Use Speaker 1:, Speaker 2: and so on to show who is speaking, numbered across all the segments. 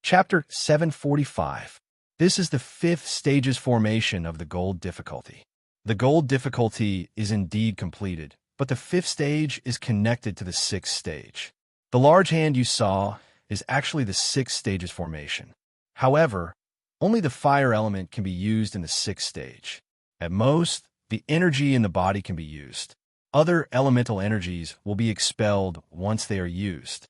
Speaker 1: Chapter 745. This is the 5th stage's formation of the gold difficulty. The gold difficulty is indeed completed, but the 5th stage is connected to the 6th stage. The large hand you saw is actually the 6th stage's formation. However, only the fire element can be used in the 6th stage. At most, the energy in the body can be used. Other elemental energies will be expelled once they are used.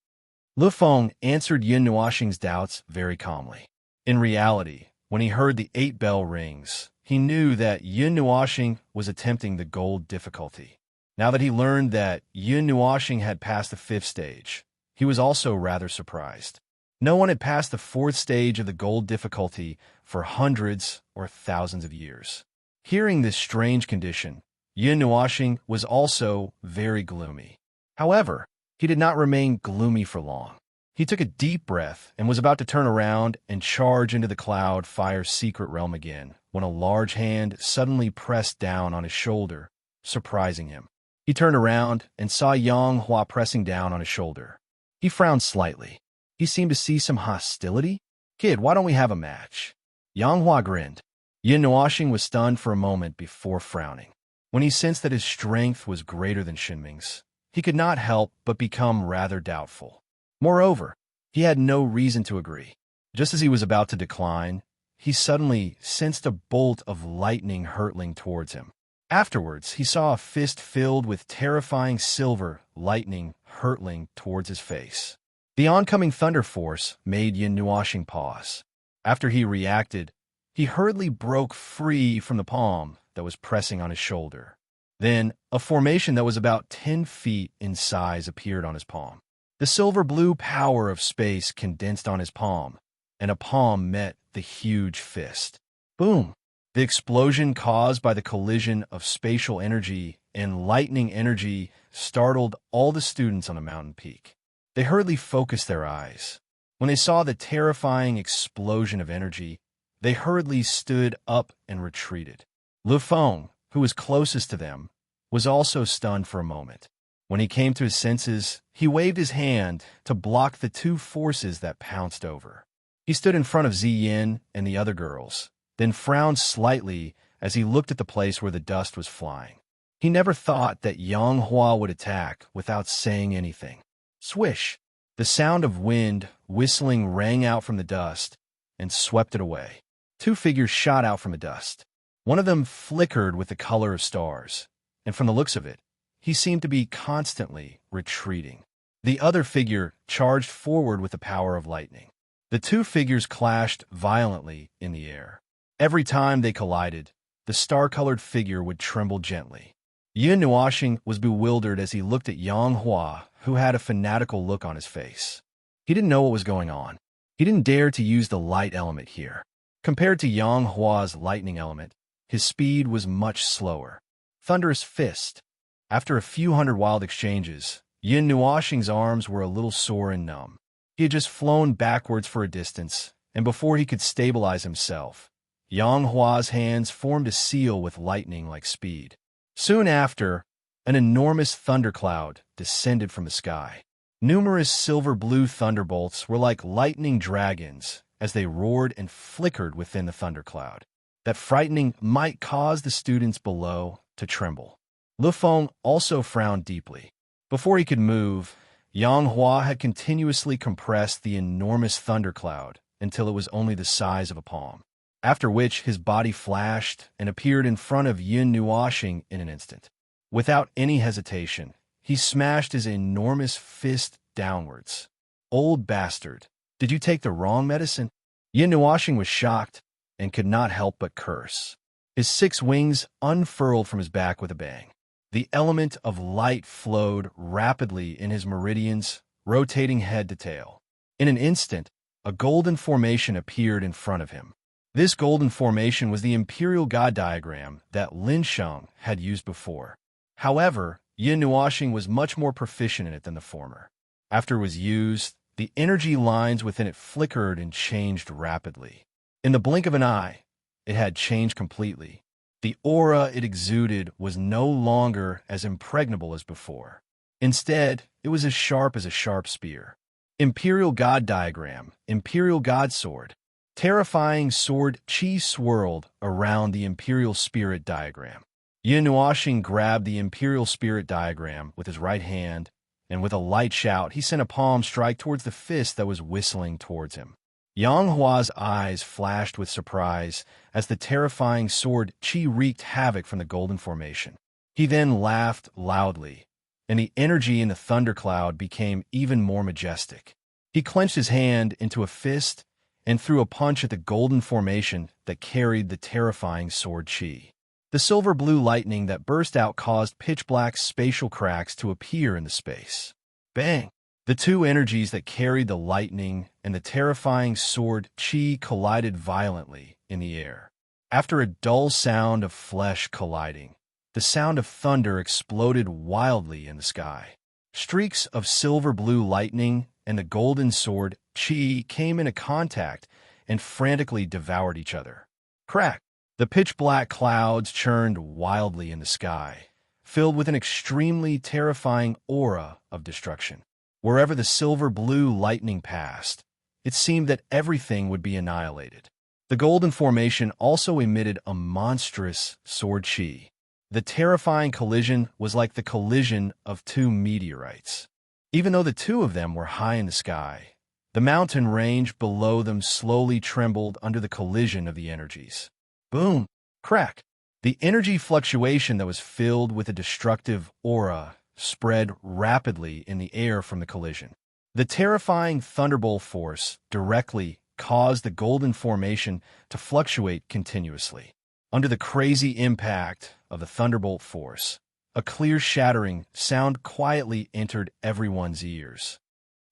Speaker 1: Lu Feng answered Yin Nuoxing's doubts very calmly. In reality, when he heard the 8 bell rings, he knew that Yin Nuoxing was attempting the gold difficulty. Now that he learned that Yin Nuoxing had passed the 5th stage, he was also rather surprised. No one had passed the 4th stage of the gold difficulty for hundreds or thousands of years. Hearing this strange condition, Yin Nuoxing was also very gloomy. However, he did not remain gloomy for long. He took a deep breath and was about to turn around and charge into the cloud fire's secret realm again when a large hand suddenly pressed down on his shoulder, surprising him. He turned around and saw Yang Hua pressing down on his shoulder. He frowned slightly. He seemed to see some hostility. "Kid, why don't we have a match?" Yang Hua grinned. Yin Nuoxing was stunned for a moment before frowning. When he sensed that his strength was greater than Xinming's, he could not help but become rather doubtful. Moreover, he had no reason to agree. Just as he was about to decline, he suddenly sensed a bolt of lightning hurtling towards him. Afterwards, he saw a fist filled with terrifying silver lightning hurtling towards his face. The oncoming thunder force made Yin Nuoxing pause. After he reacted, he hurriedly broke free from the palm that was pressing on his shoulder. Then, a formation that was about 10 feet in size appeared on his palm. The silver-blue power of space condensed on his palm, and a palm met the huge fist. Boom! The explosion caused by the collision of spatial energy and lightning energy startled all the students on the mountain peak. They hurriedly focused their eyes. When they saw the terrifying explosion of energy, they hurriedly stood up and retreated. Lu Feng, who was closest to them, was also stunned for a moment. When he came to his senses, he waved his hand to block the 2 forces that pounced over. He stood in front of Ziyin and the other girls, then frowned slightly as he looked at the place where the dust was flying. He never thought that Yang Hua would attack without saying anything. Swish! The sound of wind whistling rang out from the dust and swept it away. 2 figures shot out from the dust. One of them flickered with the color of stars, and from the looks of it, he seemed to be constantly retreating. The other figure charged forward with the power of lightning. The 2 figures clashed violently in the air. Every time they collided, the star-colored figure would tremble gently. Yin Nuoxing was bewildered as he looked at Yang Hua, who had a fanatical look on his face. He didn't know what was going on. He didn't dare to use the light element here. Compared to Yang Hua's lightning element, his speed was much slower. Thunderous fist. After a few hundred wild exchanges, Yin Nuoxing's arms were a little sore and numb. He had just flown backwards for a distance, and before he could stabilize himself, Yang Hua's hands formed a seal with lightning-like speed. Soon after, an enormous thundercloud descended from the sky. Numerous silver-blue thunderbolts were like lightning dragons as they roared and flickered within the thundercloud. That frightening might cause the students below to tremble. Lu Feng also frowned deeply. Before he could move, Yang Hua had continuously compressed the enormous thundercloud until it was only the size of a palm, after which his body flashed and appeared in front of Yin Nuoxing in an instant. Without any hesitation, he smashed his enormous fist downwards. "Old bastard, did you take the wrong medicine?" Yin Nuoxing was shocked and could not help but curse. His 6 wings unfurled from his back with a bang. The element of light flowed rapidly in his meridians, rotating head to tail. In an instant, a golden formation appeared in front of him. This golden formation was the imperial god diagram that Lin Sheng had used before. However, Yin Nuoxing was much more proficient in it than the former. After it was used, the energy lines within it flickered and changed rapidly. In the blink of an eye, it had changed completely. The aura it exuded was no longer as impregnable as before. Instead, it was as sharp as a sharp spear. Imperial God Diagram, Imperial God Sword. Terrifying sword chi swirled around the Imperial Spirit Diagram. Yin Nuoxing grabbed the Imperial Spirit Diagram with his right hand, and with a light shout, he sent a palm strike towards the fist that was whistling towards him. Yang Hua's eyes flashed with surprise as the terrifying sword chi wreaked havoc from the golden formation. He then laughed loudly, and the energy in the thundercloud became even more majestic. He clenched his hand into a fist and threw a punch at the golden formation that carried the terrifying sword chi. The silver-blue lightning that burst out caused pitch-black spatial cracks to appear in the space. Bang! The two energies that carried the lightning and the terrifying sword chi collided violently in the air. After a dull sound of flesh colliding, the sound of thunder exploded wildly in the sky. Streaks of silver-blue lightning and the golden sword chi came into contact and frantically devoured each other. Crack! The pitch-black clouds churned wildly in the sky, filled with an extremely terrifying aura of destruction. Wherever the silver-blue lightning passed, it seemed that everything would be annihilated. The golden formation also emitted a monstrous sword chi. The terrifying collision was like the collision of two meteorites. Even though the two of them were high in the sky, the mountain range below them slowly trembled under the collision of the energies. Boom! Crack! The energy fluctuation that was filled with a destructive aura spread rapidly in the air from the collision. The terrifying thunderbolt force directly caused the golden formation to fluctuate continuously. Under the crazy impact of the thunderbolt force, a clear shattering sound quietly entered everyone's ears.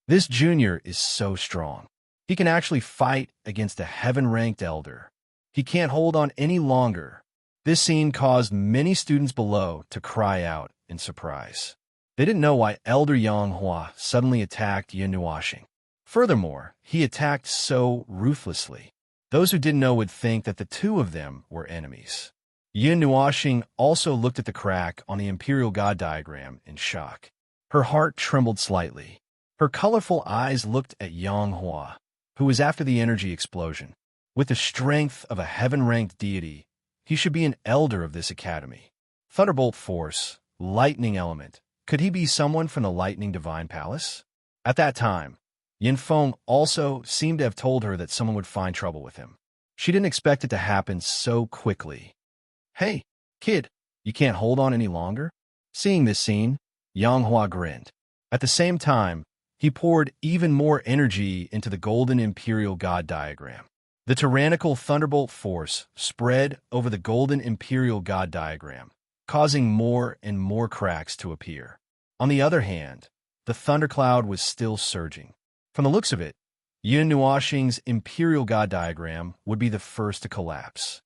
Speaker 1: This junior is so strong. He can actually fight against a heaven-ranked elder. He can't hold on any longer. This scene caused many students below to cry out in surprise. They didn't know why Elder Yang Hua suddenly attacked Yin Nuoxing. Furthermore, he attacked so ruthlessly. Those who didn't know would think that the two of them were enemies. Yin Nuoxing also looked at the crack on the Imperial God Diagram in shock. Her heart trembled slightly. Her colorful eyes looked at Yang Hua, who was after the energy explosion. With the strength of a heaven-ranked deity, he should be an elder of this academy. Thunderbolt force, lightning element. Could he be someone from the Lightning Divine Palace? At that time, Yin Feng also seemed to have told her that someone would find trouble with him. She didn't expect it to happen so quickly. Hey, kid, you can't hold on any longer? Seeing this scene, Yang Hua grinned. At the same time, he poured even more energy into the golden Imperial God Diagram. The tyrannical thunderbolt force spread over the golden Imperial God Diagram, causing more and more cracks to appear. On the other hand, the thundercloud was still surging. From the looks of it, Yin Nuoxing's Imperial God Diagram would be the first to collapse.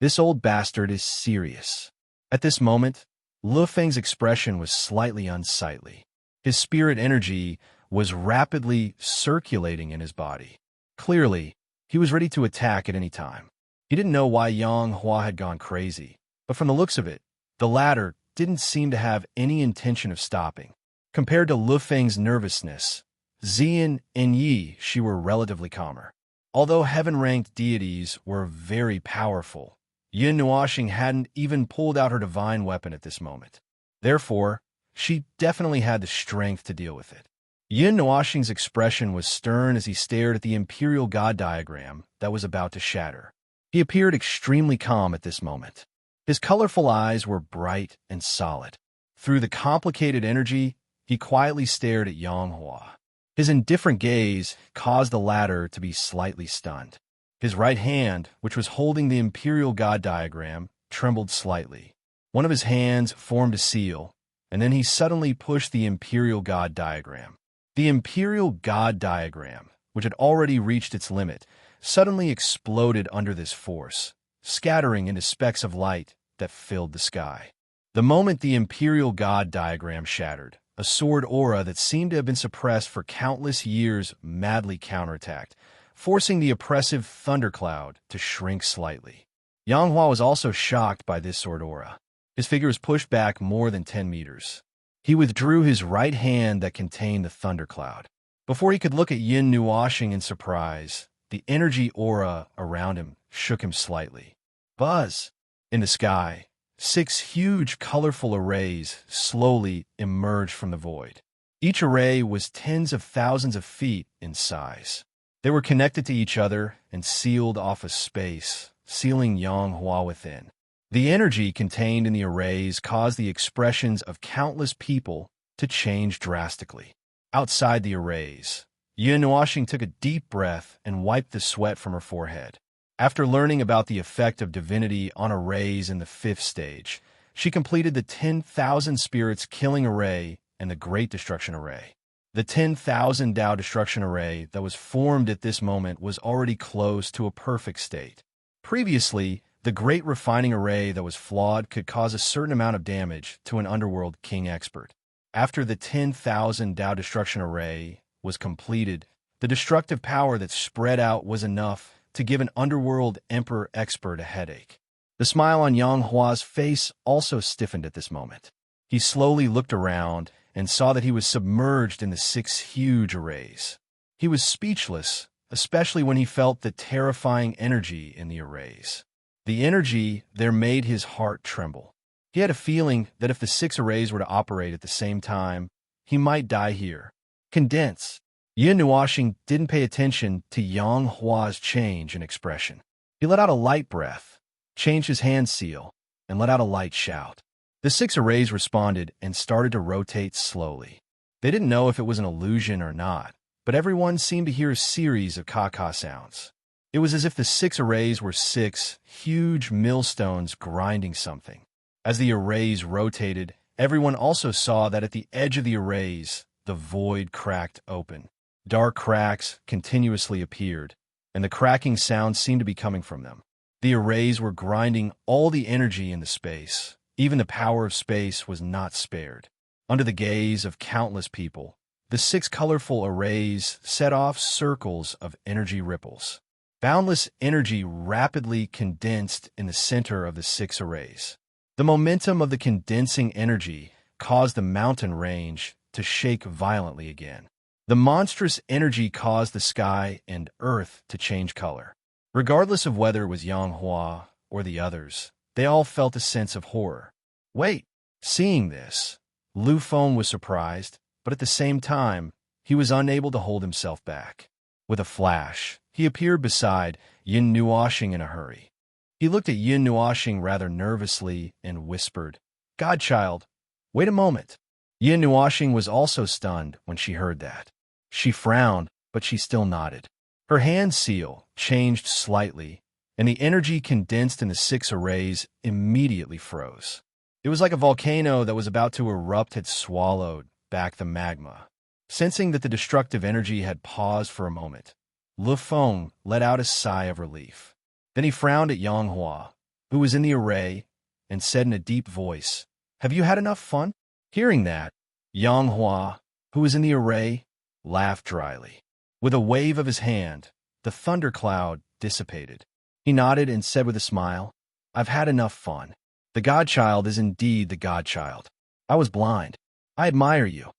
Speaker 1: This old bastard is serious. At this moment, Lu Feng's expression was slightly unsightly. His spirit energy was rapidly circulating in his body. Clearly, he was ready to attack at any time. He didn't know why Yang Hua had gone crazy, but from the looks of it, the latter didn't seem to have any intention of stopping. Compared to Lu Feng's nervousness, Zian and Yi, she were relatively calmer. Although heaven-ranked deities were very powerful, Yin Nuoxing hadn't even pulled out her divine weapon at this moment. Therefore, she definitely had the strength to deal with it. Yin Nuoxing's expression was stern as he stared at the Imperial God Diagram that was about to shatter. He appeared extremely calm at this moment. His colorful eyes were bright and solid. Through the complicated energy, he quietly stared at Yang Hua. His indifferent gaze caused the latter to be slightly stunned. His right hand, which was holding the Imperial God Diagram, trembled slightly. One of his hands formed a seal, and then he suddenly pushed the Imperial God Diagram. The Imperial God Diagram, which had already reached its limit, suddenly exploded under this force, scattering into specks of light that filled the sky. The moment the Imperial God Diagram shattered, a sword aura that seemed to have been suppressed for countless years madly counterattacked, forcing the oppressive thundercloud to shrink slightly. Yang Hua was also shocked by this sword aura. His figure was pushed back more than 10 meters. He withdrew his right hand that contained the thundercloud. Before he could look at Yin Nuashing in surprise, the energy aura around him shook him slightly. Buzz! In the sky, 6 huge, colorful arrays slowly emerged from the void. Each array was tens of thousands of feet in size. They were connected to each other and sealed off a space, sealing Yanghua within. The energy contained in the arrays caused the expressions of countless people to change drastically. Outside the arrays, Yin Nuashing took a deep breath and wiped the sweat from her forehead. After learning about the effect of divinity on arrays in the 5th stage, she completed the 10,000 spirits killing array and the Great Destruction Array. The 10,000 Tao Destruction Array that was formed at this moment was already close to a perfect state. Previously, the Great Refining Array that was flawed could cause a certain amount of damage to an Underworld King expert. After the 10,000 Tao Destruction Array was completed, the destructive power that spread out was enough to give an Underworld Emperor expert a headache. The smile on Yanghua's face also stiffened at this moment. He slowly looked around and saw that he was submerged in the 6 huge arrays. He was speechless, especially when he felt the terrifying energy in the arrays. The energy there made his heart tremble. He had a feeling that if the 6 arrays were to operate at the same time, he might die here. Condense. Yin Nuashing didn't pay attention to Yang Hua's change in expression. He let out a light breath, changed his hand seal, and let out a light shout. The 6 arrays responded and started to rotate slowly. They didn't know if it was an illusion or not, but everyone seemed to hear a series of ka-ka sounds. It was as if the 6 arrays were 6 huge millstones grinding something. As the arrays rotated, everyone also saw that at the edge of the arrays, the void cracked open. Dark cracks continuously appeared, and the cracking sounds seemed to be coming from them. The arrays were grinding all the energy in the space. Even the power of space was not spared. Under the gaze of countless people, the 6 colorful arrays set off circles of energy ripples. Boundless energy rapidly condensed in the center of the 6 arrays. The momentum of the condensing energy caused the mountain range to shake violently again. The monstrous energy caused the sky and earth to change color. Regardless of whether it was Yanghua or the others, they all felt a sense of horror. Wait! Seeing this, Lu Feng was surprised, but at the same time, he was unable to hold himself back. With a flash, he appeared beside Yin Nuashing in a hurry. He looked at Yin Nuashing rather nervously and whispered, "Godchild, wait a moment." Yin Nuashing was also stunned when she heard that. She frowned, but she still nodded. Her hand seal changed slightly, and the energy condensed in the 6 arrays immediately froze. It was like a volcano that was about to erupt had swallowed back the magma. Sensing that the destructive energy had paused for a moment, Lu Feng let out a sigh of relief. Then he frowned at Yanghua, who was in the array, and said in a deep voice, "Have you had enough fun?" Hearing that, Yanghua, who was in the array, laughed dryly. With a wave of his hand, the thundercloud dissipated. He nodded and said with a smile, "I've had enough fun. The Godchild is indeed the Godchild. I was blind. I admire you."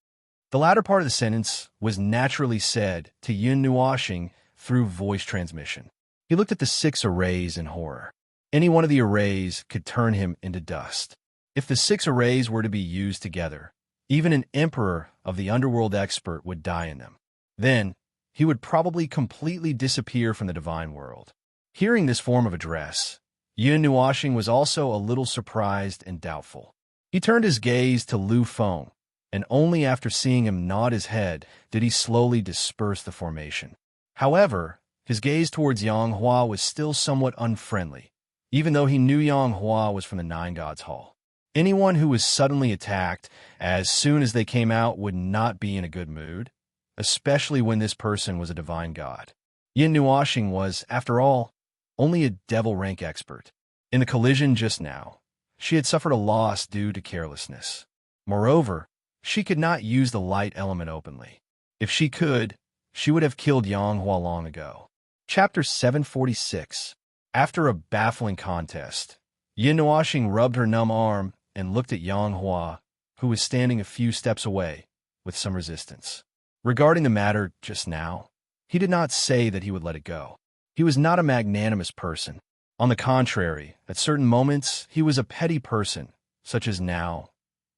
Speaker 1: The latter part of the sentence was naturally said to Yin Nuashing through voice transmission. He looked at the 6 arrays in horror. Any one of the arrays could turn him into dust. If the 6 arrays were to be used together, even an emperor of the underworld expert would die in them. Then, he would probably completely disappear from the divine world. Hearing this form of address, Yin Nuashing was also a little surprised and doubtful. He turned his gaze to Lu Feng, and only after seeing him nod his head did he slowly disperse the formation. However, his gaze towards Yanghua was still somewhat unfriendly, even though he knew Yanghua was from the Nine Gods Hall. Anyone who was suddenly attacked as soon as they came out would not be in a good mood, especially when this person was a divine god. Yin Nuashing was, after all, only a devil rank expert. In the collision just now, she had suffered a loss due to carelessness. Moreover, she could not use the light element openly. If she could, she would have killed Yanghua long ago. Chapter 746. After a baffling contest, Yin Nuashing rubbed her numb arm and looked at Yanghua, who was standing a few steps away, with some resistance. Regarding the matter just now, he did not say that he would let it go. He was not a magnanimous person. On the contrary, at certain moments, he was a petty person, such as now.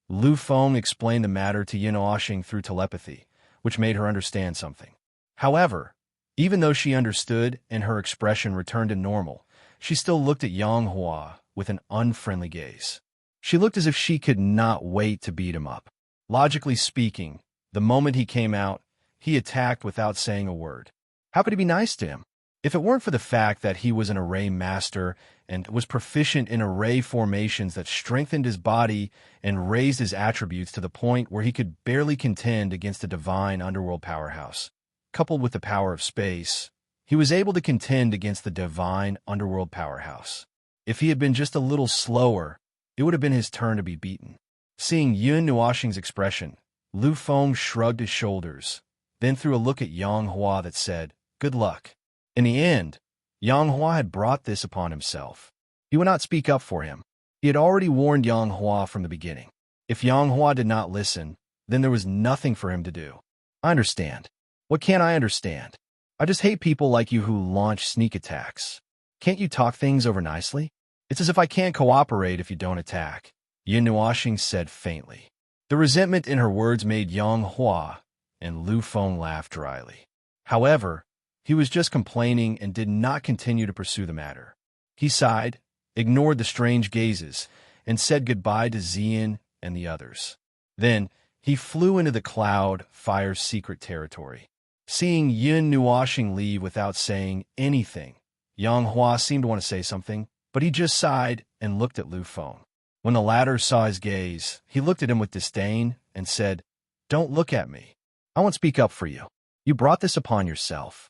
Speaker 1: Lu Feng explained the matter to Yin Oxing through telepathy, which made her understand something. However, even though she understood and her expression returned to normal, she still looked at Yang Hua with an unfriendly gaze. She looked as if she could not wait to beat him up. Logically speaking, the moment he came out, he attacked without saying a word. How could he be nice to him? If it weren't for the fact that he was an array master and was proficient in array formations that strengthened his body and raised his attributes to the point where he could barely contend against a divine underworld powerhouse, coupled with the power of space, he was able to contend against the divine underworld powerhouse. If he had been just a little slower, it would have been his turn to be beaten. Seeing Yun Nuoxing's expression, Lu Feng shrugged his shoulders, then threw a look at Yang Hua that said, "Good luck." In the end, Yang Hua had brought this upon himself. He would not speak up for him. He had already warned Yang Hua from the beginning. If Yang Hua did not listen, then there was nothing for him to do. I understand. What can't I understand? I just hate people like you who launch sneak attacks. Can't you talk things over nicely? It's as if I can't cooperate if you don't attack, Yin Nuoxing said faintly. The resentment in her words made Yang Hua and Lu Feng laugh dryly. However, he was just complaining and did not continue to pursue the matter. He sighed, ignored the strange gazes, and said goodbye to Zian and the others. Then, he flew into the cloud fire's secret territory. Seeing Yin Nuoxing leave without saying anything, Yang Hua seemed to want to say something, but he just sighed and looked at Lu Feng. When the latter saw his gaze, he looked at him with disdain and said, "Don't look at me. I won't speak up for you. You brought this upon yourself."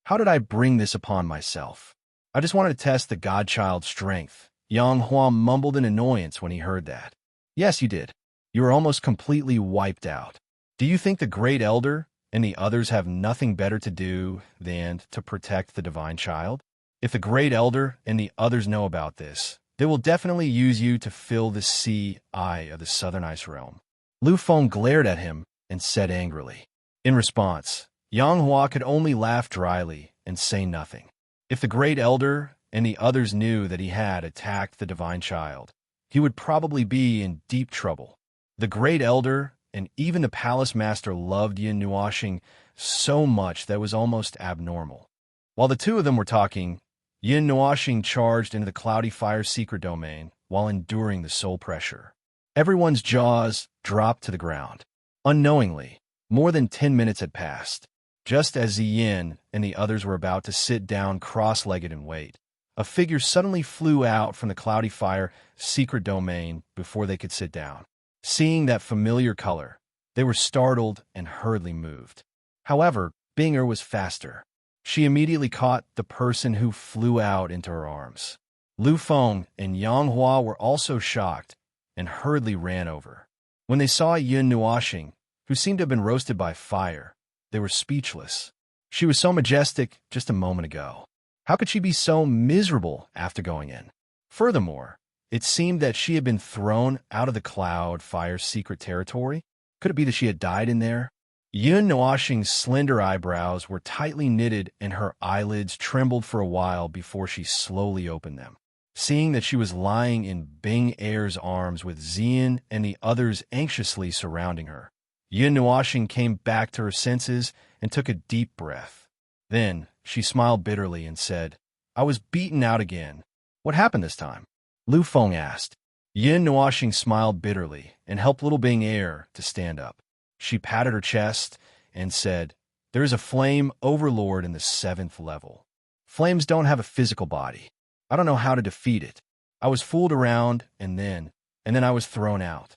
Speaker 1: How did I bring this upon myself? I just wanted to test the godchild's strength. Yang Hua mumbled in annoyance when he heard that. Yes, you did. You were almost completely wiped out. Do you think the Great Elder and the others have nothing better to do than to protect the divine child? If the Great Elder and the others know about this, they will definitely use you to fill the sea eye of the Southern Ice Realm. Lu Feng glared at him and said angrily. In response, Yang Hua could only laugh dryly and say nothing. If the Great Elder and the others knew that he had attacked the divine child, he would probably be in deep trouble. The Great Elder and even the Palace Master loved Yin Nuoxing so much that it was almost abnormal. While the two of them were talking, Yin Nuoxing charged into the cloudy fire secret domain while enduring the soul pressure. Everyone's jaws dropped to the ground. Unknowingly, more than 10 minutes had passed. Just as Ziyin and the others were about to sit down cross-legged and wait, a figure suddenly flew out from the cloudy fire secret domain before they could sit down. Seeing that familiar color, they were startled and hurriedly moved. However, Binger was faster. She immediately caught the person who flew out into her arms. Lu Feng and Yang Hua were also shocked and hurriedly ran over. When they saw Yin Nuoxing, who seemed to have been roasted by fire, they were speechless. She was so majestic just a moment ago. How could she be so miserable after going in? Furthermore, it seemed that she had been thrown out of the cloud fire's secret territory. Could it be that she had died in there? Yin Nuoxing's slender eyebrows were tightly knitted and her eyelids trembled for a while before she slowly opened them. Seeing that she was lying in Bing Er's arms with Zian and the others anxiously surrounding her, Yin Nuoxing came back to her senses and took a deep breath. Then she smiled bitterly and said, "I was beaten out again. What happened this time?" Lu Feng asked. Yin Nuoxing smiled bitterly and helped little Bing Er to stand up. She patted her chest and said, "There is a flame overlord in the 7th level. Flames don't have a physical body. I don't know how to defeat it. I was fooled around and then I was thrown out.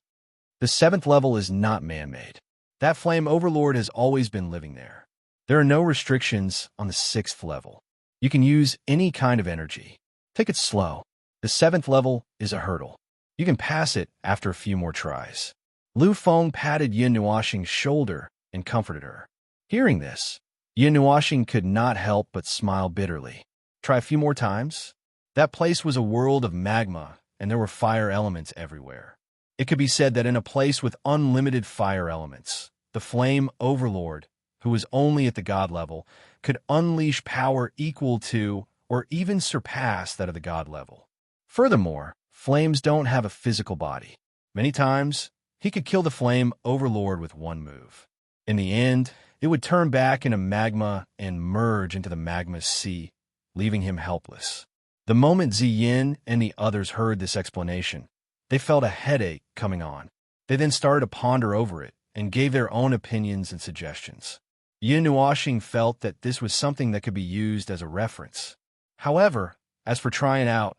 Speaker 1: The 7th level is not man-made. That flame overlord has always been living there. There are no restrictions on the 6th level. You can use any kind of energy. Take it slow. The 7th level is a hurdle. You can pass it after a few more tries." Lu Feng patted Yin Nuoxing's shoulder and comforted her. Hearing this, Yin Nuoxing could not help but smile bitterly. Try a few more times? That place was a world of magma, and there were fire elements everywhere. It could be said that in a place with unlimited fire elements, the flame overlord who was only at the god level, could unleash power equal to or even surpass that of the god level. Furthermore, flames don't have a physical body. Many times, he could kill the flame overlord with one move. In the end, it would turn back into magma and merge into the magma sea, leaving him helpless. The moment Ziyin and the others heard this explanation, they felt a headache coming on. They then started to ponder over it and gave their own opinions and suggestions. Yin Nuoxing felt that this was something that could be used as a reference. However, as for trying out,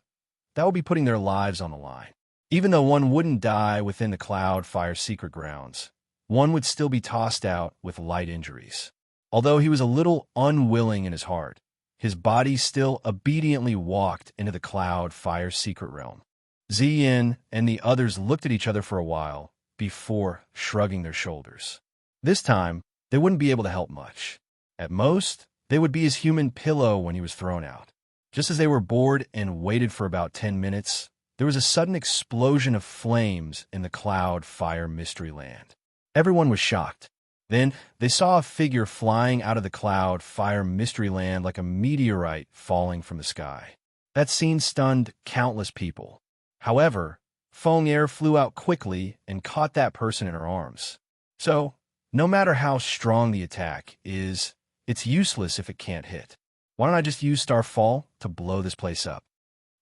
Speaker 1: that would be putting their lives on the line. Even though one wouldn't die within the Cloud Fire secret grounds, one would still be tossed out with light injuries. Although he was a little unwilling in his heart, his body still obediently walked into the Cloud Fire secret realm. Ziyin and the others looked at each other for a while before shrugging their shoulders. This time, they wouldn't be able to help much. At most, they would be his human pillow when he was thrown out. Just as they were bored and waited for about 10 minutes, there was a sudden explosion of flames in the Cloud Fire Mystery Land. Everyone was shocked. Then they saw a figure flying out of the Cloud Fire Mystery Land like a meteorite falling from the sky. That scene stunned countless people. However, Feng Er flew out quickly and caught that person in her arms. So, no matter how strong the attack is, it's useless if it can't hit. Why don't I just use Starfall to blow this place up?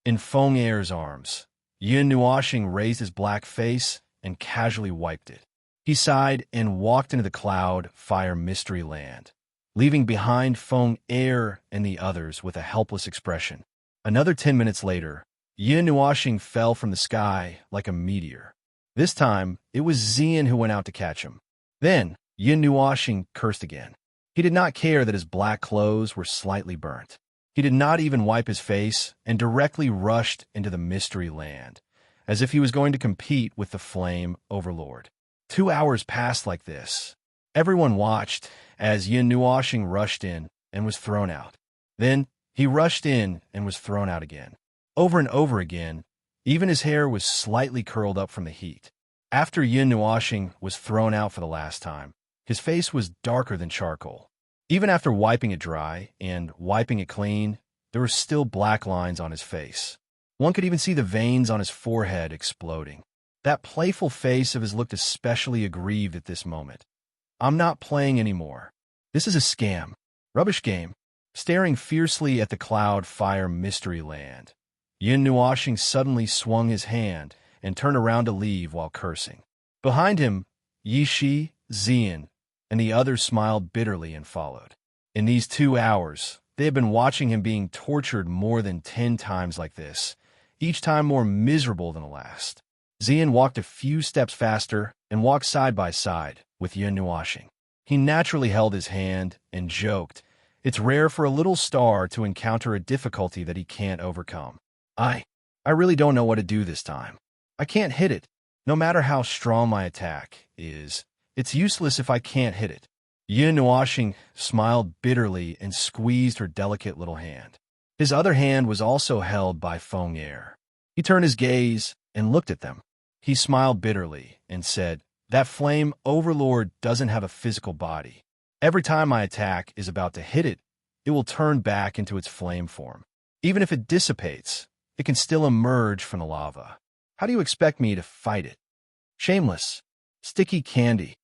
Speaker 1: In Feng Er's arms, Yin Nuoxing raised his black face and casually wiped it. He sighed and walked into the Cloud Fire Mystery Land, leaving behind Feng Er and the others with a helpless expression. Another 10 minutes later, Yin Nuoxing fell from the sky like a meteor. This time, it was Ziyin who went out to catch him. Then, Yin Nuoxing cursed again. He did not care that his black clothes were slightly burnt. He did not even wipe his face and directly rushed into the Mystery Land, as if he was going to compete with the Flame Overlord. 2 hours passed like this. Everyone watched as Yin Nuoxing rushed in and was thrown out. Then, he rushed in and was thrown out again. Over and over again, even his hair was slightly curled up from the heat. After Yin Nuoxing was thrown out for the last time, his face was darker than charcoal. Even after wiping it dry and wiping it clean, there were still black lines on his face. One could even see the veins on his forehead exploding. That playful face of his looked especially aggrieved at this moment. I'm not playing anymore. This is a scam. Rubbish game. Staring fiercely at the Cloud Fire Mystery Land, Yin Nuoxing suddenly swung his hand and turned around to leave while cursing. Behind him, Yishi, Ziyin, and the others smiled bitterly and followed. In these 2 hours, they had been watching him being tortured more than 10 times like this, each time more miserable than the last. Ziyin walked a few steps faster and walked side by side with Yin Nuoxing. He naturally held his hand and joked, "It's rare for a little star to encounter a difficulty that he can't overcome. I really don't know what to do this time. I can't hit it. No matter how strong my attack is, it's useless if I can't hit it." Yin Nuoxing smiled bitterly and squeezed her delicate little hand. His other hand was also held by Feng Er. He turned his gaze and looked at them. He smiled bitterly and said, "That Flame Overlord doesn't have a physical body. Every time my attack is about to hit it, it will turn back into its flame form. Even if it dissipates, it can still emerge from the lava. How do you expect me to fight it? Shameless. Sticky candy."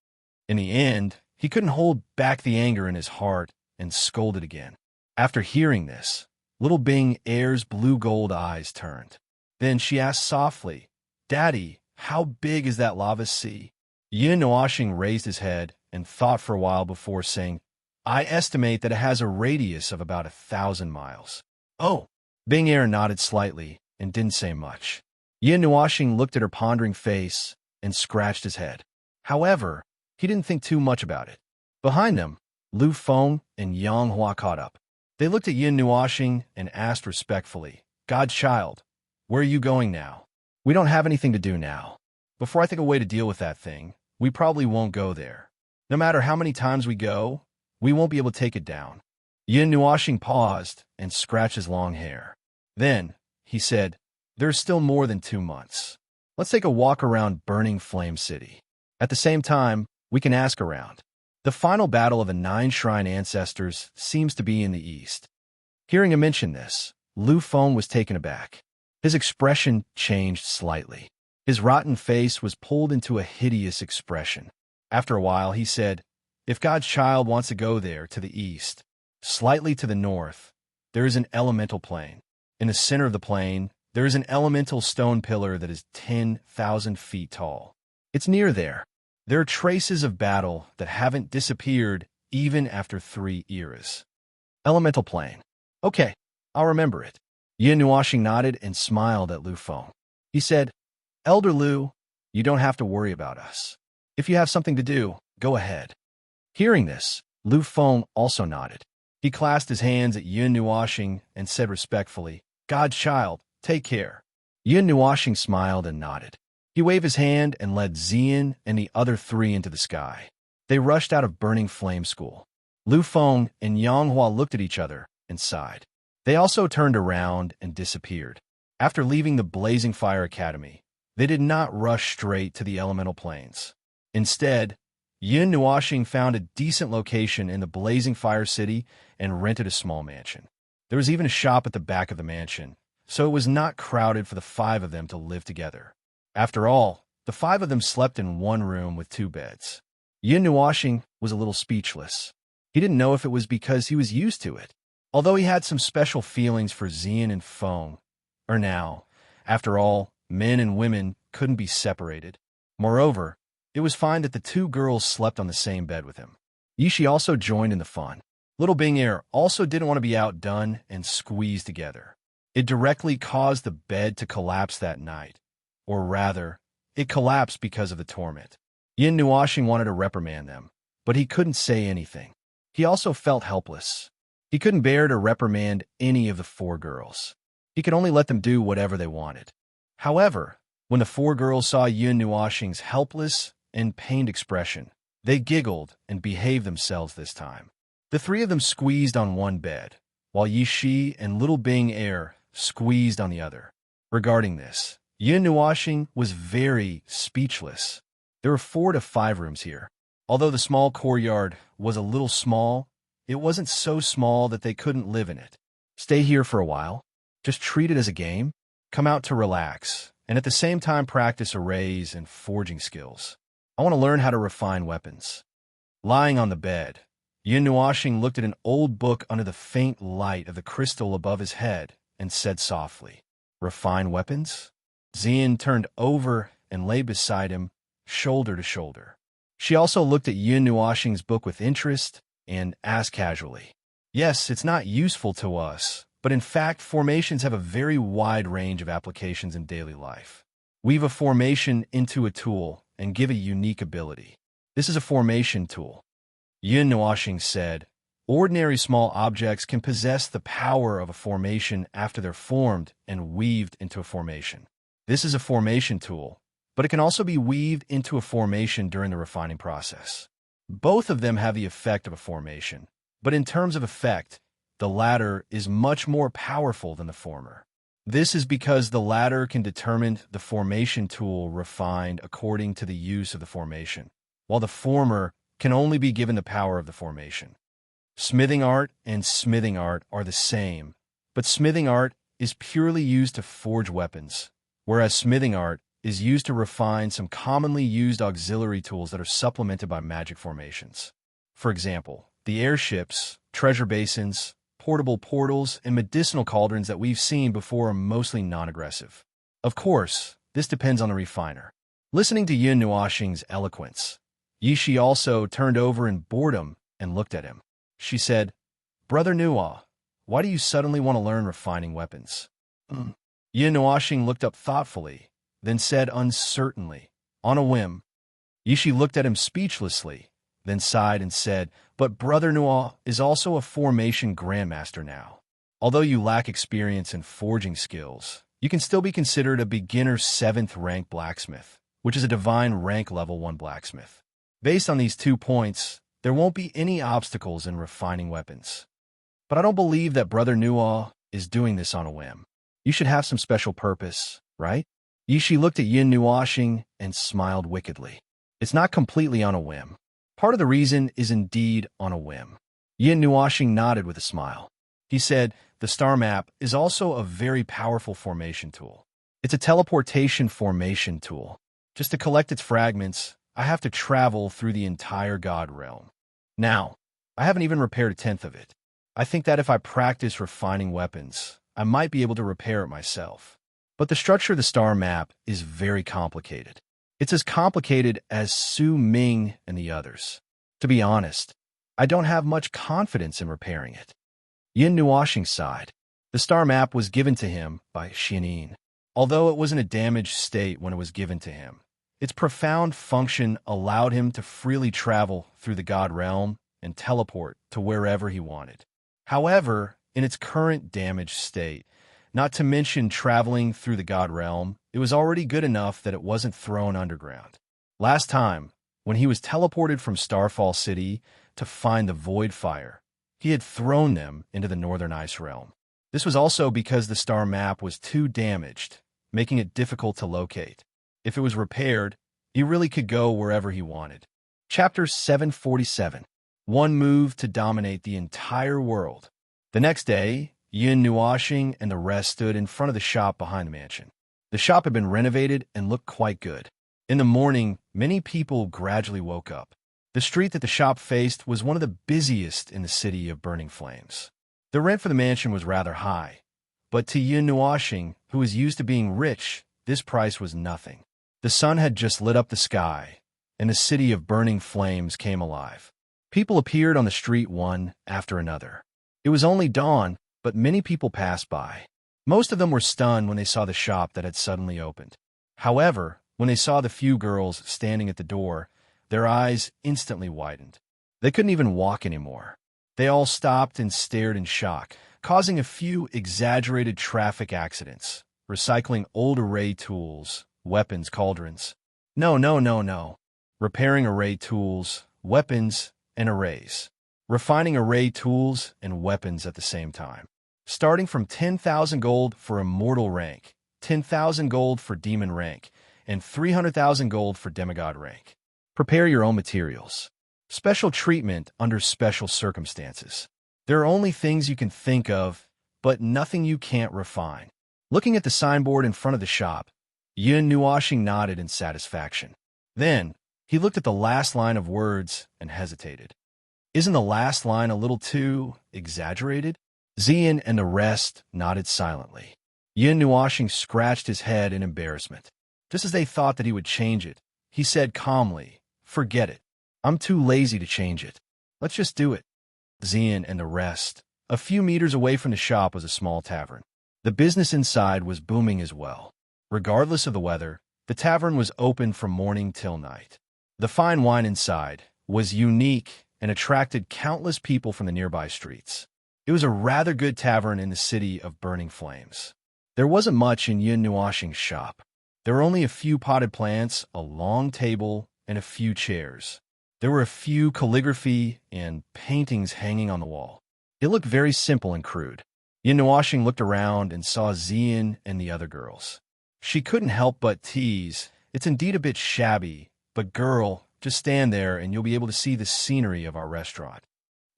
Speaker 1: In the end, he couldn't hold back the anger in his heart and scolded again. After hearing this, little Bing Air's blue-gold eyes turned. Then she asked softly, "Daddy, how big is that lava sea?" Yin Nuoxing raised his head and thought for a while before saying, "I estimate that it has a radius of about 1,000 miles. "Oh." Bing Air nodded slightly and didn't say much. Yin Nuoxing looked at her pondering face and scratched his head. However, he didn't think too much about it. Behind them, Lu Feng and Yang Hua caught up. They looked at Yin Nuoxing and asked respectfully, "Godchild, where are you going now?" "We don't have anything to do now. Before I think of a way to deal with that thing, we probably won't go there. No matter how many times we go, we won't be able to take it down." Yin Nuoxing paused and scratched his long hair. Then, he said, "There's still more than 2 months. Let's take a walk around Burning Flame City. At the same time, we can ask around. The final battle of the 9 shrine ancestors seems to be in the east. Hearing him mention this, Lu Feng was taken aback. His expression changed slightly. His rotten face was pulled into a hideous expression. After a while, he said, "If God's child wants to go there, to the east, slightly to the north, there is an elemental plane. In the center of the plane, there is an elemental stone pillar that is 10,000 feet tall. It's near there. There are traces of battle that haven't disappeared even after 3 eras. Elemental plane. Okay, I'll remember it." Yin Nuoxing nodded and smiled at Lu Feng. He said, "Elder Lu, you don't have to worry about us. If you have something to do, go ahead." Hearing this, Lu Feng also nodded. He clasped his hands at Yin Nuoxing and said respectfully, "God's child, take care." Yin Nuoxing smiled and nodded. He waved his hand and led Xian and the other 3 into the sky. They rushed out of Burning Flame School. Lu Feng and Yang Hua looked at each other and sighed. They also turned around and disappeared. After leaving the Blazing Fire Academy, they did not rush straight to the elemental planes. Instead, Yin Nuoxing found a decent location in the Blazing Fire City and rented a small mansion. There was even a shop at the back of the mansion, so it was not crowded for the 5 of them to live together. After all, the 5 of them slept in one room with 2 beds. Yin Nuoxing was a little speechless. He didn't know if it was because he was used to it. Although he had some special feelings for Xian and Feng, or now, after all, men and women couldn't be separated. Moreover, it was fine that the 2 girls slept on the same bed with him. Yishi also joined in the fun. Little Bing Air also didn't want to be outdone and squeezed together. It directly caused the bed to collapse that night. Or rather, it collapsed because of the torment. Yin Nuoxing wanted to reprimand them, but he couldn't say anything. He also felt helpless. He couldn't bear to reprimand any of the 4 girls. He could only let them do whatever they wanted. However, when the 4 girls saw Yin Nuoxing's helpless and pained expression, they giggled and behaved themselves this time. The 3 of them squeezed on one bed, while Yishi and Little Bing Air squeezed on the other. Regarding this, Yin Nuoxing was very speechless. There were 4 to 5 rooms here. Although the small courtyard was a little small, it wasn't so small that they couldn't live in it. Stay here for a while. Just treat it as a game. Come out to relax, and at the same time practice arrays and forging skills. I want to learn how to refine weapons. Lying on the bed, Yin Nuoxing looked at an old book under the faint light of the crystal above his head and said softly, "Refine weapons?" Xian turned over and lay beside him, shoulder to shoulder. She also looked at Yin Nuoxing's book with interest and asked casually, "Yes, it's not useful to us, but in fact, formations have a very wide range of applications in daily life. Weave a formation into a tool and give a unique ability. This is a formation tool." Yin Nuoxing said, "Ordinary small objects can possess the power of a formation after they're formed and weaved into a formation. This is a formation tool, but it can also be weaved into a formation during the refining process. Both of them have the effect of a formation, but in terms of effect, the latter is much more powerful than the former. This is because the latter can determine the formation tool refined according to the use of the formation, while the former can only be given the power of the formation. Smithing art and smithing art are the same, but smithing art is purely used to forge weapons, whereas smithing art is used to refine some commonly used auxiliary tools that are supplemented by magic formations. For example, the airships, treasure basins, portable portals, and medicinal cauldrons that we've seen before are mostly non-aggressive. Of course, this depends on the refiner." Listening to Yin Nuoxing's eloquence, Yishi also turned over in boredom and looked at him. She said, "Brother Nuo, why do you suddenly want to learn refining weapons?" Yin Nuoxing looked up thoughtfully, then said uncertainly, "On a whim." Yishi looked at him speechlessly, then sighed and said, "But Brother Nuo is also a formation grandmaster now. Although you lack experience in forging skills, you can still be considered a beginner 7th rank blacksmith, which is a divine rank level 1 blacksmith. Based on these 2 points, there won't be any obstacles in refining weapons. But I don't believe that Brother Nuo is doing this on a whim. You should have some special purpose, right?" Yishi looked at Yin Nuoxing and smiled wickedly. "It's not completely on a whim. Part of the reason is indeed on a whim. Yin Nuashing nodded with a smile. He said, the star map is also a very powerful formation tool. It's a teleportation formation tool. Just to collect its fragments, I have to travel through the entire God realm. Now, I haven't even repaired a tenth of it. I think that if I practice refining weapons, I might be able to repair it myself. But the structure of the star map is very complicated. It's as complicated as Su Ming and the others. To be honest, I don't have much confidence in repairing it. Yin Nuashing sighed. The star map was given to him by Xianin. Although it was in a damaged state when it was given to him, its profound function allowed him to freely travel through the God realm and teleport to wherever he wanted. However, in its current damaged state, not to mention traveling through the God realm, it was already good enough that it wasn't thrown underground. Last time, when he was teleported from Starfall City to find the Void Fire, he had thrown them into the Northern Ice Realm. This was also because the star map was too damaged, making it difficult to locate. If it was repaired, he really could go wherever he wanted. Chapter 747. One move to dominate the entire world. The next day, Yin Nuashing and the rest stood in front of the shop behind the mansion. The shop had been renovated and looked quite good. In the morning, many people gradually woke up. The street that the shop faced was one of the busiest in the city of Burning Flames. The rent for the mansion was rather high, but to Yin Nuashing, who was used to being rich, this price was nothing. The sun had just lit up the sky, and the city of Burning Flames came alive. People appeared on the street one after another. It was only dawn, but many people passed by. Most of them were stunned when they saw the shop that had suddenly opened. However, when they saw the few girls standing at the door, their eyes instantly widened. They couldn't even walk anymore. They all stopped and stared in shock, causing a few exaggerated traffic accidents, recycling old array tools, weapons, cauldrons. No. Repairing array tools, weapons, and arrays. Refining array tools and weapons at the same time. Starting from 10,000 gold for immortal rank, 10,000 gold for demon rank, and 300,000 gold for demigod rank. Prepare your own materials. Special treatment under special circumstances. There are only things you can think of, but nothing you can't refine. Looking at the signboard in front of the shop, Yin Nuashing nodded in satisfaction. Then, he looked at the last line of words and hesitated. Isn't the last line a little too exaggerated? Xian and the rest nodded silently. Yin Nuashing scratched his head in embarrassment. Just as they thought that he would change it, he said calmly, "Forget it. I'm too lazy to change it. Let's just do it." Xian and the rest. A few meters away from the shop was a small tavern. The business inside was booming as well. Regardless of the weather, the tavern was open from morning till night. The fine wine inside was unique and attracted countless people from the nearby streets. It was a rather good tavern in the city of Burning Flames. There wasn't much in Yin Nuashing's shop. There were only a few potted plants, a long table, and a few chairs. There were a few calligraphy and paintings hanging on the wall. It looked very simple and crude. Yin Nuashing looked around and saw Xian and the other girls. She couldn't help but tease, "It's indeed a bit shabby, but girl, just stand there and you'll be able to see the scenery of our restaurant."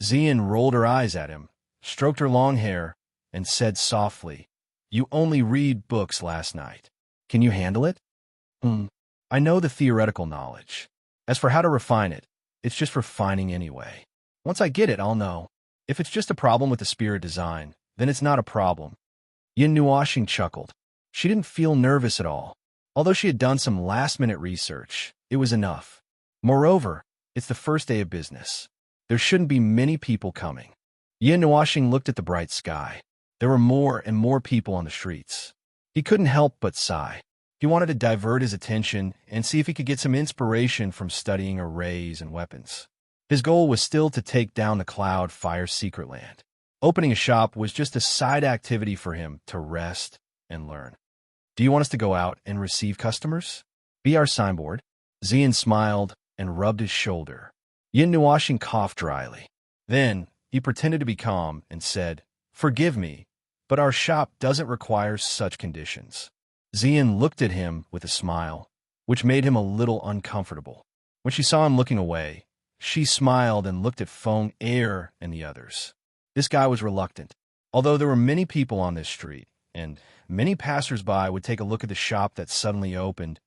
Speaker 1: Xian rolled her eyes at him, stroked her long hair, and said softly, "You only read books last night. Can you handle it?" I know the theoretical knowledge. As for how to refine it, it's just refining anyway. Once I get it, I'll know. If it's just a problem with the spirit design, then it's not a problem." Yin Nuashing chuckled. She didn't feel nervous at all. Although she had done some last-minute research, it was enough. Moreover, it's the first day of business. There shouldn't be many people coming. Yin Nuashing looked at the bright sky. There were more and more people on the streets. He couldn't help but sigh. He wanted to divert his attention and see if he could get some inspiration from studying arrays and weapons. His goal was still to take down the Cloud Fire Secret Land. Opening a shop was just a side activity for him to rest and learn. "Do you want us to go out and receive customers? Be our signboard?" Xian smiled and rubbed his shoulder. Yin Nuashing coughed dryly. Then he pretended to be calm and said, "Forgive me, but our shop doesn't require such conditions." Xian looked at him with a smile, which made him a little uncomfortable. When she saw him looking away, She smiled and looked at Feng Er and the others. This guy was reluctant. Although there were many people on this street, and many passers-by would take a look at the shop that suddenly opened,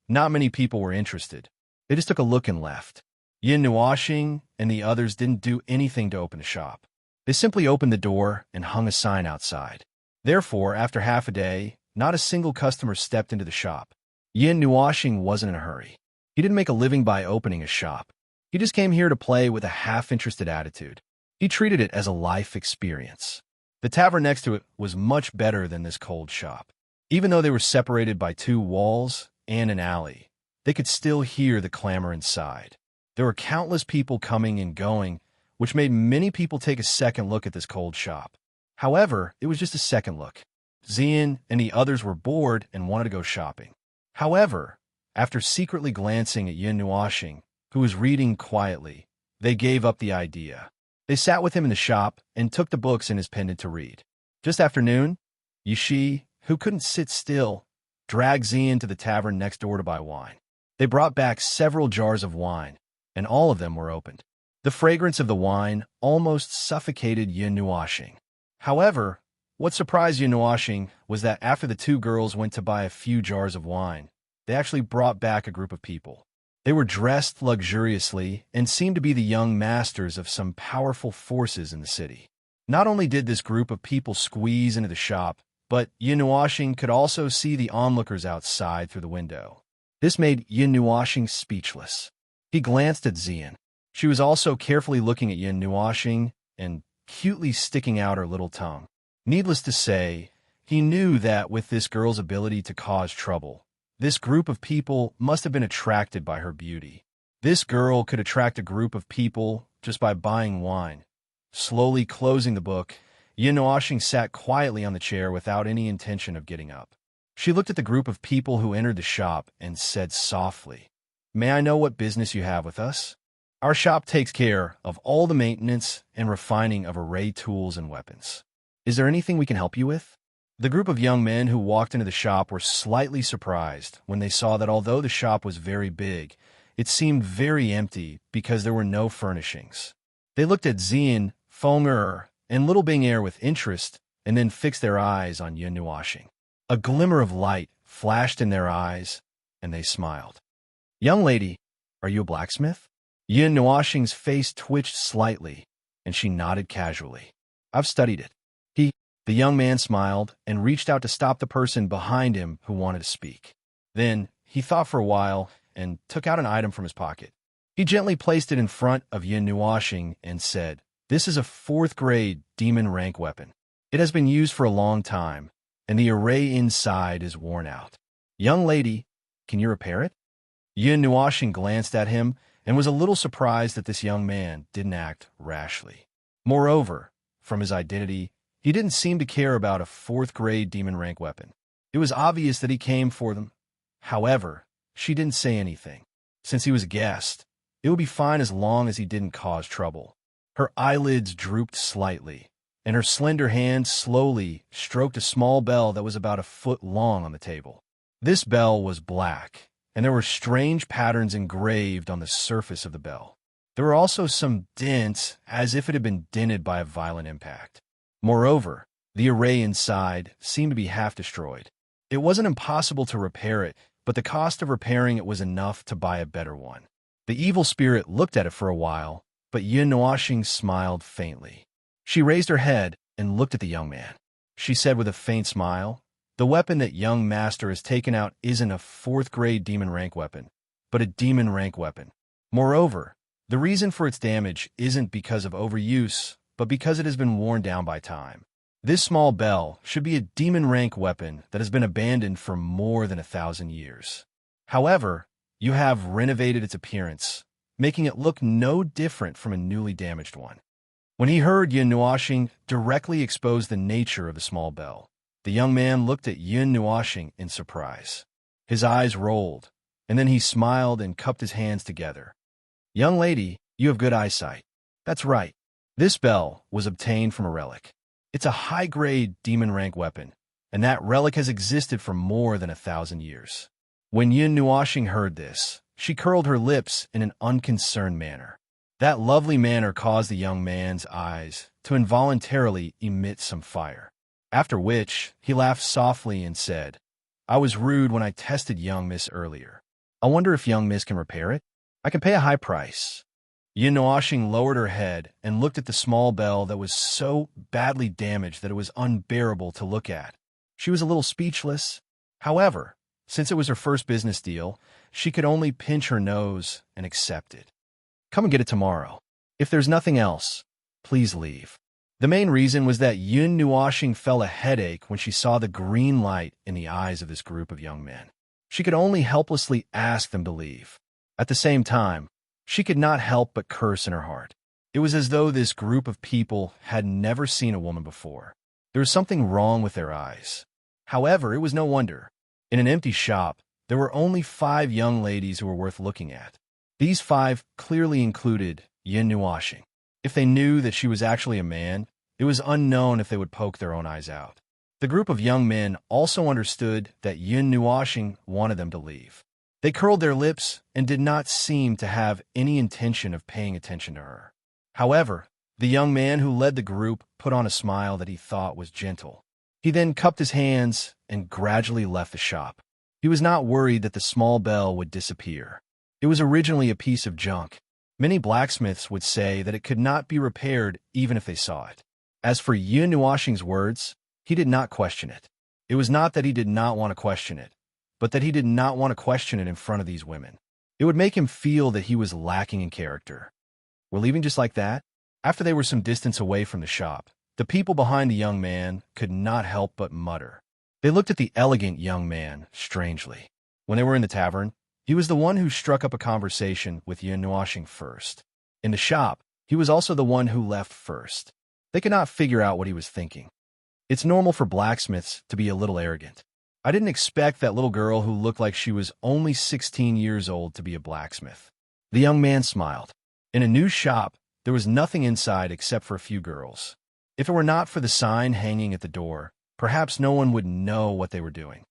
Speaker 1: not many people were interested. They just took a look and left. Yin Nuoxing and the others didn't do anything to open the shop. They simply opened the door and hung a sign outside. Therefore, after half a day, not a single customer stepped into the shop. Yin Nuoxing wasn't in a hurry. He didn't make a living by opening a shop. He just came here to play with a half-interested attitude. He treated it as a life experience. The tavern next to it was much better than this cold shop. Even though they were separated by 2 walls and an alley, they could still hear the clamor inside. There were countless people coming and going, which made many people take a second look at this cold shop. However, it was just a second look. Xian and the others were bored and wanted to go shopping. However, after secretly glancing at Yin Nuoxing, who was reading quietly, they gave up the idea. They sat with him in the shop and took the books in his pendant to read. Just after noon, Yishi, who couldn't sit still, dragged Xian to the tavern next door to buy wine. They brought back several jars of wine, and all of them were opened. The fragrance of the wine almost suffocated Yin Nuoxing. However, what surprised Yin Nuoxing was that after the 2 girls went to buy a few jars of wine, they actually brought back a group of people. They were dressed luxuriously and seemed to be the young masters of some powerful forces in the city. Not only did this group of people squeeze into the shop, but Yin Nuoxing could also see the onlookers outside through the window. This made Yin Nuoxing speechless. He glanced at Xian. She was also carefully looking at Yin Nuoxing and cutely sticking out her little tongue. Needless to say, he knew that with this girl's ability to cause trouble, this group of people must have been attracted by her beauty. This girl could attract a group of people just by buying wine. Slowly closing the book, Yin Nuoxing sat quietly on the chair without any intention of getting up. She looked at the group of people who entered the shop and said softly, "May I know what business you have with us? Our shop takes care of all the maintenance and refining of array tools and weapons. Is there anything we can help you with?" The group of young men who walked into the shop were slightly surprised when they saw that although the shop was very big, it seemed very empty because there were no furnishings. They looked at Xian, Feng Er, and Little Bing Er with interest and then fixed their eyes on Yin Nuoxing. A glimmer of light flashed in their eyes, and they smiled. "Young lady, are you a blacksmith?" Yin Nuoxing's face twitched slightly, and she nodded casually. "I've studied it." The young man smiled and reached out to stop the person behind him who wanted to speak. Then, he thought for a while and took out an item from his pocket. He gently placed it in front of Yin Nuoxing and said, "This is a 4th-grade demon rank weapon. It has been used for a long time, and the array inside is worn out. Young lady, can you repair it?" Yin Nuoxing glanced at him and was a little surprised that this young man didn't act rashly. Moreover, from his identity, he didn't seem to care about a 4th-grade demon rank weapon. It was obvious that he came for them. However, she didn't say anything. Since he was a guest, it would be fine as long as he didn't cause trouble. Her eyelids drooped slightly, and her slender hand slowly stroked a small bell that was about a foot long on the table. This bell was black, and there were strange patterns engraved on the surface of the bell. There were also some dents, as if it had been dented by a violent impact. Moreover, the array inside seemed to be half destroyed. It wasn't impossible to repair it, but the cost of repairing it was enough to buy a better one. The evil spirit looked at it for a while, but Yin Nuoxing smiled faintly. She raised her head and looked at the young man. She said with a faint smile, "The weapon that young master has taken out isn't a 4th-grade demon rank weapon, but a demon rank weapon. Moreover, the reason for its damage isn't because of overuse, but because it has been worn down by time. This small bell should be a demon rank weapon that has been abandoned for more than 1,000 years. However, you have renovated its appearance, making it look no different from a newly damaged one." When he heard Yin Nuoxing directly expose the nature of the small bell, the young man looked at Yin Nuoxing in surprise. His eyes rolled, and then he smiled and cupped his hands together. "Young lady, you have good eyesight. That's right. This bell was obtained from a relic. It's a high-grade demon rank weapon, and that relic has existed for more than 1,000 years." When Yin Nuoxing heard this, she curled her lips in an unconcerned manner. That lovely manner caused the young man's eyes to involuntarily emit some fire. After which, he laughed softly and said, I was rude when I tested young Miss earlier. I wonder if young Miss can repair it? I can pay a high price. Yin Nuashing lowered her head and looked at the small bell that was so badly damaged that it was unbearable to look at. She was a little speechless. However, since it was her first business deal, she could only pinch her nose and accept it. Come and get it tomorrow. If there's nothing else, please leave. The main reason was that Yun Nuashing felt a headache when she saw the green light in the eyes of this group of young men. She could only helplessly ask them to leave. At the same time, she could not help but curse in her heart. It was as though this group of people had never seen a woman before. There was something wrong with their eyes. However, it was no wonder. In an empty shop, there were only 5 young ladies who were worth looking at. These 5 clearly included Yin Nuashing. If they knew that she was actually a man, it was unknown if they would poke their own eyes out. The group of young men also understood that Yin Nuashing wanted them to leave. They curled their lips and did not seem to have any intention of paying attention to her. However, the young man who led the group put on a smile that he thought was gentle. He then cupped his hands and gradually left the shop. He was not worried that the small bell would disappear. It was originally a piece of junk. Many blacksmiths would say that it could not be repaired even if they saw it. As for Yun Nuashing's words, he did not question it. It was not that he did not want to question it, but that he did not want to question it in front of these women. It would make him feel that he was lacking in character. We're leaving just like that? After they were some distance away from the shop, the people behind the young man could not help but mutter. They looked at the elegant young man strangely. When they were in the tavern, he was the one who struck up a conversation with Yun Nuashing first. In the shop, he was also the one who left first. They could not figure out what he was thinking. It's normal for blacksmiths to be a little arrogant. I didn't expect that little girl who looked like she was only 16 years old to be a blacksmith. The young man smiled. In a new shop, there was nothing inside except for a few girls. If it were not for the sign hanging at the door, perhaps no one would know what they were doing.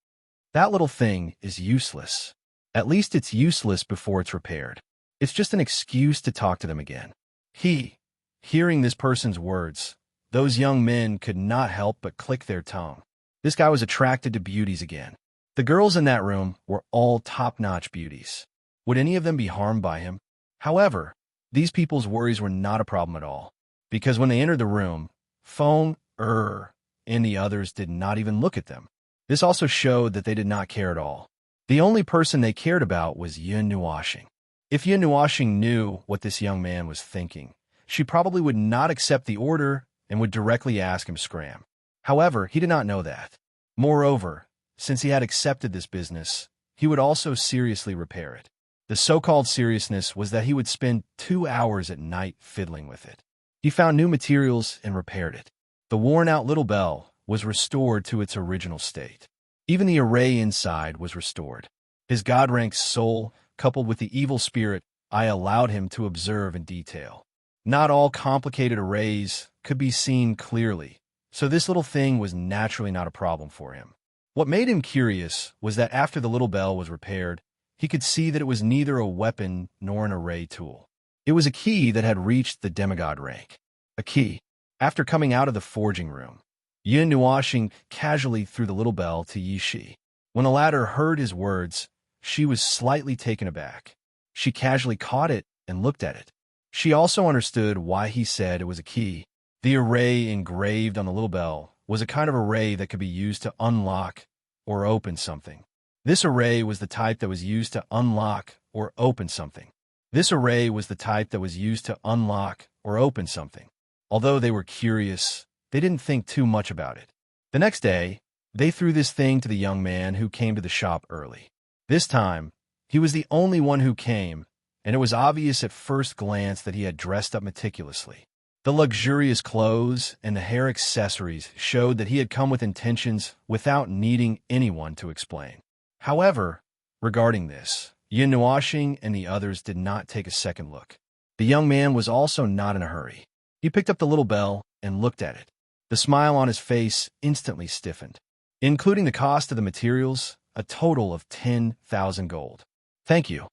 Speaker 1: That little thing is useless. At least it's useless before it's repaired. It's just an excuse to talk to them again. Hearing this person's words, those young men could not help but click their tongue. This guy was attracted to beauties again. The girls in that room were all top-notch beauties. Would any of them be harmed by him? However, these people's worries were not a problem at all, because when they entered the room, Feng, and the others did not even look at them. This also showed that they did not care at all. The only person they cared about was Yun Nuashing. If Yun Nuashing knew what this young man was thinking, she probably would not accept the order and would directly ask him to scram. However, he did not know that. Moreover, since he had accepted this business, he would also seriously repair it. The so-called seriousness was that he would spend 2 hours at night fiddling with it. He found new materials and repaired it. The worn-out little bell was restored to its original state. Even the array inside was restored. His god-ranked soul, coupled with the evil spirit, I allowed him to observe in detail. Not all complicated arrays could be seen clearly, so this little thing was naturally not a problem for him. What made him curious was that after the little bell was repaired, he could see that it was neither a weapon nor an array tool. It was a key that had reached the demigod rank. A key. After coming out of the forging room, Yun Nuashing casually threw the little bell to Yi Shi. When the latter heard his words, she was slightly taken aback. She casually caught it and looked at it. She also understood why he said it was a key. The array engraved on the little bell was a kind of array that could be used to unlock or open something. This array was the type that was used to unlock or open something. This array was the type that was used to unlock or open something. Although they were curious, they didn't think too much about it. The next day, they threw this thing to the young man who came to the shop early. This time, he was the only one who came, and it was obvious at first glance that he had dressed up meticulously. The luxurious clothes and the hair accessories showed that he had come with intentions without needing anyone to explain. However, regarding this, Yun Nuashing and the others did not take a second look. The young man was also not in a hurry. He picked up the little bell and looked at it. The smile on his face instantly stiffened. Including the cost of the materials, a total of 10,000 gold. Thank you.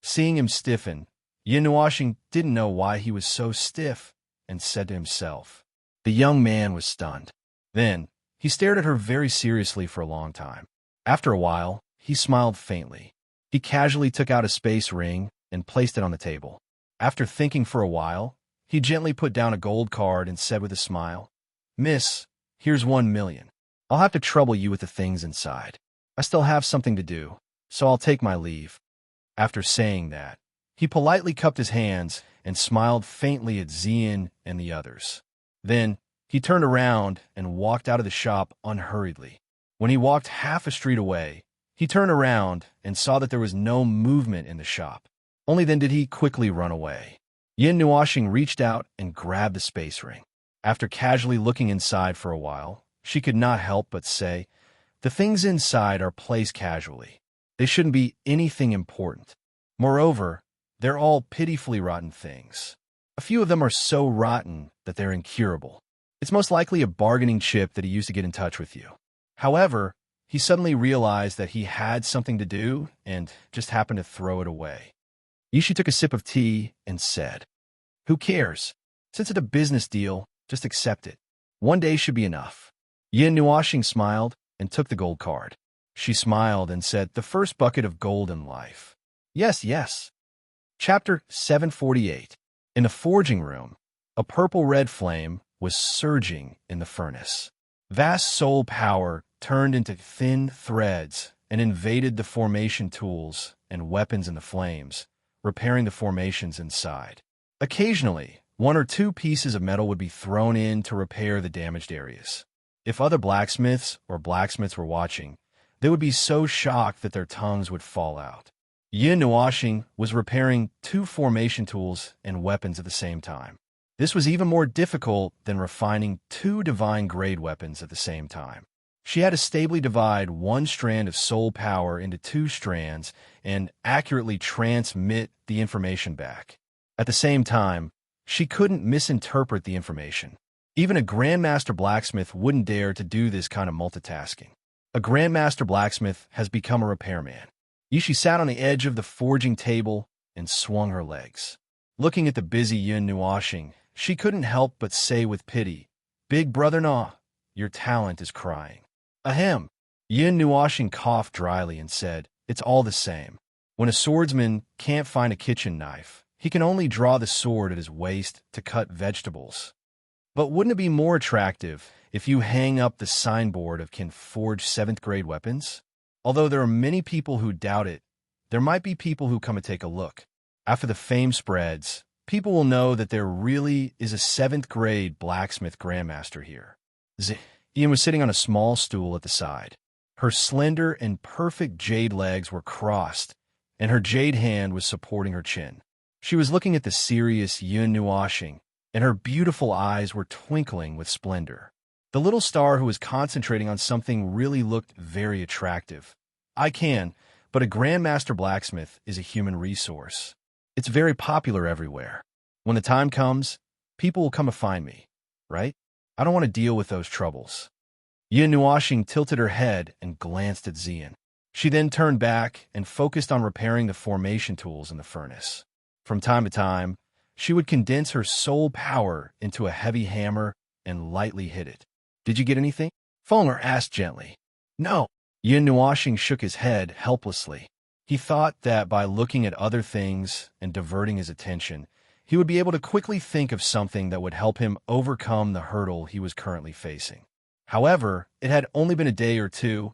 Speaker 1: Seeing him stiffen, Yin Nuoxing didn't know why he was so stiff and said to himself. The young man was stunned. Then, he stared at her very seriously for a long time. After a while, he smiled faintly. He casually took out a space ring and placed it on the table. After thinking for a while, he gently put down a gold card and said with a smile, Miss, here's 1,000,000. I'll have to trouble you with the things inside. I still have something to do, so I'll take my leave. After saying that, he politely cupped his hands and smiled faintly at Xian and the others. Then, he turned around and walked out of the shop unhurriedly. When he walked half a street away, he turned around and saw that there was no movement in the shop. Only then did he quickly run away. Yin Nuoxing reached out and grabbed the space ring. After casually looking inside for a while, she could not help but say, the things inside are placed casually. They shouldn't be anything important. Moreover, they're all pitifully rotten things. A few of them are so rotten that they're incurable. It's most likely a bargaining chip that he used to get in touch with you. However, he suddenly realized that he had something to do and just happened to throw it away. Yishi took a sip of tea and said, Who cares? Since it's a business deal, just accept it. One day should be enough. Yin Nuoxing smiled and took the gold card. She smiled and said, The first bucket of gold in life. Yes, yes. Chapter 748. In the forging room, a purple-red flame was surging in the furnace. Vast soul power turned into thin threads and invaded the formation tools and weapons in the flames, repairing the formations inside. Occasionally, one or two pieces of metal would be thrown in to repair the damaged areas. If other blacksmiths or blacksmiths were watching, they would be so shocked that their tongues would fall out. Yin Nuoxing was repairing 2 formation tools and weapons at the same time. This was even more difficult than refining 2 divine-grade weapons at the same time. She had to stably divide 1 strand of soul power into 2 strands and accurately transmit the information back. At the same time, she couldn't misinterpret the information. Even a Grandmaster Blacksmith wouldn't dare to do this kind of multitasking. A Grandmaster Blacksmith has become a repairman. Yishi sat on the edge of the forging table and swung her legs. Looking at the busy Yin Nuoxing, she couldn't help but say with pity, Big brother Na, your talent is crying. Ahem. Yin Nuoxing coughed dryly and said, It's all the same. When a swordsman can't find a kitchen knife, he can only draw the sword at his waist to cut vegetables. But wouldn't it be more attractive if you hang up the signboard of can forge 7th-grade weapons? Although there are many people who doubt it, there might be people who come and take a look. After the fame spreads, people will know that there really is a 7th-grade blacksmith grandmaster here. Ian was sitting on a small stool at the side. Her slender and perfect jade legs were crossed, and her jade hand was supporting her chin. She was looking at the serious Yin Nuoxing, and her beautiful eyes were twinkling with splendor. The little star who was concentrating on something really looked very attractive. But a Grandmaster Blacksmith is a human resource. It's very popular everywhere. When the time comes, people will come to find me, right? I don't want to deal with those troubles. Yin Nuoxing tilted her head and glanced at Xian. She then turned back and focused on repairing the formation tools in the furnace. From time to time, she would condense her soul power into a heavy hammer and lightly hit it. Did you get anything? Feng'er asked gently. No. Yin Nuoxing shook his head helplessly. He thought that by looking at other things and diverting his attention, he would be able to quickly think of something that would help him overcome the hurdle he was currently facing. However, it had only been a day or two,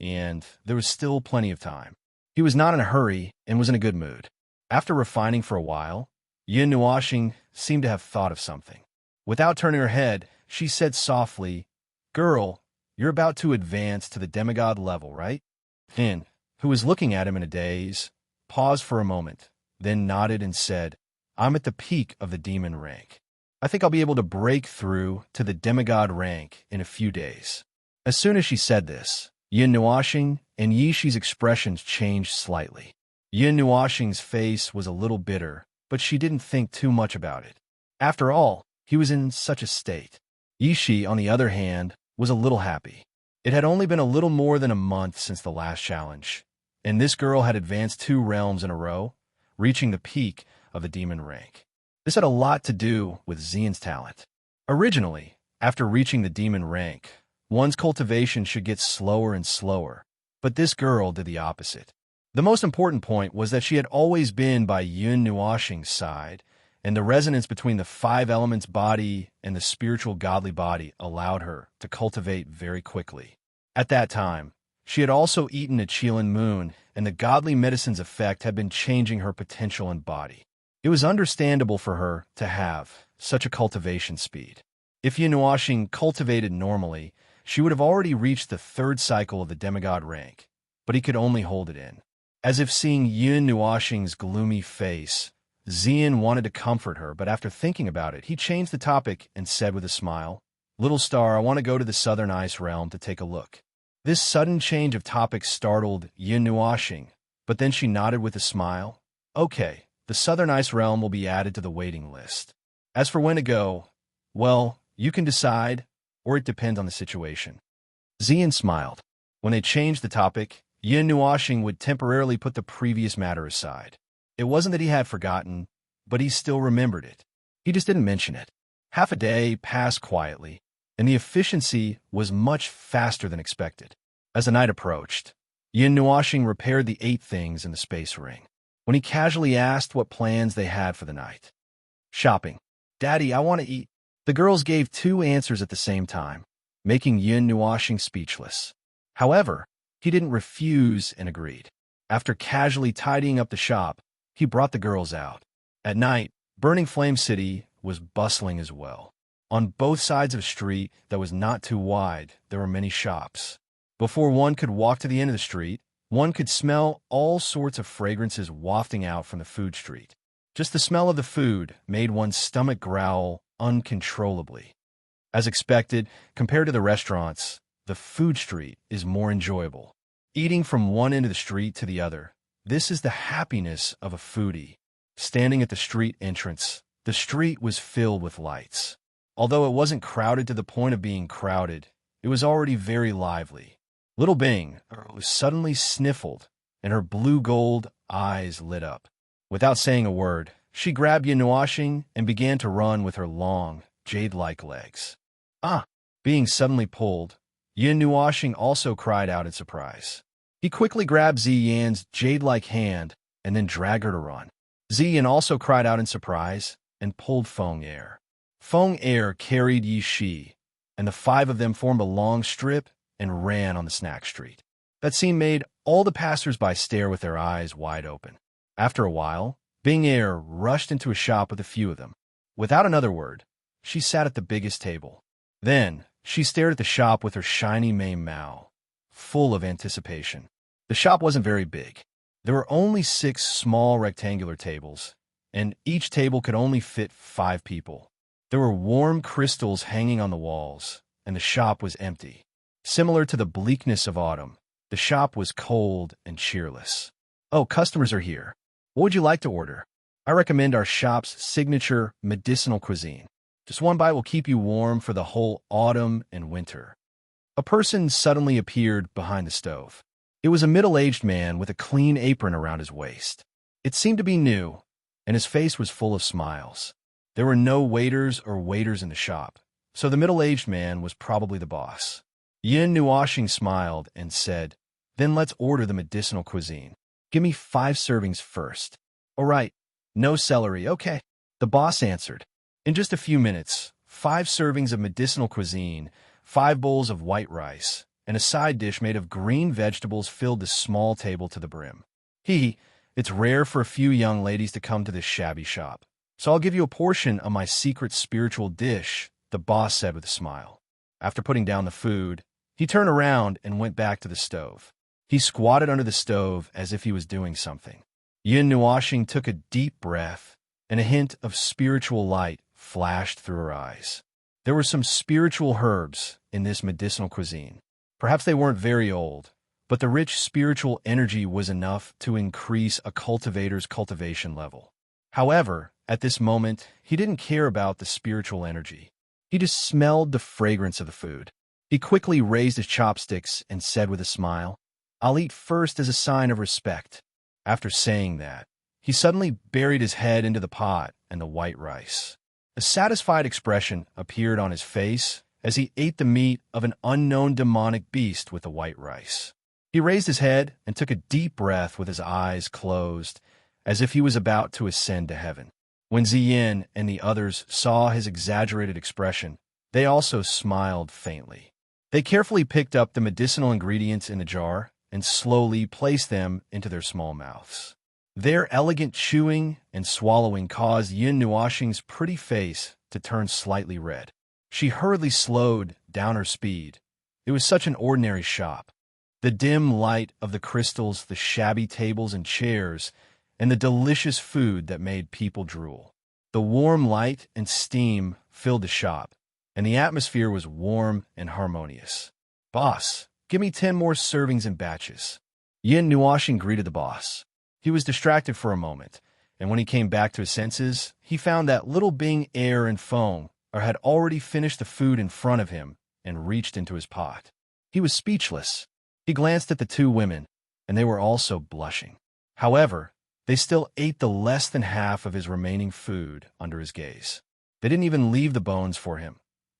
Speaker 1: and there was still plenty of time. He was not in a hurry and was in a good mood. After refining for a while, Yin Nuoxing seemed to have thought of something. Without turning her head, she said softly, Girl, you're about to advance to the demigod level, right? Hin, who was looking at him in a daze, paused for a moment, then nodded and said, I'm at the peak of the demon rank. I think I'll be able to break through to the demigod rank in a few days. As soon as she said this, Yin Nuoxing and Yishi's expressions changed slightly. Yin Nuoxing's face was a little bitter, but she didn't think too much about it. After all, he was in such a state. Yishi, on the other hand, was a little happy. It had only been a little more than a month since the last challenge, and this girl had advanced 2 realms in a row, reaching the peak of the demon rank. This had a lot to do with Xian's talent. Originally, after reaching the demon rank, one's cultivation should get slower and slower, but this girl did the opposite. The most important point was that she had always been by Yun Nuoxing's side, and the resonance between the five elements body and the spiritual godly body allowed her to cultivate very quickly. At that time, she had also eaten a Qilin moon, and the godly medicine's effect had been changing her potential and body. It was understandable for her to have such a cultivation speed. If Yun Nuoxing cultivated normally, she would have already reached the third cycle of the demigod rank, but he could only hold it in. As if seeing Yun Nuoxing's gloomy face, Xian wanted to comfort her, but after thinking about it, he changed the topic and said with a smile, "Little star, I want to go to the southern ice realm to take a look." This sudden change of topic startled Yun Nuoxing, but then she nodded with a smile. "Okay, the southern ice realm will be added to the waiting list. As for when to go, well, you can decide, or it depends on the situation." Xian smiled. When they changed the topic, Yun Nuoxing would temporarily put the previous matter aside. It wasn't that he had forgotten, but he still remembered it. He just didn't mention it. Half a day passed quietly, and the efficiency was much faster than expected. As the night approached, Yun Nuoxing repaired the 8 things in the space ring. When he casually asked what plans they had for the night. "Shopping. Daddy, I want to eat." The girls gave 2 answers at the same time, making Yun Nuoxing speechless. However, he didn't refuse and agreed. After casually tidying up the shop, he brought the girls out. At night, Burning Flame City was bustling as well. On both sides of a street that was not too wide, there were many shops. Before one could walk to the end of the street, one could smell all sorts of fragrances wafting out from the food street. Just the smell of the food made one's stomach growl uncontrollably. As expected, compared to the restaurants, the food street is more enjoyable. Eating from one end of the street to the other, this is the happiness of a foodie. Standing at the street entrance, the street was filled with lights. Although it wasn't crowded to the point of being crowded, it was already very lively. Little Bing suddenly sniffled, and her blue-gold eyes lit up. Without saying a word, she grabbed Yun Nuoxing and began to run with her long, jade-like legs. "Ah!" Being suddenly pulled, Yun Nuoxing also cried out in surprise. He quickly grabbed Ziyan's jade-like hand and then dragged her to run. Ziyan also cried out in surprise and pulled Feng Air. Feng Air carried Yi Shi, and the 5 of them formed a long strip and ran on the snack street. That scene made all the passers-by stare with their eyes wide open. After a while, Bing Air rushed into a shop with a few of them. Without another word, she sat at the biggest table. Then, she stared at the shop with her shiny Mei Mao, full of anticipation. The shop wasn't very big. There were only 6 small rectangular tables, and each table could only fit 5 people. There were warm crystals hanging on the walls, and the shop was empty. Similar to the bleakness of autumn, the shop was cold and cheerless. "Oh, customers are here. What would you like to order? I recommend our shop's signature medicinal cuisine. Just one bite will keep you warm for the whole autumn and winter." A person suddenly appeared behind the stove. It was a middle-aged man with a clean apron around his waist. It seemed to be new, and his face was full of smiles. There were no waiters or waiters in the shop, so the middle-aged man was probably the boss. Yun Nuoxing smiled and said, "Then let's order the medicinal cuisine. Give me 5 servings first." "All right. No celery, okay," the boss answered. In just a few minutes, 5 servings of medicinal cuisine, 5 bowls of white rice, and a side dish made of green vegetables filled the small table to the brim. It's rare for a few young ladies to come to this shabby shop, so I'll give you a portion of my secret spiritual dish," the boss said with a smile. After putting down the food, he turned around and went back to the stove. He squatted under the stove as if he was doing something. Yun Nuoxing took a deep breath, and a hint of spiritual light flashed through her eyes. There were some spiritual herbs in this medicinal cuisine. Perhaps they weren't very old, but the rich spiritual energy was enough to increase a cultivator's cultivation level. However, at this moment, he didn't care about the spiritual energy. He just smelled the fragrance of the food. He quickly raised his chopsticks and said with a smile, "I'll eat first as a sign of respect." After saying that, He suddenly buried his head into the pot and the white rice. A satisfied expression appeared on his face as he ate the meat of an unknown demonic beast with the white rice. He raised his head and took a deep breath with his eyes closed, as if he was about to ascend to heaven. When Ziyin and the others saw his exaggerated expression, they also smiled faintly. They carefully picked up the medicinal ingredients in the jar and slowly placed them into their small mouths. Their elegant chewing and swallowing caused Yin Nuoxing's pretty face to turn slightly red. She hurriedly slowed down her speed. It was such an ordinary shop. The dim light of the crystals, the shabby tables and chairs, and the delicious food that made people drool. The warm light and steam filled the shop, and the atmosphere was warm and harmonious. "Boss, give me 10 more servings in batches." Yin Nuoxing greeted the boss. He was distracted for a moment, and when he came back to his senses, he found that little Bing Air and Feng had already finished the food in front of him and reached into his pot. He was speechless. He glanced at the two women, and they were also blushing. However, they still ate the less than half of his remaining food under his gaze. They didn't even leave the bones for him.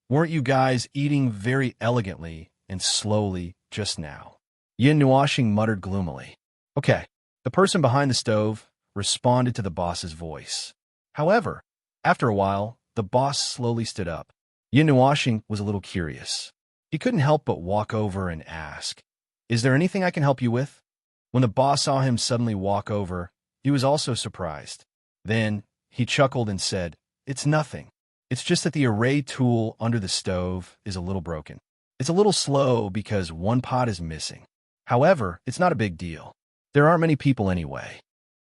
Speaker 1: "Weren't you guys eating very elegantly and slowly just now?" Yin Nuoxing muttered gloomily. "Okay." The person behind the stove responded to the boss's voice. However, after a while, the boss slowly stood up. Yin Nuoxing was a little curious. He couldn't help but walk over and ask, "Is there anything I can help you with?" When the boss saw him suddenly walk over, he was also surprised. Then he chuckled and said, "It's nothing. It's just that the array tool under the stove is a little broken. It's a little slow because one pot is missing. However, it's not a big deal. There aren't many people anyway."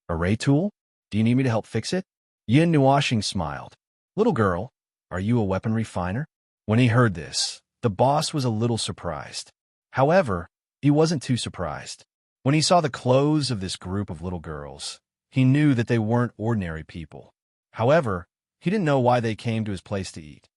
Speaker 1: "Array tool? Do you need me to help fix it?" Yin Nuoxing smiled. "Little girl, are you a weapon refiner?" When he heard this, the boss was a little surprised. However, he wasn't too surprised. When he saw the clothes of this group of little girls, he knew that they weren't ordinary people. However, he didn't know why they came to his place to eat.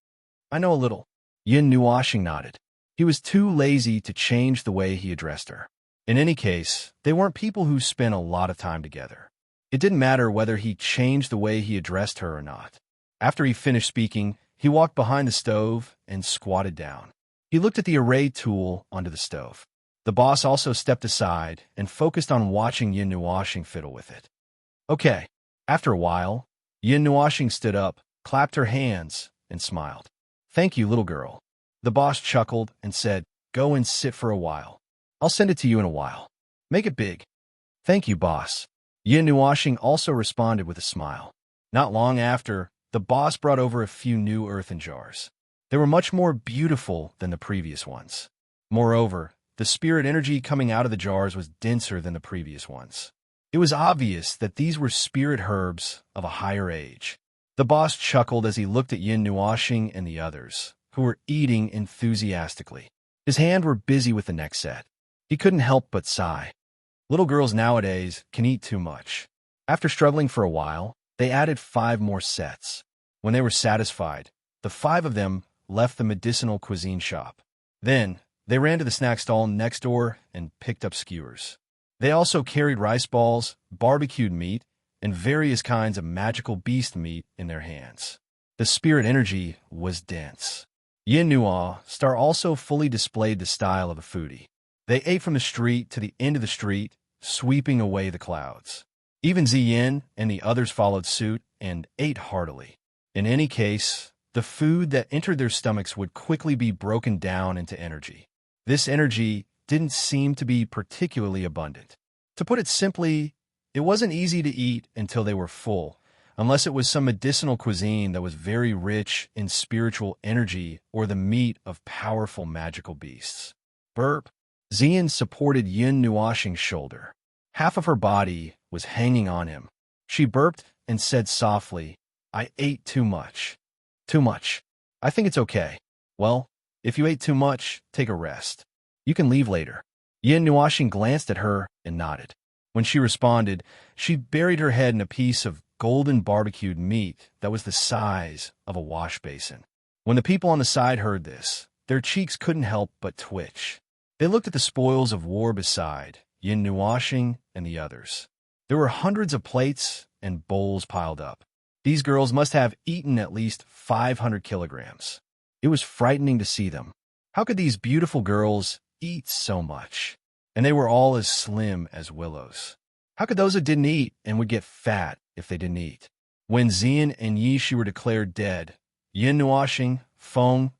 Speaker 1: "I know a little." Yin Nuoxing nodded. He was too lazy to change the way he addressed her. In any case, they weren't people who spent a lot of time together. It didn't matter whether he changed the way he addressed her or not. After he finished speaking, he walked behind the stove and squatted down. He looked at the array tool under the stove. The boss also stepped aside and focused on watching Yin Nuoxing fiddle with it. "Okay." After a while, Yin Nuoxing stood up, clapped her hands, and smiled. "Thank you, little girl." The boss chuckled and said, "Go and sit for a while. I'll send it to you in a while. Make it big." "Thank you, boss." Yin Nuoxing also responded with a smile. Not long after, the boss brought over a few new earthen jars. They were much more beautiful than the previous ones. Moreover, the spirit energy coming out of the jars was denser than the previous ones. It was obvious that these were spirit herbs of a higher age. The boss chuckled as he looked at Yin Nuoxing and the others, who were eating enthusiastically. His hands were busy with the next set. He couldn't help but sigh. Little girls nowadays can eat too much. After struggling for a while, they added 5 more sets. When they were satisfied, the 5 of them left the medicinal cuisine shop. Then, they ran to the snack stall next door and picked up skewers. They also carried rice balls, barbecued meat, and various kinds of magical beast meat in their hands. The spirit energy was dense. Yin Nuoxing also fully displayed the style of a foodie. They ate from the street to the end of the street, sweeping away the clouds. Even Ziyin and the others followed suit and ate heartily. In any case, the food that entered their stomachs would quickly be broken down into energy. This energy didn't seem to be particularly abundant. To put it simply, it wasn't easy to eat until they were full, unless it was some medicinal cuisine that was very rich in spiritual energy or the meat of powerful magical beasts. Burp. Ziyin supported Yin Nuoxing's shoulder. Half of her body was hanging on him. She burped and said softly, "I ate too much." "Too much. I think it's okay. Well, if you ate too much, take a rest. You can leave later." Yin Nuoxing glanced at her and nodded. When she responded, she buried her head in a piece of golden barbecued meat that was the size of a wash basin. When the people on the side heard this, their cheeks couldn't help but twitch. They looked at the spoils of war beside Yin Nuoxing and the others. There were hundreds of plates and bowls piled up. These girls must have eaten at least 500 kilograms. It was frightening to see them. How could these beautiful girls eat so much? And they were all as slim as willows. How could those who didn't eat and would get fat if they didn't eat? When Xian and Yishi were declared dead, Yin Nuoxing, Feng,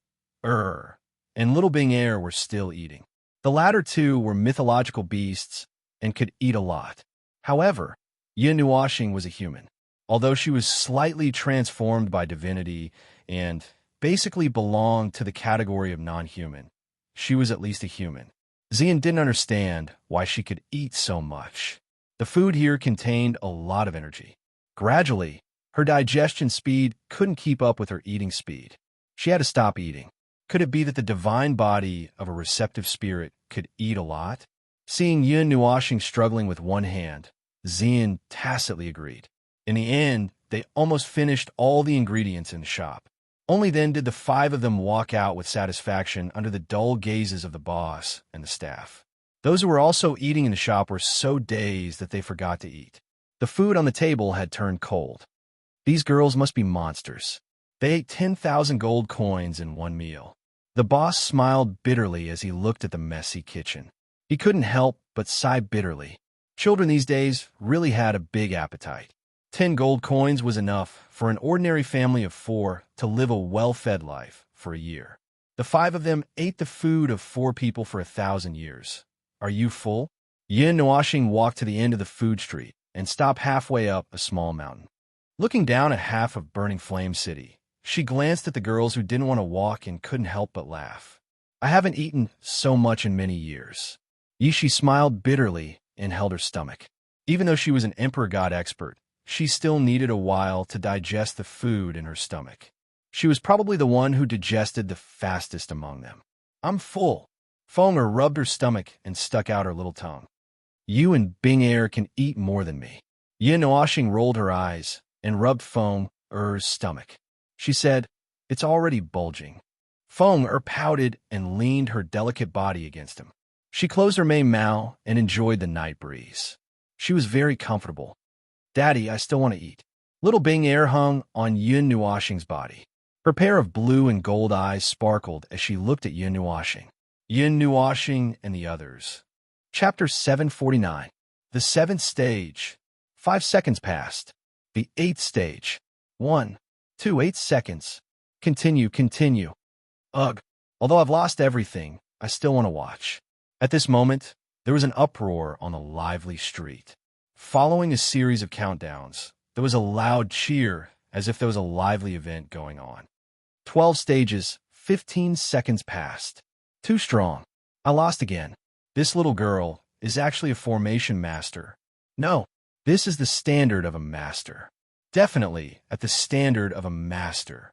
Speaker 1: and Little Bing Er were still eating. The latter two were mythological beasts and could eat a lot. However, Yin Nuoxing was a human. Although she was slightly transformed by divinity and basically belonged to the category of non-human, she was at least a human. Xian didn't understand why she could eat so much. The food here contained a lot of energy. Gradually, her digestion speed couldn't keep up with her eating speed. She had to stop eating. Could it be that the divine body of a receptive spirit could eat a lot? Seeing Yin Nuoxing struggling with one hand, Xian tacitly agreed. In the end, they almost finished all the ingredients in the shop. Only then did the five of them walk out with satisfaction under the dull gazes of the boss and the staff. Those who were also eating in the shop were so dazed that they forgot to eat. The food on the table had turned cold. These girls must be monsters. They ate 10,000 gold coins in one meal. The boss smiled bitterly as he looked at the messy kitchen. He couldn't help but sigh bitterly. Children these days really had a big appetite. 10 gold coins was enough for an ordinary family of 4 to live a well-fed life for a year. The 5 of them ate the food of 4 people for 1,000 years. Are you full? Yin Nuoxing walked to the end of the food street and stopped halfway up a small mountain. Looking down at half of Burning Flame City, she glanced at the girls who didn't want to walk and couldn't help but laugh. I haven't eaten so much in many years. Yishi smiled bitterly and held her stomach. Even though she was an Emperor God expert, she still needed a while to digest the food in her stomach. She was probably the one who digested the fastest among them. I'm full. Fenger rubbed her stomach and stuck out her little tongue. You and Bing Er can eat more than me. Yin Nuoxing rolled her eyes and rubbed Fenger's stomach. She said, it's already bulging. Fenger pouted and leaned her delicate body against him. She closed her main mouth and enjoyed the night breeze. She was very comfortable. Daddy, I still want to eat. Little Bing Er hung on Yin Nuoxing's body. Her pair of blue and gold eyes sparkled as she looked at Yin Nuoxing. Yin Nuoxing and the others. Chapter 749. The 7th stage. 5 seconds passed. The 8th stage. 1, 2, 8 seconds. Continue. Ugh. Although I've lost everything, I still want to watch. At this moment, there was an uproar on the lively street. Following a series of countdowns, there was a loud cheer as if there was a lively event going on. 12 stages, 15 seconds passed. Too strong. I lost again. This little girl is actually a formation master. No, this is the standard of a master. Definitely at the standard of a master.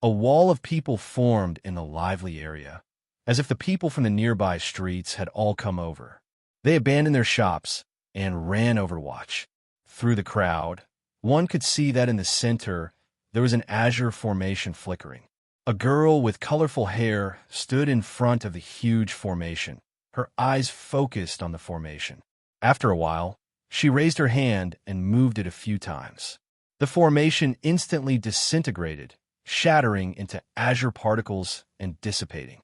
Speaker 1: A wall of people formed in the lively area, as if the people from the nearby streets had all come over. They abandoned their shops and ran over to watch. Through the crowd, one could see that in the center, there was an azure formation flickering. A girl with colorful hair stood in front of the huge formation, her eyes focused on the formation. After a while, she raised her hand and moved it a few times. The formation instantly disintegrated, shattering into azure particles and dissipating.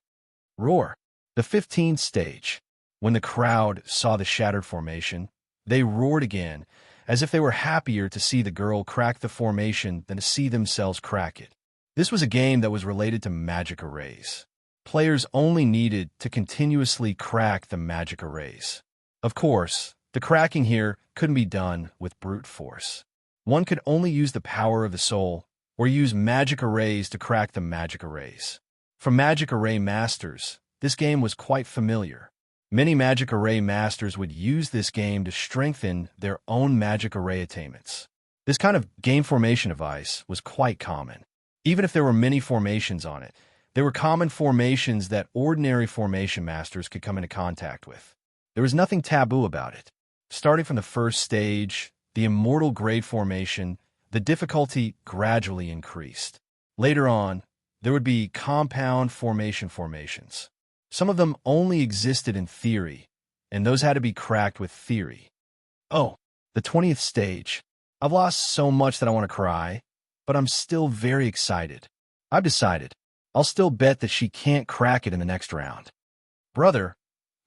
Speaker 1: Roar. The 15th stage. When the crowd saw the shattered formation, they roared again, as if they were happier to see the girl crack the formation than to see themselves crack it. This was a game that was related to magic arrays. Players only needed to continuously crack the magic arrays. Of course, the cracking here couldn't be done with brute force. One could only use the power of the soul or use magic arrays to crack the magic arrays. For magic array masters, this game was quite familiar. Many magic array masters would use this game to strengthen their own magic array attainments. This kind of game formation device was quite common. Even if there were many formations on it, there were common formations that ordinary formation masters could come into contact with. There was nothing taboo about it. Starting from the first stage, the immortal grade formation, the difficulty gradually increased. Later on, there would be compound formations. Some of them only existed in theory, and those had to be cracked with theory. Oh, the 20th stage. I've lost so much that I want to cry, but I'm still very excited. I've decided. I'll still bet that she can't crack it in the next round. Brother,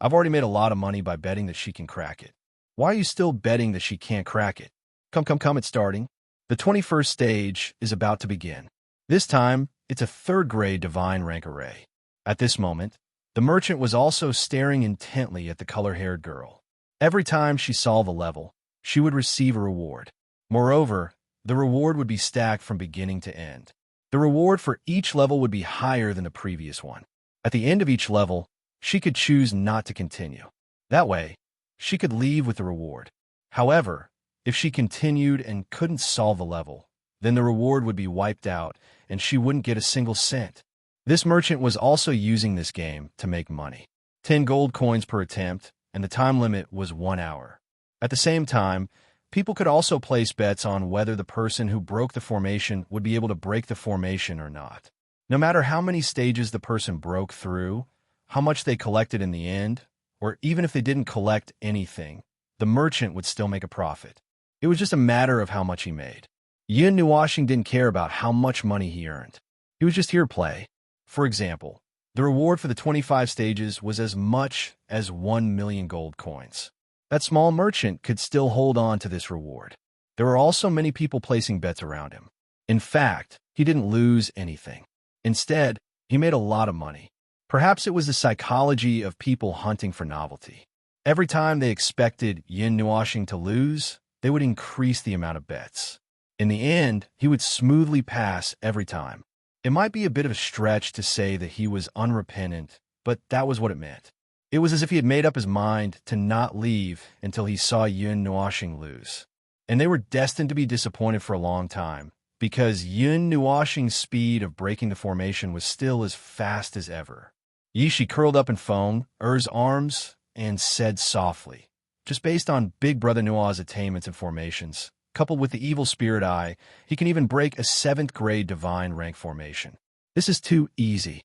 Speaker 1: I've already made a lot of money by betting that she can crack it. Why are you still betting that she can't crack it? Come, it's starting. The 21st stage is about to begin. This time, it's a third-grade divine rank array. At this moment, the merchant was also staring intently at the color-haired girl. Every time she solved a level, she would receive a reward. Moreover, the reward would be stacked from beginning to end. The reward for each level would be higher than the previous one. At the end of each level, she could choose not to continue. That way, she could leave with the reward. However, if she continued and couldn't solve the level, then the reward would be wiped out and she wouldn't get a single cent. This merchant was also using this game to make money. 10 gold coins per attempt, and the time limit was 1 hour. At the same time, people could also place bets on whether the person who broke the formation would be able to break the formation or not. No matter how many stages the person broke through, how much they collected in the end, or even if they didn't collect anything, the merchant would still make a profit. It was just a matter of how much he made. Yin Nuashing didn't care about how much money he earned. He was just here to play. For example, the reward for the 25 stages was as much as 1 million gold coins. That small merchant could still hold on to this reward. There were also many people placing bets around him. In fact, he didn't lose anything. Instead, he made a lot of money. Perhaps it was the psychology of people hunting for novelty. Every time they expected Yin Nuashing to lose, they would increase the amount of bets. In the end, he would smoothly pass every time. It might be a bit of a stretch to say that he was unrepentant, but that was what it meant. It was as if he had made up his mind to not leave until he saw Yin Nuashing lose. And they were destined to be disappointed for a long time, because Yin Nuashing's speed of breaking the formation was still as fast as ever. Yishi curled up in Feng Er's arms and said softly, just based on Big Brother Nua's attainments and formations, coupled with the evil spirit eye, he can even break a 7th grade divine rank formation. This is too easy.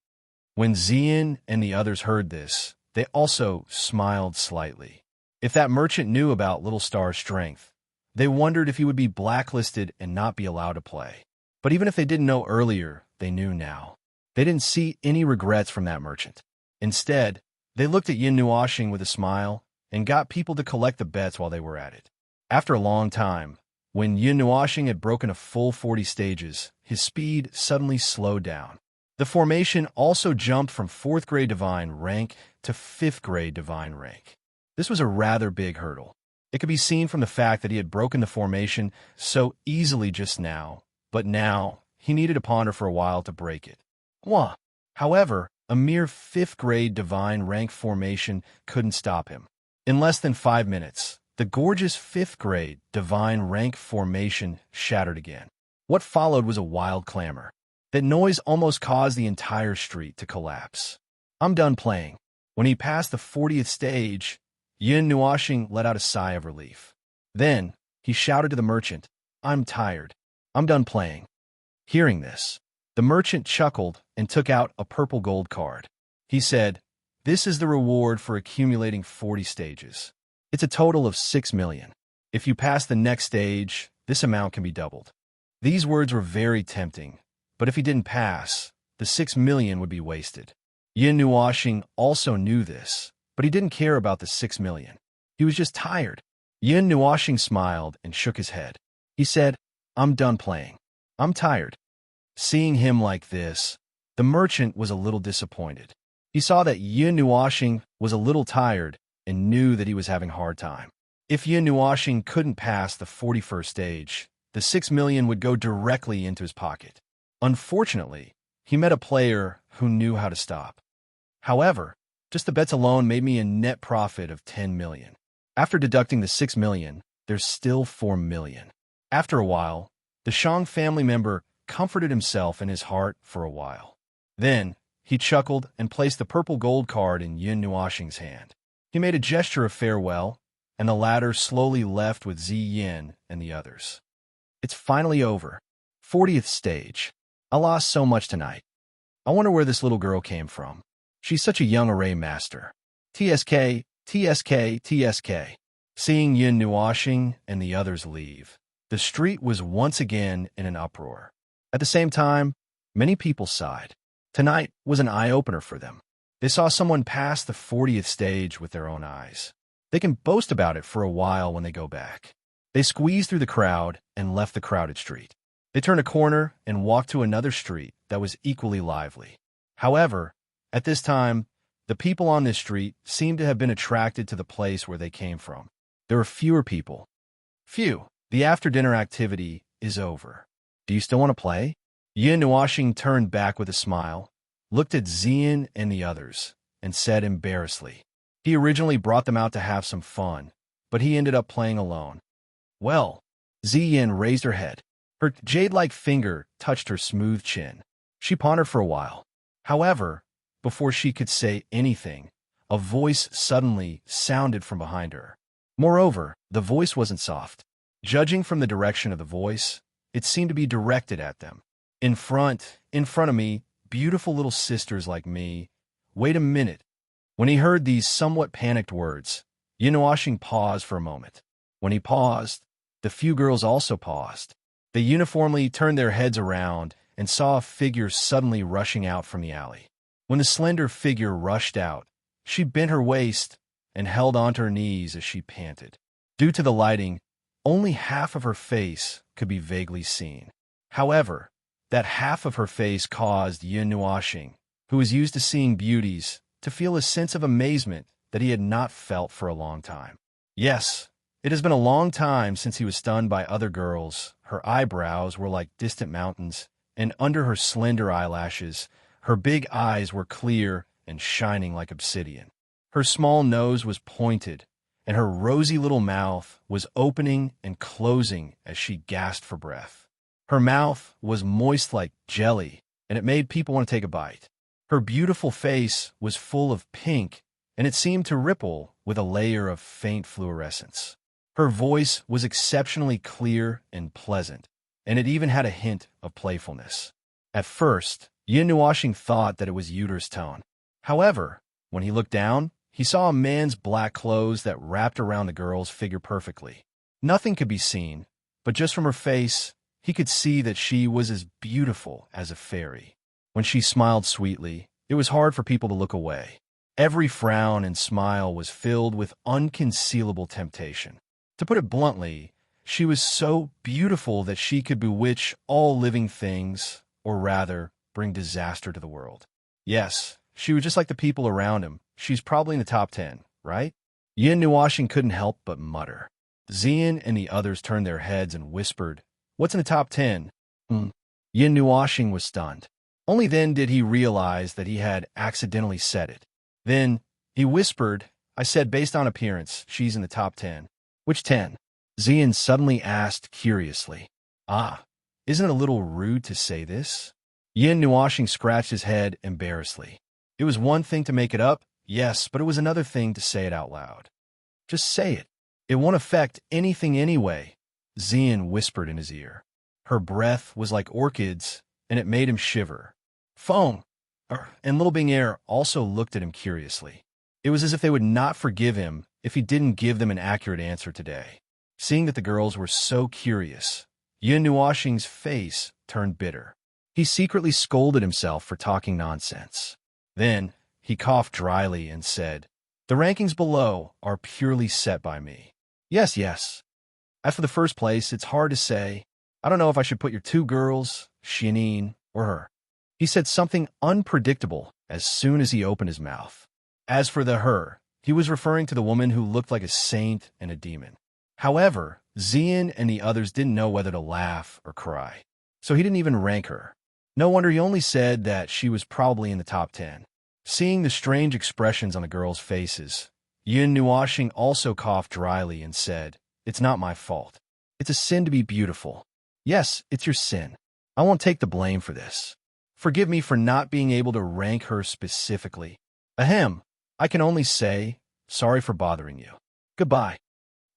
Speaker 1: When Xian and the others heard this, they also smiled slightly. If that merchant knew about Little Star's strength, they wondered if he would be blacklisted and not be allowed to play. But even if they didn't know earlier, they knew now. They didn't see any regrets from that merchant. Instead, they looked at Yin Nuashing with a smile and got people to collect the bets while they were at it. After a long time, when Yin Nuashing had broken a full 40 stages, his speed suddenly slowed down. The formation also jumped from 4th grade divine rank to 5th grade divine rank. This was a rather big hurdle. It could be seen from the fact that he had broken the formation so easily just now, but now he needed to ponder for a while to break it. However, a mere 5th grade divine rank formation couldn't stop him. In less than 5 minutes, the gorgeous 5th grade divine rank formation shattered again. What followed was a wild clamor. That noise almost caused the entire street to collapse. I'm done playing. When he passed the 40th stage, Yin Nuashing let out a sigh of relief. Then, he shouted to the merchant, I'm tired. I'm done playing. Hearing this, the merchant chuckled and took out a purple gold card. He said, this is the reward for accumulating 40 stages. It's a total of 6 million. If you pass the next stage, this amount can be doubled. These words were very tempting, but if he didn't pass, the 6 million would be wasted. Yin Nuashing also knew this, but he didn't care about the 6 million. He was just tired. Yin Nuashing smiled and shook his head. He said, I'm done playing. I'm tired. Seeing him like this, the merchant was a little disappointed. He saw that Yin Nuashing was a little tired and knew that he was having a hard time. If Yin Nuashing couldn't pass the 41st stage, the 6 million would go directly into his pocket. Unfortunately, he met a player who knew how to stop. However, just the bets alone made me a net profit of 10 million. After deducting the 6 million, there's still 4 million. After a while, the Shang family member comforted himself in his heart for a while. Then, he chuckled and placed the purple gold card in Yin Nuashing's hand. He made a gesture of farewell, and the latter slowly left with Yin and the others. It's finally over. 40th stage. I lost so much tonight. I wonder where this little girl came from. She's such a young array master. TSK. Seeing Yin Nuashing and the others leave, The street was once again in an uproar. At the same time, many people sighed. Tonight was an eye-opener for them. They saw someone pass the 40th stage with their own eyes. They can boast about it for a while when they go back. They squeezed through the crowd and left the crowded street. They turned a corner and walked to another street that was equally lively. However, at this time, the people on this street seemed to have been attracted to the place where they came from. There were fewer people. Phew, the after-dinner activity is over. Do you still want to play? Yin Nuashing turned back with a smile, looked at Zian and the others, and said embarrassedly. He originally brought them out to have some fun, but he ended up playing alone. Well, Zian raised her head. Her jade-like finger touched her smooth chin. She pondered for a while. However, before she could say anything, a voice suddenly sounded from behind her. Moreover, the voice wasn't soft. Judging from the direction of the voice, it seemed to be directed at them. In front of me, beautiful little sisters like me. Wait a minute. When he heard these somewhat panicked words, Yin Nuashing paused for a moment. When he paused, the few girls also paused. They uniformly turned their heads around and saw a figure suddenly rushing out from the alley. When the slender figure rushed out, she bent her waist and held onto her knees as she panted. Due to the lighting, only half of her face could be vaguely seen. However, that half of her face caused Yin Nuashing, who was used to seeing beauties, to feel a sense of amazement that he had not felt for a long time. Yes, it has been a long time since he was stunned by other girls. Her eyebrows were like distant mountains, and under her slender eyelashes, her big eyes were clear and shining like obsidian. Her small nose was pointed, and her rosy little mouth was opening and closing as she gasped for breath. Her mouth was moist like jelly, and it made people want to take a bite. Her beautiful face was full of pink, and it seemed to ripple with a layer of faint fluorescence. Her voice was exceptionally clear and pleasant, and it even had a hint of playfulness. At first, Yin Nuashing thought that it was Yuder's tone. However, when he looked down, he saw a man's black clothes that wrapped around the girl's figure perfectly. Nothing could be seen, but just from her face, he could see that she was as beautiful as a fairy. When she smiled sweetly, it was hard for people to look away. Every frown and smile was filled with unconcealable temptation. To put it bluntly, she was so beautiful that she could bewitch all living things, or rather, bring disaster to the world. Yes, she was just like the people around him. She's probably in the top 10, right? Yin Nuashing couldn't help but mutter. Zian and the others turned their heads and whispered, "What's in the top 10?" Yin Nuashing was stunned. Only then did he realize that he had accidentally said it. Then, he whispered, "I said based on appearance, she's in the top 10. Which 10? Zian suddenly asked curiously. Isn't it a little rude to say this? Yin Nuashing scratched his head embarrassedly. It was one thing to make it up, yes, but it was another thing to say it out loud. Just say it. It won't affect anything anyway, Zian whispered in his ear. Her breath was like orchids, and it made him shiver. Feng and Little Bing Air also looked at him curiously. It was as if they would not forgive him if he didn't give them an accurate answer today. Seeing that the girls were so curious, Yin Nuashing's face turned bitter. He secretly scolded himself for talking nonsense. Then, he coughed dryly and said, "The rankings below are purely set by me. Yes. As for the first place, it's hard to say. I don't know if I should put your two girls, Xianyin, or her." He said something unpredictable as soon as he opened his mouth. As for the her, he was referring to the woman who looked like a saint and a demon. However, Zian and the others didn't know whether to laugh or cry, so he didn't even rank her. No wonder he only said that she was probably in the top 10. Seeing the strange expressions on the girls' faces, Yin Nuashing also coughed dryly and said, "It's not my fault. It's a sin to be beautiful. Yes, it's your sin. I won't take the blame for this. Forgive me for not being able to rank her specifically. Ahem, I can only say, sorry for bothering you. Goodbye."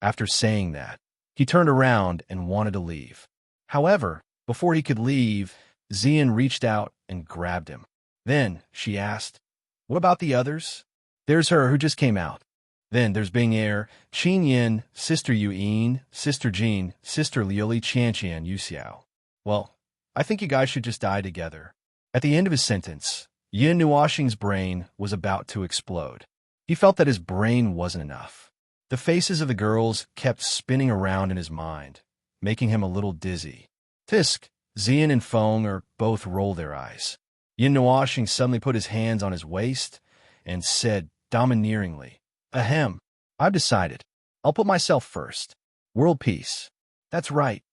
Speaker 1: After saying that, he turned around and wanted to leave. However, before he could leave, Zian reached out and grabbed him. Then, she asked, "What about the others?" "There's her who just came out. Then there's Bing Air, Chin Yin, Sister Yuan, Sister Jean, Sister Liuli Chanqian Yu Xiao. Well, I think you guys should just die together. At the end of his sentence, Yin Nuoxing's brain was about to explode. He felt that his brain wasn't enough. The faces of the girls kept spinning around in his mind, making him a little dizzy. Tisk, Xian and Feng both rolled their eyes. Yin Nuoxing suddenly put his hands on his waist and said domineeringly, "Ahem, I've decided. I'll put myself first. World peace. That's right.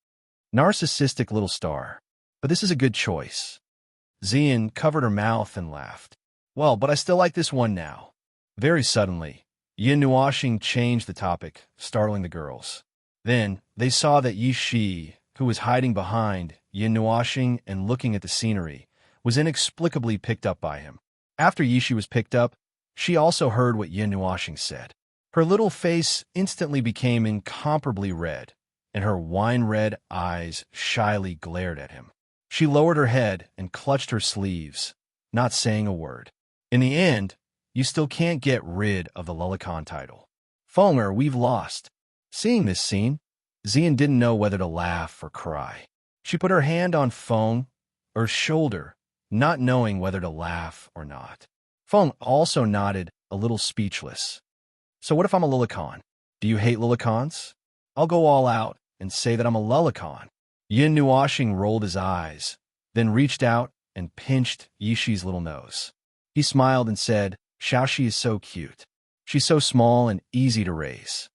Speaker 1: Narcissistic little star. But this is a good choice." Xian covered her mouth and laughed. "Well, but I still like this one now." Very suddenly, Yin Nuoxing changed the topic, startling the girls. Then they saw that Yi Shi, who was hiding behind Yin Nuoxing and looking at the scenery, was inexplicably picked up by him. After Yi Shi was picked up, she also heard what Yin Nuoxing said. Her little face instantly became incomparably red, and her wine-red eyes shyly glared at him. She lowered her head and clutched her sleeves, not saying a word. In the end, you still can't get rid of the Lulicon title. Fonger, we've lost. Seeing this scene, Xian didn't know whether to laugh or cry. She put her hand on Feng's shoulder, not knowing whether to laugh or not. Feng also nodded, a little speechless. So what if I'm a Lulicon? Do you hate Lulicons? I'll go all out and say that I'm a Lulicon. Yin Nuoxing rolled his eyes, then reached out and pinched Yishi's little nose. He smiled and said, "Xiaoxi is so cute. She's so small and easy to raise."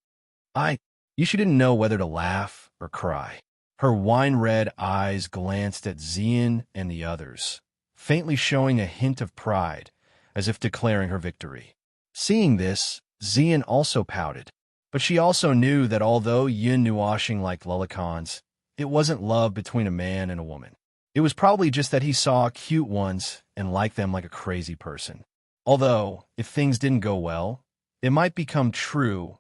Speaker 1: Yishi didn't know whether to laugh or cry. Her wine-red eyes glanced at Xian and the others, faintly showing a hint of pride, as if declaring her victory. Seeing this, Xian also pouted. But she also knew that although Yin Nuoxing liked Lulicons, it wasn't love between a man and a woman. It was probably just that he saw cute ones and liked them like a crazy person. Although, if things didn't go well, it might become true.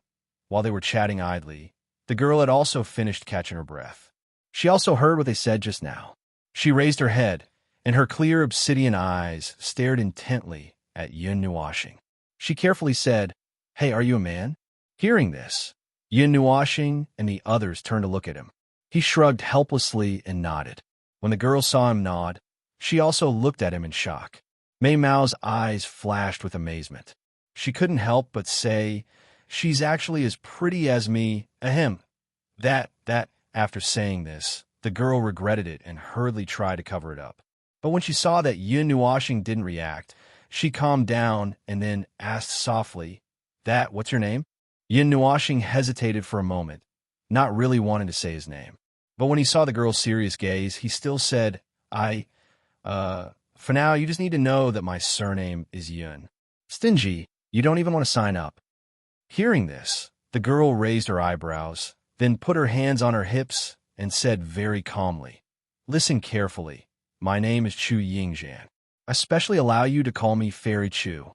Speaker 1: While they were chatting idly, the girl had also finished catching her breath. She also heard what they said just now. She raised her head, and her clear obsidian eyes stared intently at Yin Nuoxing. She carefully said, "Hey, are you a man?" Hearing this, Yin Nuoxing and the others turned to look at him. He shrugged helplessly and nodded. When the girl saw him nod, she also looked at him in shock. Mei Mao's eyes flashed with amazement. She couldn't help but say, "She's actually as pretty as me, ahem." After saying this, the girl regretted it and hurriedly tried to cover it up. But when she saw that Yin Nuoxing didn't react, she calmed down and then asked softly, "What's your name?" Yin Nuoxing hesitated for a moment, not really wanting to say his name. But when he saw the girl's serious gaze, he still said, For now, you just need to know that my surname is Yun. Stingy, you don't even want to sign up." Hearing this, the girl raised her eyebrows, then put her hands on her hips and said very calmly, "Listen carefully. My name is Chu Yingzhan. I specially allow you to call me Fairy Chu."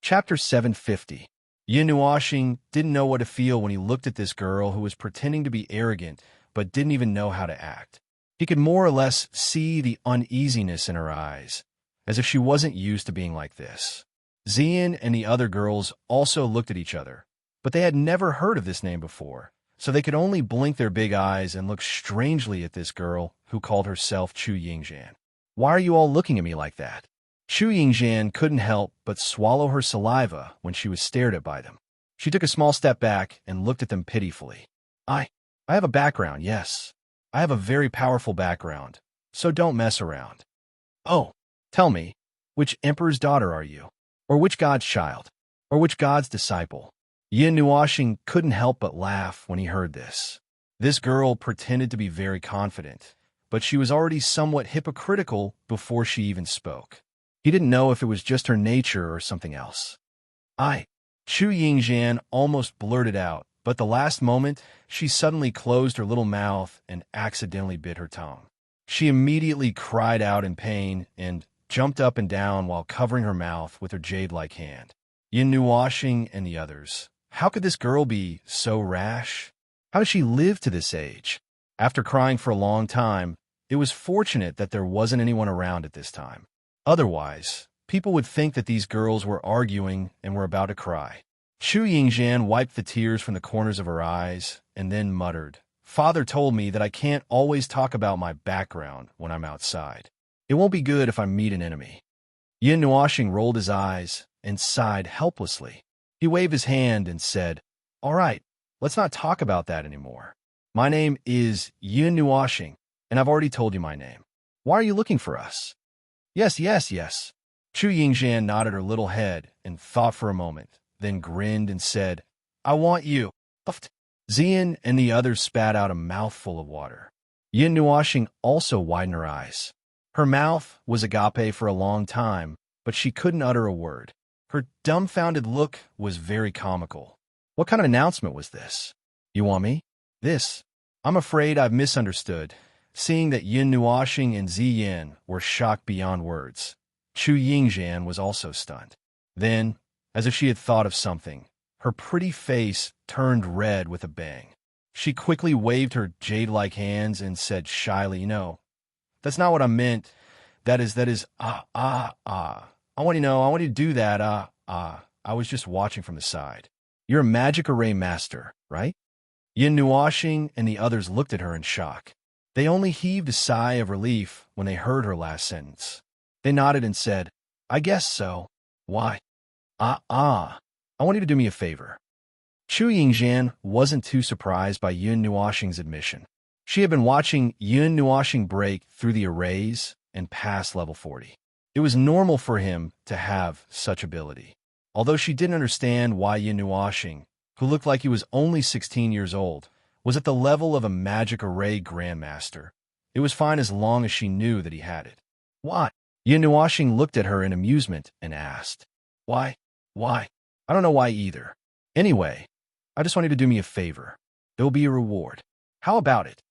Speaker 1: Chapter 750. Yin Nuoxing didn't know what to feel when he looked at this girl who was pretending to be arrogant but didn't even know how to act. He could more or less see the uneasiness in her eyes, as if she wasn't used to being like this. Xian and the other girls also looked at each other, but they had never heard of this name before, so they could only blink their big eyes and look strangely at this girl who called herself Chu Yingzhan. "Why are you all looking at me like that?" Chu Yingzhan couldn't help but swallow her saliva when she was stared at by them. She took a small step back and looked at them pitifully. I have a background, yes. I have a very powerful background, so don't mess around. Oh, tell me, which emperor's daughter are you? Or which god's child? Or which god's disciple? Yin Nuoxing couldn't help but laugh when he heard this. This girl pretended to be very confident, but she was already somewhat hypocritical before she even spoke. He didn't know if it was just her nature or something else. Chu Yingzhan almost blurted out, but the last moment, she suddenly closed her little mouth and accidentally bit her tongue. She immediately cried out in pain and jumped up and down while covering her mouth with her jade-like hand. Yin Nuoxing and the others. How could this girl be so rash? How did she live to this age? After crying for a long time, it was fortunate that there wasn't anyone around at this time. Otherwise, people would think that these girls were arguing and were about to cry. Chu Yingjian wiped the tears from the corners of her eyes and then muttered, "Father told me that I can't always talk about my background when I'm outside. It won't be good if I meet an enemy." Yin Nuoxing rolled his eyes and sighed helplessly. He waved his hand and said, "All right, let's not talk about that anymore. My name is Yin Nuoxing, and I've already told you my name. Why are you looking for us?" "Yes, yes, yes." Chu Yingjian nodded her little head and thought for a moment, then grinned and said, "I want you." Puffed. Xian and the others spat out a mouthful of water. Yin Nuoxing also widened her eyes. Her mouth was agape for a long time, but she couldn't utter a word. Her dumbfounded look was very comical. What kind of announcement was this? "You want me?" "This." I'm afraid I've misunderstood. Seeing that Yin Nuoxing and Ziyin were shocked beyond words, Chu Yingjian was also stunned. Then, as if she had thought of something, her pretty face turned red with a bang. She quickly waved her jade-like hands and said shyly, "No, that's not what I meant. That is, I want you to do that, I was just watching from the side. You're a magic array master, right?" Yin Nuoxing and the others looked at her in shock. They only heaved a sigh of relief when they heard her last sentence. They nodded and said, "I guess so." "Why?" I want you to do me a favor." Chu Yingjian wasn't too surprised by Yin Nuoxing's admission. She had been watching Yin Nuoxing break through the arrays and pass level 40. It was normal for him to have such ability. Although she didn't understand why Yin Nuoxing, who looked like he was only 16 years old, was at the level of a magic array grandmaster, it was fine as long as she knew that he had it. "Why?" Yin Nuoxing looked at her in amusement and asked, Why? I don't know why either. Anyway, I just want you to do me a favor. There'll be a reward. How about it?"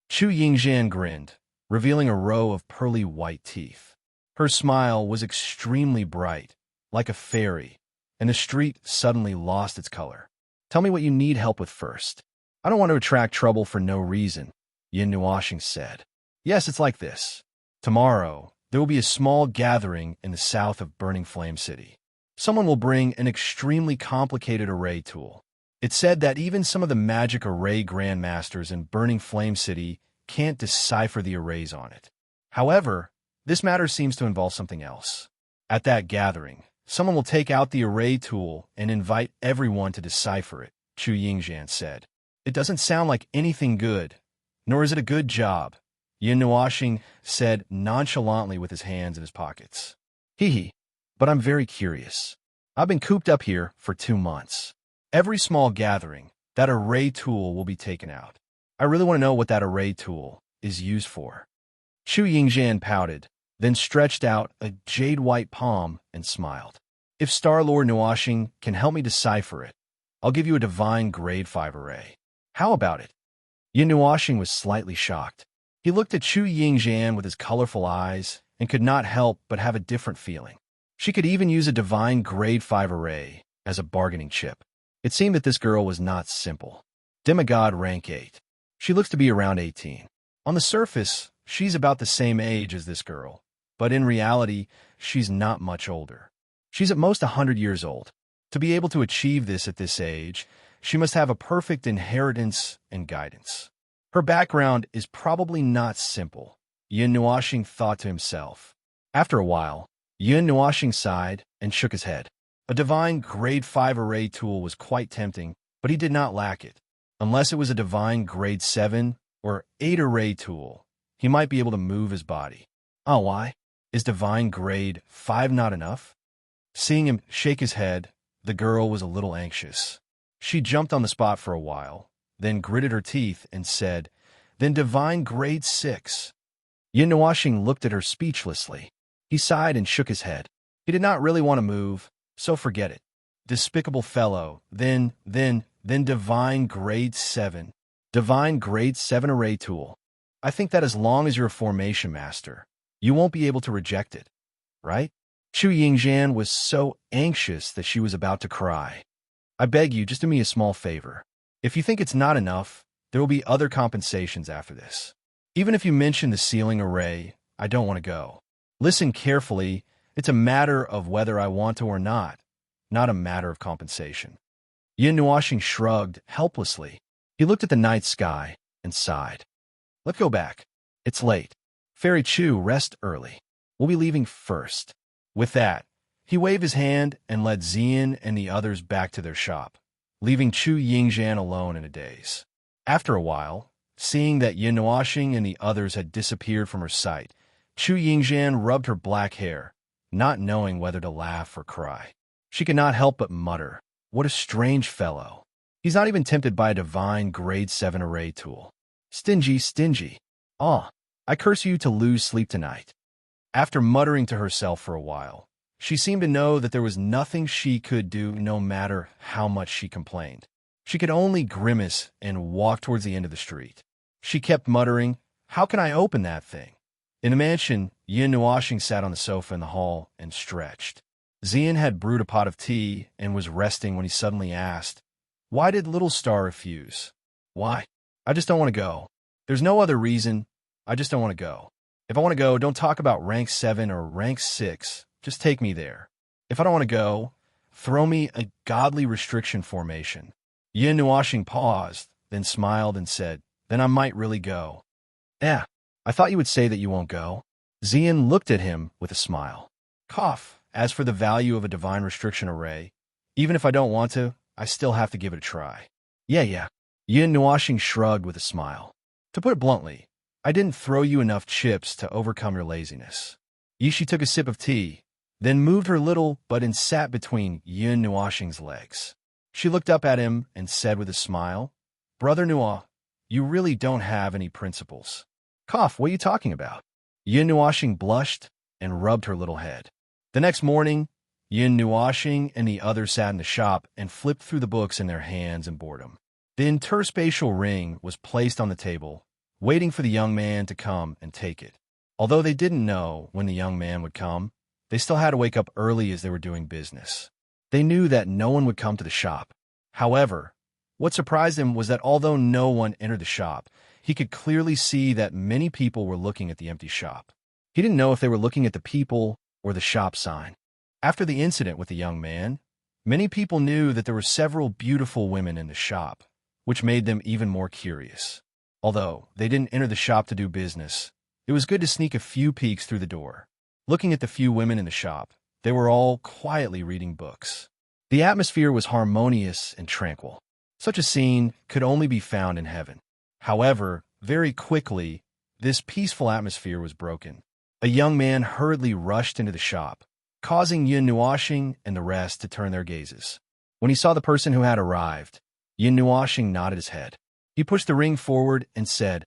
Speaker 1: Chu Yingjian grinned, revealing a row of pearly white teeth. Her smile was extremely bright, like a fairy, and the street suddenly lost its color. "Tell me what you need help with first." "I don't want to attract trouble for no reason," Yin Nuoxing said. "Yes, it's like this. Tomorrow, there will be a small gathering in the south of Burning Flame City. Someone will bring an extremely complicated array tool. It's said that even some of the magic array grandmasters in Burning Flame City can't decipher the arrays on it. However, this matter seems to involve something else. At that gathering, someone will take out the array tool and invite everyone to decipher it," Chu Yingjian said. "It doesn't sound like anything good, nor is it a good job," Yin Nuoxing said nonchalantly with his hands in his pockets. "Hee, but I'm very curious. I've been cooped up here for 2 months. Every small gathering, that array tool will be taken out. I really want to know what that array tool is used for." Chu Yingjian pouted, then stretched out a jade-white palm and smiled. "If Star-Lord Nuoxing can help me decipher it, I'll give you a divine grade 5 array. How about it?" Yin Nuoxing was slightly shocked. He looked at Chu Yingjian with his colorful eyes and could not help but have a different feeling. She could even use a divine grade 5 array as a bargaining chip. It seemed that this girl was not simple. Demigod rank 8. She looks to be around 18. On the surface, she's about the same age as this girl, but in reality, she's not much older. She's at most 100 years old. To be able to achieve this at this age, she must have a perfect inheritance and guidance. Her background is probably not simple, Yin Nuoxing thought to himself. After a while, Yin Nuoxing sighed and shook his head. A divine grade 5 array tool was quite tempting, but he did not lack it. Unless it was a divine grade 7 or 8 array tool, he might be able to move his body. Oh, why? Is divine grade 5 not enough? Seeing him shake his head, the girl was a little anxious. She jumped on the spot for a while, then gritted her teeth and said, "Then divine grade 6. Yin Nuoxing looked at her speechlessly. He sighed and shook his head. He did not really want to move, so forget it. Despicable fellow, then divine grade 7. Divine grade 7 array tool. I think that as long as you're a formation master, you won't be able to reject it, right?" Chu Yingjian was so anxious that she was about to cry. "I beg you, just do me a small favor. If you think it's not enough, there will be other compensations after this. Even if you mention the ceiling array, I don't want to go. Listen carefully, it's a matter of whether I want to or not a matter of compensation. Yin Nuashing shrugged helplessly. He looked at the night sky and sighed. Let's go back. It's late. Fairy Chu, rest early. We'll be leaving first. With that, he waved his hand and led Xian and the others back to their shop, leaving Chu Yingzhan alone in a daze. After a while, seeing that Yin Nuashing and the others had disappeared from her sight, Chu Yingzhan rubbed her black hair, not knowing whether to laugh or cry. She could not help but mutter, "What a strange fellow. He's not even tempted by a divine grade 7 array tool. Stingy, stingy. Ah, I curse you to lose sleep tonight." After muttering to herself for a while, she seemed to know that there was nothing she could do no matter how much she complained. She could only grimace and walk towards the end of the street. She kept muttering, "How can I open that thing?" In the mansion, Yin Nuashing sat on the sofa in the hall and stretched. Xian had brewed a pot of tea and was resting when he suddenly asked, "Why did Little Star refuse?" "Why? I just don't want to go. There's no other reason. I just don't want to go. If I want to go, don't talk about rank 7 or rank 6. Just take me there. If I don't want to go, throw me a godly restriction formation." Yin Nuashing paused, then smiled and said, "Then I might really go." "Yeah, I thought you would say that you won't go." Xian looked at him with a smile. "Cough. As for the value of a divine restriction array, even if I don't want to, I still have to give it a try." Yeah. Yin Nuashing shrugged with a smile. "To put it bluntly, I didn't throw you enough chips to overcome your laziness." Yishi took a sip of tea, then moved her little butt and sat between Yin Nuashing's legs. She looked up at him and said with a smile, "Brother Nua, you really don't have any principles." "Cough, what are you talking about?" Yin Nuashing blushed and rubbed her little head. The next morning, Yin Nuashing and the others sat in the shop and flipped through the books in their hands in boredom. The interspatial ring was placed on the table, waiting for the young man to come and take it. Although they didn't know when the young man would come, they still had to wake up early as they were doing business. They knew that no one would come to the shop. However, what surprised him was that although no one entered the shop, he could clearly see that many people were looking at the empty shop. He didn't know if they were looking at the people or the shop sign. After the incident with the young man, many people knew that there were several beautiful women in the shop, which made them even more curious. Although they didn't enter the shop to do business, it was good to sneak a few peeks through the door. Looking at the few women in the shop, they were all quietly reading books. The atmosphere was harmonious and tranquil. Such a scene could only be found in heaven. However, very quickly, this peaceful atmosphere was broken. A young man hurriedly rushed into the shop, causing Yin Nuashing and the rest to turn their gazes. When he saw the person who had arrived, Yin Nuashing nodded his head. He pushed the ring forward and said,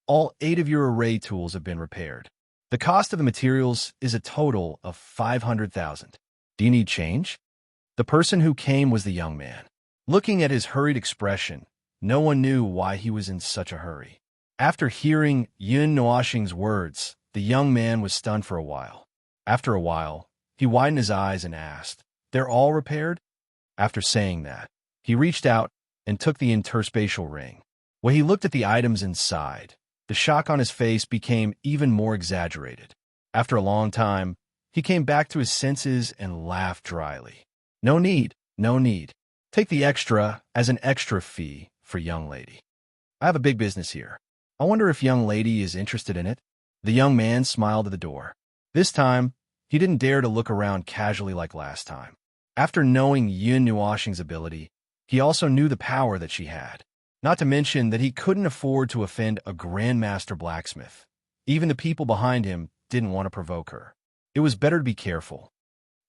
Speaker 1: "All 8 of your array tools have been repaired. The cost of the materials is a total of 500,000. Do you need change?" The person who came was the young man. Looking at his hurried expression, no one knew why he was in such a hurry. After hearing Yin Nuashing's words, the young man was stunned for a while. After a while, he widened his eyes and asked, "They're all repaired?" After saying that, he reached out and took the interspatial ring. When he looked at the items inside, the shock on his face became even more exaggerated. After a long time, he came back to his senses and laughed dryly. No need. Take the extra as an extra fee for young lady. I have a big business here. I wonder if young lady is interested in it." The young man smiled at the door. This time, he didn't dare to look around casually like last time. After knowing Yin Nuashing's ability, he also knew the power that she had. Not to mention that he couldn't afford to offend a grandmaster blacksmith. Even the people behind him didn't want to provoke her. It was better to be careful.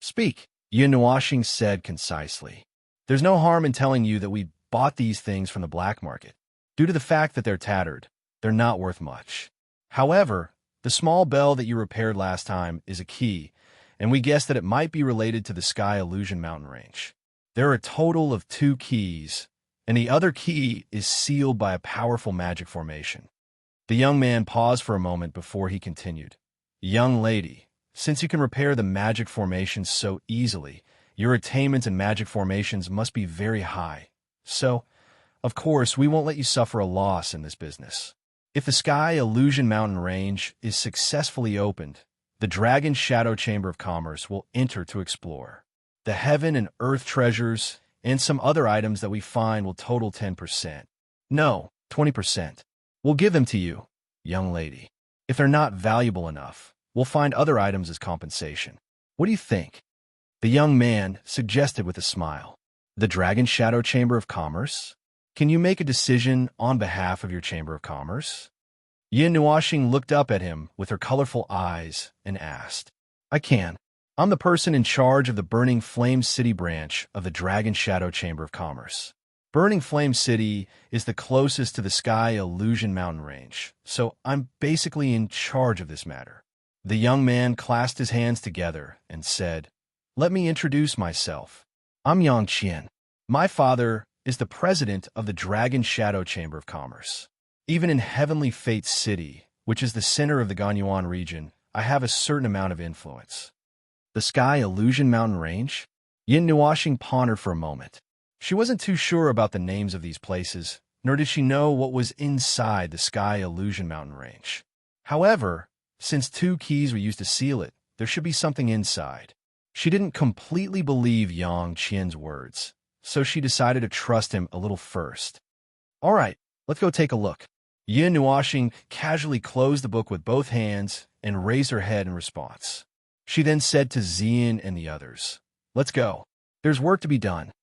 Speaker 1: "Speak," Yin Nuashing said concisely. "There's no harm in telling you that we bought these things from the black market. Due to the fact that they're tattered, they're not worth much. However, the small bell that you repaired last time is a key, and we guess that it might be related to the Sky Illusion mountain range. There are a total of 2 keys, and the other key is sealed by a powerful magic formation." The young man paused for a moment before he continued. "Young lady, since you can repair the magic formations so easily, your attainment in magic formations must be very high. So, of course, we won't let you suffer a loss in this business. If the Sky Illusion mountain range is successfully opened, the Dragon Shadow Chamber of Commerce will enter to explore. The heaven and earth treasures and some other items that we find will total 10%. No, 20%. We'll give them to you, young lady. If they're not valuable enough, we'll find other items as compensation. What do you think?" The young man suggested with a smile. "The Dragon Shadow Chamber of Commerce? Can you make a decision on behalf of your Chamber of Commerce?" Yin Nuoxing looked up at him with her colorful eyes and asked, "I can. I'm the person in charge of the Burning Flame City branch of the Dragon Shadow Chamber of Commerce. Burning Flame City is the closest to the Sky Illusion mountain range, so I'm basically in charge of this matter." The young man clasped his hands together and said, "Let me introduce myself. I'm Yang Qian. My father is the president of the Dragon Shadow Chamber of Commerce. Even in Heavenly Fate City, which is the center of the Ganyuan region, I have a certain amount of influence." The Sky Illusion mountain range? Yin Nuoxing pondered for a moment. She wasn't too sure about the names of these places, nor did she know what was inside the Sky Illusion mountain range. However, since 2 keys were used to seal it, there should be something inside. She didn't completely believe Yang Qian's words, so she decided to trust him a little first. "All right, let's go take a look." Yin Nuoxing casually closed the book with both hands and raised her head in response. She then said to Xian and the others, "Let's go. There's work to be done."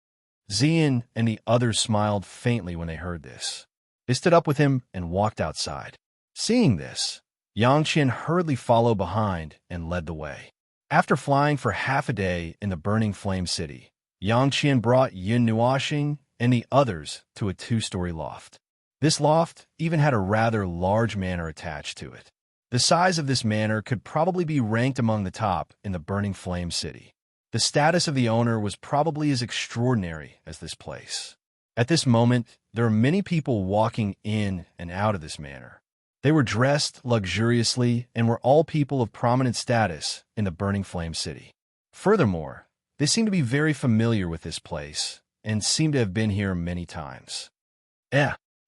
Speaker 1: Xian and the others smiled faintly when they heard this. They stood up with him and walked outside. Seeing this, Yang Qian hurriedly followed behind and led the way. After flying for half a day in the Burning Flame City, Yang Qian brought Yin Nuoxing and the others to a 2-story loft. This loft even had a rather large manor attached to it. The size of this manor could probably be ranked among the top in the Burning Flame City. The status of the owner was probably as extraordinary as this place. At this moment, there were many people walking in and out of this manor. They were dressed luxuriously and were all people of prominent status in the Burning Flame City. Furthermore, they seemed to be very familiar with this place and seemed to have been here many times.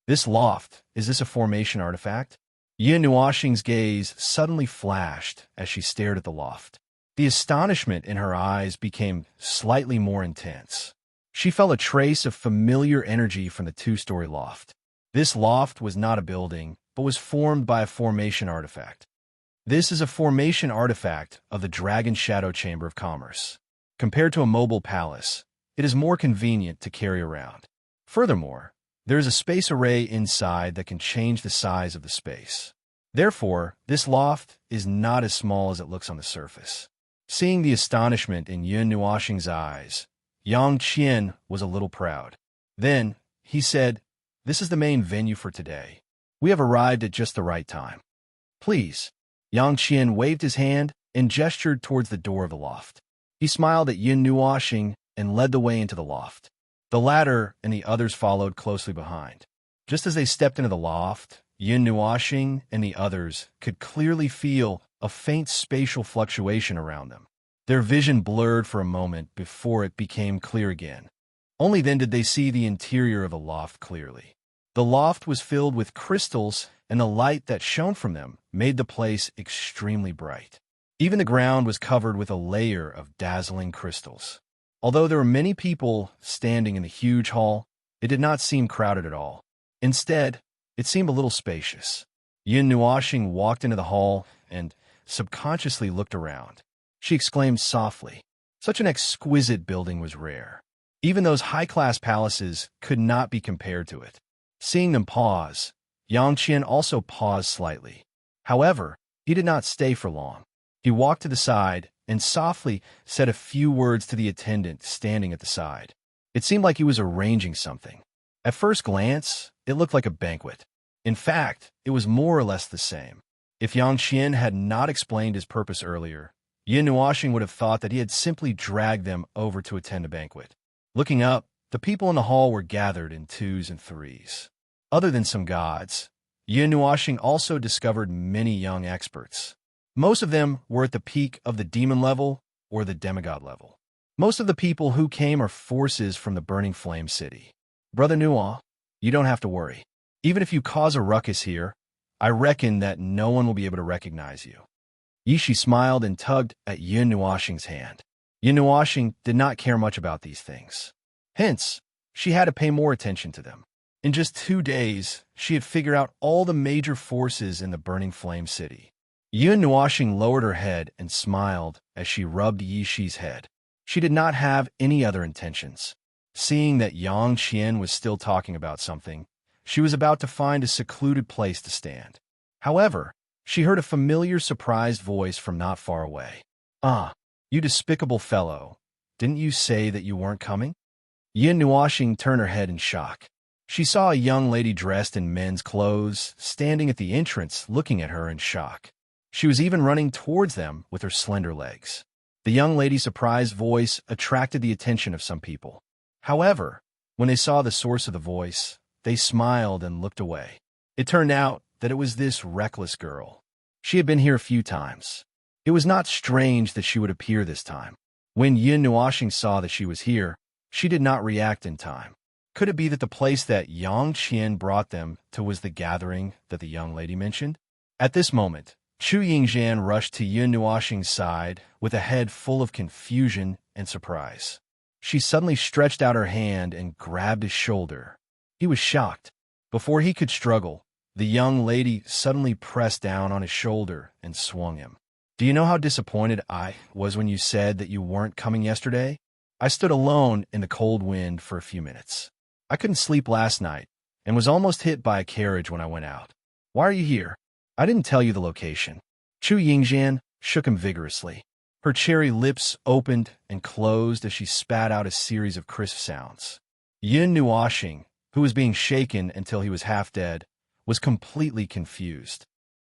Speaker 1: This loft, is this a formation artifact? Yin Nuoxing's gaze suddenly flashed as she stared at the loft. The astonishment in her eyes became slightly more intense. She felt a trace of familiar energy from the 2-story loft. This loft was not a building, but was formed by a formation artifact. This is a formation artifact of the Dragon Shadow Chamber of Commerce. Compared to a mobile palace, it is more convenient to carry around. Furthermore, there is a space array inside that can change the size of the space. Therefore, this loft is not as small as it looks on the surface. Seeing the astonishment in Yin Nuoxing's eyes, Yang Qian was a little proud. Then, he said, "This is the main venue for today. We have arrived at just the right time. Please." Yang Qian waved his hand and gestured towards the door of the loft. He smiled at Yin Nuoxing and led the way into the loft. The latter and the others followed closely behind. Just as they stepped into the loft, Yin Nuoxing and the others could clearly feel a faint spatial fluctuation around them. Their vision blurred for a moment before it became clear again. Only then did they see the interior of the loft clearly. The loft was filled with crystals, and the light that shone from them made the place extremely bright. Even the ground was covered with a layer of dazzling crystals. Although there were many people standing in the huge hall, it did not seem crowded at all. Instead, it seemed a little spacious. Yin Nuoxing walked into the hall and subconsciously looked around. She exclaimed softly, such an exquisite building was rare. Even those high-class palaces could not be compared to it. Seeing them pause, Yang Qian also paused slightly. However, he did not stay for long. He walked to the side and softly said a few words to the attendant standing at the side. It seemed like he was arranging something. At first glance, it looked like a banquet. In fact, it was more or less the same. If Yang Qian had not explained his purpose earlier, Yin Nuoxing would have thought that he had simply dragged them over to attend a banquet. Looking up, the people in the hall were gathered in 2s and 3s. Other than some gods, Yin Nuoxing also discovered many young experts. Most of them were at the peak of the demon level or the demigod level. Most of the people who came are forces from the Burning Flame City. Brother Nuo, you don't have to worry. Even if you cause a ruckus here, I reckon that no one will be able to recognize you. Yishi smiled and tugged at Yin Nuoxing's hand. Yin Nuoxing did not care much about these things. Hence, she had to pay more attention to them. In just 2 days, she had figured out all the major forces in the burning flame city. Yun Nuoxing lowered her head and smiled as she rubbed Yi Shi's head. She did not have any other intentions. Seeing that Yang Qian was still talking about something, she was about to find a secluded place to stand. However, she heard a familiar surprised voice from not far away. "Ah, you despicable fellow, didn't you say that you weren't coming?" Yin Nuoxing turned her head in shock. She saw a young lady dressed in men's clothes standing at the entrance looking at her in shock. She was even running towards them with her slender legs. The young lady's surprised voice attracted the attention of some people. However, when they saw the source of the voice, they smiled and looked away. It turned out that it was this reckless girl. She had been here a few times. It was not strange that she would appear this time. When Yin Nuoxing saw that she was here, she did not react in time. Could it be that the place that Yang Qian brought them to was the gathering that the young lady mentioned? At this moment, Chu Yingzhan rushed to Yin Nuoxing's side with a head full of confusion and surprise. She suddenly stretched out her hand and grabbed his shoulder. He was shocked. Before he could struggle, the young lady suddenly pressed down on his shoulder and swung him. "Do you know how disappointed I was when you said that you weren't coming yesterday? I stood alone in the cold wind for a few minutes. I couldn't sleep last night and was almost hit by a carriage when I went out. Why are you here? I didn't tell you the location." Chu Yingzhan shook him vigorously. Her cherry lips opened and closed as she spat out a series of crisp sounds. Yin Nuoxing, who was being shaken until he was half dead, was completely confused.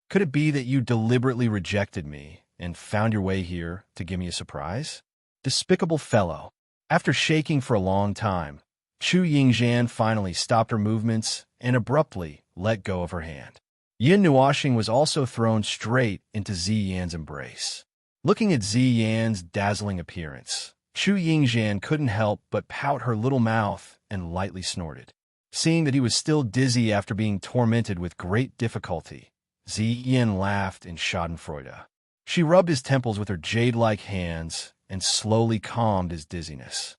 Speaker 1: "Could it be that you deliberately rejected me and found your way here to give me a surprise? Despicable fellow." After shaking for a long time, Chu Yingzhan finally stopped her movements and abruptly let go of her hand. Yin Nuoxing was also thrown straight into Ziyan's embrace. Looking at Ziyan's dazzling appearance, Chu Yingzhan couldn't help but pout her little mouth and lightly snorted. Seeing that he was still dizzy after being tormented with great difficulty, Ziyan laughed in schadenfreude. She rubbed his temples with her jade-like hands and slowly calmed his dizziness.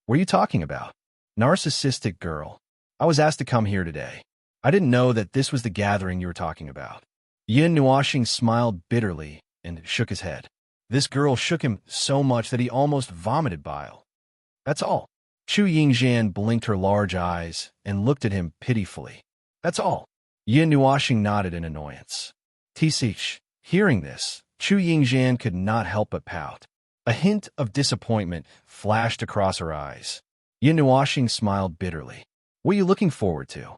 Speaker 1: "What are you talking about? Narcissistic girl. I was asked to come here today. I didn't know that this was the gathering you were talking about." Yin Nuoxing smiled bitterly and shook his head. This girl shook him so much that he almost vomited bile. "That's all." Chu Yingzhan blinked her large eyes and looked at him pitifully. "That's all." Yin Nuoxing nodded in annoyance. Tisich, hearing this, Chu Yingzhan could not help but pout. A hint of disappointment flashed across her eyes. Yin Nuoxing smiled bitterly. "What are you looking forward to?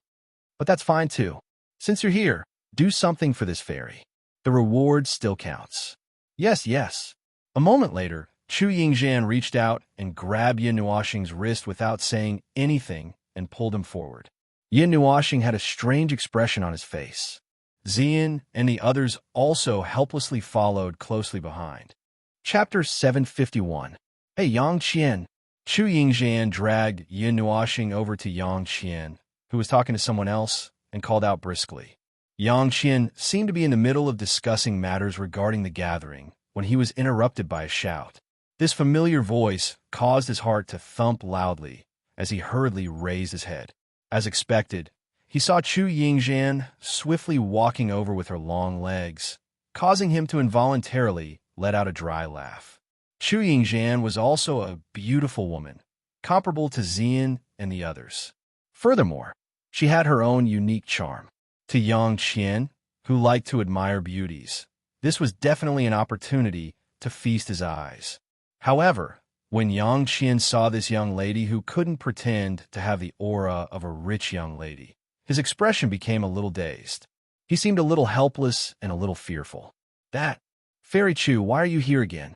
Speaker 1: But that's fine too. Since you're here, do something for this fairy. The reward still counts." "Yes, yes." A moment later, Chu Yingzhan reached out and grabbed Yin Nuoxing's wrist without saying anything and pulled him forward. Yin Nuoxing had a strange expression on his face. Ziyan and the others also helplessly followed closely behind. Chapter 751. "Hey, Yang Qian." Chu Yingzhan dragged Yin Nuoxing over to Yang Qian, who was talking to someone else, and called out briskly. Yang Qian seemed to be in the middle of discussing matters regarding the gathering when he was interrupted by a shout. This familiar voice caused his heart to thump loudly as he hurriedly raised his head. As expected, he saw Chu Yingzhan swiftly walking over with her long legs, causing him to involuntarily let out a dry laugh. Chu Yingzhan was also a beautiful woman, comparable to Ziyan and the others. Furthermore, she had her own unique charm. To Yang Qian, who liked to admire beauties, this was definitely an opportunity to feast his eyes. However, when Yang Qian saw this young lady who couldn't pretend to have the aura of a rich young lady, his expression became a little dazed. He seemed a little helpless and a little fearful. Fairy Chu, why are you here again?"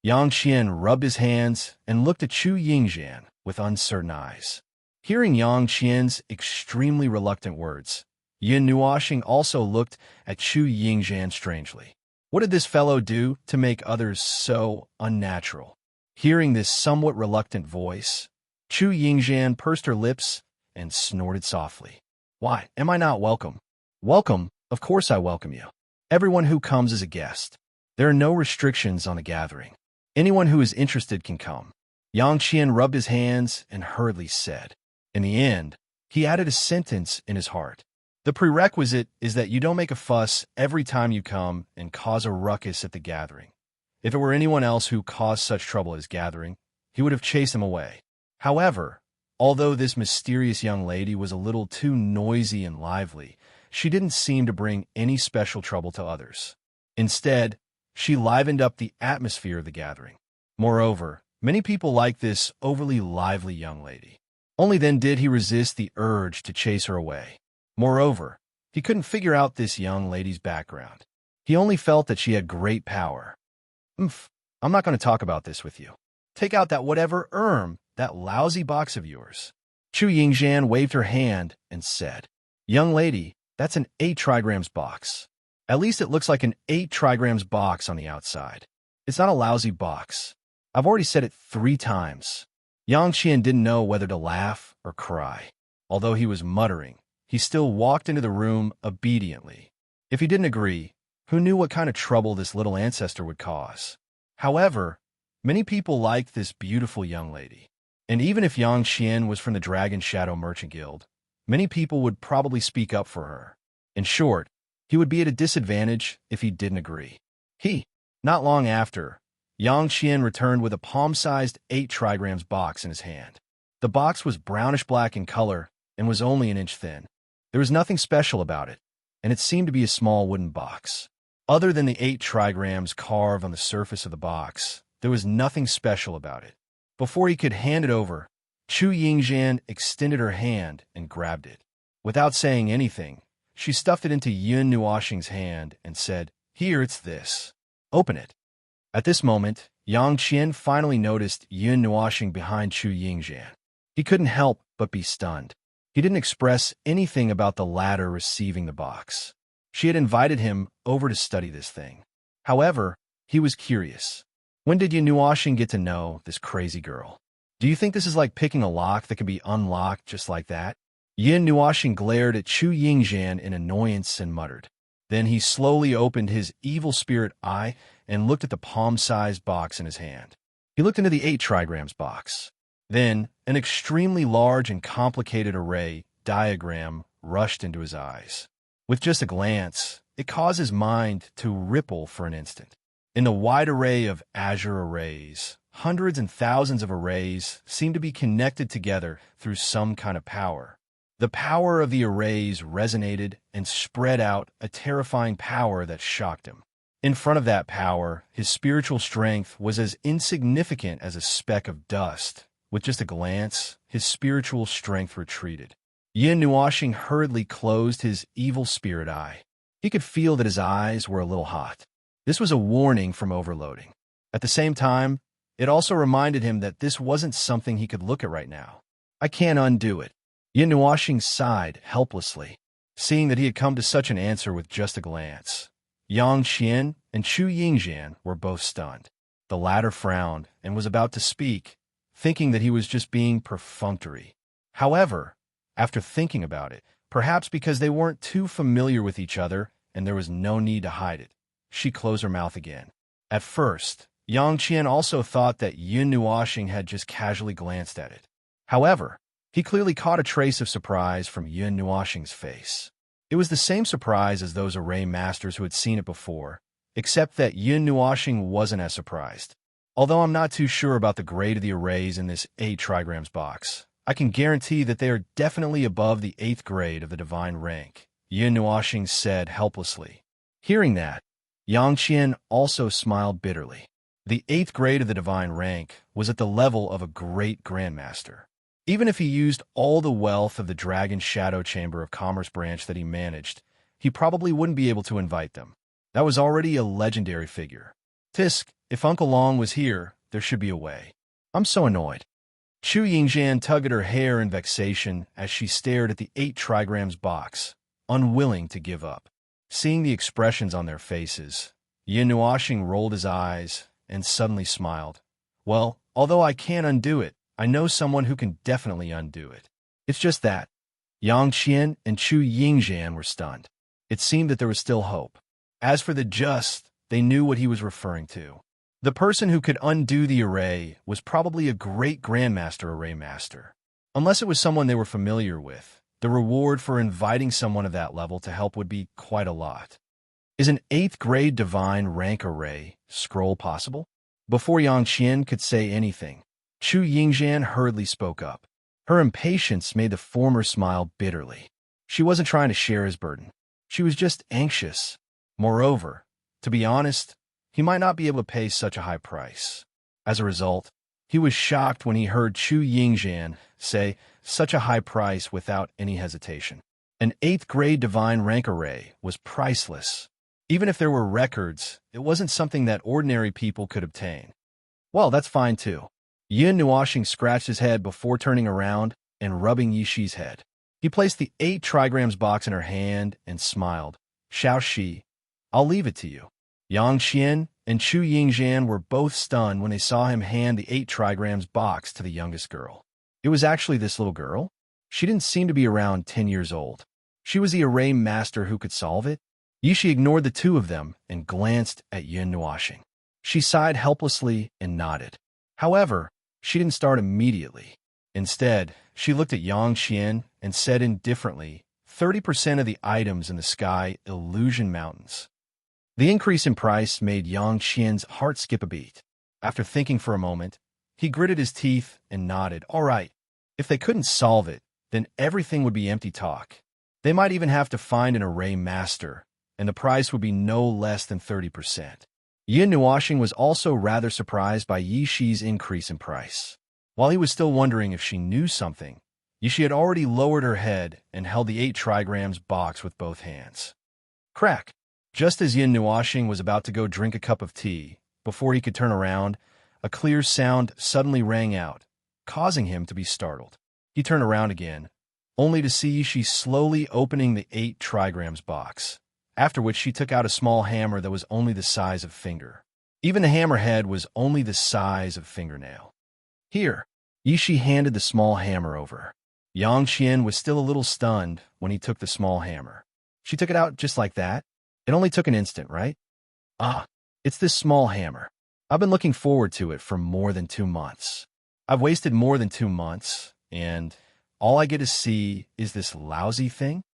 Speaker 1: Yang Qian rubbed his hands and looked at Chu Yingzhan with uncertain eyes. Hearing Yang Qian's extremely reluctant words, Yin Nuoxing also looked at Chu Yingzhan strangely. What did this fellow do to make others so unnatural? Hearing this somewhat reluctant voice, Chu Yingzhan pursed her lips and snorted softly. "Why, am I not welcome?" "Welcome? Of course I welcome you. Everyone who comes is a guest. There are no restrictions on the gathering. Anyone who is interested can come. Yang Qian rubbed his hands and hurriedly said. In the end, he added a sentence in his heart. The prerequisite is that you don't make a fuss every time you come and cause a ruckus at the gathering. If it were anyone else who caused such trouble at his gathering, he would have chased them away. However, although this mysterious young lady was a little too noisy and lively, she didn't seem to bring any special trouble to others. Instead, she livened up the atmosphere of the gathering. Moreover, many people liked this overly lively young lady. Only then did he resist the urge to chase her away. Moreover, he couldn't figure out this young lady's background. He only felt that she had great power. I'm not going to talk about this with you. Take out that whatever that lousy box of yours. Chu Yingxian waved her hand and said, Young lady, that's an 8 trigrams box. At least it looks like an 8 trigrams box on the outside. It's not a lousy box. I've already said it 3 times. Yang Qian didn't know whether to laugh or cry. Although he was muttering, he still walked into the room obediently. If he didn't agree, who knew what kind of trouble this little ancestor would cause? However, many people liked this beautiful young lady. And even if Yang Qian was from the Dragon Shadow Merchant Guild, many people would probably speak up for her. In short, he would be at a disadvantage if he didn't agree. Not long after, Yang Qian returned with a palm-sized 8 trigrams box in his hand. The box was brownish-black in color and was only an inch thin. There was nothing special about it, and it seemed to be a small wooden box. Other than the 8 trigrams carved on the surface of the box, there was nothing special about it. Before he could hand it over, Chu Yingxian extended her hand and grabbed it. Without saying anything, she stuffed it into Yun Nuoxing's hand and said, Here, it's this. Open it. At this moment, Yang Qian finally noticed Yun Nuoxing behind Chu Yingxian. He couldn't help but be stunned. He didn't express anything about the latter receiving the box. She had invited him over to study this thing. However, he was curious. When did Yun Nuoxing get to know this crazy girl? Do you think this is like picking a lock that can be unlocked just like that? Yun Nuoxing glared at Chu Yingxian in annoyance and muttered. Then he slowly opened his evil spirit eye and looked at the palm-sized box in his hand. He looked into the 8 trigrams box. Then, an extremely large and complicated array diagram rushed into his eyes. With just a glance, it caused his mind to ripple for an instant. In the wide array of azure arrays, hundreds and thousands of arrays seemed to be connected together through some kind of power. The power of the arrays resonated and spread out a terrifying power that shocked him. In front of that power, his spiritual strength was as insignificant as a speck of dust. With just a glance, his spiritual strength retreated. Yun Nuoxing hurriedly closed his evil spirit eye. He could feel that his eyes were a little hot. This was a warning from overloading. At the same time, it also reminded him that this wasn't something he could look at right now. I can't undo it. Yun Nuoxing sighed helplessly, seeing that he had come to such an answer with just a glance. Yang Qian and Chu Yingxian were both stunned. The latter frowned and was about to speak, thinking that he was just being perfunctory. However, after thinking about it, perhaps because they weren't too familiar with each other and there was no need to hide it, she closed her mouth again. At first, Yang Qian also thought that Yun Nuoxing had just casually glanced at it. However, he clearly caught a trace of surprise from Yun Nuoxing's face. It was the same surprise as those array masters who had seen it before, except that Yun Nuoxing wasn't as surprised. Although I'm not too sure about the grade of the arrays in this 8 trigrams box, I can guarantee that they are definitely above the 8th grade of the divine rank, Yun Nuoxing said helplessly. Hearing that, Yang Qian also smiled bitterly. The 8th grade of the divine rank was at the level of a great grandmaster. Even if he used all the wealth of the Dragon Shadow Chamber of Commerce branch that he managed, he probably wouldn't be able to invite them. That was already a legendary figure. Tisk, if Uncle Long was here, there should be a way. I'm so annoyed. Chu Yingxian tugged at her hair in vexation as she stared at the 8 trigrams box, unwilling to give up. Seeing the expressions on their faces, Yun Nuoxing rolled his eyes and suddenly smiled. Well, although I can't undo it, I know someone who can definitely undo it. It's just that. Yang Qian and Chu Yingxian were stunned. It seemed that there was still hope. As for the just, they knew what he was referring to. The person who could undo the array was probably a great grandmaster array master. Unless it was someone they were familiar with, the reward for inviting someone of that level to help would be quite a lot. Is an 8th grade divine rank array scroll possible? Before Yang Qian could say anything, Chu Yingxian hurriedly spoke up. Her impatience made the former smile bitterly. She wasn't trying to share his burden. She was just anxious. Moreover, to be honest, he might not be able to pay such a high price. As a result, he was shocked when he heard Chu Yingxian say such a high price without any hesitation. An 8th grade divine rank array was priceless. Even if there were records, it wasn't something that ordinary people could obtain. Well, that's fine too. Yin Nuoxing scratched his head before turning around and rubbing Yishi's head. He placed the 8 trigrams box in her hand and smiled. Xiao Shi, I'll leave it to you. Yang Qian and Chu Yingxian were both stunned when they saw him hand the 8 trigrams box to the youngest girl. It was actually this little girl. She didn't seem to be around 10 years old. She was the array master who could solve it. Yishi ignored the two of them and glanced at Yin Nuoxing. She sighed helplessly and nodded. However, she didn't start immediately. Instead, she looked at Yang Qian and said indifferently, 30% of the items in the sky illusion mountains. The increase in price made Yang Qian's heart skip a beat. After thinking for a moment, he gritted his teeth and nodded. All right, if they couldn't solve it, then everything would be empty talk. They might even have to find an array master, and the price would be no less than 30%. Yin Nuoxing was also rather surprised by Yishi's increase in price. While he was still wondering if she knew something, Yishi had already lowered her head and held the 8 trigrams box with both hands. Crack! Just as Yin Nuoxing was about to go drink a cup of tea, before he could turn around, a clear sound suddenly rang out, causing him to be startled. He turned around again, only to see Yishi slowly opening the 8 trigrams box, after which she took out a small hammer that was only the size of a finger. Even the hammerhead was only the size of a fingernail. Here, Yishi handed the small hammer over. Yang Qian was still a little stunned when he took the small hammer. She took it out just like that. It only took an instant, right? Ah, it's this small hammer. I've been looking forward to it for more than 2 months. I've wasted more than 2 months, and all I get to see is this lousy thing?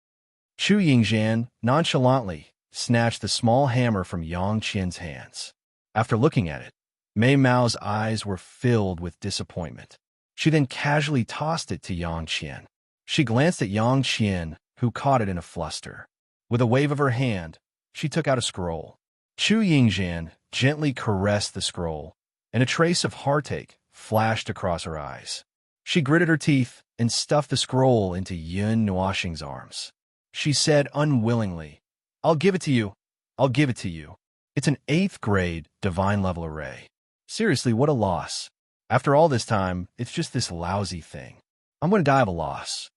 Speaker 1: Chu Yingxian nonchalantly snatched the small hammer from Yang Qian's hands. After looking at it, Mei Mao's eyes were filled with disappointment. She then casually tossed it to Yang Qian. She glanced at Yang Qian, who caught it in a fluster. With a wave of her hand, she took out a scroll. Chu Yingxian gently caressed the scroll, and a trace of heartache flashed across her eyes. She gritted her teeth and stuffed the scroll into Yin Nuoxing's arms. She said unwillingly, I'll give it to you. I'll give it to you. It's an 8th grade divine level array. Seriously, what a loss. After all this time, it's just this lousy thing. I'm going to die of a loss.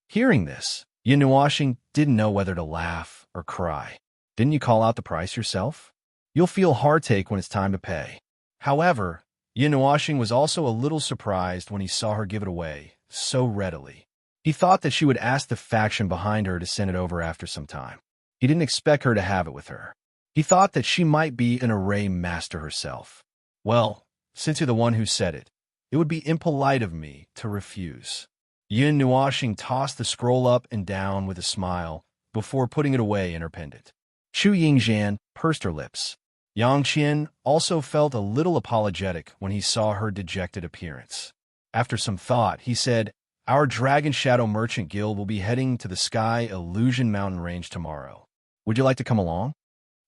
Speaker 1: Hearing this, Yin Nuoxing didn't know whether to laugh or cry. Didn't you call out the price yourself? You'll feel heartache when it's time to pay. However, Yin Nuoxing was also a little surprised when he saw her give it away so readily. He thought that she would ask the faction behind her to send it over after some time. He didn't expect her to have it with her. He thought that she might be an array master herself. Well, since you're the one who said it, it would be impolite of me to refuse. Yin Nuoxing tossed the scroll up and down with a smile before putting it away in her pendant. Chu Yingxian pursed her lips. Yang Qian also felt a little apologetic when he saw her dejected appearance. After some thought, he said, Our Dragon Shadow Merchant Guild will be heading to the Sky Illusion Mountain Range tomorrow. Would you like to come along?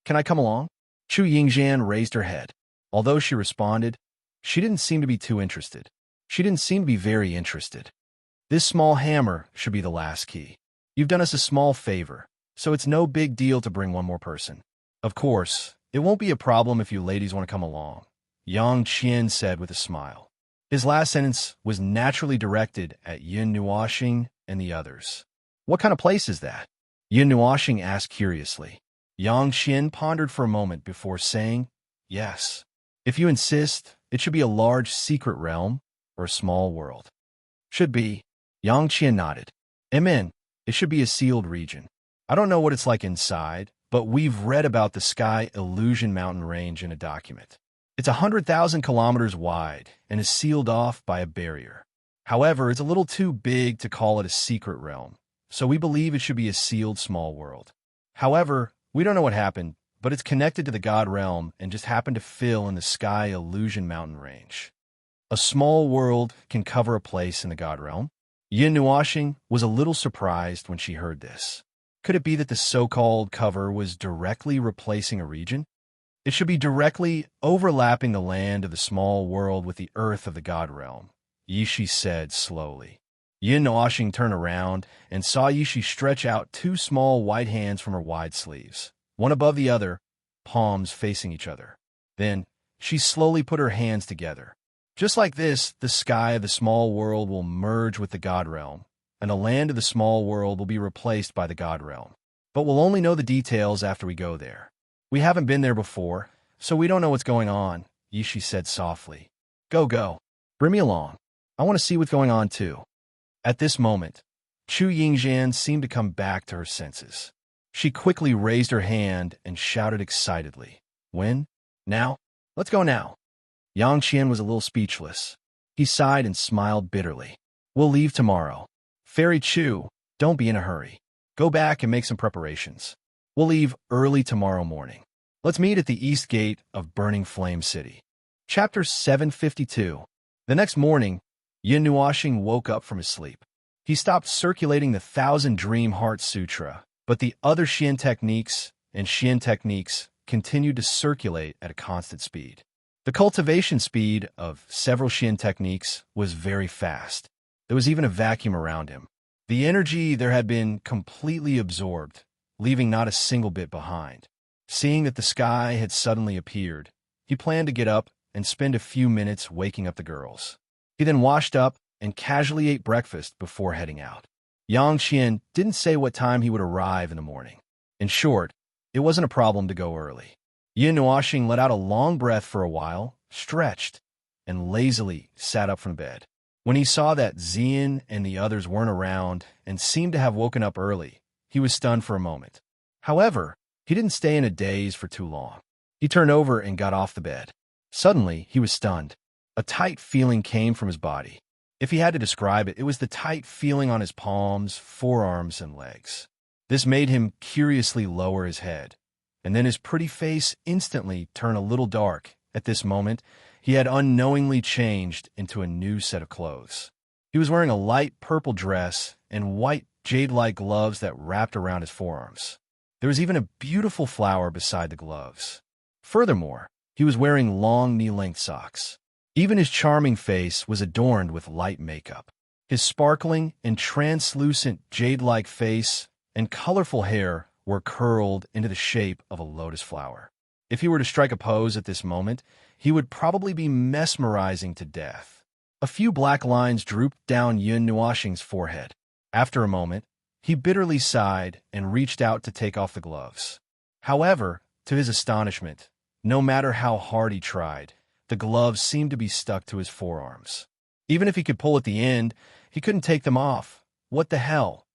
Speaker 1: Can I come along? Chu Yingxian raised her head. Although she responded, she didn't seem to be too interested. She didn't seem to be very interested. This small hammer should be the last key. You've done us a small favor, so it's no big deal to bring one more person. Of course, it won't be a problem if you ladies want to come along, Yang Qian said with a smile. His last sentence was naturally directed at Yin Nuoxing and the others. What kind of place is that? Yin Nuoxing asked curiously. Yang Qian pondered for a moment before saying, Yes. If you insist, it should be a large secret realm or a small world. Should be. Yang Qian nodded. Amen. It should be a sealed region. I don't know what it's like inside, but we've read about the Sky Illusion Mountain Range in a document. It's 100,000 kilometers wide and is sealed off by a barrier. However, it's a little too big to call it a secret realm, so we believe it should be a sealed small world. However, we don't know what happened, but it's connected to the God realm and just happened to fill in the sky illusion mountain range. A small world can cover a place in the God realm. Yin Nuashing was a little surprised when she heard this. Could it be that the so-called cover was directly replacing a region? It should be directly overlapping the land of the small world with the earth of the God realm, Yishi said slowly. Yin Nuashing turned around and saw Yishi stretch out two small white hands from her wide sleeves, one above the other, palms facing each other. Then, she slowly put her hands together. Just like this, the sky of the small world will merge with the God realm, and the land of the small world will be replaced by the God realm. But we'll only know the details after we go there. We haven't been there before, so we don't know what's going on, Yishi said softly. Go. Bring me along. I want to see what's going on too. At this moment, Chu Yingzhan seemed to come back to her senses. She quickly raised her hand and shouted excitedly. When? Now? Let's go now. Yang Qian was a little speechless. He sighed and smiled bitterly. We'll leave tomorrow. Fairy Chu, don't be in a hurry. Go back and make some preparations. We'll leave early tomorrow morning. Let's meet at the east gate of Burning Flame City. Chapter 752. The next morning, Yin Nuashing woke up from his sleep. He stopped circulating the 1,000 Dream Heart Sutra, but the other Xian techniques continued to circulate at a constant speed. The cultivation speed of several Xian techniques was very fast. There was even a vacuum around him. The energy there had been completely absorbed, leaving not a single bit behind. Seeing that the sky had suddenly appeared, he planned to get up and spend a few minutes waking up the girls. He then washed up and casually ate breakfast before heading out. Yang Qian didn't say what time he would arrive in the morning. In short, it wasn't a problem to go early. Yin Nuashing let out a long breath for a while, stretched, and lazily sat up from bed. When he saw that Xian and the others weren't around and seemed to have woken up early, he was stunned for a moment. However, he didn't stay in a daze for too long. He turned over and got off the bed. Suddenly, he was stunned. A tight feeling came from his body. If he had to describe it, it was the tight feeling on his palms, forearms, and legs. This made him curiously lower his head, and then his pretty face instantly turned a little dark. At this moment, he had unknowingly changed into a new set of clothes. He was wearing a light purple dress and white jade-like gloves that wrapped around his forearms. There was even a beautiful flower beside the gloves. Furthermore, he was wearing long knee-length socks. Even his charming face was adorned with light makeup. His sparkling and translucent jade-like face and colorful hair were curled into the shape of a lotus flower. If he were to strike a pose at this moment, he would probably be mesmerizing to death. A few black lines drooped down Yin Nuashing's forehead. After a moment, he bitterly sighed and reached out to take off the gloves. However, to his astonishment, no matter how hard he tried, the gloves seemed to be stuck to his forearms. Even if he could pull at the end, he couldn't take them off. What the hell?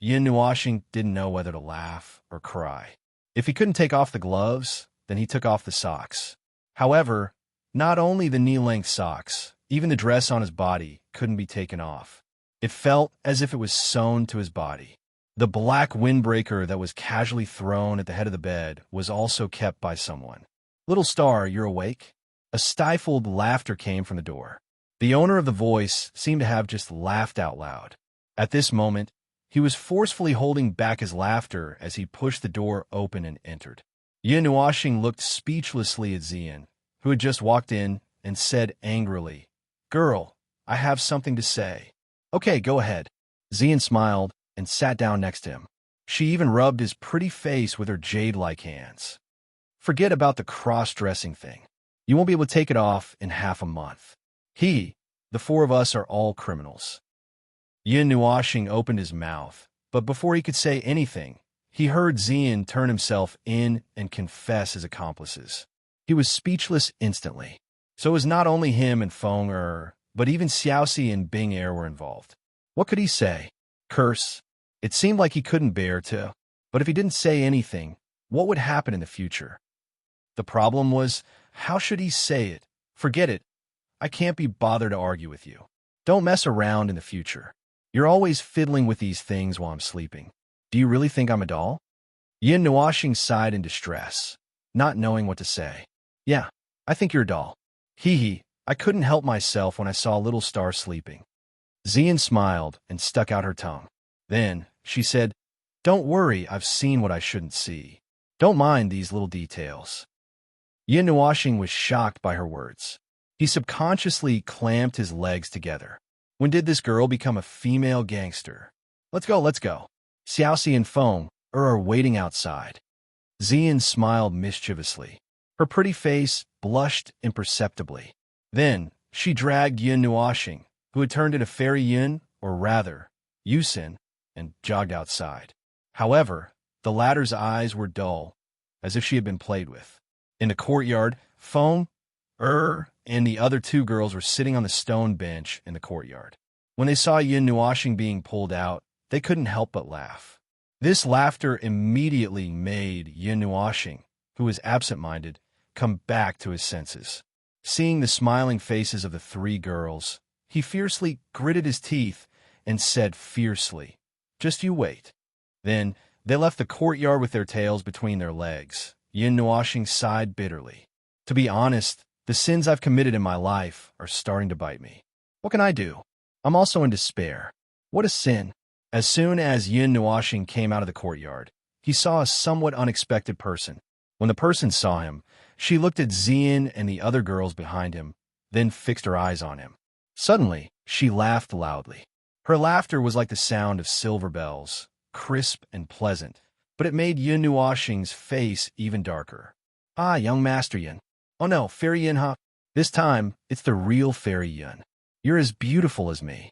Speaker 1: Yin Nuashing didn't know whether to laugh or cry. If he couldn't take off the gloves, then he took off the socks. However, not only the knee-length socks, even the dress on his body couldn't be taken off. It felt as if it was sewn to his body. The black windbreaker that was casually thrown at the head of the bed was also kept by someone. "Little Star, you're awake?" A stifled laughter came from the door. The owner of the voice seemed to have just laughed out loud. At this moment, he was forcefully holding back his laughter as he pushed the door open and entered. Yin Nuashing looked speechlessly at Xian, who had just walked in, and said angrily, "Girl, I have something to say." "Okay, go ahead." Xian smiled and sat down next to him. She even rubbed his pretty face with her jade-like hands. "Forget about the cross-dressing thing. You won't be able to take it off in half a month. The four of us are all criminals." Yin Nuashing opened his mouth, but before he could say anything, he heard Xian turn himself in and confess his accomplices. He was speechless instantly. So it was not only him and Feng Er, but even Xiaoxi and Bing Er were involved. What could he say? Curse? It seemed like he couldn't bear to. But if he didn't say anything, what would happen in the future? The problem was, How should he say it? Forget it. I can't be bothered to argue with you. Don't mess around in the future. You're always fiddling with these things while I'm sleeping. Do you really think I'm a doll? Yin Nuashing sighed in distress, not knowing what to say. Yeah, I think you're a doll. Hee hee, I couldn't help myself when I saw a little star sleeping. Xian smiled and stuck out her tongue. Then, she said, Don't worry, I've seen what I shouldn't see. Don't mind these little details. Yin Nuashing was shocked by her words. He subconsciously clamped his legs together. When did this girl become a female gangster? Let's go, let's go. Xiaoxi and Feng are waiting outside. Xian smiled mischievously. Her pretty face blushed imperceptibly. Then, she dragged Yin Nuashing, who had turned into Fairy Yin, or rather, Yusin, and jogged outside. However, the latter's eyes were dull, as if she had been played with. In the courtyard, Feng, and the other two girls were sitting on the stone bench in the courtyard. When they saw Yin Nuashing being pulled out, they couldn't help but laugh. This laughter immediately made Yin Nuashing, who was absent-minded, come back to his senses. Seeing the smiling faces of the three girls, he fiercely gritted his teeth and said fiercely, Just you wait. Then, they left the courtyard with their tails between their legs. Yin Nuashing sighed bitterly. To be honest, the sins I've committed in my life are starting to bite me. What can I do? I'm also in despair. What a sin. As soon as Yin Nuashing came out of the courtyard, he saw a somewhat unexpected person. When the person saw him, she looked at Xian and the other girls behind him, then fixed her eyes on him. Suddenly, she laughed loudly. Her laughter was like the sound of silver bells, crisp and pleasant, but it made Yin Nuashing's face even darker. Ah, young Master Yin. Oh no, Fairy Yin, huh? This time, it's the real Fairy Yin. You're as beautiful as me.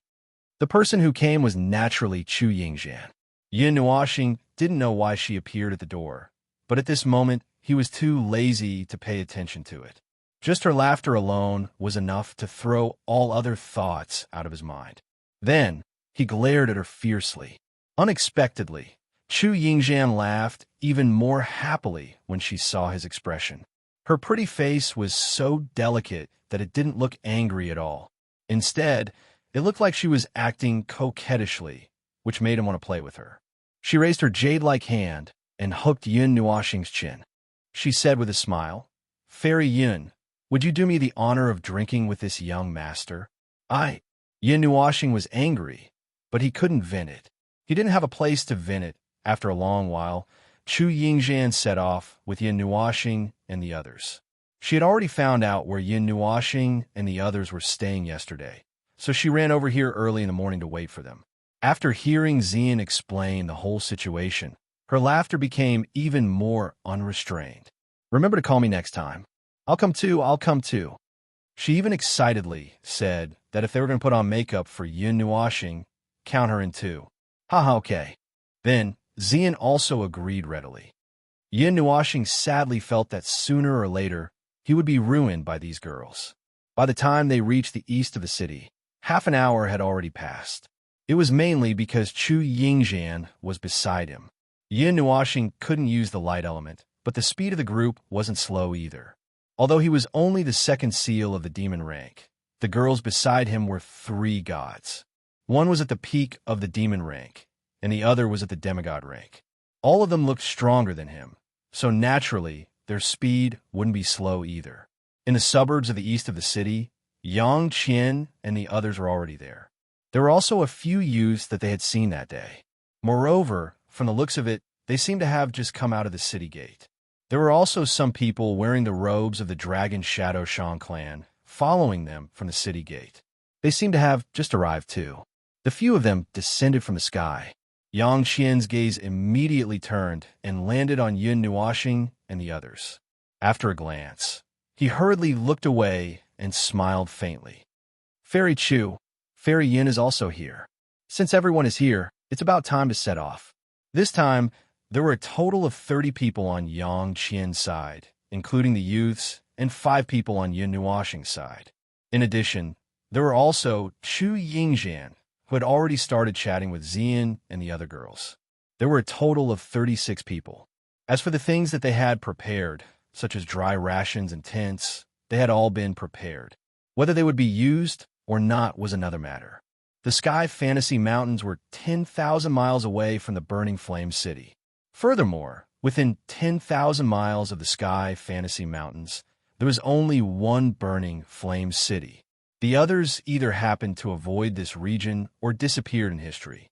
Speaker 1: The person who came was naturally Chu Yingxian. Yin Nuashing didn't know why she appeared at the door, but at this moment, he was too lazy to pay attention to it. Just her laughter alone was enough to throw all other thoughts out of his mind. Then, he glared at her fiercely. Unexpectedly, Chu Yingxian laughed even more happily when she saw his expression. Her pretty face was so delicate that it didn't look angry at all. Instead, it looked like she was acting coquettishly, which made him want to play with her. She raised her jade-like hand and hooked Yin Nuashing's chin. She said with a smile, Fairy Yin, would you do me the honor of drinking with this young master? Yin Nuashing was angry, but he couldn't vent it. He didn't have a place to vent it. After a long while, Chu Yingxian set off with Yin Nuashing and the others. She had already found out where Yin Nuashing and the others were staying yesterday, so she ran over here early in the morning to wait for them. After hearing Xian explain the whole situation, her laughter became even more unrestrained. Remember to call me next time. I'll come too. She even excitedly said that if they were going to put on makeup for Yin Nuashing, count her in too. Haha, okay. Then, Xian also agreed readily. Yin Nuashing sadly felt that sooner or later, he would be ruined by these girls. By the time they reached the east of the city, half an hour had already passed. It was mainly because Chu Yingxian was beside him. Yin Nuashing couldn't use the light element, but the speed of the group wasn't slow either. Although he was only the second seal of the demon rank, the girls beside him were three gods. One was at the peak of the demon rank, and the other was at the demigod rank. All of them looked stronger than him, so naturally, their speed wouldn't be slow either. In the suburbs of the east of the city, Yang Qian and the others were already there. There were also a few youths that they had seen that day. Moreover, from the looks of it, they seemed to have just come out of the city gate. There were also some people wearing the robes of the Dragon Shadow Shan clan, following them from the city gate. They seemed to have just arrived too. The few of them descended from the sky. Yang Qian's gaze immediately turned and landed on Yin Nuashing and the others. After a glance, he hurriedly looked away and smiled faintly. Fairy Chu, Fairy Yin is also here. Since everyone is here, it's about time to set off. This time, there were a total of 30 people on Yang Qian's side, including the youths, and 5 people on Yin Nuashing's side. In addition, there were also Chu Yingxian, who had already started chatting with Xian and the other girls. There were a total of 36 people. As for the things that they had prepared, such as dry rations and tents, they had all been prepared. Whether they would be used or not was another matter. The Sky Fantasy Mountains were 10,000 miles away from the burning flame city. Furthermore, within 10,000 miles of the Sky Fantasy Mountains, there was only one burning flame city. The others either happened to avoid this region or disappeared in history.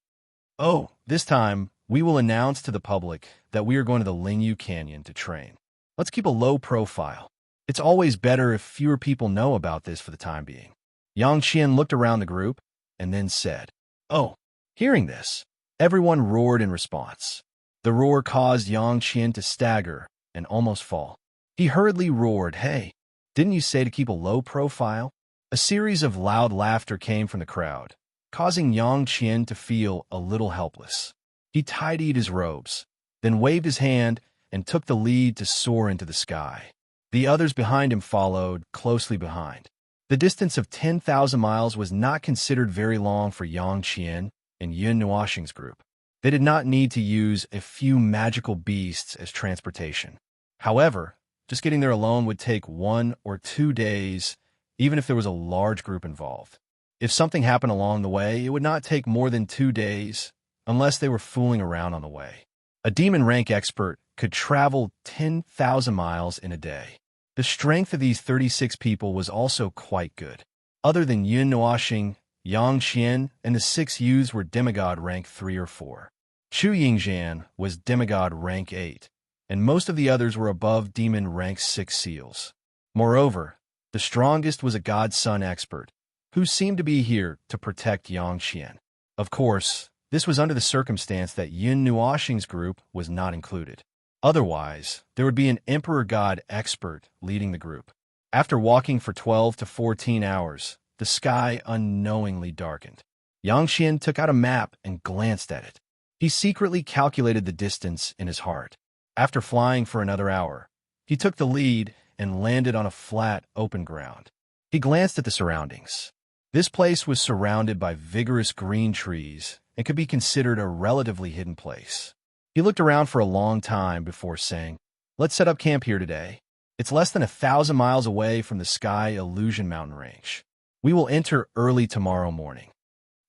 Speaker 1: Oh, this time, we will announce to the public that we are going to the Lingyu Canyon to train. Let's keep a low profile. It's always better if fewer people know about this for the time being. Yang Qian looked around the group and then said, "Oh." Hearing this, everyone roared in response. The roar caused Yang Qian to stagger and almost fall. He hurriedly roared, "Hey, didn't you say to keep a low profile?" A series of loud laughter came from the crowd, causing Yang Qian to feel a little helpless. He tidied his robes, then waved his hand and took the lead to soar into the sky. The others behind him followed, closely behind. The distance of 10,000 miles was not considered very long for Yang Qian and Yun Nuoxing's group. They did not need to use a few magical beasts as transportation. However, just getting there alone would take 1 or 2 days, even if there was a large group involved. If something happened along the way, it would not take more than 2 days, unless they were fooling around on the way. A demon rank expert could travel 10,000 miles in a day. The strength of these 36 people was also quite good. Other than Yun Nuoxing, Yang Qian, and the 6 youths were demigod rank 3 or 4. Chu Yingzhan was demigod rank 8, and most of the others were above demon rank 6 seals. Moreover, the strongest was a godson expert, who seemed to be here to protect Yang Qian. Of course, this was under the circumstance that Yun Nuoxing's group was not included. Otherwise, there would be an Emperor God expert leading the group. After walking for 12 to 14 hours, the sky unknowingly darkened. Yang Qian took out a map and glanced at it. He secretly calculated the distance in his heart. After flying for another hour, he took the lead and landed on a flat, open ground. He glanced at the surroundings. This place was surrounded by vigorous green trees and could be considered a relatively hidden place. He looked around for a long time before saying, "Let's set up camp here today. It's less than 1,000 miles away from the Sky Illusion mountain range. We will enter early tomorrow morning."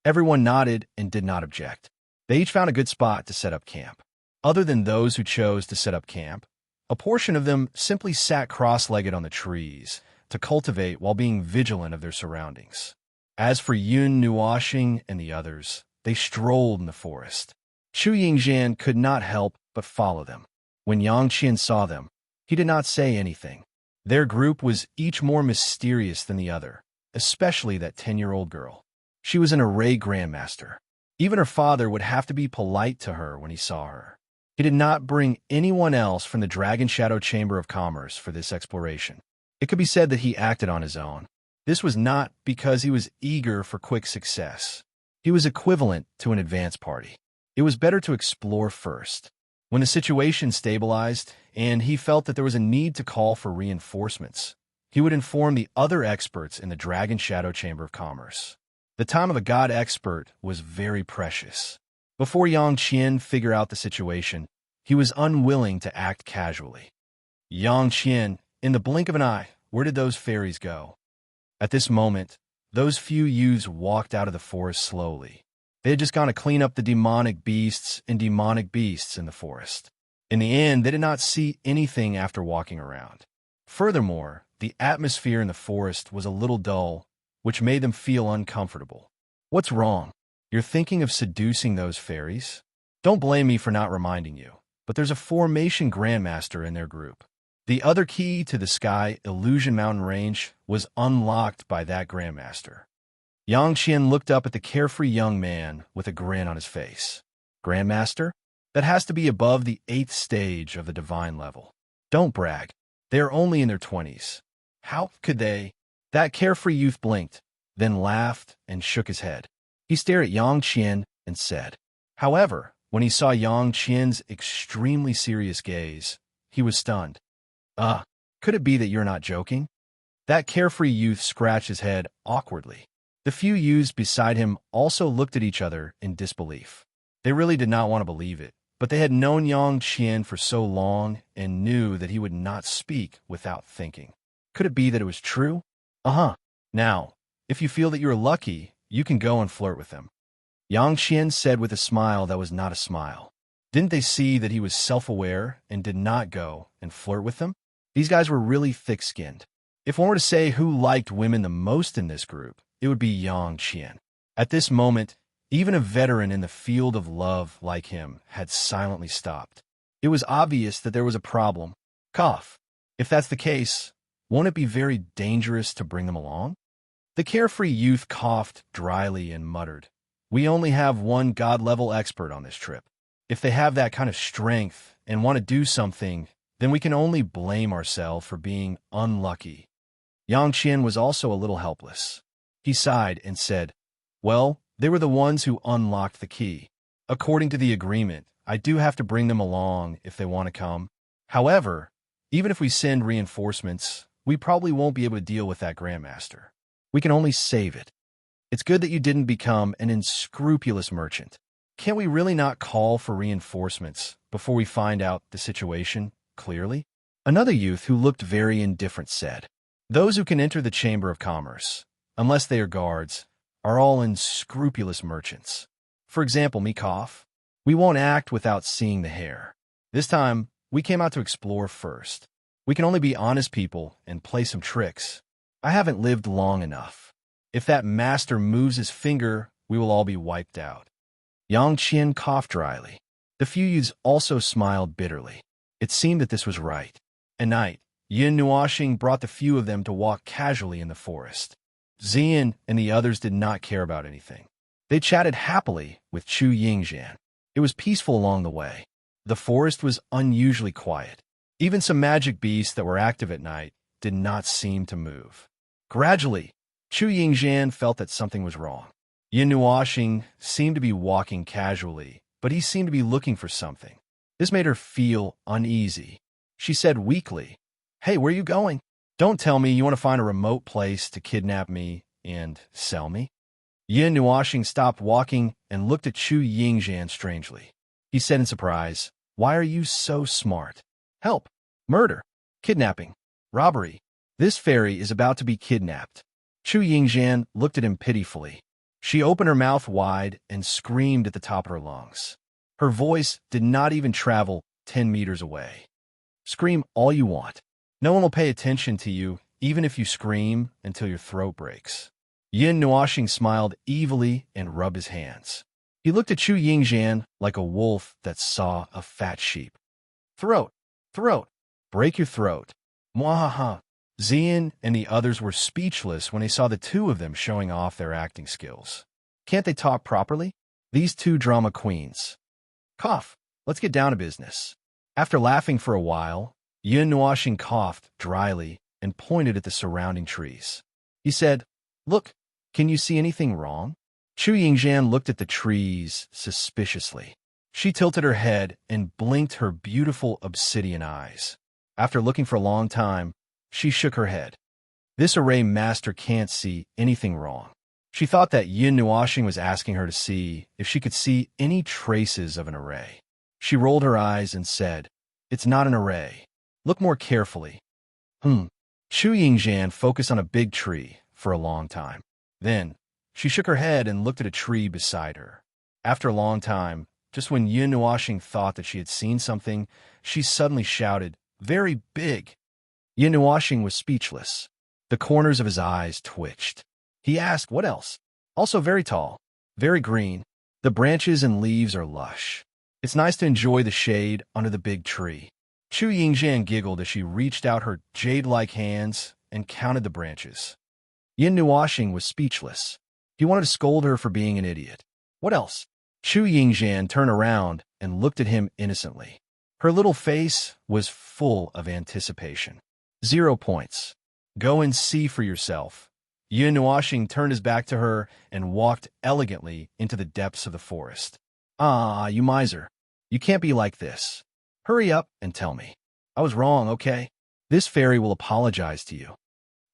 Speaker 1: Everyone nodded and did not object. They each found a good spot to set up camp. Other than those who chose to set up camp, a portion of them simply sat cross-legged on the trees to cultivate while being vigilant of their surroundings. As for Yun Nuoxing and the others, they strolled in the forest. Chu Yingzhan could not help but follow them. When Yang Qian saw them, he did not say anything. Their group was each more mysterious than the other, especially that 10-year-old girl. She was an array grandmaster. Even her father would have to be polite to her when he saw her. He did not bring anyone else from the Dragon Shadow Chamber of Commerce for this exploration. It could be said that he acted on his own. This was not because he was eager for quick success. He was equivalent to an advance party. It was better to explore first. When the situation stabilized and he felt that there was a need to call for reinforcements, he would inform the other experts in the Dragon Shadow Chamber of Commerce. The time of a god expert was very precious. Before Yang Qian figured out the situation, he was unwilling to act casually. "Yang Qian, in the blink of an eye, where did those fairies go?" At this moment, those few youths walked out of the forest slowly. They had just gone to clean up the demonic beasts in the forest. In the end, they did not see anything after walking around. Furthermore, the atmosphere in the forest was a little dull, which made them feel uncomfortable. "What's wrong? You're thinking of seducing those fairies?" "Don't blame me for not reminding you, but there's a formation grandmaster in their group. The other key to the Sky Illusion mountain range was unlocked by that grandmaster." Yang Qian looked up at the carefree young man with a grin on his face. "Grandmaster? That has to be above the 8th stage of the divine level. Don't brag. They are only in their 20s. How could they?" That carefree youth blinked, then laughed and shook his head. He stared at Yang Qian and said. However, when he saw Yang Qian's extremely serious gaze, he was stunned. Could it be that you're not joking?" That carefree youth scratched his head awkwardly. The few youths beside him also looked at each other in disbelief. They really did not want to believe it, but they had known Yang Qian for so long and knew that he would not speak without thinking. Could it be that it was true? Uh-huh. Now, if you feel that you're lucky, you can go and flirt with him. Yang Qian said with a smile that was not a smile. Didn't they see that he was self-aware and did not go and flirt with them? These guys were really thick-skinned. If one were to say who liked women the most in this group, it would be Yang Qian. At this moment, even a veteran in the field of love like him had silently stopped. It was obvious that there was a problem. Cough. If that's the case, won't it be very dangerous to bring them along? The carefree youth coughed dryly and muttered, "We only have one God-level expert on this trip. If they have that kind of strength and want to do something, then we can only blame ourselves for being unlucky." Yang Qian was also a little helpless. He sighed and said, "Well, they were the ones who unlocked the key. According to the agreement, I do have to bring them along if they want to come. However, even if we send reinforcements, we probably won't be able to deal with that Grandmaster. We can only save it. It's good that you didn't become an unscrupulous merchant. Can't we really not call for reinforcements before we find out the situation clearly?" Another youth who looked very indifferent said, "Those who can enter the Chamber of Commerce, unless they are guards, are all unscrupulous merchants. For example, me cough. We won't act without seeing the hair. This time, we came out to explore first. We can only be honest people and play some tricks. I haven't lived long enough. If that master moves his finger, we will all be wiped out." Yang Qian coughed dryly. The few youths also smiled bitterly. It seemed that this was right. At night, Yin Nuoxing brought the few of them to walk casually in the forest. Xian and the others did not care about anything. They chatted happily with Chu Yingxian. It was peaceful along the way. The forest was unusually quiet. Even some magic beasts that were active at night did not seem to move. Gradually, Chu Yingxian felt that something was wrong. Yin Nuoxing seemed to be walking casually, but he seemed to be looking for something. This made her feel uneasy. She said weakly, "Hey, where are you going? Don't tell me you want to find a remote place to kidnap me and sell me?" Yin Nuoxing stopped walking and looked at Chu Yingxian strangely. He said in surprise, "Why are you so smart? Help! Murder! Kidnapping! Robbery! This fairy is about to be kidnapped." Chu Yingxian looked at him pitifully. She opened her mouth wide and screamed at the top of her lungs. Her voice did not even travel 10 meters away. "Scream all you want. No one will pay attention to you, even if you scream until your throat breaks." Yin Nuoxing smiled evilly and rubbed his hands. He looked at Chu Yingxian like a wolf that saw a fat sheep. "Throat! Throat! Break your throat!" Mwahaha! Xian and the others were speechless when they saw the two of them showing off their acting skills. Can't they talk properly? These two drama queens. Cough! Let's get down to business. After laughing for a while, Yin Nuoxing coughed dryly and pointed at the surrounding trees. He said, "Look, can you see anything wrong?" Chu Yingxian looked at the trees suspiciously. She tilted her head and blinked her beautiful obsidian eyes. After looking for a long time, she shook her head. This array master can't see anything wrong. She thought that Yin Nuoxing was asking her to see if she could see any traces of an array. She rolled her eyes and said, "It's not an array. Look more carefully." Chu Yingxian focused on a big tree for a long time. Then, she shook her head and looked at a tree beside her. After a long time, just when Yin Nuoxing thought that she had seen something, she suddenly shouted, "Very big!" Yin Nuoxing was speechless. The corners of his eyes twitched. He asked, "What else?" "Also very tall, very green. The branches and leaves are lush. It's nice to enjoy the shade under the big tree." Chu Yingxian giggled as she reached out her jade-like hands and counted the branches. Yin Nuoxing was speechless. He wanted to scold her for being an idiot. "What else?" Chu Yingxian turned around and looked at him innocently. Her little face was full of anticipation. 0 points. Go and see for yourself. Yin Nuoxing turned his back to her and walked elegantly into the depths of the forest. "Ah, you miser. You can't be like this. Hurry up and tell me. I was wrong, okay? This fairy will apologize to you."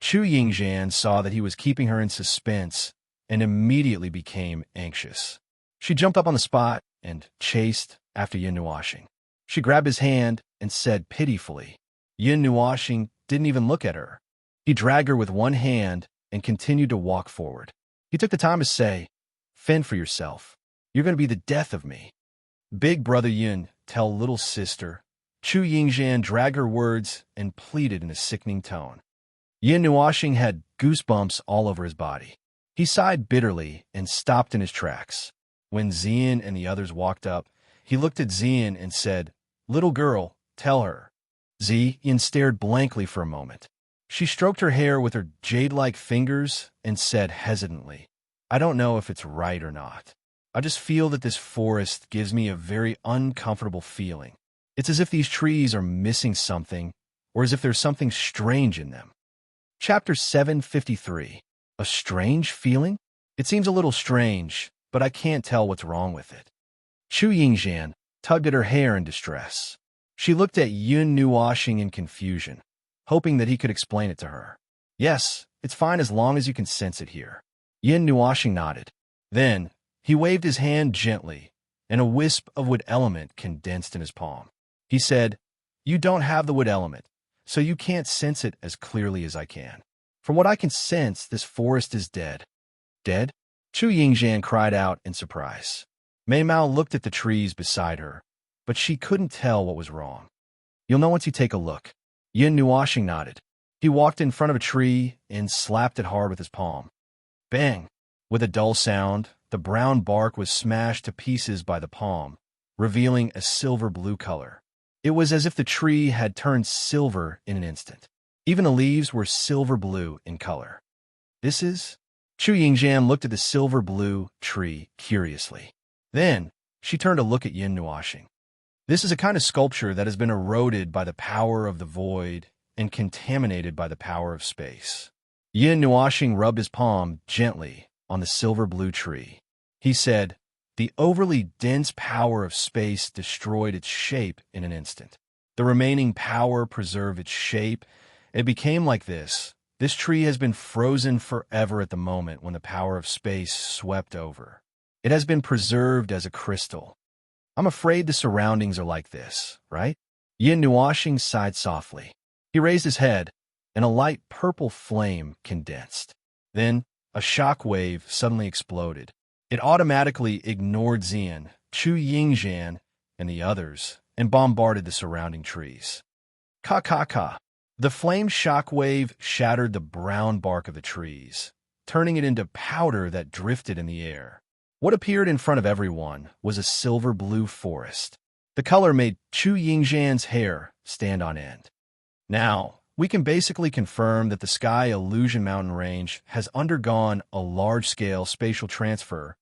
Speaker 1: Chu Yingxian saw that he was keeping her in suspense and immediately became anxious. She jumped up on the spot and chased after Yin Nuashing. She grabbed his hand and said pitifully. Yin Nuashing didn't even look at her. He dragged her with one hand and continued to walk forward. He took the time to say, "Fend for yourself. You're going to be the death of me." "Big brother Yin, tell little sister." Chu Yingzhan dragged her words and pleaded in a sickening tone. Yin Nuashing had goosebumps all over his body. He sighed bitterly and stopped in his tracks. When Xian and the others walked up, he looked at Xian and said, "Little girl, tell her." Xian stared blankly for a moment. She stroked her hair with her jade-like fingers and said hesitantly, "I don't know if it's right or not. I just feel that this forest gives me a very uncomfortable feeling. It's as if these trees are missing something, or as if there's something strange in them." Chapter 753. A strange feeling? It seems a little strange, but I can't tell what's wrong with it. Chu Yingzhan tugged at her hair in distress. She looked at Yun Nuashing in confusion, hoping that he could explain it to her. "Yes, it's fine as long as you can sense it here." Yin Nuashing nodded. Then, he waved his hand gently, and a wisp of wood element condensed in his palm. He said, "You don't have the wood element, so you can't sense it as clearly as I can. From what I can sense, this forest is dead." "Dead?" Chu Yingzhan cried out in surprise. Mei Mao looked at the trees beside her, but she couldn't tell what was wrong. "You'll know once you take a look." Yin Nuashing nodded. He walked in front of a tree and slapped it hard with his palm. Bang! With a dull sound, the brown bark was smashed to pieces by the palm, revealing a silver-blue color. It was as if the tree had turned silver in an instant. Even the leaves were silver-blue in color. "This is?" Chu Yingzhan looked at the silver-blue tree curiously. Then, she turned to look at Yin Nuashing. "This is a kind of sculpture that has been eroded by the power of the void and contaminated by the power of space." Yin Nuashing rubbed his palm gently on the silver-blue tree. He said, "The overly dense power of space destroyed its shape in an instant. The remaining power preserved its shape. It became like this. This tree has been frozen forever at the moment when the power of space swept over. It has been preserved as a crystal. I'm afraid the surroundings are like this, right?" Yin Nuashing sighed softly. He raised his head, and a light purple flame condensed. Then, a shock wave suddenly exploded. It automatically ignored Xian, Chu Yingzhan, and the others, and bombarded the surrounding trees. Ka. The flame shock wave shattered the brown bark of the trees, turning it into powder that drifted in the air. What appeared in front of everyone was a silver-blue forest. The color made Chu Yingzhan's hair stand on end. Now, we can basically confirm that the Sky Illusion Mountain Range has undergone a large-scale spatial transfer,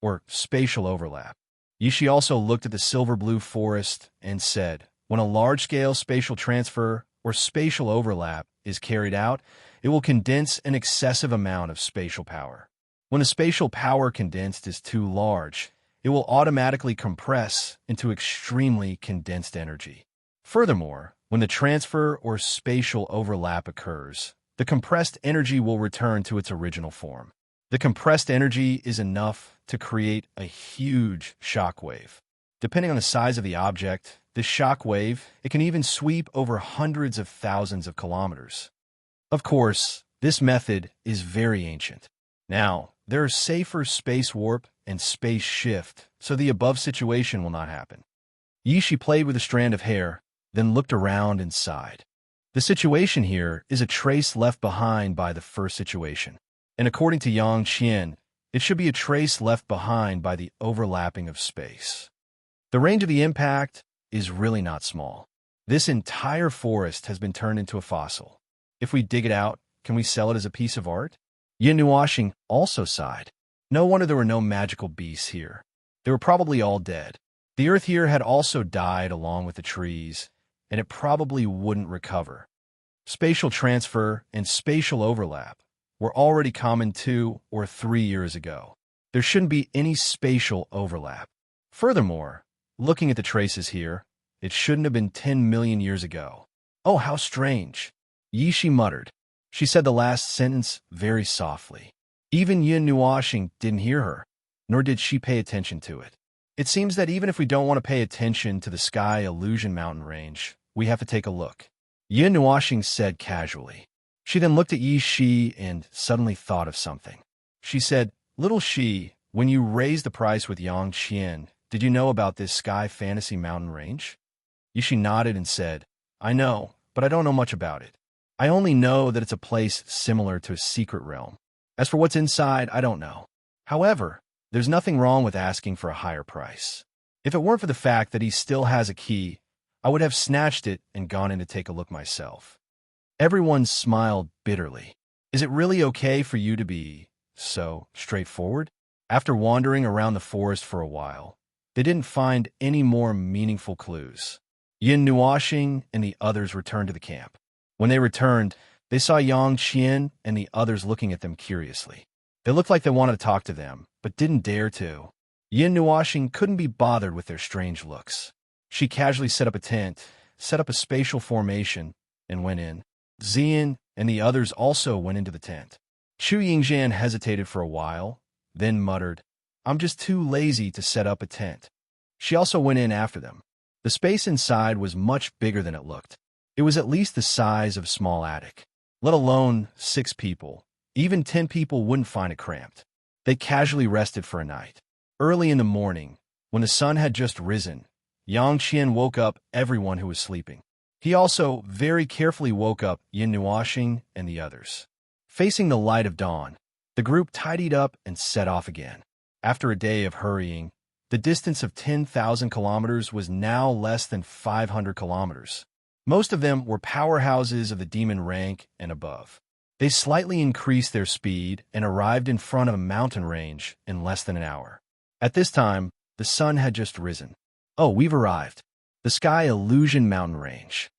Speaker 1: or spatial overlap. Yishi also looked at the silver-blue forest and said, "When a large-scale spatial transfer or spatial overlap is carried out, it will condense an excessive amount of spatial power. When the spatial power condensed is too large, it will automatically compress into extremely condensed energy. Furthermore, when the transfer or spatial overlap occurs, the compressed energy will return to its original form. The compressed energy is enough to create a huge shock wave. Depending on the size of the object, this shock wave, it can even sweep over hundreds of thousands of kilometers. Of course, this method is very ancient. Now, there are safer space warp and space shift, so the above situation will not happen." Yishi played with a strand of hair, then looked around and sighed. "The situation here is a trace left behind by the first situation. And according to Yang Qian, it should be a trace left behind by the overlapping of space. The range of the impact is really not small. This entire forest has been turned into a fossil. If we dig it out, can we sell it as a piece of art?" Yin Nuashing also sighed. No wonder there were no magical beasts here. They were probably all dead. The earth here had also died along with the trees, and it probably wouldn't recover. Spatial transfer and spatial overlap were already common 2 or 3 years ago. There shouldn't be any spatial overlap. Furthermore, looking at the traces here, it shouldn't have been 10 million years ago. "Oh, how strange," Yishi muttered. She said the last sentence very softly. Even Yin Nuashing didn't hear her, nor did she pay attention to it. It seems that even if we don't want to pay attention to the sky illusion mountain range, we have to take a look. Yin Nuoxing said casually. She then looked at Yi Shi and suddenly thought of something. She said, "Little Shi, when you raised the price with Yang Qian, did you know about this sky fantasy mountain range?" Yi Shi nodded and said, "I know, but I don't know much about it. I only know that it's a place similar to a secret realm. As for what's inside, I don't know. However, there's nothing wrong with asking for a higher price. If it weren't for the fact that he still has a key, I would have snatched it and gone in to take a look myself." Everyone smiled bitterly. Is it really okay for you to be so straightforward? After wandering around the forest for a while, they didn't find any more meaningful clues. Yin Nuoxing and the others returned to the camp. When they returned, they saw Yang Qian and the others looking at them curiously. They looked like they wanted to talk to them, but didn't dare to. Yin Nuoxing couldn't be bothered with their strange looks. She casually set up a tent, set up a spatial formation, and went in. Xian and the others also went into the tent. Chu Yingzhan hesitated for a while, then muttered, "I'm just too lazy to set up a tent." She also went in after them. The space inside was much bigger than it looked. It was at least the size of a small attic. Let alone 6 people. Even 10 people wouldn't find it cramped. They casually rested for a night. Early in the morning, when the sun had just risen, Yang Qian woke up everyone who was sleeping. He also very carefully woke up Yin Nuoxing and the others. Facing the light of dawn, the group tidied up and set off again. After a day of hurrying, the distance of 10,000 kilometers was now less than 500 kilometers. Most of them were powerhouses of the demon rank and above. They slightly increased their speed and arrived in front of a mountain range in less than an hour. At this time, the sun had just risen. "Oh, we've arrived. The Sky Illusion Mountain Range."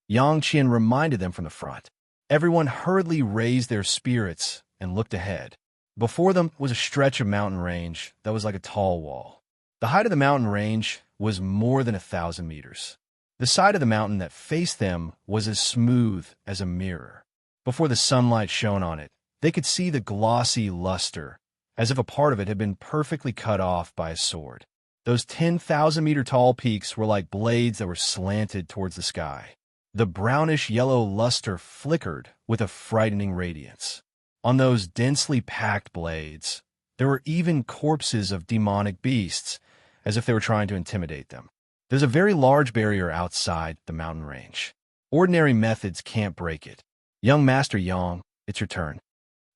Speaker 1: Yang Qian reminded them from the front. Everyone hurriedly raised their spirits and looked ahead. Before them was a stretch of mountain range that was like a tall wall. The height of the mountain range was more than 1,000 meters. The side of the mountain that faced them was as smooth as a mirror. Before the sunlight shone on it, they could see the glossy luster, as if a part of it had been perfectly cut off by a sword. Those 10,000-meter tall peaks were like blades that were slanted towards the sky. The brownish-yellow luster flickered with a frightening radiance. On those densely packed blades, there were even corpses of demonic beasts, as if they were trying to intimidate them. There's a very large barrier outside the mountain range. Ordinary methods can't break it. Young Master Yang, it's your turn.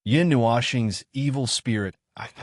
Speaker 1: Yin Nuoxing's evil spirit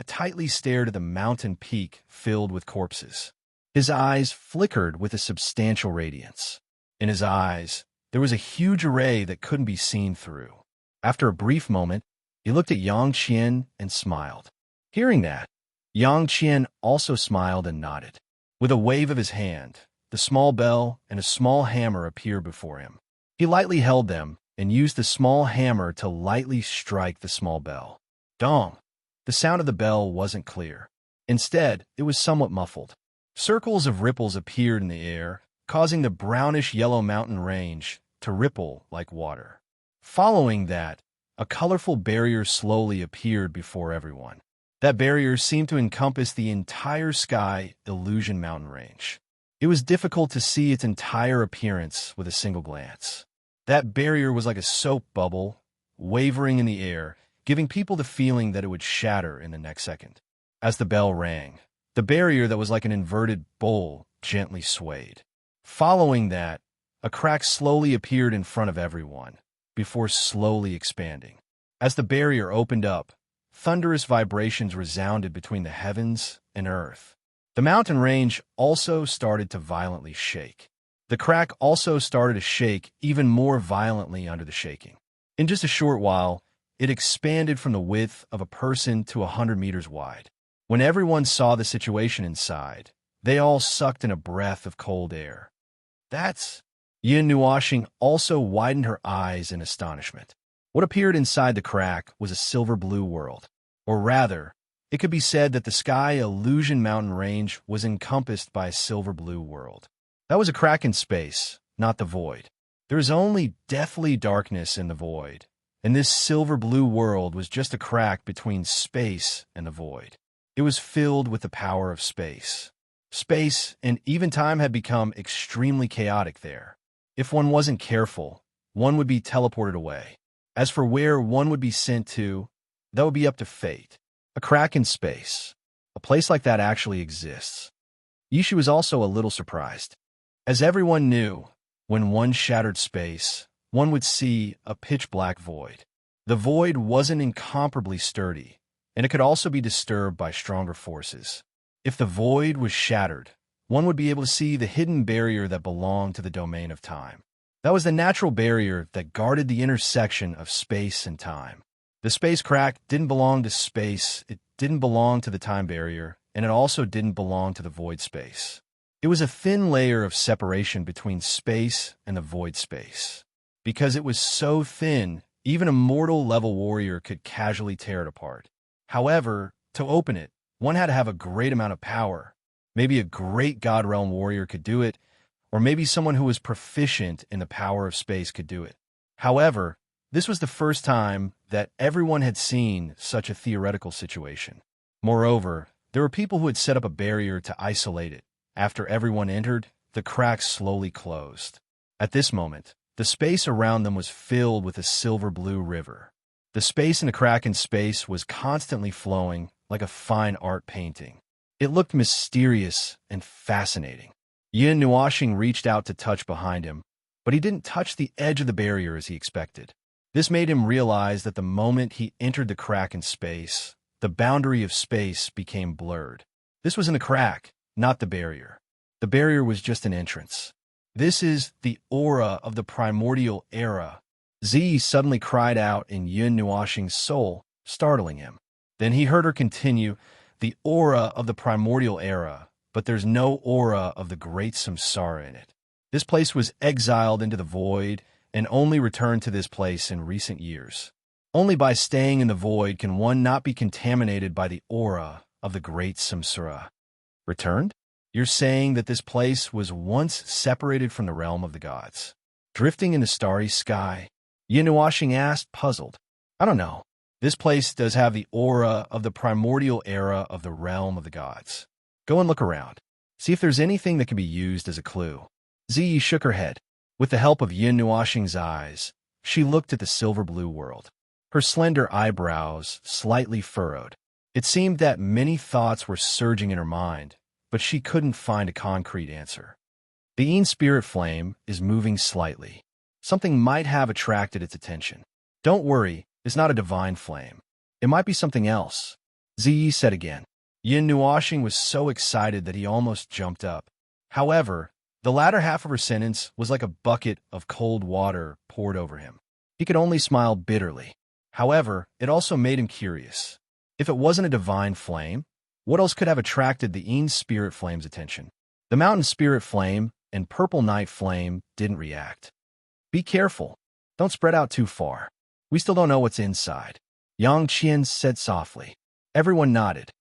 Speaker 1: tightly stared at the mountain peak filled with corpses. His eyes flickered with a substantial radiance. In his eyes, there was a huge array that couldn't be seen through. After a brief moment, he looked at Yang Qian and smiled. Hearing that, Yang Qian also smiled and nodded. With a wave of his hand, the small bell and a small hammer appeared before him. He lightly held them and used the small hammer to lightly strike the small bell. Dong! The sound of the bell wasn't clear. Instead, it was somewhat muffled. Circles of ripples appeared in the air, causing the brownish-yellow mountain range to ripple like water. Following that, a colorful barrier slowly appeared before everyone. That barrier seemed to encompass the entire Sky Illusion mountain range. It was difficult to see its entire appearance with a single glance. That barrier was like a soap bubble, wavering in the air, giving people the feeling that it would shatter in the next second. As the bell rang, the barrier that was like an inverted bowl gently swayed. Following that, a crack slowly appeared in front of everyone, before slowly expanding. As the barrier opened up, thunderous vibrations resounded between the heavens and earth. The mountain range also started to violently shake. The crack also started to shake even more violently under the shaking. In just a short while, it expanded from the width of a person to 100 meters wide. When everyone saw the situation inside, they all sucked in a breath of cold air. That's... Yin Nuoxing also widened her eyes in astonishment. What appeared inside the crack was a silver-blue world. Or rather, it could be said that the Sky Illusion mountain range was encompassed by a silver-blue world. That was a crack in space, not the void. There is only deathly darkness in the void, and this silver-blue world was just a crack between space and the void. It was filled with the power of space. Space and even time had become extremely chaotic there. If one wasn't careful, one would be teleported away. As for where one would be sent to, that would be up to fate. A crack in space. A place like that actually exists. Yishi was also a little surprised. As everyone knew, when one shattered space, one would see a pitch-black void. The void wasn't incomparably sturdy, and it could also be disturbed by stronger forces. If the void was shattered, one would be able to see the hidden barrier that belonged to the domain of time. That was the natural barrier that guarded the intersection of space and time. The space crack didn't belong to space, it didn't belong to the time barrier, and it also didn't belong to the void space. It was a thin layer of separation between space and the void space. Because it was so thin, even a mortal-level warrior could casually tear it apart. However, to open it, one had to have a great amount of power. Maybe a great God Realm warrior could do it, or maybe someone who was proficient in the power of space could do it. However, this was the first time that everyone had seen such a theoretical situation. Moreover, there were people who had set up a barrier to isolate it. After everyone entered, the cracks slowly closed. At this moment, the space around them was filled with a silver-blue river. The space in the crack in space was constantly flowing like a fine art painting. It looked mysterious and fascinating. Yin Nuashing reached out to touch behind him, but he didn't touch the edge of the barrier as he expected. This made him realize that the moment he entered the crack in space, the boundary of space became blurred. This was in the crack, not the barrier. The barrier was just an entrance. This is the aura of the primordial era. Zi suddenly cried out in Yin Nuashing's soul, startling him. Then he heard her continue, the aura of the primordial era, but there's no aura of the great samsara in it. This place was exiled into the void and only returned to this place in recent years. Only by staying in the void can one not be contaminated by the aura of the great samsara. Returned? You're saying that this place was once separated from the realm of the gods, drifting in the starry sky? Yin Nuashing asked, puzzled. I don't know. This place does have the aura of the primordial era of the realm of the gods. Go and look around. See if there's anything that can be used as a clue. Ziyi shook her head. With the help of Yin Nuashing's eyes, she looked at the silver-blue world. Her slender eyebrows slightly furrowed. It seemed that many thoughts were surging in her mind, but she couldn't find a concrete answer. The Yin spirit flame is moving slightly. Something might have attracted its attention. Don't worry, it's not a divine flame. It might be something else, Ziyi said again. Yin Nuashing was so excited that he almost jumped up. However, the latter half of her sentence was like a bucket of cold water poured over him. He could only smile bitterly. However, it also made him curious. If it wasn't a divine flame, what else could have attracted the Yin spirit flame's attention? The mountain spirit flame and purple night flame didn't react. Be careful. Don't spread out too far. We still don't know what's inside, Yang Qian said softly. Everyone nodded.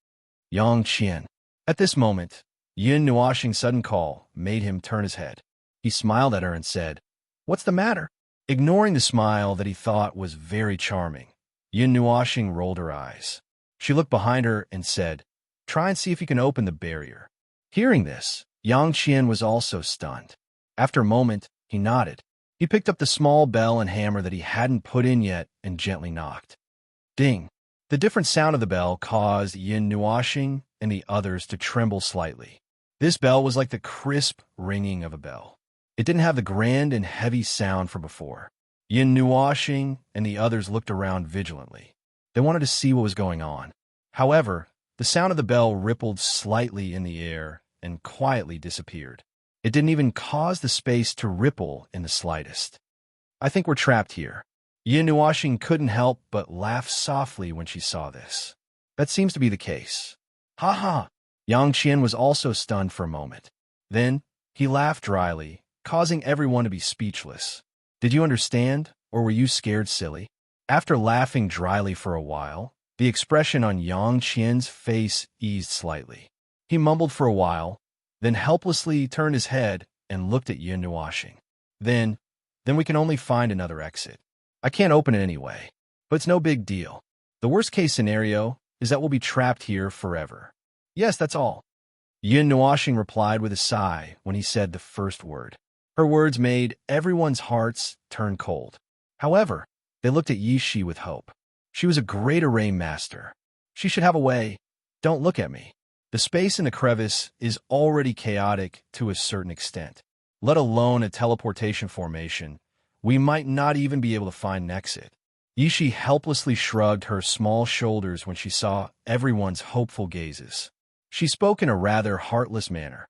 Speaker 1: Yang Qian. At this moment, Yin Nuashing's sudden call made him turn his head. He smiled at her and said, What's the matter? Ignoring the smile that he thought was very charming, Yin Nuashing rolled her eyes. She looked behind her and said, Try and see if you can open the barrier. Hearing this, Yang Qian was also stunned. After a moment, he nodded. He picked up the small bell and hammer that he hadn't put in yet and gently knocked. Ding! The different sound of the bell caused Yin Nuashing and the others to tremble slightly. This bell was like the crisp ringing of a bell. It didn't have the grand and heavy sound from before. Yin Nuashing and the others looked around vigilantly. They wanted to see what was going on. However, the sound of the bell rippled slightly in the air and quietly disappeared. It didn't even cause the space to ripple in the slightest. I think we're trapped here. Yin Nuashing couldn't help but laugh softly when she saw this. That seems to be the case. Ha ha! Yang Qian was also stunned for a moment. Then, he laughed dryly, causing everyone to be speechless. Did you understand, or were you scared silly? After laughing dryly for a while, the expression on Yang Qian's face eased slightly. He mumbled for a while, then helplessly turned his head and looked at Yin Nuashing. Then we can only find another exit. I can't open it anyway, but it's no big deal. The worst-case scenario is that we'll be trapped here forever. Yes, that's all. Yun Nuashing replied with a sigh when he said the first word. Her words made everyone's hearts turn cold. However, they looked at Yi Shi with hope. She was a great array master. She should have a way. Don't look at me. The space in the crevice is already chaotic to a certain extent. Let alone a teleportation formation, we might not even be able to find an exit. Yi Shi helplessly shrugged her small shoulders when she saw everyone's hopeful gazes. She spoke in a rather heartless manner.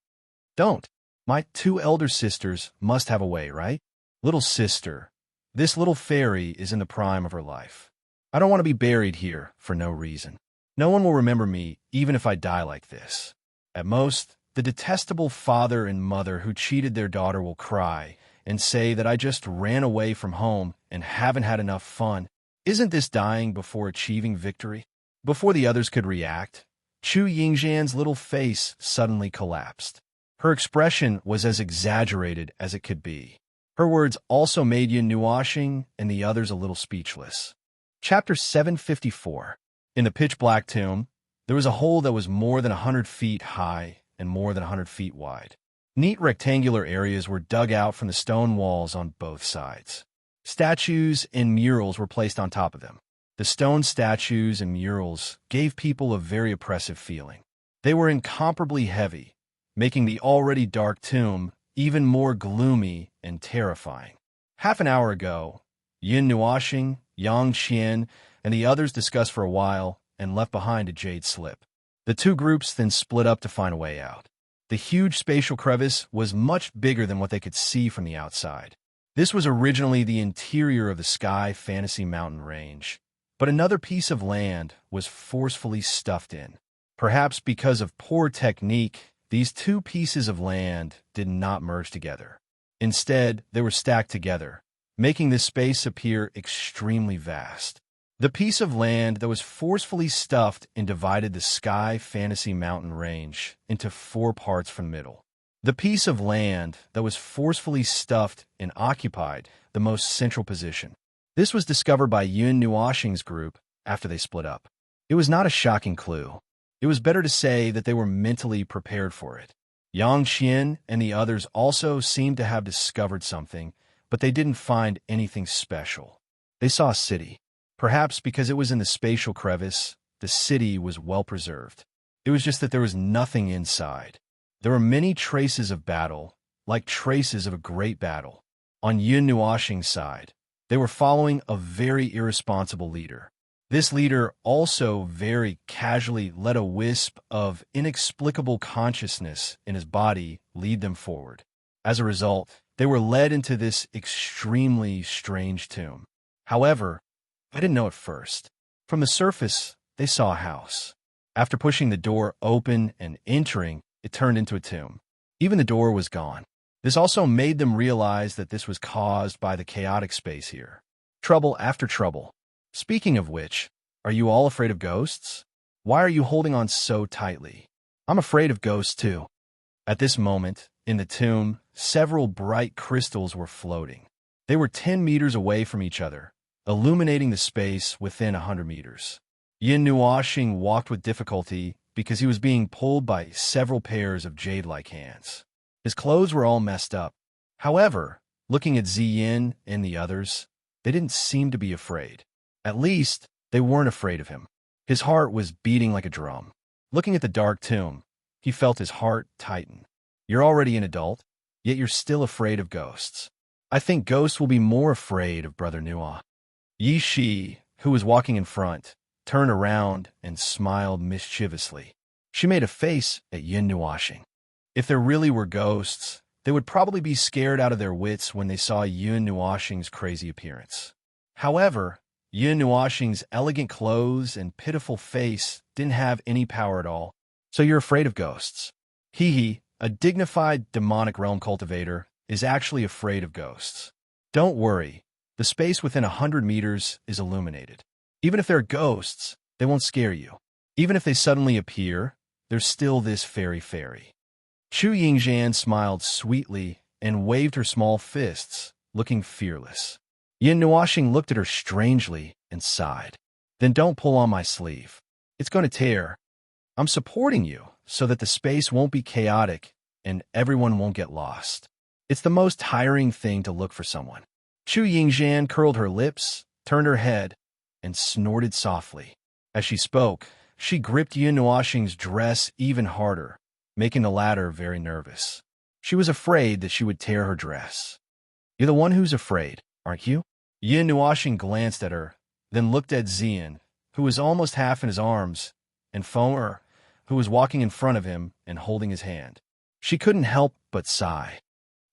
Speaker 1: Don't. My two elder sisters must have a way, right? Little sister, this little fairy is in the prime of her life. I don't want to be buried here for no reason. No one will remember me, even if I die like this. At most, the detestable father and mother who cheated their daughter will cry and say that I just ran away from home and haven't had enough fun. Isn't this dying before achieving victory? Before the others could react, Chu Yingzhan's little face suddenly collapsed. Her expression was as exaggerated as it could be. Her words also made Yun Nuashing and the others a little speechless. Chapter 754. In the pitch-black tomb, there was a hole that was more than 100 feet high and more than 100 feet wide. Neat rectangular areas were dug out from the stone walls on both sides. Statues and murals were placed on top of them. The stone statues and murals gave people a very oppressive feeling. They were incomparably heavy, making the already dark tomb even more gloomy and terrifying. Half an hour ago, Yun Nuashing, Yang Qian, and the others discussed for a while and left behind a jade slip. The two groups then split up to find a way out. The huge spatial crevice was much bigger than what they could see from the outside. This was originally the interior of the Sky Fantasy Mountain Range, but another piece of land was forcefully stuffed in. Perhaps because of poor technique, these two pieces of land did not merge together. Instead, they were stacked together, making this space appear extremely vast. The piece of land that was forcefully stuffed and divided the Sky Fantasy Mountain Range into 4 parts from the middle. The piece of land that was forcefully stuffed and occupied the most central position. This was discovered by Yun Nuashing's group after they split up. It was not a shocking clue. It was better to say that they were mentally prepared for it. Yang Qian and the others also seemed to have discovered something, but they didn't find anything special. They saw a city. Perhaps because it was in the spatial crevice, the city was well preserved. It was just that there was nothing inside. There were many traces of battle, like traces of a great battle. On Yun Nuashing's side, they were following a very irresponsible leader. This leader also very casually let a wisp of inexplicable consciousness in his body lead them forward. As a result, they were led into this extremely strange tomb. However, I didn't know at first. From the surface, they saw a house. After pushing the door open and entering, it turned into a tomb. Even the door was gone. This also made them realize that this was caused by the chaotic space here. Trouble after trouble. Speaking of which, are you all afraid of ghosts? Why are you holding on so tightly? I'm afraid of ghosts too. At this moment, in the tomb, several bright crystals were floating. They were 10 meters away from each other, illuminating the space within 100 meters. Yun Nuashing walked with difficulty because he was being pulled by several pairs of jade-like hands. His clothes were all messed up. However, looking at Ziyin and the others, they didn't seem to be afraid. At least, they weren't afraid of him. His heart was beating like a drum. Looking at the dark tomb, he felt his heart tighten. You're already an adult, yet you're still afraid of ghosts. I think ghosts will be more afraid of Brother Nua. Yi Shi, who was walking in front, turned around and smiled mischievously. She made a face at Yun Nuashing. If there really were ghosts, they would probably be scared out of their wits when they saw Yun Nuashing's crazy appearance. However, Yun Nuashing's elegant clothes and pitiful face didn't have any power at all. So you're afraid of ghosts. He, a dignified demonic realm cultivator, is actually afraid of ghosts. Don't worry. The space within 100 meters is illuminated. Even if there are ghosts, they won't scare you. Even if they suddenly appear, there's still this fairy. Chu Yingzhan smiled sweetly and waved her small fists, looking fearless. Yun Nuashing looked at her strangely and sighed. Then don't pull on my sleeve. It's going to tear. I'm supporting you, so that the space won't be chaotic and everyone won't get lost. It's the most tiring thing to look for someone. Chu Yingxian curled her lips, turned her head, and snorted softly. As she spoke, she gripped Yin Nuoxing's dress even harder, making the latter very nervous. She was afraid that she would tear her dress. "You're the one who's afraid, aren't you?" Yin Nuoxing glanced at her, then looked at Xian, who was almost half in his arms, and Feng, who was walking in front of him and holding his hand. She couldn't help but sigh.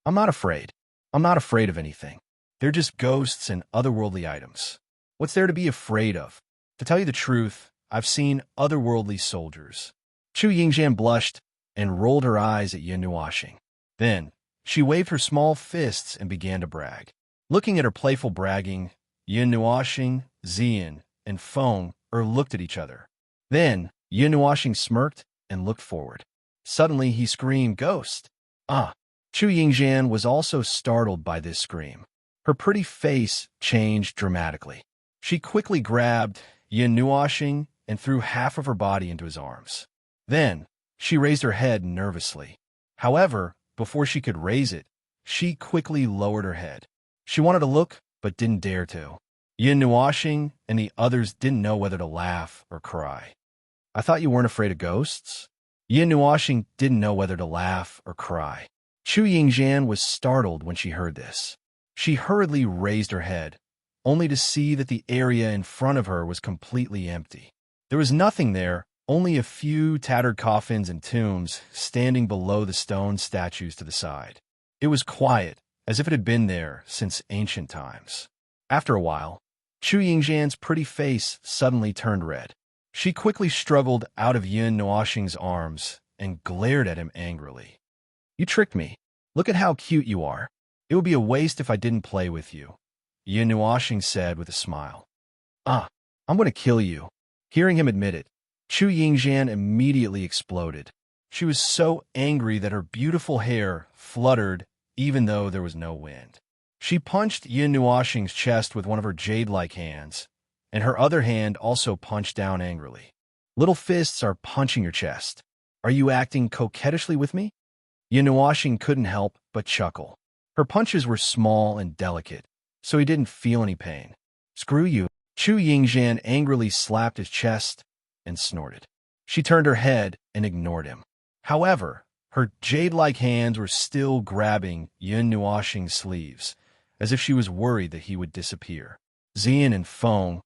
Speaker 1: "I'm not afraid. I'm not afraid of anything. They're just ghosts and otherworldly items. What's there to be afraid of? To tell you the truth, I've seen otherworldly soldiers." Chu Yingxian blushed and rolled her eyes at Yin Nuoxing. Then, she waved her small fists and began to brag. Looking at her playful bragging, Yin Nuoxing, Xian, and Feng looked at each other. Then, Yin Nuoxing smirked and looked forward. Suddenly, he screamed, "Ghost!" "Ah!" Chu Yingxian was also startled by this scream. Her pretty face changed dramatically. She quickly grabbed Yin Nuoxing and threw half of her body into his arms. Then, she raised her head nervously. However, before she could raise it, she quickly lowered her head. She wanted to look, but didn't dare to. Yin Nuoxing and the others didn't know whether to laugh or cry. "I thought you weren't afraid of ghosts?" Yin Nuoxing didn't know whether to laugh or cry. Chu Yingxian was startled when she heard this. She hurriedly raised her head, only to see that the area in front of her was completely empty. There was nothing there, only a few tattered coffins and tombs standing below the stone statues to the side. It was quiet, as if it had been there since ancient times. After a while, Chu Yingxian's pretty face suddenly turned red. She quickly struggled out of Yin Nuoxing's arms and glared at him angrily. "You tricked me. Look at how cute you are. It would be a waste if I didn't play with you," Yin Nuoxing said with a smile. "Ah, I'm going to kill you." Hearing him admit it, Chu Yingxian immediately exploded. She was so angry that her beautiful hair fluttered even though there was no wind. She punched Yin Nuoxing's chest with one of her jade-like hands, and her other hand also punched down angrily. "Little fists are punching your chest. Are you acting coquettishly with me?" Yin Nuoxing couldn't help but chuckle. Her punches were small and delicate, so he didn't feel any pain. "Screw you." Chu Yingxian angrily slapped his chest and snorted. She turned her head and ignored him. However, her jade-like hands were still grabbing Yin Nuoxing's sleeves, as if she was worried that he would disappear. Xian and Feng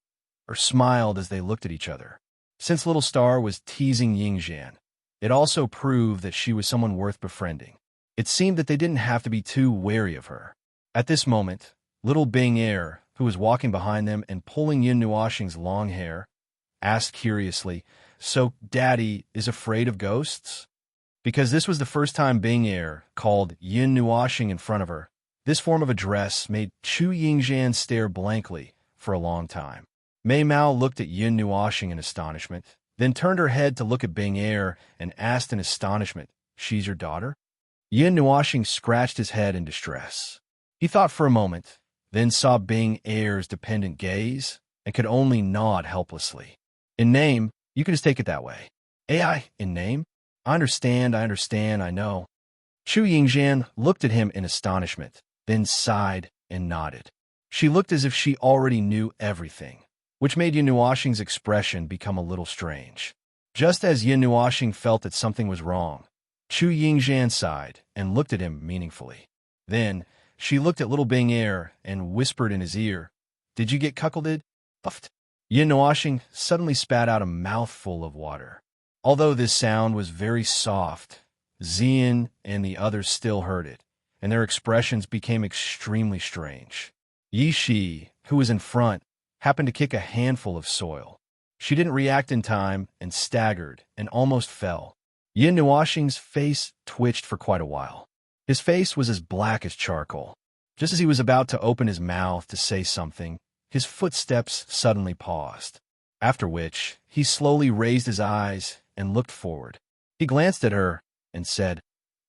Speaker 1: smiled as they looked at each other. Since Little Star was teasing Yingxian, it also proved that she was someone worth befriending. It seemed that they didn't have to be too wary of her. At this moment, little Bing Er, who was walking behind them and pulling Yin Nuoxing's long hair, asked curiously, "So Daddy is afraid of ghosts?" Because this was the first time Bing Er called Yin Nuoxing in front of her, this form of address made Chu Yingxian stare blankly for a long time. Mei Mao looked at Yin Nuoxing in astonishment, then turned her head to look at Bing Er and asked in astonishment, "She's your daughter?" Yin Nuoxing scratched his head in distress. He thought for a moment, then saw Bing Er's dependent gaze and could only nod helplessly. "In name, you can just take it that way." "AI, in name? I understand, I know." Chu Yingxian looked at him in astonishment, then sighed and nodded. She looked as if she already knew everything, which made Yin Nuoxing's expression become a little strange. Just as Yin Nuoxing felt that something was wrong, Chu Yingxian sighed and looked at him meaningfully. Then, she looked at little Bing Er and whispered in his ear, "Did you get cuckolded?" Puffed. Yin Nuoxing suddenly spat out a mouthful of water. Although this sound was very soft, Xian and the others still heard it, and their expressions became extremely strange. Yi Shi, who was in front, happened to kick a handful of soil. She didn't react in time and staggered and almost fell. Yin Nuoxing's face twitched for quite a while. His face was as black as charcoal. Just as he was about to open his mouth to say something, his footsteps suddenly paused, after which he slowly raised his eyes and looked forward. He glanced at her and said,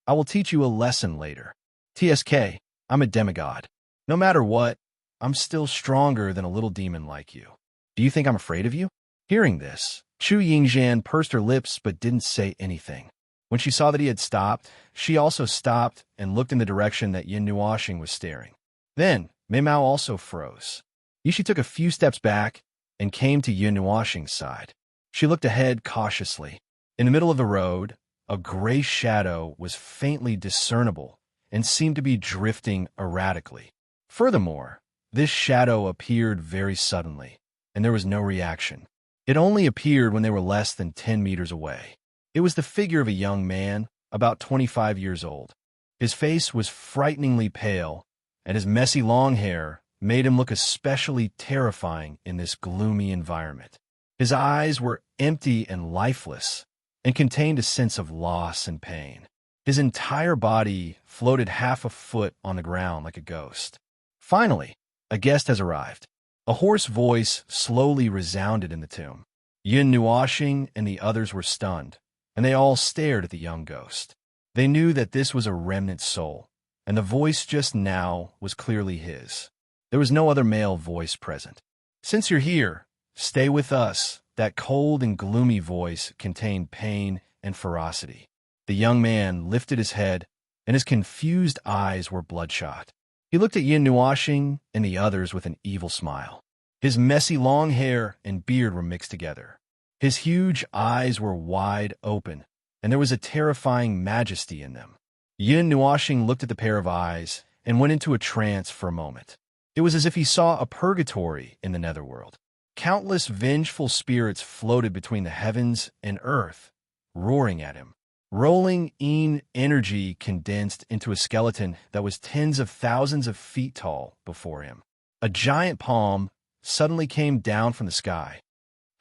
Speaker 1: "I will teach you a lesson later. TSK, I'm a demigod. No matter what, I'm still stronger than a little demon like you. Do you think I'm afraid of you?" Hearing this, Chu Yingzhan pursed her lips but didn't say anything. When she saw that he had stopped, she also stopped and looked in the direction that Yin Nuoxing was staring. Then, Mei Mao also froze. Yishi took a few steps back and came to Yin Nuoxing's side. She looked ahead cautiously. In the middle of the road, a gray shadow was faintly discernible and seemed to be drifting erratically. Furthermore, this shadow appeared very suddenly, and there was no reaction. It only appeared when they were less than 10 meters away. It was the figure of a young man, about 25 years old. His face was frighteningly pale, and his messy long hair made him look especially terrifying in this gloomy environment. His eyes were empty and lifeless, and contained a sense of loss and pain. His entire body floated half a foot on the ground like a ghost. Finally, a guest has arrived. A hoarse voice slowly resounded in the tomb. Yin Nuoxing and the others were stunned, and they all stared at the young ghost. They knew that this was a remnant soul, and the voice just now was clearly his. There was no other male voice present. "Since you're here, stay with us." That cold and gloomy voice contained pain and ferocity. The young man lifted his head, and his confused eyes were bloodshot. He looked at Yin Nuoxing and the others with an evil smile. His messy long hair and beard were mixed together. His huge eyes were wide open, and there was a terrifying majesty in them. Yin Nuoxing looked at the pair of eyes and went into a trance for a moment. It was as if he saw a purgatory in the netherworld. Countless vengeful spirits floated between the heavens and earth, roaring at him. Rolling energy condensed into a skeleton that was tens of thousands of feet tall before him. A giant palm suddenly came down from the sky.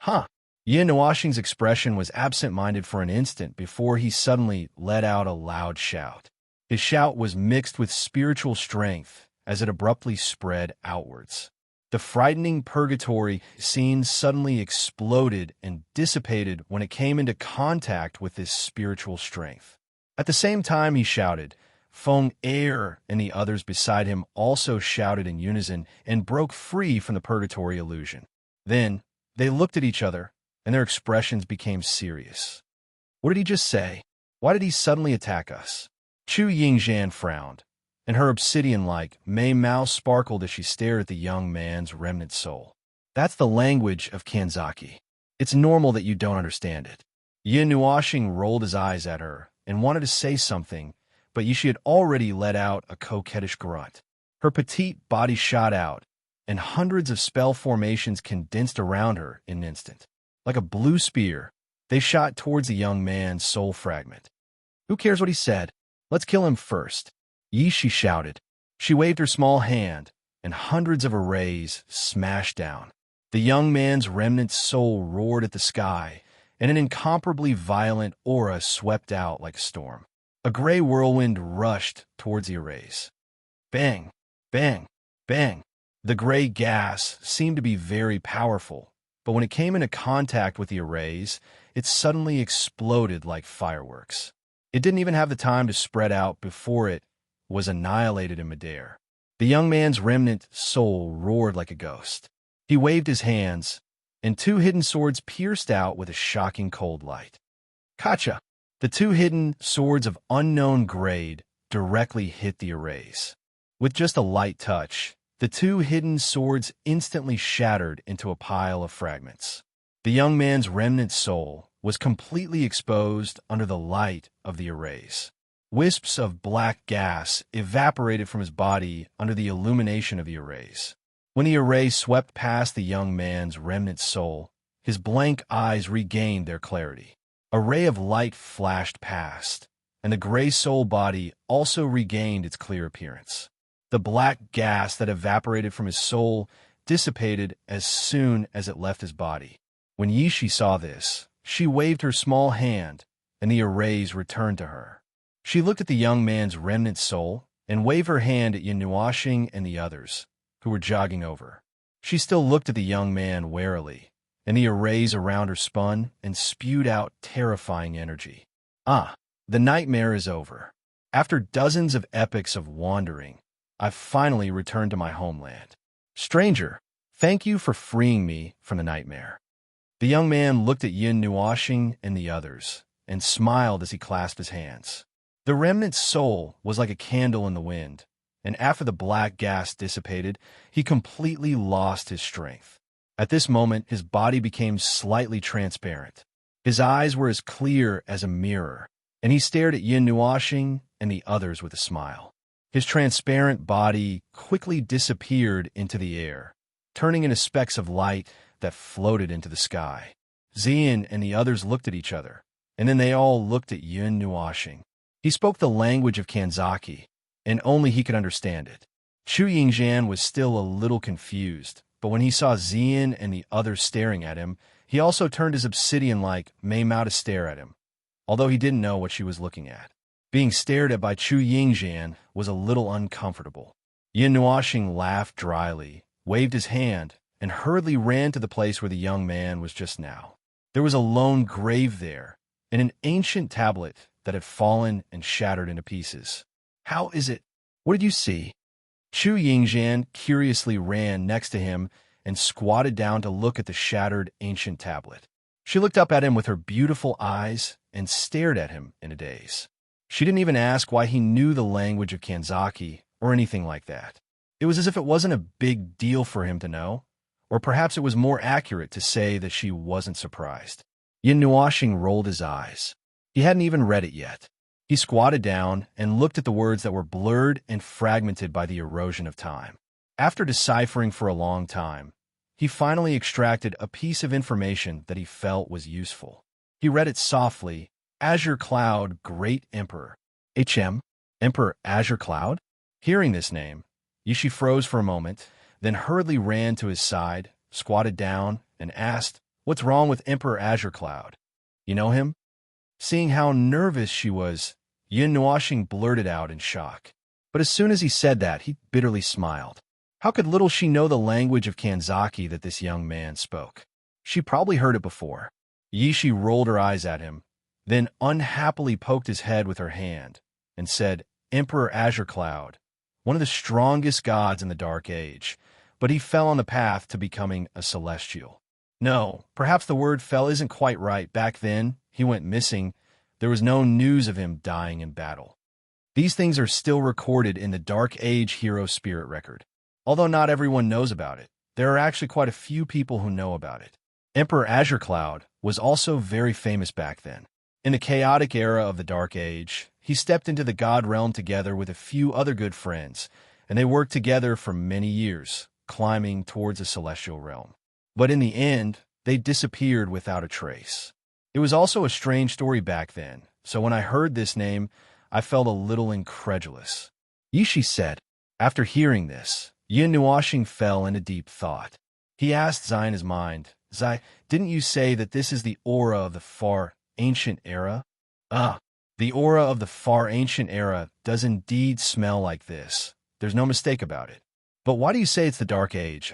Speaker 1: Huh! Yin Nuoxing's expression was absent-minded for an instant before he suddenly let out a loud shout. His shout was mixed with spiritual strength as it abruptly spread outwards. The frightening purgatory scene suddenly exploded and dissipated when it came into contact with this spiritual strength. At the same time he shouted, Feng Er and the others beside him also shouted in unison and broke free from the purgatory illusion. Then they looked at each other, and their expressions became serious. What did he just say? Why did he suddenly attack us? Chu Yingzhan frowned, and her obsidian-like Mei Mao sparkled as she stared at the young man's remnant soul. That's the language of Kanzaki. It's normal that you don't understand it. Yin Nuoxing rolled his eyes at her and wanted to say something, but Yishi had already let out a coquettish grunt. Her petite body shot out, and hundreds of spell formations condensed around her in an instant. Like a blue spear, they shot towards the young man's soul fragment. Who cares what he said? Let's kill him first. Yishi shouted. She waved her small hand, and hundreds of arrays smashed down. The young man's remnant soul roared at the sky, and an incomparably violent aura swept out like a storm. A gray whirlwind rushed towards the arrays. Bang! Bang! Bang! The gray gas seemed to be very powerful, but when it came into contact with the arrays, it suddenly exploded like fireworks. It didn't even have the time to spread out before it was annihilated in midair. The young man's remnant soul roared like a ghost. He waved his hands, and two hidden swords pierced out with a shocking cold light. Kacha! The two hidden swords of unknown grade directly hit the arrays. With just a light touch, the two hidden swords instantly shattered into a pile of fragments. The young man's remnant soul was completely exposed under the light of the arrays. Wisps of black gas evaporated from his body under the illumination of the arrays. When the array swept past the young man's remnant soul, his blank eyes regained their clarity. A ray of light flashed past, and the gray soul body also regained its clear appearance. The black gas that evaporated from his soul dissipated as soon as it left his body. When Yishi saw this, she waved her small hand, and the arrays returned to her. She looked at the young man's remnant soul and waved her hand at Yin Nuoxing and the others, who were jogging over. She still looked at the young man warily, and the arrays around her spun and spewed out terrifying energy. Ah, the nightmare is over. After dozens of epochs of wandering, I've finally returned to my homeland. Stranger, thank you for freeing me from the nightmare. The young man looked at Yin Nuoxing and the others, and smiled as he clasped his hands. The remnant soul was like a candle in the wind, and after the black gas dissipated, he completely lost his strength. At this moment, his body became slightly transparent. His eyes were as clear as a mirror, and he stared at Yin Nuoxing and the others with a smile. His transparent body quickly disappeared into the air, turning into specks of light that floated into the sky. Xian and the others looked at each other, and then they all looked at Yin Nuoxing. He spoke the language of Kanzaki, and only he could understand it. Chu Yingxian was still a little confused, but when he saw Xian and the others staring at him, he also turned his obsidian-like Mei Mao to stare at him, although he didn't know what she was looking at. Being stared at by Chu Yingxian was a little uncomfortable. Yin Nuoxing laughed dryly, waved his hand, and hurriedly ran to the place where the young man was just now. There was a lone grave there, and an ancient tablet that had fallen and shattered into pieces. How is it? What did you see? Chu Yingxian curiously ran next to him and squatted down to look at the shattered ancient tablet. She looked up at him with her beautiful eyes and stared at him in a daze. She didn't even ask why he knew the language of Kanzaki or anything like that. It was as if it wasn't a big deal for him to know, or perhaps it was more accurate to say that she wasn't surprised. Yin Nuoxing rolled his eyes. He hadn't even read it yet. He squatted down and looked at the words that were blurred and fragmented by the erosion of time. After deciphering for a long time, he finally extracted a piece of information that he felt was useful. He read it softly: Azure Cloud, Great Emperor. Emperor Azure Cloud? Hearing this name, Yishi froze for a moment, then hurriedly ran to his side, squatted down, and asked, "What's wrong with Emperor Azure Cloud? You know him?" Seeing how nervous she was, Yin Nuoxing blurted out in shock. But as soon as he said that, he bitterly smiled. How could little she know the language of Kanzaki that this young man spoke? She probably heard it before. Yishi rolled her eyes at him, then unhappily poked his head with her hand, and said, "Emperor Azure Cloud, one of the strongest gods in the Dark Age, but he fell on the path to becoming a celestial." No, perhaps the word fell isn't quite right. Back then, he went missing. There was no news of him dying in battle. These things are still recorded in the Dark Age hero spirit record. Although not everyone knows about it, there are actually quite a few people who know about it. Emperor Azure Cloud was also very famous back then. In the chaotic era of the Dark Age, he stepped into the God realm together with a few other good friends, and they worked together for many years, climbing towards the celestial realm. But in the end, they disappeared without a trace. It was also a strange story back then, so when I heard this name, I felt a little incredulous. Yishi said. After hearing this, Yin Nuoxing fell into deep thought. He asked Zai in his mind, "Zai, didn't you say that this is the aura of the far ancient era?" The aura of the far ancient era does indeed smell like this. There's no mistake about it. But why do you say it's the Dark Age?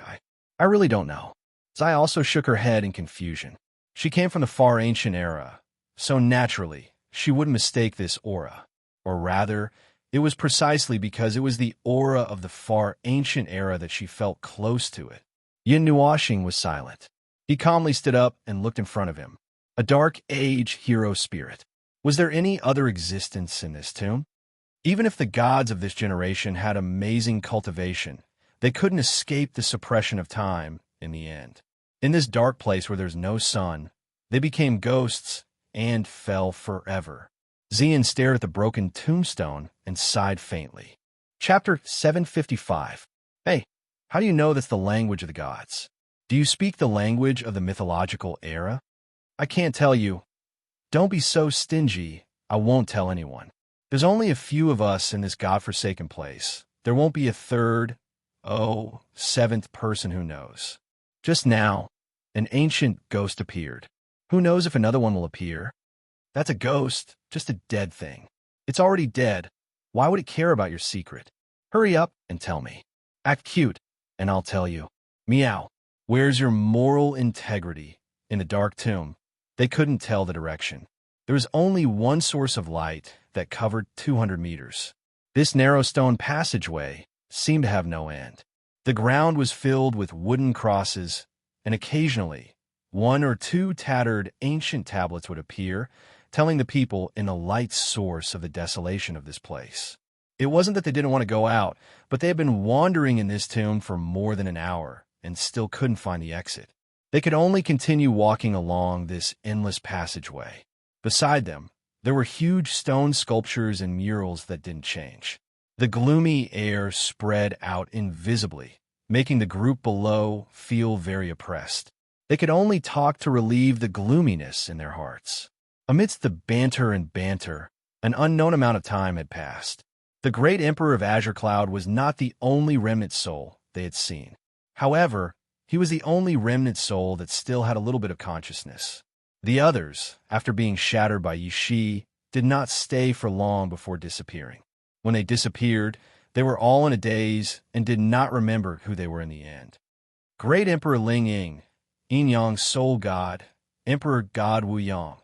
Speaker 1: I really don't know. Zai also shook her head in confusion. She came from the far ancient era, so naturally, she wouldn't mistake this aura. Or rather, it was precisely because it was the aura of the far ancient era that she felt close to it. Yin Nuoxing was silent. He calmly stood up and looked in front of him. A Dark Age hero spirit. Was there any other existence in this tomb? Even if the gods of this generation had amazing cultivation, they couldn't escape the suppression of time in the end. In this dark place where there's no sun, they became ghosts and fell forever. Xian stared at the broken tombstone and sighed faintly. Chapter 755. Hey, how do you know that's the language of the gods? Do you speak the language of the mythological era? I can't tell you. Don't be so stingy. I won't tell anyone. There's only a few of us in this godforsaken place. There won't be a third, seventh person who knows. Just now, an ancient ghost appeared. Who knows if another one will appear? That's a ghost, just a dead thing. It's already dead. Why would it care about your secret? Hurry up and tell me. Act cute, and I'll tell you. Meow. Where's your moral integrity? In the dark tomb, they couldn't tell the direction. There was only one source of light that covered 200 meters. This narrow stone passageway seemed to have no end. The ground was filled with wooden crosses, and occasionally one or two tattered ancient tablets would appear, telling the people in a light source of the desolation of this place. It wasn't that they didn't want to go out, but they had been wandering in this tomb for more than an hour and still couldn't find the exit. They could only continue walking along this endless passageway. Beside them, there were huge stone sculptures and murals that didn't change. The gloomy air spread out invisibly, making the group below feel very oppressed. They could only talk to relieve the gloominess in their hearts. Amidst the banter and banter, an unknown amount of time had passed. The great Emperor of Azure Cloud was not the only remnant soul they had seen. However, he was the only remnant soul that still had a little bit of consciousness. The others, after being shattered by Yi Shi, did not stay for long before disappearing. When they disappeared, they were all in a daze and did not remember who they were in the end. Great Emperor Ling Ying, Yin Yang's soul god, Emperor God Wu Yang.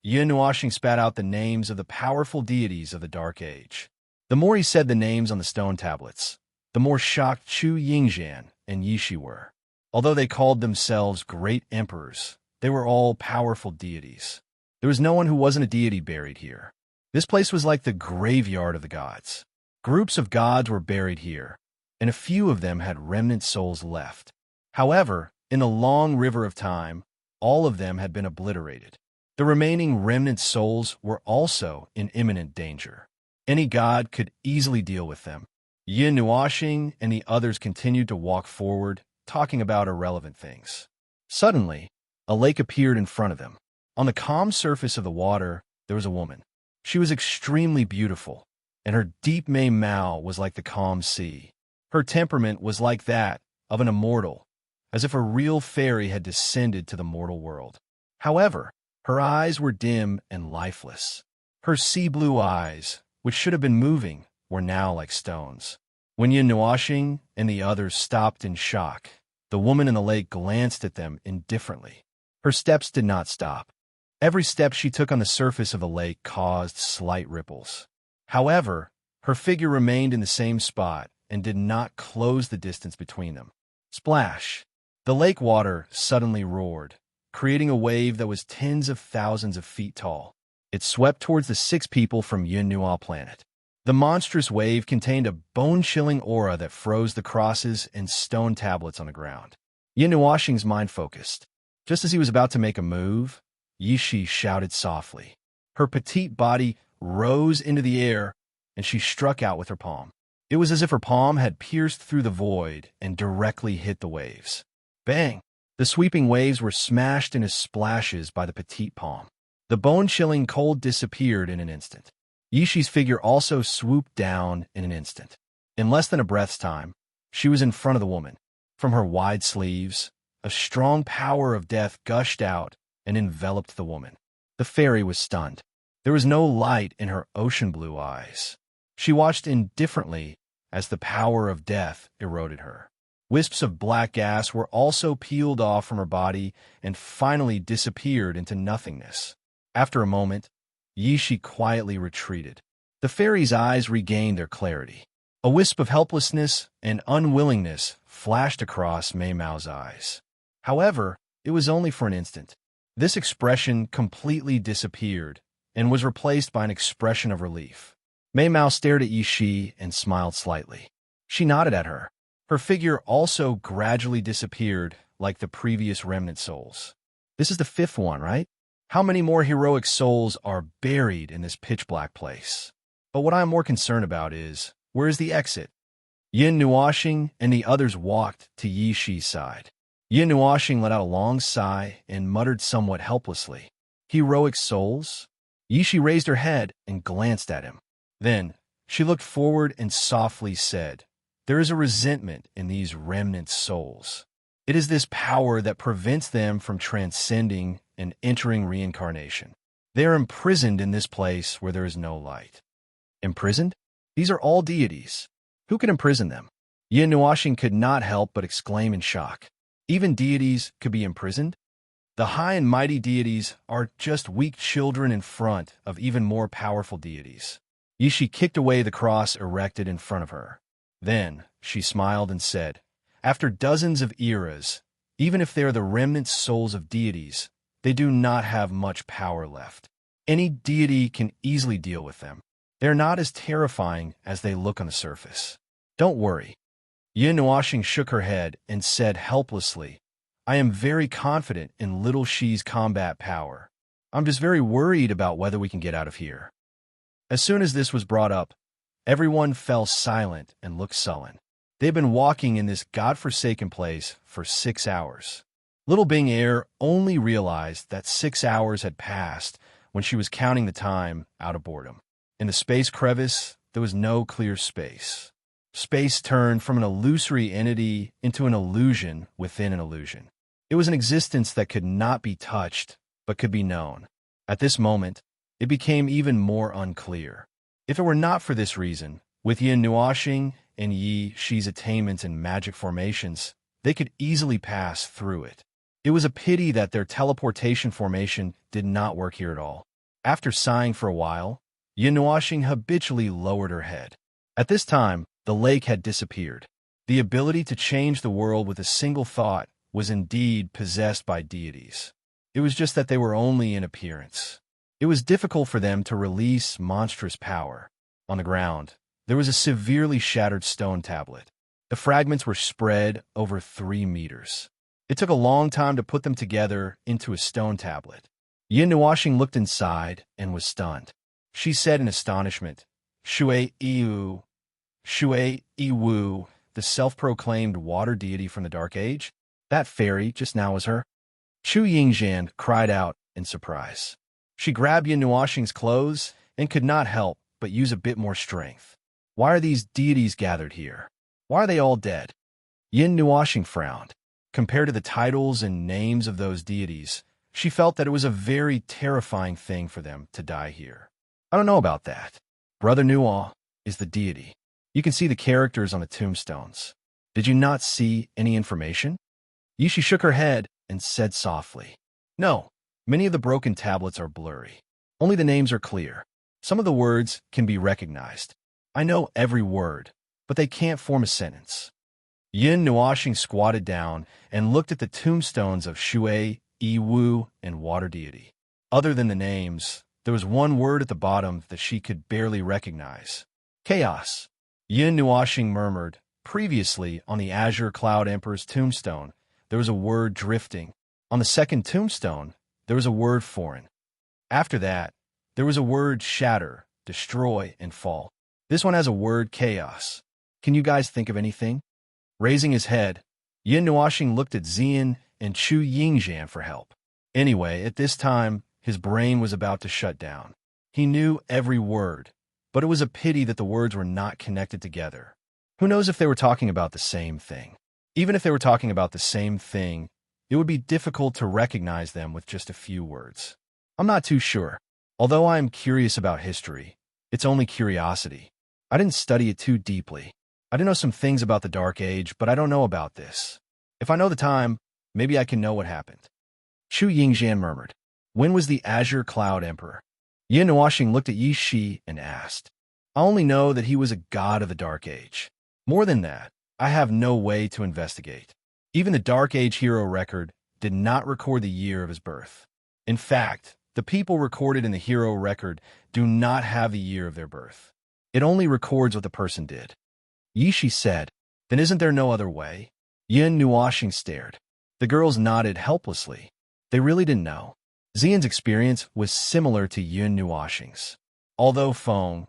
Speaker 1: Yin Nuoxing spat out the names of the powerful deities of the Dark Age. The more he said the names on the stone tablets, the more shocked Chu Yingzhan and Yi Shi were. Although they called themselves great emperors, they were all powerful deities. There was no one who wasn't a deity buried here. This place was like the graveyard of the gods. Groups of gods were buried here, and a few of them had remnant souls left. However, in the long river of time, all of them had been obliterated. The remaining remnant souls were also in imminent danger. Any god could easily deal with them. Yin Nuoxing and the others continued to walk forward, talking about irrelevant things. Suddenly, a lake appeared in front of them. On the calm surface of the water, there was a woman. She was extremely beautiful, and her deep Mei-Mao was like the calm sea. Her temperament was like that of an immortal, as if a real fairy had descended to the mortal world. However, her eyes were dim and lifeless. Her sea-blue eyes, which should have been moving, were now like stones. When Yin Nuoxing and the others stopped in shock, the woman in the lake glanced at them indifferently. Her steps did not stop. Every step she took on the surface of the lake caused slight ripples. However, her figure remained in the same spot and did not close the distance between them. Splash! The lake water suddenly roared, creating a wave that was tens of thousands of feet tall. It swept towards the 6 people from Yin Nuo planet. The monstrous wave contained a bone-chilling aura that froze the crosses and stone tablets on the ground. Yin Nuoxing's mind focused. Just as he was about to make a move, Yi Shi shouted softly. Her petite body rose into the air, and she struck out with her palm. It was as if her palm had pierced through the void and directly hit the waves. Bang! The sweeping waves were smashed into splashes by the petite palm. The bone-chilling cold disappeared in an instant. Yi Shi's figure also swooped down in an instant. In less than a breath's time, she was in front of the woman. From her wide sleeves, a strong power of death gushed out and enveloped the woman. The fairy was stunned. There was no light in her ocean-blue eyes. She watched indifferently as the power of death eroded her. Wisps of black gas were also peeled off from her body and finally disappeared into nothingness. After a moment, Yi Shi quietly retreated. The fairy's eyes regained their clarity. A wisp of helplessness and unwillingness flashed across Mei-Mao's eyes. However, it was only for an instant. This expression completely disappeared and was replaced by an expression of relief. Mei-Mao stared at Yi Shi and smiled slightly. She nodded at her. Her figure also gradually disappeared like the previous remnant souls. This is the 5th one, right? How many more heroic souls are buried in this pitch-black place? But what I'm more concerned about is, where is the exit? Yin Nuoxing and the others walked to Yi Shi's side. Yin Nuoxing let out a long sigh and muttered somewhat helplessly. Heroic souls? Yi Shi raised her head and glanced at him. Then, she looked forward and softly said, "There is a resentment in these remnant souls. It is this power that prevents them from transcending and entering reincarnation. They are imprisoned in this place where there is no light." Imprisoned? These are all deities. Who could imprison them? Yin Nuoxing could not help but exclaim in shock. Even deities could be imprisoned? The high and mighty deities are just weak children in front of even more powerful deities. Yi Shi kicked away the cross erected in front of her. Then she smiled and said, "After dozens of eras, Even if they are the remnant souls of deities, they do not have much power left. Any deity can easily deal with them. They're not as terrifying as they look on the surface. Don't worry. Yin Nuoxing shook her head and said helplessly, I am very confident in Little Shi's combat power. I'm just very worried about whether we can get out of here. As soon as this was brought up, everyone fell silent and looked sullen. They'd been walking in this godforsaken place for 6 hours. Little Bing Air only realized that 6 hours had passed when she was counting the time out of boredom. In the space crevice, there was no clear space. Space turned from an illusory entity into an illusion within an illusion. It was an existence that could not be touched, but could be known. At this moment, it became even more unclear. If it were not for this reason, with Yin Nuoxing and Yi Shi's attainments in magic formations, they could easily pass through it. It was a pity that their teleportation formation did not work here at all. After sighing for a while, Yin Nuoxing habitually lowered her head. At this time, the lake had disappeared. The ability to change the world with a single thought was indeed possessed by deities. It was just that they were only in appearance. It was difficult for them to release monstrous power. On the ground, there was a severely shattered stone tablet. The fragments were spread over 3 meters. It took a long time to put them together into a stone tablet. Yin Nuoxing looked inside and was stunned. She said in astonishment, Shui Iwu, the self-proclaimed water deity from the Dark Age? That fairy just now was her? Chu Yingxian cried out in surprise. She grabbed Yin Nuoxing's clothes and could not help but use a bit more strength. Why are these deities gathered here? Why are they all dead? Yin Nuoxing frowned. Compared to the titles and names of those deities, she felt that it was a very terrifying thing for them to die here. I don't know about that. Brother Nuo is the deity. You can see the characters on the tombstones. Did you not see any information? Yishi shook her head and said softly, No, many of the broken tablets are blurry. Only the names are clear. Some of the words can be recognized. I know every word, but they can't form a sentence. Yin Nuoxing squatted down and looked at the tombstones of Shui, Yiwu, and Water Deity. Other than the names, there was one word at the bottom that she could barely recognize. Chaos. Yin Nuoxing murmured, previously on the Azure Cloud Emperor's tombstone, there was a word drifting. On the second tombstone, there was a word foreign. After that, there was a word shatter, destroy, and fall. This one has a word chaos. Can you guys think of anything? Raising his head, Yin Nuoxing looked at Xian and Chu Yingxian for help. Anyway, at this time, his brain was about to shut down. He knew every word, but it was a pity that the words were not connected together. Who knows if they were talking about the same thing? Even if they were talking about the same thing, it would be difficult to recognize them with just a few words. I'm not too sure. Although I am curious about history, it's only curiosity. I didn't study it too deeply. I do know some things about the Dark Age, but I don't know about this. If I know the time, maybe I can know what happened. Chu Yingxian murmured. When was the Azure Cloud Emperor? Yin Nuoxing looked at Yi Shi and asked. I only know that he was a god of the Dark Age. More than that, I have no way to investigate. Even the Dark Age hero record did not record the year of his birth. In fact, the people recorded in the hero record do not have the year of their birth. It only records what the person did. Yi Shi said, Then isn't there no other way? Yin Nuoxing stared. The girls nodded helplessly. They really didn't know. Xian's experience was similar to Yin Nuoxing's. Although Feng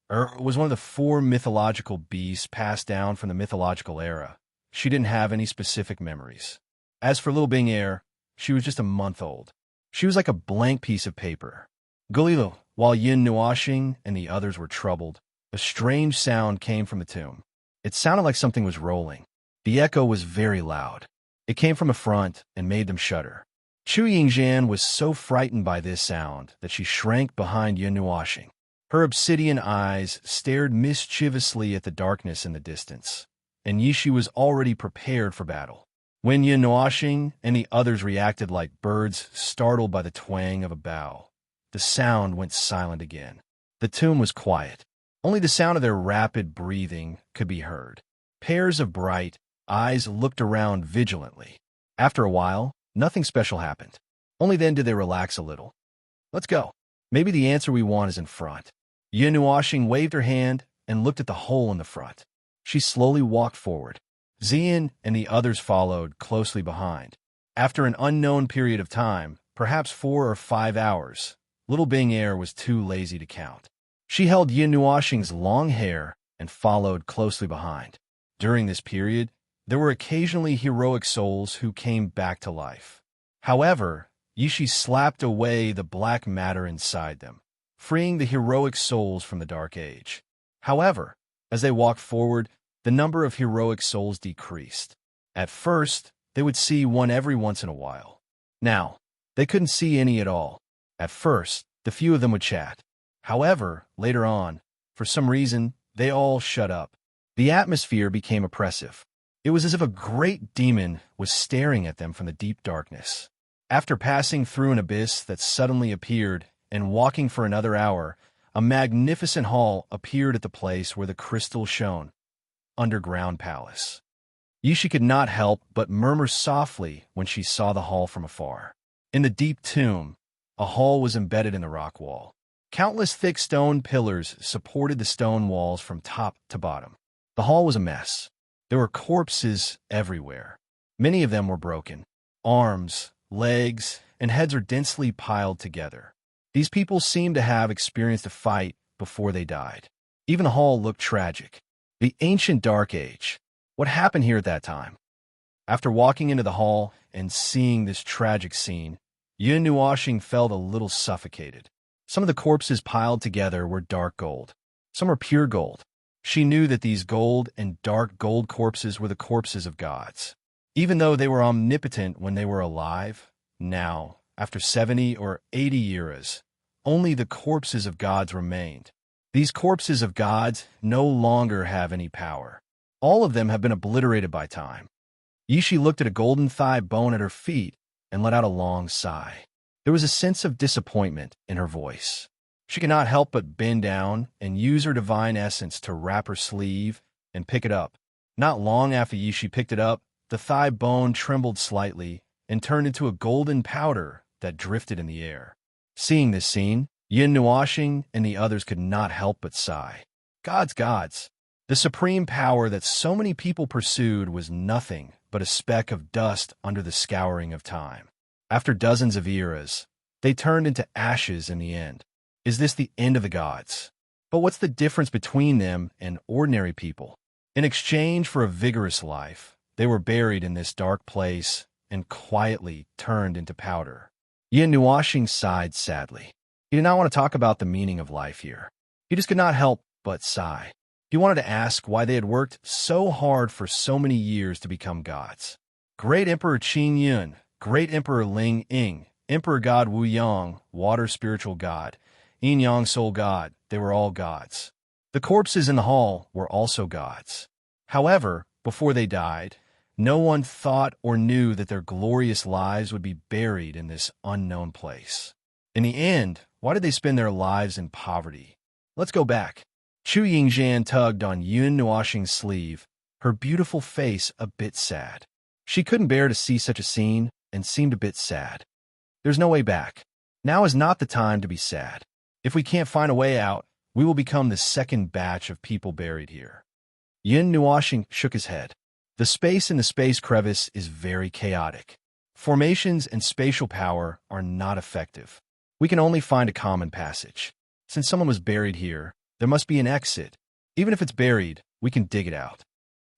Speaker 1: was one of the 4 mythological beasts passed down from the mythological era, she didn't have any specific memories. As for Little Bing Air, she was just a month old. She was like a blank piece of paper. Gulilo, while Yin Nuoxing and the others were troubled, a strange sound came from the tomb. It sounded like something was rolling. The echo was very loud. It came from a front and made them shudder. Chu Yingxian was so frightened by this sound that she shrank behind Yin Nuoxing. Her obsidian eyes stared mischievously at the darkness in the distance, and Yishi was already prepared for battle. When Yin Nuoxing and the others reacted like birds startled by the twang of a bow, the sound went silent again. The tomb was quiet. Only the sound of their rapid breathing could be heard. Pairs of bright eyes looked around vigilantly. After a while, nothing special happened. Only then did they relax a little. Let's go. Maybe the answer we want is in front. Nuashing waved her hand and looked at the hole in the front. She slowly walked forward. Xian and the others followed closely behind. After an unknown period of time, perhaps 4 or 5 hours, little Bing Air was too lazy to count. She held Nuashing's long hair and followed closely behind. During this period, there were occasionally heroic souls who came back to life. However, Yishi slapped away the black matter inside them, freeing the heroic souls from the Dark Age. However, as they walked forward, the number of heroic souls decreased. At first, they would see one every once in a while. Now, they couldn't see any at all. At first, the few of them would chat. However, later on, for some reason, they all shut up. The atmosphere became oppressive. It was as if a great demon was staring at them from the deep darkness. After passing through an abyss that suddenly appeared and walking for another hour, a magnificent hall appeared at the place where the crystal shone. Underground palace. Yishi could not help but murmur softly when she saw the hall from afar. In the deep tomb, a hall was embedded in the rock wall. Countless thick stone pillars supported the stone walls from top to bottom. The hall was a mess. There were corpses everywhere. Many of them were broken. Arms, legs, and heads are densely piled together. These people seemed to have experienced a fight before they died. Even the hall looked tragic. The ancient Dark Age. What happened here at that time? After walking into the hall and seeing this tragic scene, Nuashing felt a little suffocated. Some of the corpses piled together were dark gold. Some were pure gold. She knew that these gold and dark gold corpses were the corpses of gods. Even though they were omnipotent when they were alive, now, after 70 or 80 eras, only the corpses of gods remained. These corpses of gods no longer have any power. All of them have been obliterated by time. Yishi looked at a golden thigh bone at her feet and let out a long sigh. There was a sense of disappointment in her voice. She could not help but bend down and use her divine essence to wrap her sleeve and pick it up. Not long after Yishi picked it up, the thigh bone trembled slightly and turned into a golden powder that drifted in the air. Seeing this scene, Nuashing and the others could not help but sigh. Gods. The supreme power that so many people pursued was nothing but a speck of dust under the scouring of time. After dozens of eras, they turned into ashes in the end. Is this the end of the gods? But what's the difference between them and ordinary people? In exchange for a vigorous life, they were buried in this dark place and quietly turned into powder. Nuashing sighed sadly. He did not want to talk about the meaning of life here. He just could not help but sigh. He wanted to ask why they had worked so hard for so many years to become gods. Great Emperor Qin Yun, Great Emperor Ling Ying, Emperor God Wu Yang, Water Spiritual God, Yin Yang Soul God, they were all gods. The corpses in the hall were also gods. However, before they died, no one thought or knew that their glorious lives would be buried in this unknown place. In the end, why did they spend their lives in poverty? Let's go back. Chu Yingxian tugged on Nuashing's sleeve, her beautiful face a bit sad. She couldn't bear to see such a scene and seemed a bit sad. There's no way back. Now is not the time to be sad. If we can't find a way out, we will become the second batch of people buried here. Nuashing shook his head. The space in the space crevice is very chaotic. Formations and spatial power are not effective. We can only find a common passage. Since someone was buried here, there must be an exit. Even if it's buried, we can dig it out.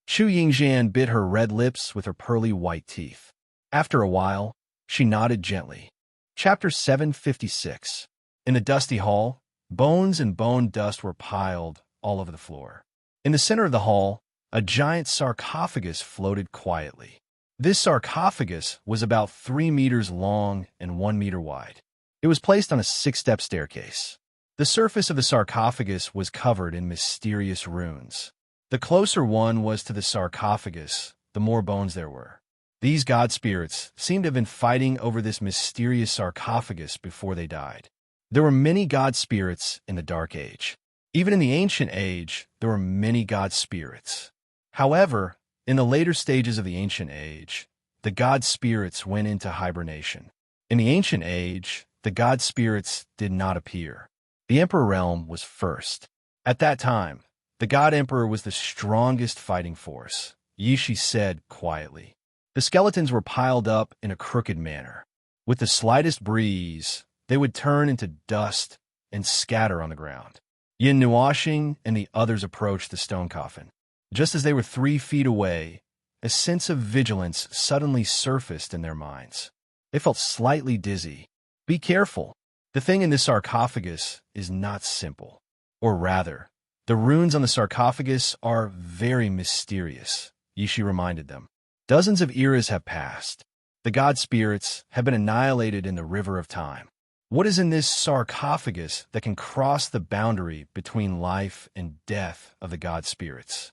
Speaker 1: Chu Yingxian bit her red lips with her pearly white teeth. After a while, she nodded gently. Chapter 756. In the dusty hall, bones and bone dust were piled all over the floor. In the center of the hall, a giant sarcophagus floated quietly. This sarcophagus was about 3 meters long and 1 meter wide. It was placed on a 6-step staircase. The surface of the sarcophagus was covered in mysterious runes. The closer one was to the sarcophagus, the more bones there were. These god spirits seemed to have been fighting over this mysterious sarcophagus before they died. There were many god spirits in the Dark Age. Even in the Ancient Age, there were many god spirits. However, in the later stages of the Ancient Age, the god spirits went into hibernation. In the ancient age, the god spirits did not appear. The emperor realm was first. At that time, the god emperor was the strongest fighting force, Yishi said quietly. The skeletons were piled up in a crooked manner. With the slightest breeze, they would turn into dust and scatter on the ground. Yin Nuoxing and the others approached the stone coffin. Just as they were 3 feet away, a sense of vigilance suddenly surfaced in their minds. They felt slightly dizzy. Be careful. The thing in this sarcophagus is not simple. Or rather, the runes on the sarcophagus are very mysterious, Yishi reminded them. Dozens of eras have passed. The god spirits have been annihilated in the river of time. What is in this sarcophagus that can cross the boundary between life and death of the god spirits?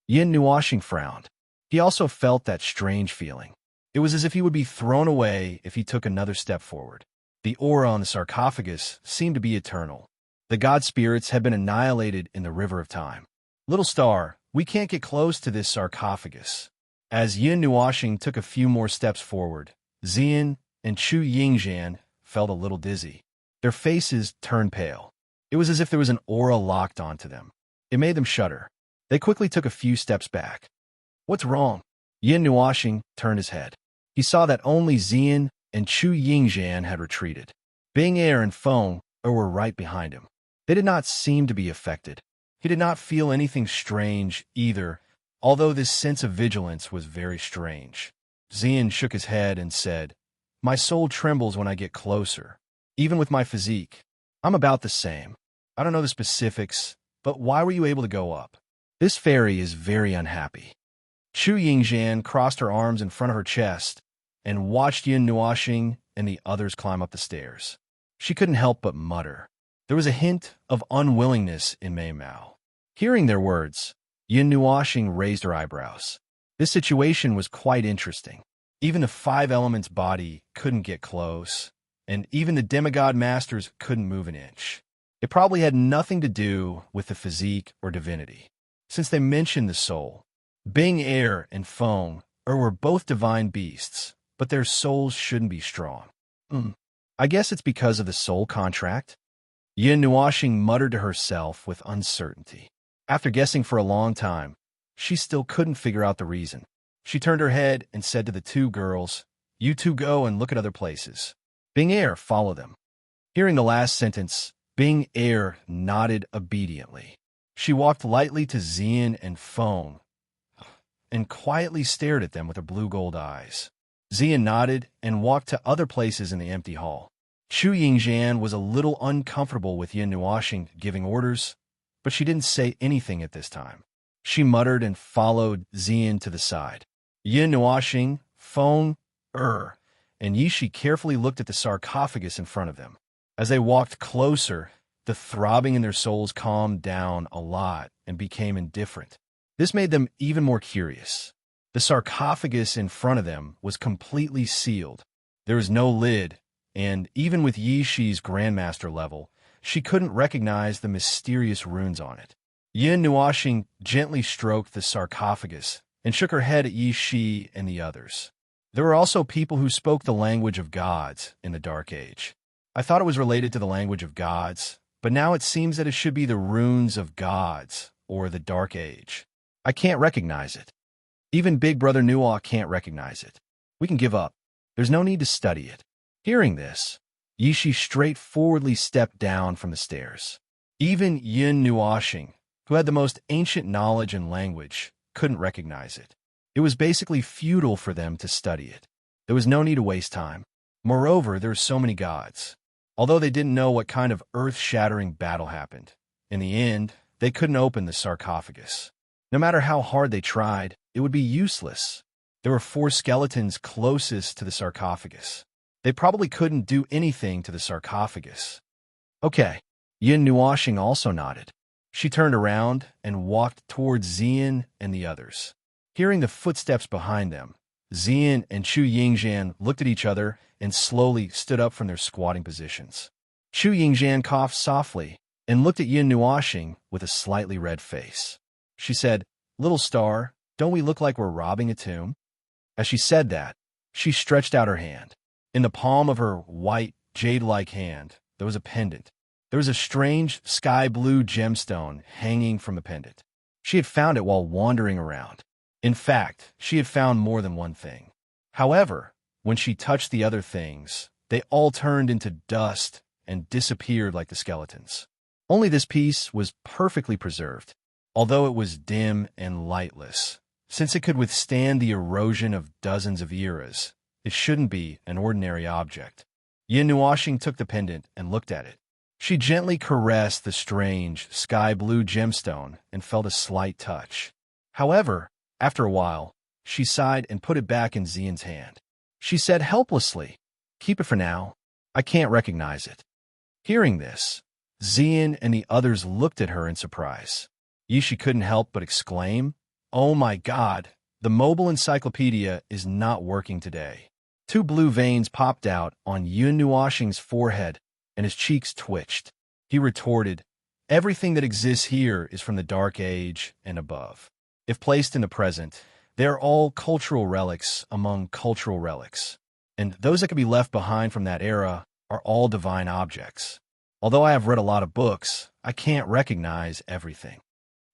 Speaker 1: Yin Nuoxing frowned. He also felt that strange feeling. It was as if he would be thrown away if he took another step forward. The aura on the sarcophagus seemed to be eternal. The god spirits had been annihilated in the river of time. Little star, we can't get close to this sarcophagus. As Yin Nuoxing took a few more steps forward, Xian and Chu Yingzhan felt a little dizzy. Their faces turned pale. It was as if there was an aura locked onto them. It made them shudder. They quickly took a few steps back. What's wrong? Yin Nuoxing turned his head. He saw that only Xian and Chu Yingzhan had retreated. Bing Er and Feng were right behind him. They did not seem to be affected. He did not feel anything strange either, although this sense of vigilance was very strange. Xian shook his head and said, My soul trembles when I get closer, even with my physique. I'm about the same. I don't know the specifics, but why were you able to go up? This fairy is very unhappy. Chu Yingzhan crossed her arms in front of her chest and watched Yin Nuoxing and the others climb up the stairs. She couldn't help but mutter. There was a hint of unwillingness in Mei Mao. Hearing their words, Yin Nuoxing raised her eyebrows. This situation was quite interesting. Even the 5 elements body couldn't get close, and even the demigod masters couldn't move an inch. It probably had nothing to do with the physique or divinity. Since they mentioned the soul, Bing Er and Feng were both divine beasts, but their souls shouldn't be strong. I guess it's because of the soul contract. Yin Nuoxing muttered to herself with uncertainty. After guessing for a long time, she still couldn't figure out the reason. She turned her head and said to the 2 girls, You 2 go and look at other places. Bing Er followed them. Hearing the last sentence, Bing Er nodded obediently. She walked lightly to Xian and Feng and quietly stared at them with her blue-gold eyes. Xian nodded and walked to other places in the empty hall. Chu Yingzhan was a little uncomfortable with Yin Nuoxing giving orders, but she didn't say anything at this time. She muttered and followed Xian to the side. Yin Nuoxing, Feng, and Yishi carefully looked at the sarcophagus in front of them. As they walked closer, the throbbing in their souls calmed down a lot and became indifferent. This made them even more curious. The sarcophagus in front of them was completely sealed. There was no lid, and even with Yishi's Grandmaster level, she couldn't recognize the mysterious runes on it. Yin Nuoxing gently stroked the sarcophagus and shook her head at Yishi and the others. There were also people who spoke the language of gods in the Dark Age. I thought it was related to the language of gods, but now it seems that it should be the runes of gods, or the Dark Age. I can't recognize it. Even Big Brother Nuo can't recognize it. We can give up. There's no need to study it. Hearing this, Yishi straightforwardly stepped down from the stairs. Even Yin Nuoxing, who had the most ancient knowledge and language, couldn't recognize it. It was basically futile for them to study it. There was no need to waste time. Moreover, there were so many gods. Although they didn't know what kind of earth-shattering battle happened, in the end, they couldn't open the sarcophagus. No matter how hard they tried, it would be useless. There were 4 skeletons closest to the sarcophagus. They probably couldn't do anything to the sarcophagus. Okay, Yin Nuoxing also nodded. She turned around and walked towards Xian and the others. Hearing the footsteps behind them, Xian and Chu Yingzhan looked at each other and slowly stood up from their squatting positions. Chu Yingzhan coughed softly and looked at Yin Nuoxing with a slightly red face. She said, Little star, don't we look like we're robbing a tomb? As she said that, She stretched out her hand. In the palm of her white, jade-like hand, there was a pendant. There was a strange, sky-blue gemstone hanging from the pendant. She had found it while wandering around. In fact, she had found more than one thing. However, when she touched the other things, they all turned into dust and disappeared like the skeletons. Only this piece was perfectly preserved, although it was dim and lightless. Since it could withstand the erosion of dozens of eras, it shouldn't be an ordinary object. Yin Nuoxing took the pendant and looked at it. She gently caressed the strange, sky-blue gemstone and felt a slight touch. However, after a while, she sighed and put it back in Xian's hand. She said helplessly, "Keep it for now. I can't recognize it." Hearing this, Xian and the others looked at her in surprise. Yishi couldn't help but exclaim, "Oh my God, the mobile encyclopedia is not working today." Two blue veins popped out on Yin Nuoxing's forehead, and his cheeks twitched. He retorted, "Everything that exists here is from the Dark Age and above. If placed in the present, they are all cultural relics among cultural relics, and those that can be left behind from that era are all divine objects. Although I have read a lot of books, I can't recognize everything."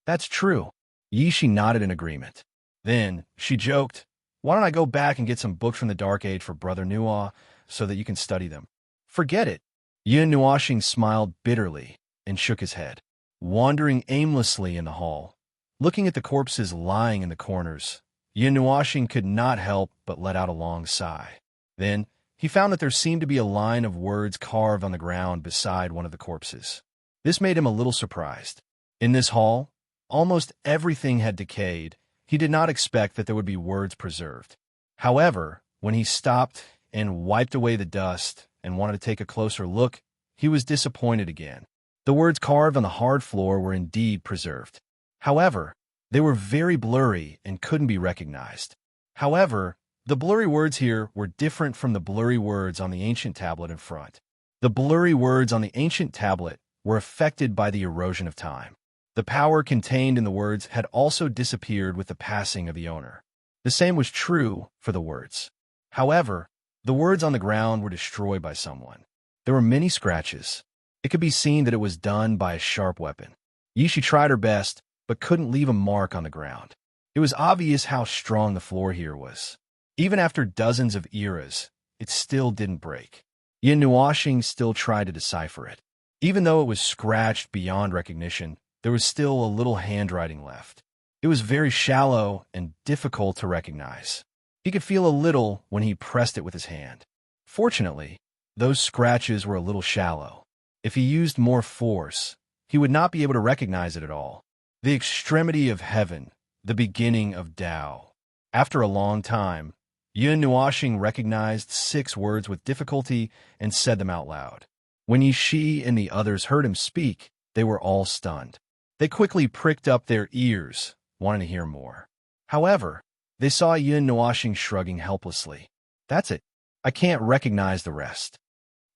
Speaker 1: "That's true." Yishi nodded in agreement. Then she joked, "Why don't I go back and get some books from the Dark Age for Brother Nuo so that you can study them?" "Forget it." Yin Nuoxing smiled bitterly and shook his head. Wandering aimlessly in the hall, looking at the corpses lying in the corners, Yin Nuoxing could not help but let out a long sigh. Then he found that there seemed to be a line of words carved on the ground beside one of the corpses. This made him a little surprised. In this hall, almost everything had decayed. He did not expect that there would be words preserved. However, when he stopped and wiped away the dust and wanted to take a closer look, he was disappointed again. The words carved on the hard floor were indeed preserved. However, they were very blurry and couldn't be recognized. However, the blurry words here were different from the blurry words on the ancient tablet in front. The blurry words on the ancient tablet were affected by the erosion of time. The power contained in the words had also disappeared with the passing of the owner. The same was true for the words. However, the words on the ground were destroyed by someone. There were many scratches. It could be seen that it was done by a sharp weapon. Yishi tried her best, but couldn't leave a mark on the ground. It was obvious how strong the floor here was. Even after dozens of eras, it still didn't break. Yin Nuoxing still tried to decipher it. Even though it was scratched beyond recognition, there was still a little handwriting left. It was very shallow and difficult to recognize. He could feel a little when he pressed it with his hand. Fortunately, those scratches were a little shallow. If he used more force, he would not be able to recognize it at all. The extremity of heaven, the beginning of Tao. After a long time, Yin Nuoxing recognized 6 words with difficulty and said them out loud. When Yishi and the others heard him speak, they were all stunned. They quickly pricked up their ears, wanting to hear more. However, they saw Yin Nuoxing shrugging helplessly. "That's it. I can't recognize the rest.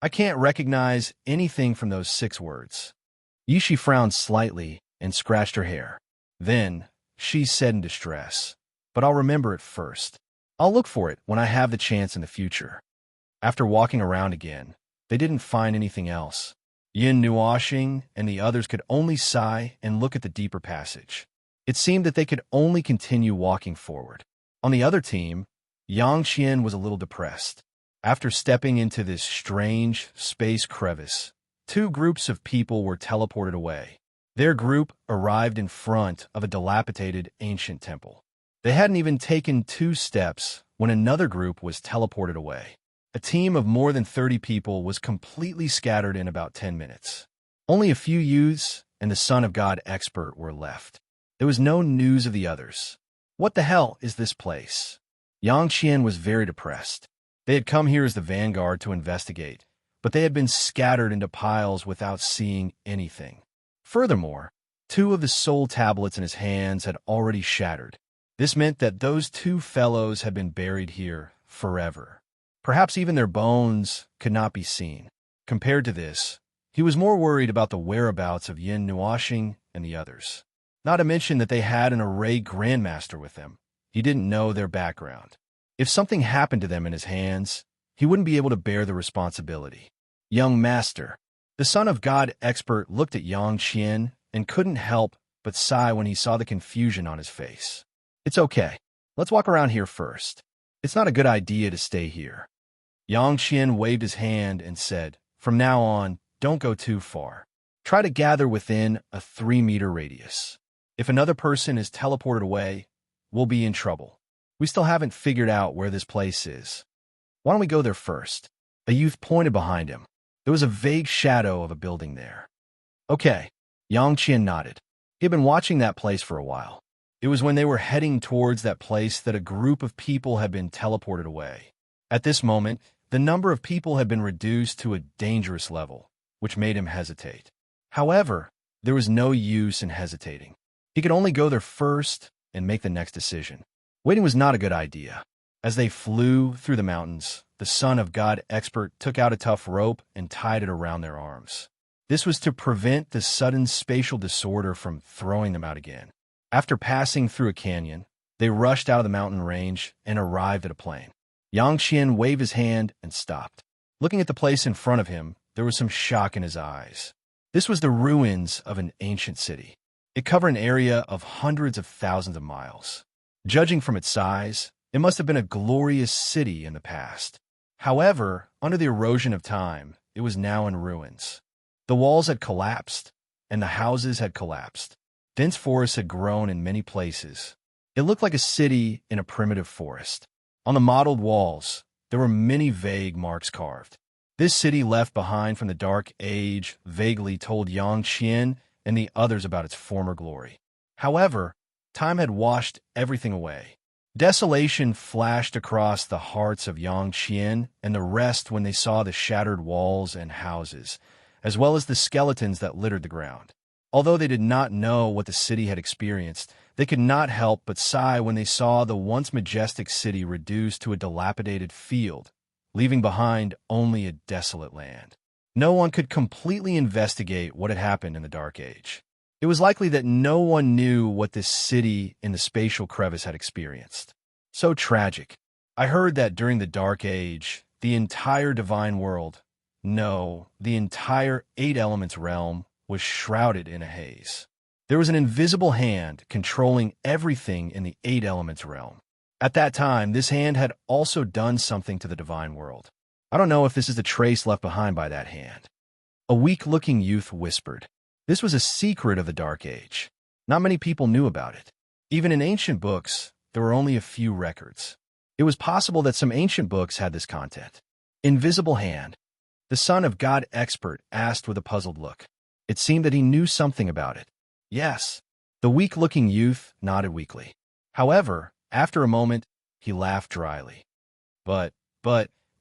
Speaker 1: I can't recognize anything from those 6 words." Yishi frowned slightly and scratched her hair. Then she said in distress, "But I'll remember it first. I'll look for it when I have the chance in the future." After walking around again, they didn't find anything else. Yin Nuoxing and the others could only sigh and look at the deeper passage. It seemed that they could only continue walking forward. On the other team, Yang Qian was a little depressed. After stepping into this strange space crevice, 2 groups of people were teleported away. Their group arrived in front of a dilapidated ancient temple. They hadn't even taken 2 steps when another group was teleported away. A team of more than 30 people was completely scattered in about 10 minutes. Only a few youths and the Son of God expert were left. There was no news of the others. What the hell is this place? Yang Qian was very depressed. They had come here as the vanguard to investigate, but they had been scattered into piles without seeing anything. Furthermore, 2 of the soul tablets in his hands had already shattered. This meant that those 2 fellows had been buried here forever. Perhaps even their bones could not be seen. Compared to this, he was more worried about the whereabouts of Yin Nuoxing and the others. Not to mention that they had an array grandmaster with them. He didn't know their background. If something happened to them in his hands, he wouldn't be able to bear the responsibility. Young master, the son of God expert looked at Yang Qian and couldn't help but sigh when he saw the confusion on his face. It's okay. Let's walk around here first. It's not a good idea to stay here. Yang Qian waved his hand and said, from now on, don't go too far. Try to gather within a 3-meter radius. If another person is teleported away, we'll be in trouble. We still haven't figured out where this place is. Why don't we go there first? A youth pointed behind him. There was a vague shadow of a building there. Okay. Yang Qian nodded. He had been watching that place for a while. It was when they were heading towards that place that a group of people had been teleported away. At this moment, the number of people had been reduced to a dangerous level, which made him hesitate. However, there was no use in hesitating. He could only go there first and make the next decision. Waiting was not a good idea. As they flew through the mountains, the son of God expert took out a tough rope and tied it around their arms. This was to prevent the sudden spatial disorder from throwing them out again. After passing through a canyon, they rushed out of the mountain range and arrived at a plain. Yang Qian waved his hand and stopped. Looking at the place in front of him, there was some shock in his eyes. This was the ruins of an ancient city. It covered an area of hundreds of thousands of miles. Judging from its size, it must have been a glorious city in the past. However, under the erosion of time, it was now in ruins. The walls had collapsed, and the houses had collapsed. Dense forests had grown in many places. It looked like a city in a primitive forest. On the mottled walls, there were many vague marks carved. This city left behind from the Dark Age vaguely told Yang Qian and the others about its former glory. However, time had washed everything away. Desolation flashed across the hearts of Yang Qian and the rest when they saw the shattered walls and houses, as well as the skeletons that littered the ground. Although they did not know what the city had experienced, they could not help but sigh when they saw the once majestic city reduced to a dilapidated field, leaving behind only a desolate land. No one could completely investigate what had happened in the Dark Age. It was likely that no one knew what this city in the spatial crevice had experienced. So tragic. I heard that during the Dark Age, the entire divine world, no, the entire 8 elements realm, was shrouded in a haze. There was an invisible hand controlling everything in the 8 elements realm. At that time, this hand had also done something to the divine world. I don't know if this is the trace left behind by that hand. A weak-looking youth whispered. This was a secret of the Dark Age. Not many people knew about it. Even in ancient books, there were only a few records. It was possible that some ancient books had this content. Invisible hand. The son of God expert asked with a puzzled look. It seemed that he knew something about it. Yes. The weak-looking youth nodded weakly. However, after a moment, he laughed dryly. But,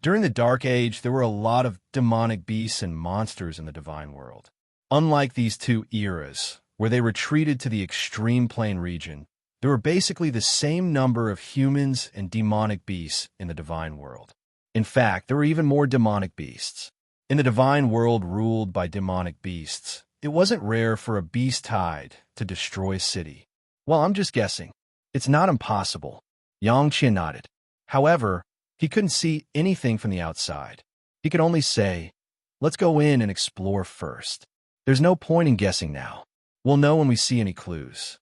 Speaker 1: during the Dark Age, there were a lot of demonic beasts and monsters in the divine world. Unlike these 2 eras, where they retreated to the extreme plane region, there were basically the same number of humans and demonic beasts in the divine world. In fact, there were even more demonic beasts. In the divine world ruled by demonic beasts, it wasn't rare for a beast tide to destroy a city. Well, I'm just guessing. It's not impossible. Yang Qian nodded. However, he couldn't see anything from the outside. He could only say, let's go in and explore first. There's no point in guessing now. We'll know when we see any clues.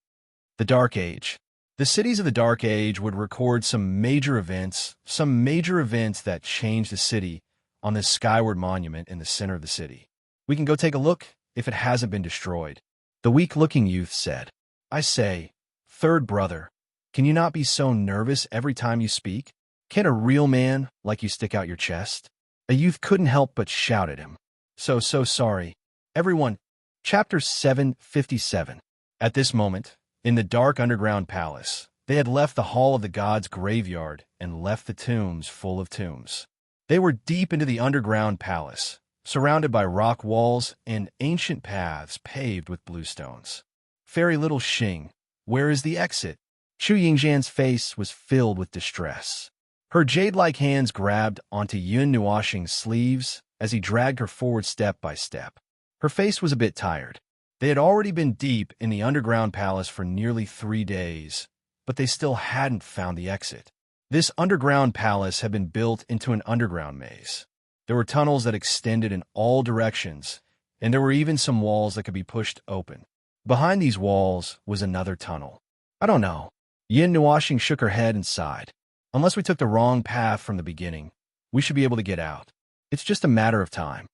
Speaker 1: The Dark Age. The cities of the Dark Age would record some major events that changed the city on this skyward monument in the center of the city. We can go take a look if it hasn't been destroyed. The weak-looking youth said, I say, third brother, can you not be so nervous every time you speak? Can't a real man like you stick out your chest? A youth couldn't help but shout at him. So sorry. Everyone. Chapter 757. At this moment, in the dark underground palace, they had left the Hall of the Gods graveyard and left the tombs full of tombs. They were deep into the underground palace, surrounded by rock walls and ancient paths paved with blue stones. Fairy little Xing, where is the exit? Xu Yingzhan's face was filled with distress. Her jade-like hands grabbed onto Yun Nuoxing's sleeves as he dragged her forward step by step. Her face was a bit tired. They had already been deep in the underground palace for nearly 3 days, but they still hadn't found the exit. This underground palace had been built into an underground maze. There were tunnels that extended in all directions, and there were even some walls that could be pushed open. Behind these walls was another tunnel. I don't know. Yin Nuoxing shook her head and sighed. Unless we took the wrong path from the beginning, we should be able to get out. It's just a matter of time.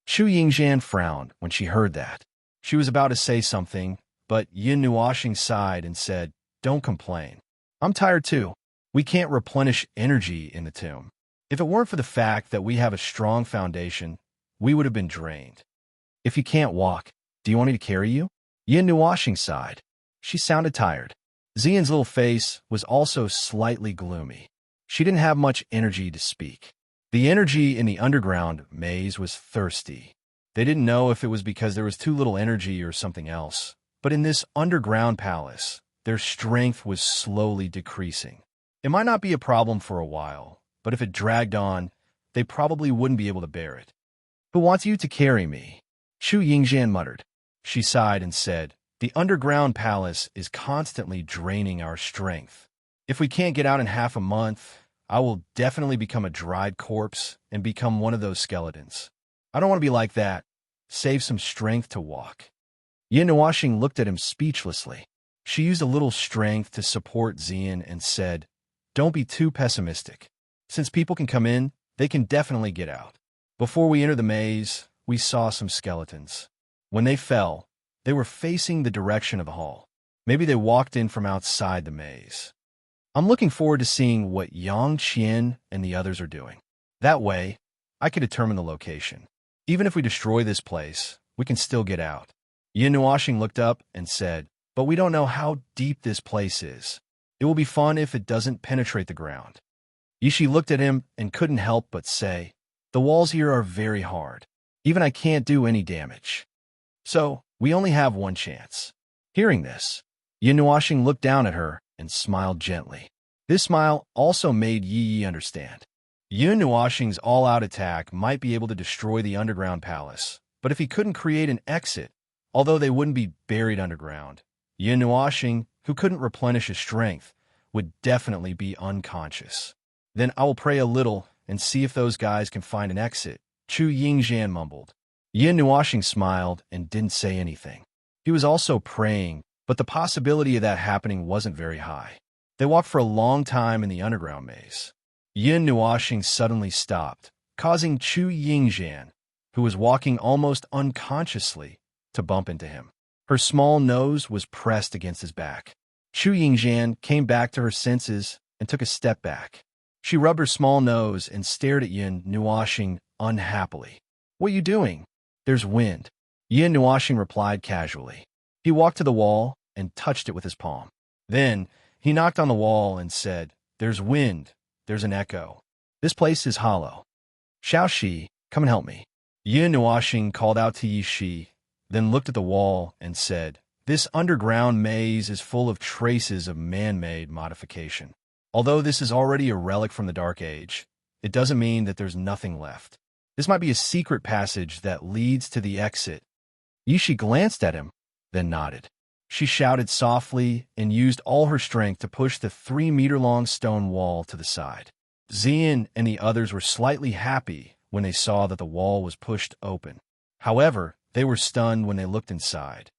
Speaker 1: Chu Yingxian frowned when she heard that. She was about to say something, but Yin Nuoxing sighed and said, "Don't complain. I'm tired too. We can't replenish energy in the tomb. If it weren't for the fact that we have a strong foundation, we would have been drained. If you can't walk, do you want me to carry you?" Yin Nuoxing sighed. She sounded tired. Xian's little face was also slightly gloomy. She didn't have much energy to speak. The energy in the underground maze was thirsty. They didn't know if it was because there was too little energy or something else, but in this underground palace, their strength was slowly decreasing. It might not be a problem for a while, but if it dragged on, they probably wouldn't be able to bear it. "Who wants you to carry me?" Chu Yingxian muttered. She sighed and said, "The underground palace is constantly draining our strength. If we can't get out in half a month, I will definitely become a dried corpse and become one of those skeletons. I don't want to be like that. Save some strength to walk." Yin Nuoxing looked at him speechlessly. She used a little strength to support Xian and said, "Don't be too pessimistic. Since people can come in, they can definitely get out. Before we entered the maze, we saw some skeletons. When they fell, they were facing the direction of the hall. Maybe they walked in from outside the maze. I'm looking forward to seeing what Yang Qian and the others are doing. That way, I can determine the location. Even if we destroy this place, we can still get out." Yin Nuoxing looked up and said, "But we don't know how deep this place is. It will be fun if it doesn't penetrate the ground." Yishi looked at him and couldn't help but say, "The walls here are very hard. Even I can't do any damage. So, we only have one chance." Hearing this, Yin Nuoxing looked down at her and smiled gently. This smile also made Yi understand. Yin Nuoxing's all-out attack might be able to destroy the underground palace, but if he couldn't create an exit, although they wouldn't be buried underground, Yin Nuoxing, who couldn't replenish his strength, would definitely be unconscious. "Then I will pray a little and see if those guys can find an exit," Chu Yingxian mumbled. Yin Nuoxing smiled and didn't say anything. He was also praying, but the possibility of that happening wasn't very high. They walked for a long time in the underground maze. Yin Nuoxing suddenly stopped, causing Chu Yingxian, who was walking almost unconsciously, to bump into him. Her small nose was pressed against his back. Chu Yingxian came back to her senses and took a step back. She rubbed her small nose and stared at Yin Nuoxing unhappily. "What are you doing?" "There's wind," Yin Nuoxing replied casually. He walked to the wall and touched it with his palm. Then he knocked on the wall and said, "There's wind. There's an echo. This place is hollow. Xiaoxi, come and help me." Yin Nuoxing called out to Yi Shi, then looked at the wall and said, "This underground maze is full of traces of man-made modification. Although this is already a relic from the Dark Age, it doesn't mean that there's nothing left. This might be a secret passage that leads to the exit." Yi Shi glanced at him, then nodded. She shouted softly and used all her strength to push the 3-meter-long stone wall to the side. Xian and the others were slightly happy when they saw that the wall was pushed open. However, they were stunned when they looked inside.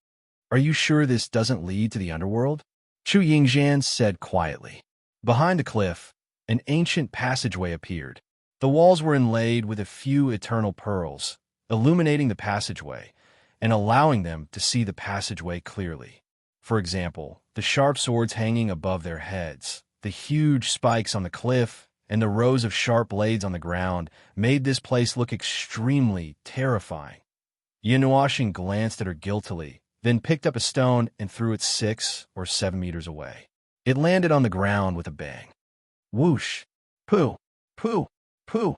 Speaker 1: "Are you sure this doesn't lead to the underworld?" Chu Yingxian said quietly. Behind a cliff, an ancient passageway appeared. The walls were inlaid with a few eternal pearls, illuminating the passageway and allowing them to see the passageway clearly. For example, the sharp swords hanging above their heads, the huge spikes on the cliff, and the rows of sharp blades on the ground made this place look extremely terrifying. Yin Nuoxing glanced at her guiltily, then picked up a stone and threw it 6 or 7 meters away. It landed on the ground with a bang. Whoosh! Pooh! Pooh! Pooh!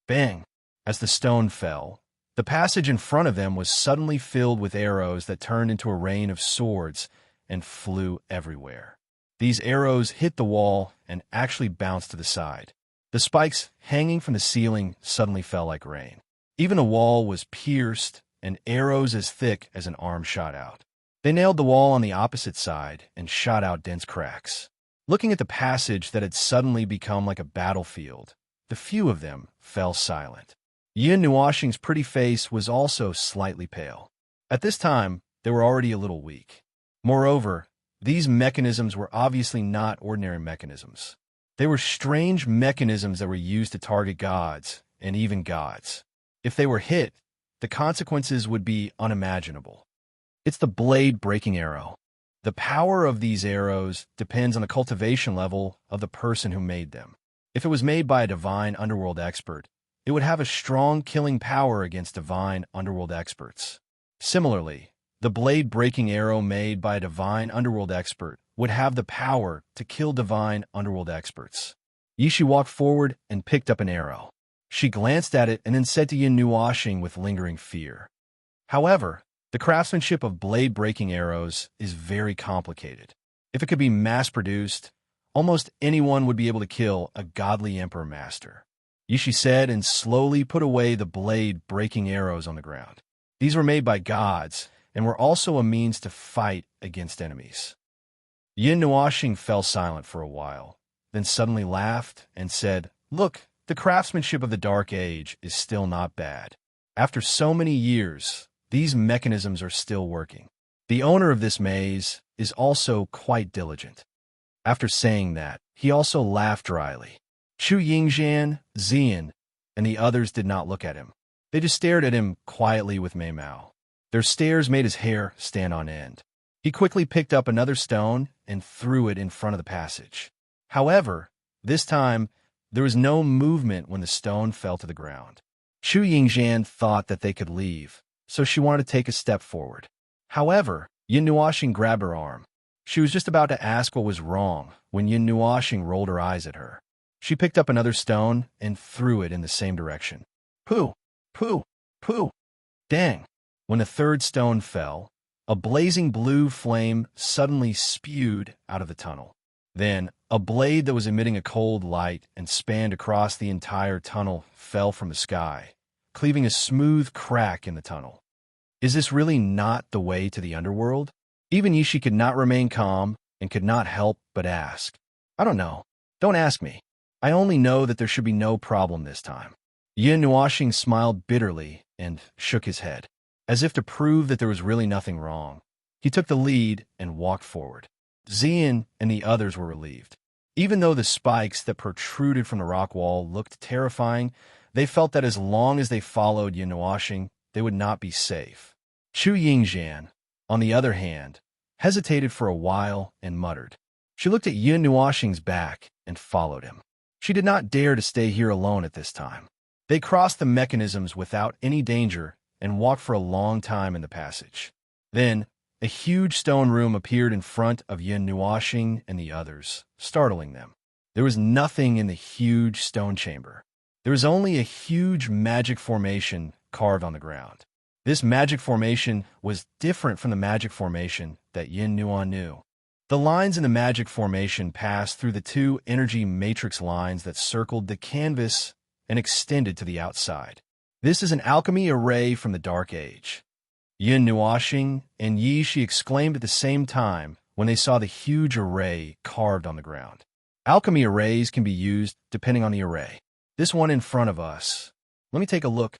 Speaker 1: Bang! As the stone fell, the passage in front of them was suddenly filled with arrows that turned into a rain of swords and flew everywhere. These arrows hit the wall and actually bounced to the side. The spikes hanging from the ceiling suddenly fell like rain. Even the wall was pierced, and arrows as thick as an arm shot out. They nailed the wall on the opposite side and shot out dense cracks. Looking at the passage that had suddenly become like a battlefield, the few of them fell silent. Yin Nuoxing's pretty face was also slightly pale. At this time, they were already a little weak. Moreover, these mechanisms were obviously not ordinary mechanisms. They were strange mechanisms that were used to target gods, and even gods. If they were hit, the consequences would be unimaginable. It's the blade-breaking arrow. The power of these arrows depends on the cultivation level of the person who made them. If it was made by a divine underworld expert, it would have a strong killing power against divine underworld experts. Similarly, the blade-breaking arrow made by a divine underworld expert would have the power to kill divine underworld experts. Yishi walked forward and picked up an arrow. She glanced at it and then said to Yin Nuoxing with lingering fear. However, the craftsmanship of blade-breaking arrows is very complicated. If it could be mass-produced, almost anyone would be able to kill a godly emperor master. Yishi said and slowly put away the blade-breaking arrows on the ground. These were made by gods and were also a means to fight against enemies. Yin Nuoxing fell silent for a while, then suddenly laughed and said, "Look, the craftsmanship of the Dark Age is still not bad. After so many years, these mechanisms are still working. The owner of this maze is also quite diligent." After saying that, he also laughed dryly. Chu Yingxian, Zian, and the others did not look at him. They just stared at him quietly with Mei Mao. Their stares made his hair stand on end. He quickly picked up another stone and threw it in front of the passage. However, this time, there was no movement when the stone fell to the ground. Chu Yingxian thought that they could leave, so she wanted to take a step forward. However, Yin Nuoxing grabbed her arm. She was just about to ask what was wrong when Yin Nuoxing rolled her eyes at her. She picked up another stone and threw it in the same direction. Pooh! Pooh! Pooh! Dang! When the third stone fell, a blazing blue flame suddenly spewed out of the tunnel. Then, a blade that was emitting a cold light and spanned across the entire tunnel fell from the sky, cleaving a smooth crack in the tunnel. Is this really not the way to the underworld? Even Yishi could not remain calm and could not help but ask. I don't know. Don't ask me. I only know that there should be no problem this time. Yin Nuoxing smiled bitterly and shook his head. As if to prove that there was really nothing wrong, he took the lead and walked forward. Zian and the others were relieved. Even though the spikes that protruded from the rock wall looked terrifying, they felt that as long as they followed Yin Nuoxing, they would not be safe. Chu Yingxian, on the other hand, hesitated for a while and muttered. She looked at Yin Nuoxing's back and followed him. She did not dare to stay here alone at this time. They crossed the mechanisms without any danger and walked for a long time in the passage. Then, a huge stone room appeared in front of Yin Nuoxing and the others, startling them. There was nothing in the huge stone chamber. There was only a huge magic formation carved on the ground. This magic formation was different from the magic formation that Yin Nuo knew. The lines in the magic formation passed through the two energy matrix lines that circled the canvas and extended to the outside. This is an alchemy array from the Dark Age. Yin Nuoxing and Yishi exclaimed at the same time when they saw the huge array carved on the ground. Alchemy arrays can be used depending on the array. This one in front of us. Let me take a look.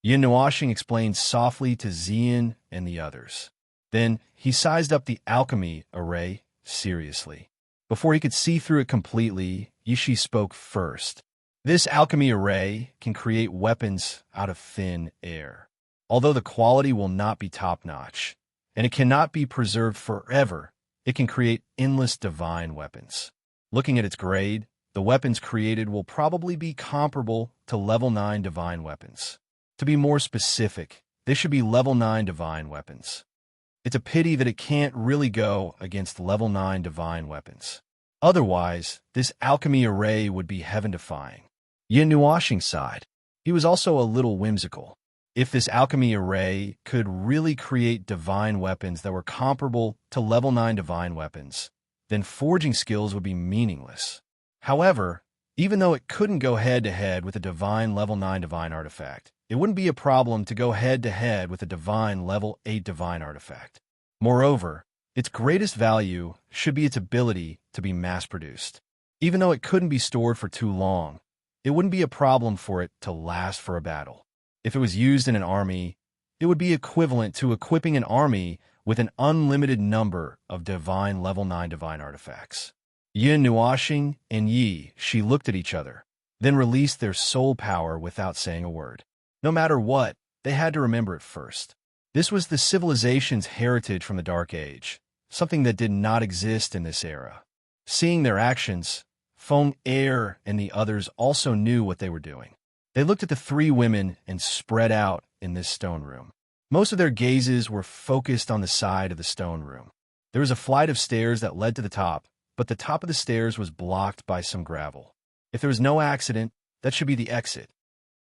Speaker 1: Yin Nuoxing explained softly to Zian and the others. Then he sized up the alchemy array seriously. Before he could see through it completely, Yishi spoke first. This alchemy array can create weapons out of thin air. Although the quality will not be top-notch, and it cannot be preserved forever, it can create endless divine weapons. Looking at its grade, the weapons created will probably be comparable to level 9 divine weapons. To be more specific, they should be level 9 divine weapons. It's a pity that it can't really go against level 9 divine weapons. Otherwise, this alchemy array would be heaven-defying. Yin Nuoxing sighed. He was also a little whimsical. If this alchemy array could really create divine weapons that were comparable to level 9 divine weapons, then forging skills would be meaningless. However, even though it couldn't go head-to-head with a divine level 9 divine artifact, it wouldn't be a problem to go head-to-head with a divine level 8 divine artifact. Moreover, Its greatest value should be its ability to be mass-produced. Even though it couldn't be stored for too long, it wouldn't be a problem for it to last for a battle. If it was used in an army, it would be equivalent to equipping an army with an unlimited number of divine level 9 divine artifacts. Yin Nuashing and Yi Shi looked at each other, then released their soul power without saying a word. No matter what, they had to remember it first. This was the civilization's heritage from the Dark Age, something that did not exist in this era. Seeing their actions, Feng Er and the others also knew what they were doing. They looked at the three women and spread out in this stone room. Most of their gazes were focused on the side of the stone room. There was a flight of stairs that led to the top, but the top of the stairs was blocked by some gravel. If there was no accident, that should be the exit.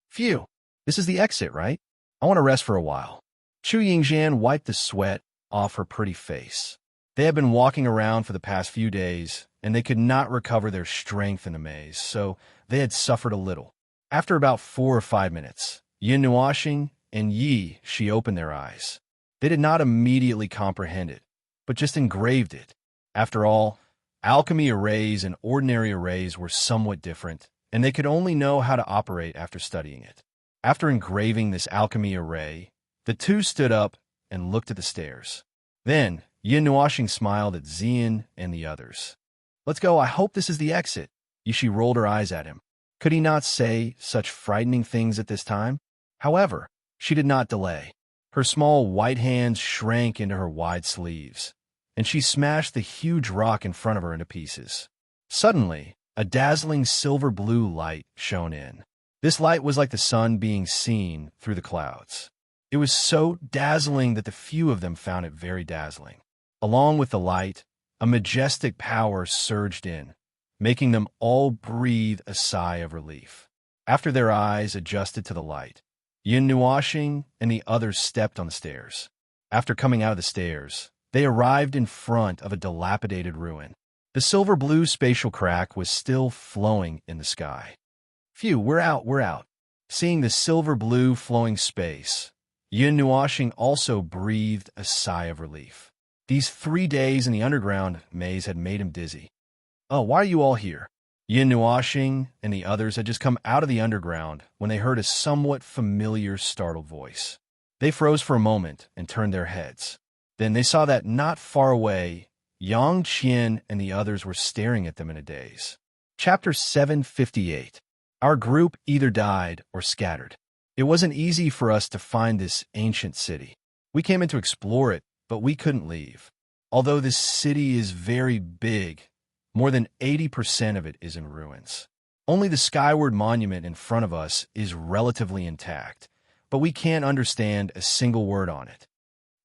Speaker 1: Phew, this is the exit, right? I want to rest for a while. Chu Yingxian wiped the sweat off her pretty face. They had been walking around for the past few days, and they could not recover their strength in the maze, so they had suffered a little. After about 4 or 5 minutes, Yin Nuashing and Yi Shi opened their eyes. They did not immediately comprehend it, but just engraved it. After all, alchemy arrays and ordinary arrays were somewhat different, and they could only know how to operate after studying it. After engraving this alchemy array, the two stood up and looked at the stairs. Then, Yin Nuashing smiled at Xian and the others. "Let's go, I hope this is the exit." Yishi rolled her eyes at him. Could he not say such frightening things at this time? However, she did not delay. Her small white hands shrank into her wide sleeves, and she smashed the huge rock in front of her into pieces. Suddenly, a dazzling silver-blue light shone in. This light was like the sun being seen through the clouds. It was so dazzling that the few of them found it very dazzling. Along with the light, a majestic power surged in, making them all breathe a sigh of relief. After their eyes adjusted to the light, Yin Nuashing and the others stepped on the stairs. After coming out of the stairs, they arrived in front of a dilapidated ruin. The silver-blue spatial crack was still flowing in the sky. Phew, we're out. Seeing the silver-blue flowing space, Yin Nuashing also breathed a sigh of relief. These 3 days in the underground maze had made him dizzy. "Oh, why are you all here?" Yin Nuashing and the others had just come out of the underground when they heard a somewhat familiar, startled voice. They froze for a moment and turned their heads. Then they saw that not far away, Yang Qian and the others were staring at them in a daze. Chapter 758. Our group either died or scattered. It wasn't easy for us to find this ancient city. We came in to explore it, but we couldn't leave. Although this city is very big, more than 80% of it is in ruins. Only the skyward monument in front of us is relatively intact, but we can't understand a single word on it.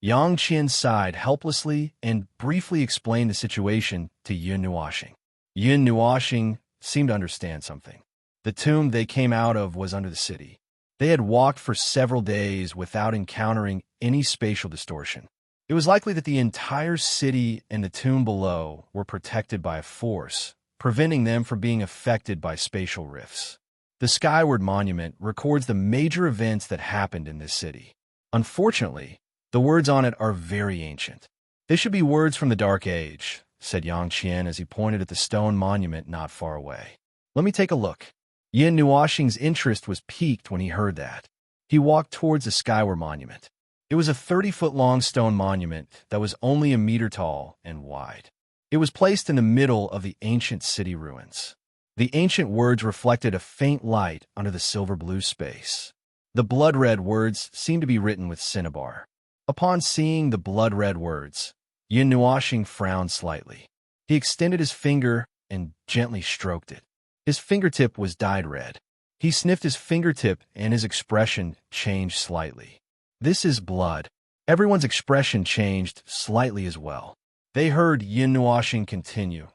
Speaker 1: Yang Qian sighed helplessly and briefly explained the situation to Yin Nuashing. Yin Nuashing seemed to understand something. The tomb they came out of was under the city. They had walked for several days without encountering any spatial distortion. It was likely that the entire city and the tomb below were protected by a force, preventing them from being affected by spatial rifts. The Skyward Monument records the major events that happened in this city. Unfortunately, the words on it are very ancient. They should be words from the Dark Age, said Yang Qian as he pointed at the stone monument not far away. Let me take a look. Yin Nuashing's interest was piqued when he heard that. He walked towards the Skyward Monument. It was a 30-foot-long stone monument that was only a meter tall and wide. It was placed in the middle of the ancient city ruins. The ancient words reflected a faint light under the silver-blue space. The blood-red words seemed to be written with cinnabar. Upon seeing the blood-red words, Yin Nuashing frowned slightly. He extended his finger and gently stroked it. His fingertip was dyed red. He sniffed his fingertip and his expression changed slightly. This is blood. Everyone's expression changed slightly as well. They heard Yin Nuashing continue.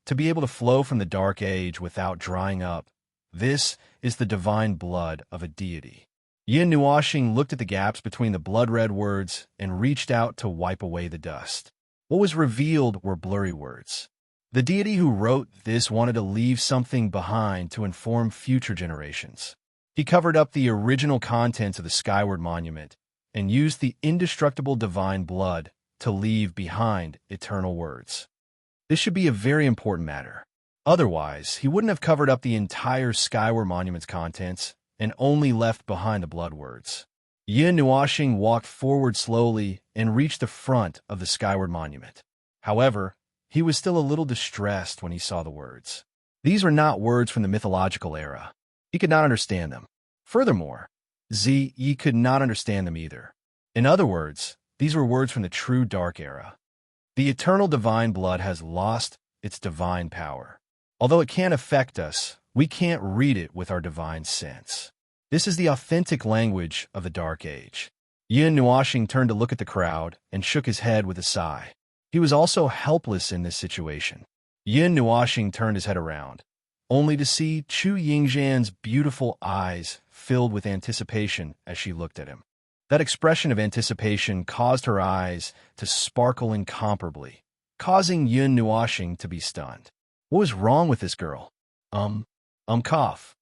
Speaker 1: To be able to flow from the Dark Age without drying up, this is the divine blood of a deity. Yin Nuashing looked at the gaps between the blood-red words and reached out to wipe away the dust. What was revealed were blurry words. The deity who wrote this wanted to leave something behind to inform future generations. He covered up the original contents of the Skyward Monument and used the indestructible divine blood to leave behind eternal words. This should be a very important matter. Otherwise, he wouldn't have covered up the entire Skyward Monument's contents and only left behind the blood words. Yin Nuoxing walked forward slowly and reached the front of the Skyward Monument. However, he was still a little distressed when he saw the words. These were not words from the mythological era. He could not understand them. Furthermore, Yi could not understand them either. In other words, these were words from the true Dark Era. The eternal divine blood has lost its divine power. Although it can't affect us, we can't read it with our divine sense. This is the authentic language of the Dark Age. Yin Nuoxing turned to look at the crowd and shook his head with a sigh. He was also helpless in this situation. Yin Nuoxing turned his head around, only to see Chu Yingzhan's beautiful eyes filled with anticipation as she looked at him. That expression of anticipation caused her eyes to sparkle incomparably, causing Yin Nuoxing to be stunned. What was wrong with this girl? Cough.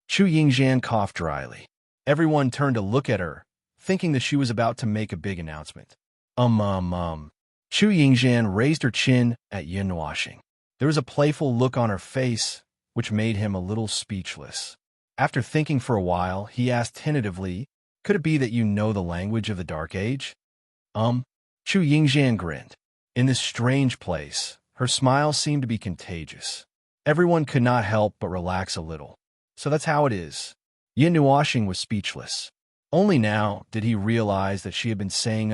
Speaker 1: Chu Yingzhan coughed dryly. Everyone turned to look at her, thinking that she was about to make a big announcement. Chu Yingzhan raised her chin at Yin Nuoxing. There was a playful look on her face, which made him a little speechless. After thinking for a while, he asked tentatively, "Could it be that you know the language of the Dark Age?" Chu Yingzhan grinned. In this strange place, her smile seemed to be contagious. Everyone could not help but relax a little. So that's how it is. Yin Nuoxing was speechless. Only now did he realize that she had been saying,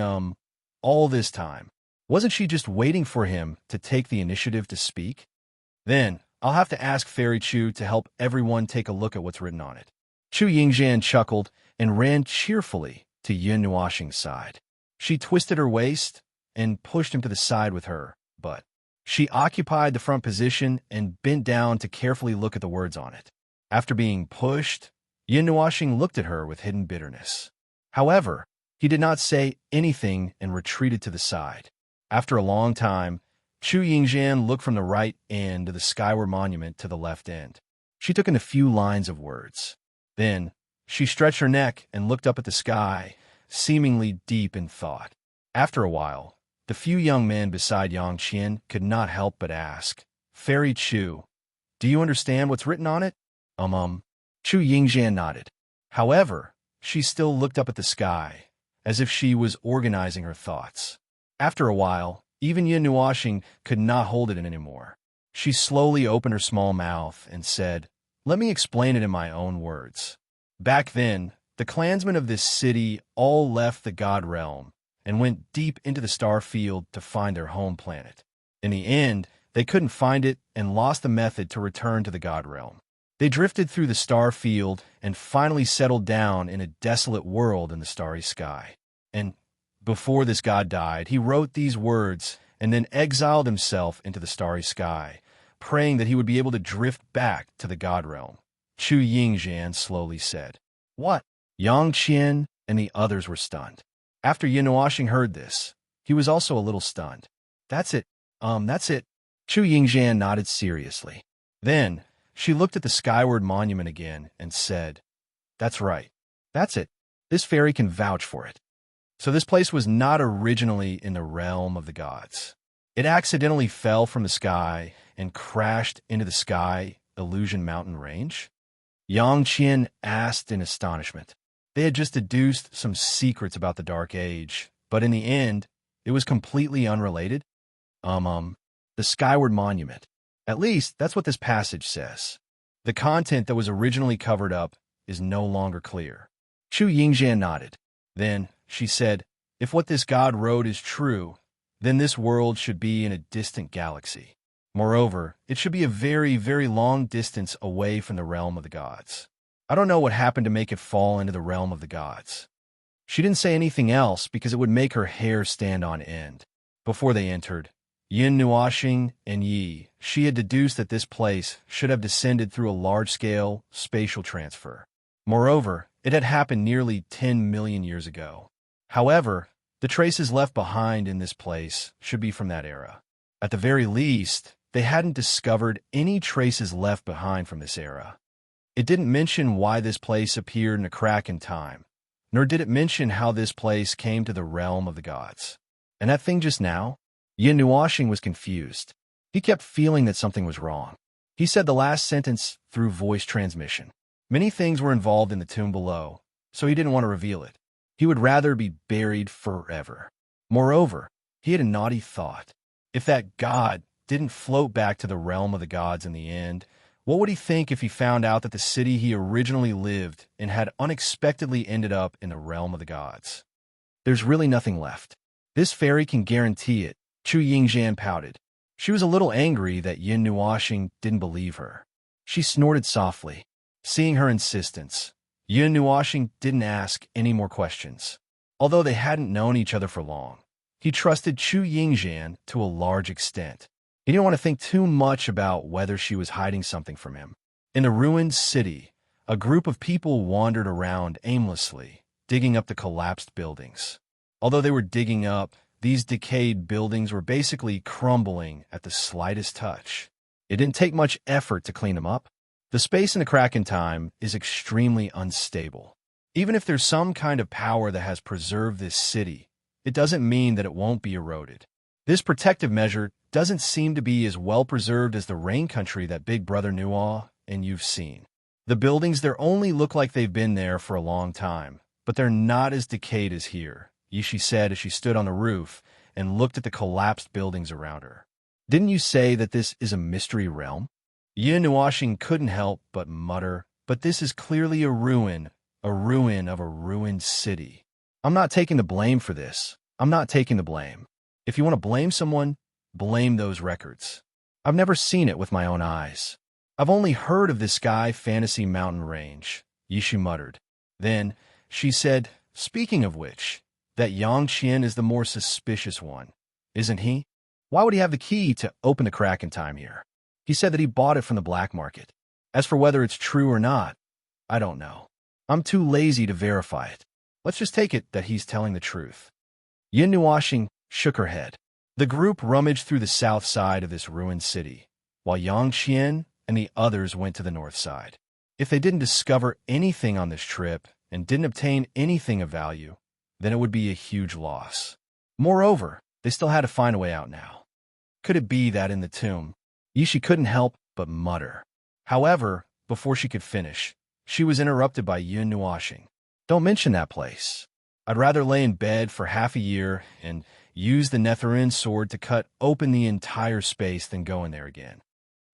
Speaker 1: all this time. Wasn't she just waiting for him to take the initiative to speak? Then, I'll have to ask Fairy Chu to help everyone take a look at what's written on it. Chu Yingzhan chuckled and ran cheerfully to Yin Nuoxing's side. She twisted her waist and pushed him to the side with her, but she occupied the front position and bent down to carefully look at the words on it. After being pushed, Yin Nuoxing looked at her with hidden bitterness. However, he did not say anything and retreated to the side. After a long time, Chu Yingzhan looked from the right end of the Skyward Monument to the left end. She took in a few lines of words. Then, she stretched her neck and looked up at the sky, seemingly deep in thought. After a while, the few young men beside Yang Qian could not help but ask, "Fairy Chu, do you understand what's written on it?" Chu Yingzhan nodded. However, she still looked up at the sky, as if she was organizing her thoughts. After a while, even Yin Nuoxing could not hold it in anymore. She slowly opened her small mouth and said, "Let me explain it in my own words. Back then, the clansmen of this city all left the God Realm and went deep into the star field to find their home planet. In the end, they couldn't find it and lost the method to return to the God Realm. They drifted through the star field and finally settled down in a desolate world in the starry sky. And before this god died, he wrote these words and then exiled himself into the starry sky, praying that he would be able to drift back to the God Realm." Chu Yingzhan slowly said. "What?" Yang Qian and the others were stunned. After Yin Nuoxing heard this, he was also a little stunned. That's it. Chu Yingzhan nodded seriously. Then, she looked at the Skyward Monument again and said, "That's right. That's it. This fairy can vouch for it." So this place was not originally in the realm of the gods. It accidentally fell from the sky and crashed into the Sky Illusion Mountain Range? Yang Qian asked in astonishment. They had just deduced some secrets about the Dark Age, but in the end, it was completely unrelated. The Skyward Monument. At least, that's what this passage says. The content that was originally covered up is no longer clear. Chu Yingzhan nodded. Then, she said, "If what this god wrote is true, then this world should be in a distant galaxy. Moreover, it should be a very, very long distance away from the realm of the gods. I don't know what happened to make it fall into the realm of the gods." She didn't say anything else because it would make her hair stand on end. Before they entered, Yin Nuoxing and Yi, she had deduced that this place should have descended through a large-scale spatial transfer. Moreover, it had happened nearly 10 million years ago. However, the traces left behind in this place should be from that era. At the very least, they hadn't discovered any traces left behind from this era. It didn't mention why this place appeared in a crack in time, nor did it mention how this place came to the realm of the gods. And that thing just now? Yin Nuoxing was confused. He kept feeling that something was wrong. He said the last sentence through voice transmission. Many things were involved in the tomb below, so he didn't want to reveal it. He would rather be buried forever. Moreover, he had a naughty thought. If that god didn't float back to the realm of the gods in the end, what would he think if he found out that the city he originally lived in had unexpectedly ended up in the realm of the gods? There's really nothing left. This fairy can guarantee it, Chu Yingxian pouted. She was a little angry that Yin Nuoxing didn't believe her. She snorted softly. Seeing her insistence, Yin Nuoxing didn't ask any more questions. Although they hadn't known each other for long, he trusted Chu Yingxian to a large extent. He didn't want to think too much about whether she was hiding something from him. In the ruined city, a group of people wandered around aimlessly, digging up the collapsed buildings. Although they were digging up, these decayed buildings were basically crumbling at the slightest touch. It didn't take much effort to clean them up. The space in the Kraken time is extremely unstable. Even if there's some kind of power that has preserved this city, it doesn't mean that it won't be eroded. This protective measure doesn't seem to be as well preserved as the rain country that Big Brother Nuo and you've seen. The buildings there only look like they've been there for a long time, but they're not as decayed as here, Yishi said as she stood on the roof and looked at the collapsed buildings around her. Didn't you say that this is a mystery realm? Yin Nuoxing couldn't help but mutter, but this is clearly a ruin of a ruined city. I'm not taking the blame for this. I'm not taking the blame. If you want to blame someone, blame those records. I've never seen it with my own eyes. I've only heard of this Sky Fantasy Mountain Range, Yishi muttered. Then she said, speaking of which, that Yang Qian is the more suspicious one, isn't he? Why would he have the key to open the Kraken time here? He said that he bought it from the black market. As for whether it's true or not, I don't know. I'm too lazy to verify it. Let's just take it that he's telling the truth. Yin Nuoxing shook her head. The group rummaged through the south side of this ruined city, while Yang Qian and the others went to the north side. If they didn't discover anything on this trip and didn't obtain anything of value, then it would be a huge loss. Moreover, they still had to find a way out now. Could it be that in the tomb? Yishi couldn't help but mutter. However, before she could finish, she was interrupted by Yin Nuoxing. Don't mention that place. I'd rather lay in bed for half a year and use the Netherin sword to cut open the entire space than go in there again.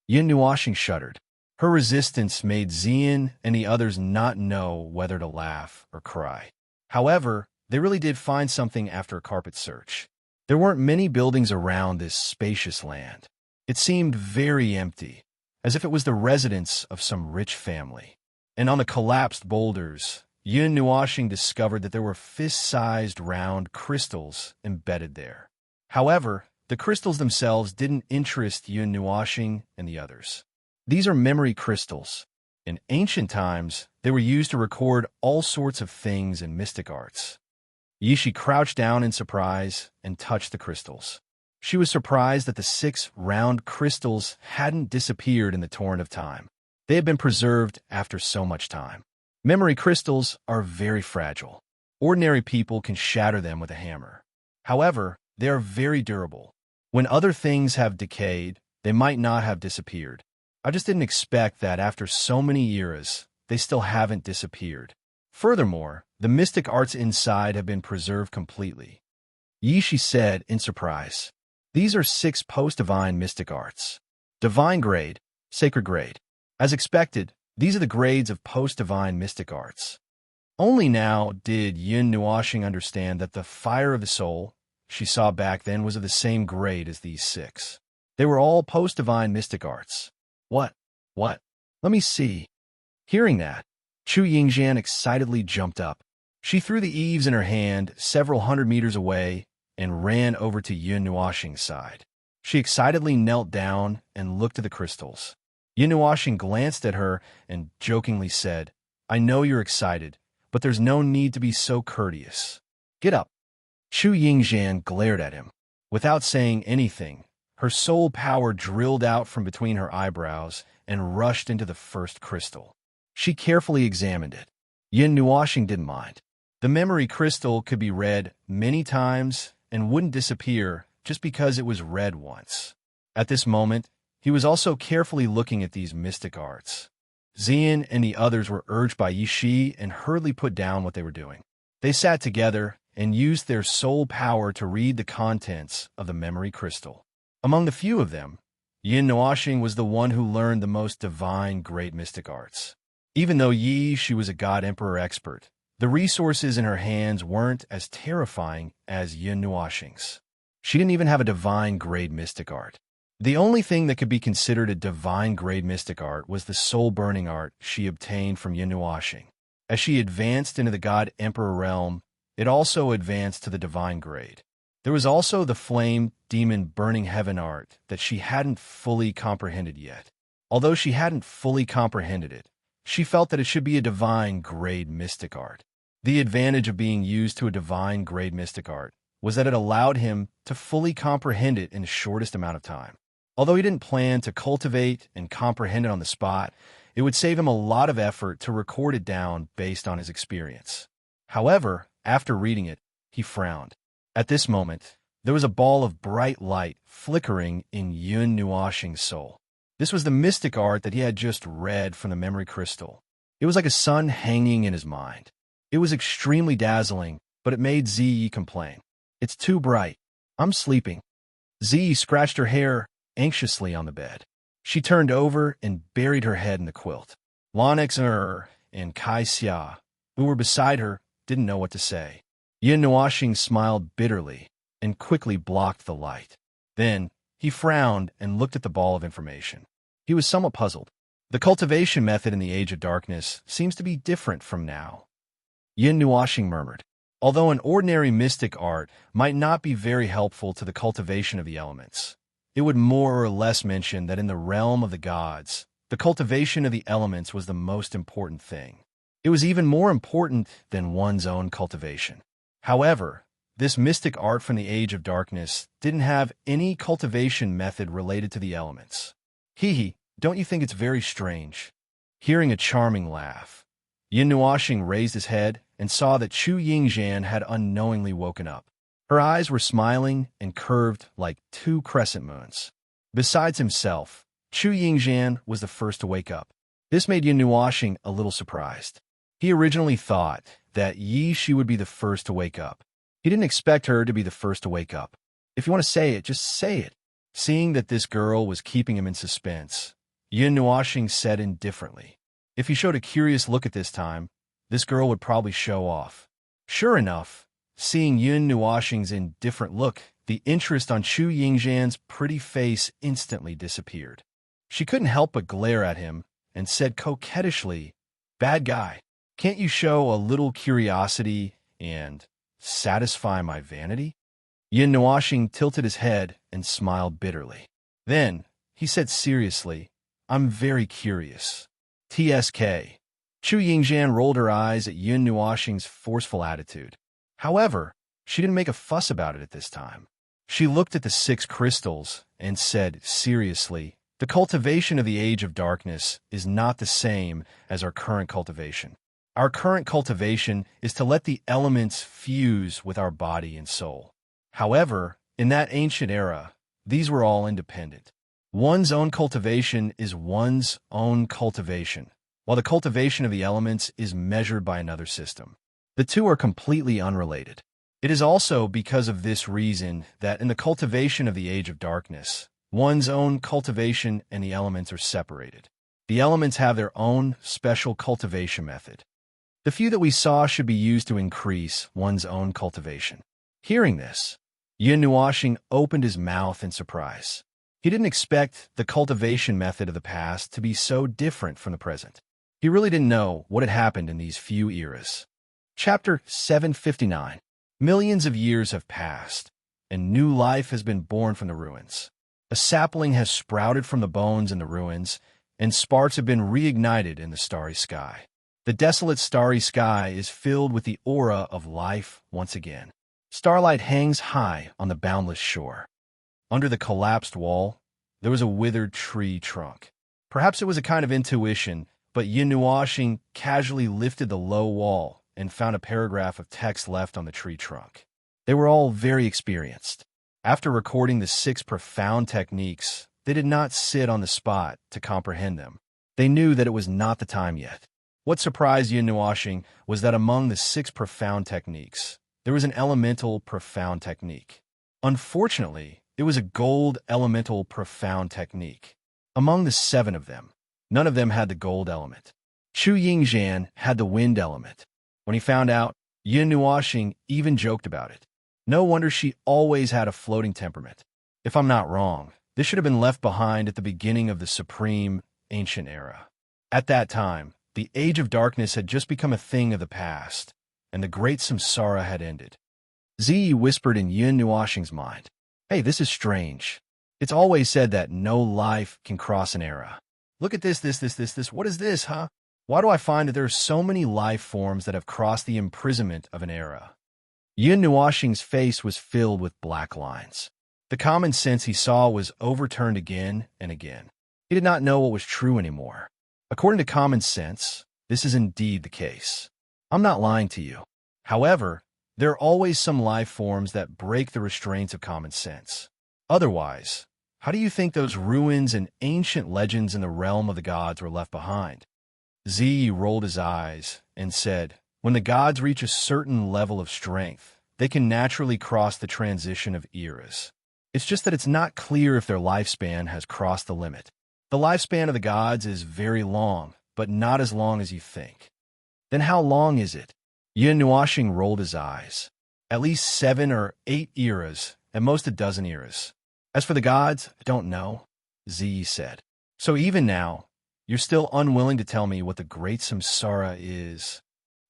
Speaker 1: Yin Nuoxing shuddered. Her resistance made Xian and the others not know whether to laugh or cry. However, they really did find something after a carpet search. There weren't many buildings around this spacious land. It seemed very empty, as if it was the residence of some rich family. And on the collapsed boulders, Yin Nuoxing discovered that there were fist-sized round crystals embedded there. However, the crystals themselves didn't interest Yin Nuoxing and the others. These are memory crystals. In ancient times, they were used to record all sorts of things in mystic arts. Yishi crouched down in surprise and touched the crystals. She was surprised that the 6 round crystals hadn't disappeared in the torrent of time. They had been preserved after so much time. Memory crystals are very fragile. Ordinary people can shatter them with a hammer. However, they are very durable. When other things have decayed, they might not have disappeared. I just didn't expect that after so many eras, they still haven't disappeared. Furthermore, the mystic arts inside have been preserved completely. Yishi said in surprise. These are 6 post-divine mystic arts. Divine grade, sacred grade. As expected, these are the grades of post-divine mystic arts. Only now did Yin Nuoxing understand that the fire of the soul she saw back then was of the same grade as these 6. They were all post-divine mystic arts. What? Let me see. Hearing that, Chu Yingxian excitedly jumped up. She threw the eaves in her hand several hundred meters away and ran over to Yin Nuoxing's side. She excitedly knelt down and looked at the crystals. Yin Nuoxing glanced at her and jokingly said, I know you're excited, but there's no need to be so courteous. Get up. Chu Yingxian glared at him. Without saying anything, her soul power drilled out from between her eyebrows and rushed into the first crystal. She carefully examined it. Yin Nuoxing didn't mind. The memory crystal could be read many times and wouldn't disappear just because it was read once. At this moment, he was also carefully looking at these mystic arts. Xian and the others were urged by Yi Shi and hurriedly put down what they were doing. They sat together and used their soul power to read the contents of the memory crystal. Among the few of them, Yin Nuoxing was the one who learned the most divine great mystic arts. Even though Yi Shi was a god emperor expert, the resources in her hands weren't as terrifying as Yin Nuoxing's. She didn't even have a divine grade mystic art. The only thing that could be considered a divine grade mystic art was the soul-burning art she obtained from Yin Nuoxing. As she advanced into the god emperor realm, it also advanced to the divine grade. There was also the flame demon burning heaven art that she hadn't fully comprehended yet. Although she hadn't fully comprehended it, she felt that it should be a divine grade mystic art. The advantage of being used to a divine grade mystic art was that it allowed him to fully comprehend it in the shortest amount of time. Although he didn't plan to cultivate and comprehend it on the spot, it would save him a lot of effort to record it down based on his experience. However, after reading it, he frowned. At this moment, there was a ball of bright light flickering in Yun Nuoxing's soul. This was the mystic art that he had just read from the memory crystal. It was like a sun hanging in his mind. It was extremely dazzling, but it made Ziyi complain. "It's too bright. I'm sleeping." Ziyi scratched her hair anxiously on the bed. She turned over and buried her head in the quilt. Lonix and Kai Xia, who were beside her, didn't know what to say. Yin Nuoxing smiled bitterly and quickly blocked the light. Then, he frowned and looked at the ball of information. He was somewhat puzzled. The cultivation method in the Age of Darkness seems to be different from now. Yin Nuoxing murmured. Although an ordinary mystic art might not be very helpful to the cultivation of the elements, it would more or less mention that in the realm of the gods, the cultivation of the elements was the most important thing. It was even more important than one's own cultivation. However, this mystic art from the Age of Darkness didn't have any cultivation method related to the elements. Hee, don't you think it's very strange? Hearing a charming laugh, Yin Nuoxing raised his head and saw that Chu Yingxian had unknowingly woken up. Her eyes were smiling and curved like two crescent moons. Besides himself, Chu Yingxian was the first to wake up. This made Yin Nuoxing a little surprised. He originally thought that Yi Shi would be the first to wake up. He didn't expect her to be the first to wake up. If you want to say it, just say it. Seeing that this girl was keeping him in suspense, Yin Nuoxing said indifferently. If he showed a curious look at this time, this girl would probably show off. Sure enough, seeing Yin Nuoxing's indifferent look, the interest on Chu Yingxian's pretty face instantly disappeared. She couldn't help but glare at him and said coquettishly, "Bad guy, can't you show a little curiosity and satisfy my vanity?" Yin Nuoxing tilted his head and smiled bitterly. Then, he said seriously, "I'm very curious." TSK. Chu Yingxian rolled her eyes at Yin Nuoxing's forceful attitude. However, she didn't make a fuss about it at this time. She looked at the 6 crystals and said seriously, "The cultivation of the Age of Darkness is not the same as our current cultivation. Our current cultivation is to let the elements fuse with our body and soul. However, in that ancient era, these were all independent. One's own cultivation is one's own cultivation, while the cultivation of the elements is measured by another system. The two are completely unrelated. It is also because of this reason that in the cultivation of the Age of Darkness, one's own cultivation and the elements are separated. The elements have their own special cultivation method. The few that we saw should be used to increase one's own cultivation." Hearing this, Yin Nuoxing opened his mouth in surprise. He didn't expect the cultivation method of the past to be so different from the present. He really didn't know what had happened in these few eras. Chapter 759. Millions of years have passed, and new life has been born from the ruins. A sapling has sprouted from the bones in the ruins, and sparks have been reignited in the starry sky. The desolate starry sky is filled with the aura of life once again. Starlight hangs high on the boundless shore. Under the collapsed wall, there was a withered tree trunk. Perhaps it was a kind of intuition, but Yin Nuoxing casually lifted the low wall and found a paragraph of text left on the tree trunk. They were all very experienced. After recording the 6 profound techniques, they did not sit on the spot to comprehend them. They knew that it was not the time yet. What surprised Yin Nuashing was that among the 6 profound techniques, there was an elemental profound technique. Unfortunately, it was a gold elemental profound technique. Among the 7 of them, none of them had the gold element. Chu Yingzhan had the wind element. When he found out, Yin Nuashing even joked about it. No wonder she always had a floating temperament. If I'm not wrong, this should have been left behind at the beginning of the supreme, ancient era. At that time, the Age of Darkness had just become a thing of the past, and the great samsara had ended. Ziyi whispered in Yin Nuashing's mind, "Hey, this is strange. It's always said that no life can cross an era. Look at this. What is this, huh? Why do I find that there are so many life forms that have crossed the imprisonment of an era?" Yin Nuashing's face was filled with black lines. The common sense he saw was overturned again and again. He did not know what was true anymore. According to common sense, this is indeed the case. I'm not lying to you. However, there are always some life forms that break the restraints of common sense. Otherwise, how do you think those ruins and ancient legends in the realm of the gods were left behind? Ziyi rolled his eyes and said, "When the gods reach a certain level of strength, they can naturally cross the transition of eras. It's just that it's not clear if their lifespan has crossed the limit. The lifespan of the gods is very long, but not as long as you think." "Then how long is it?" Yin Nuashing rolled his eyes. "At least 7 or 8 eras, at most a dozen eras. As for the gods, I don't know," Ziyi said. "So even now, you're still unwilling to tell me what the great samsara is?"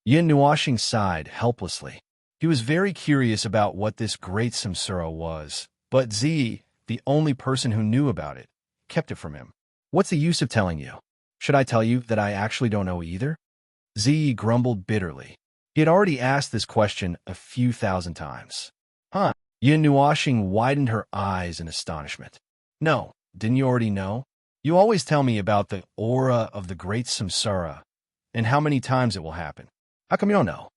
Speaker 1: Yin Nuashing sighed helplessly. He was very curious about what this great samsara was, but Ziyi, the only person who knew about it, kept it from him. "What's the use of telling you? Should I tell you that I actually don't know either?" Ziyi grumbled bitterly. He had already asked this question a few thousand times. "Huh?" Yin Nuashing widened her eyes in astonishment. "No, didn't you already know? You always tell me about the aura of the great samsara and how many times it will happen. How come you don't know?"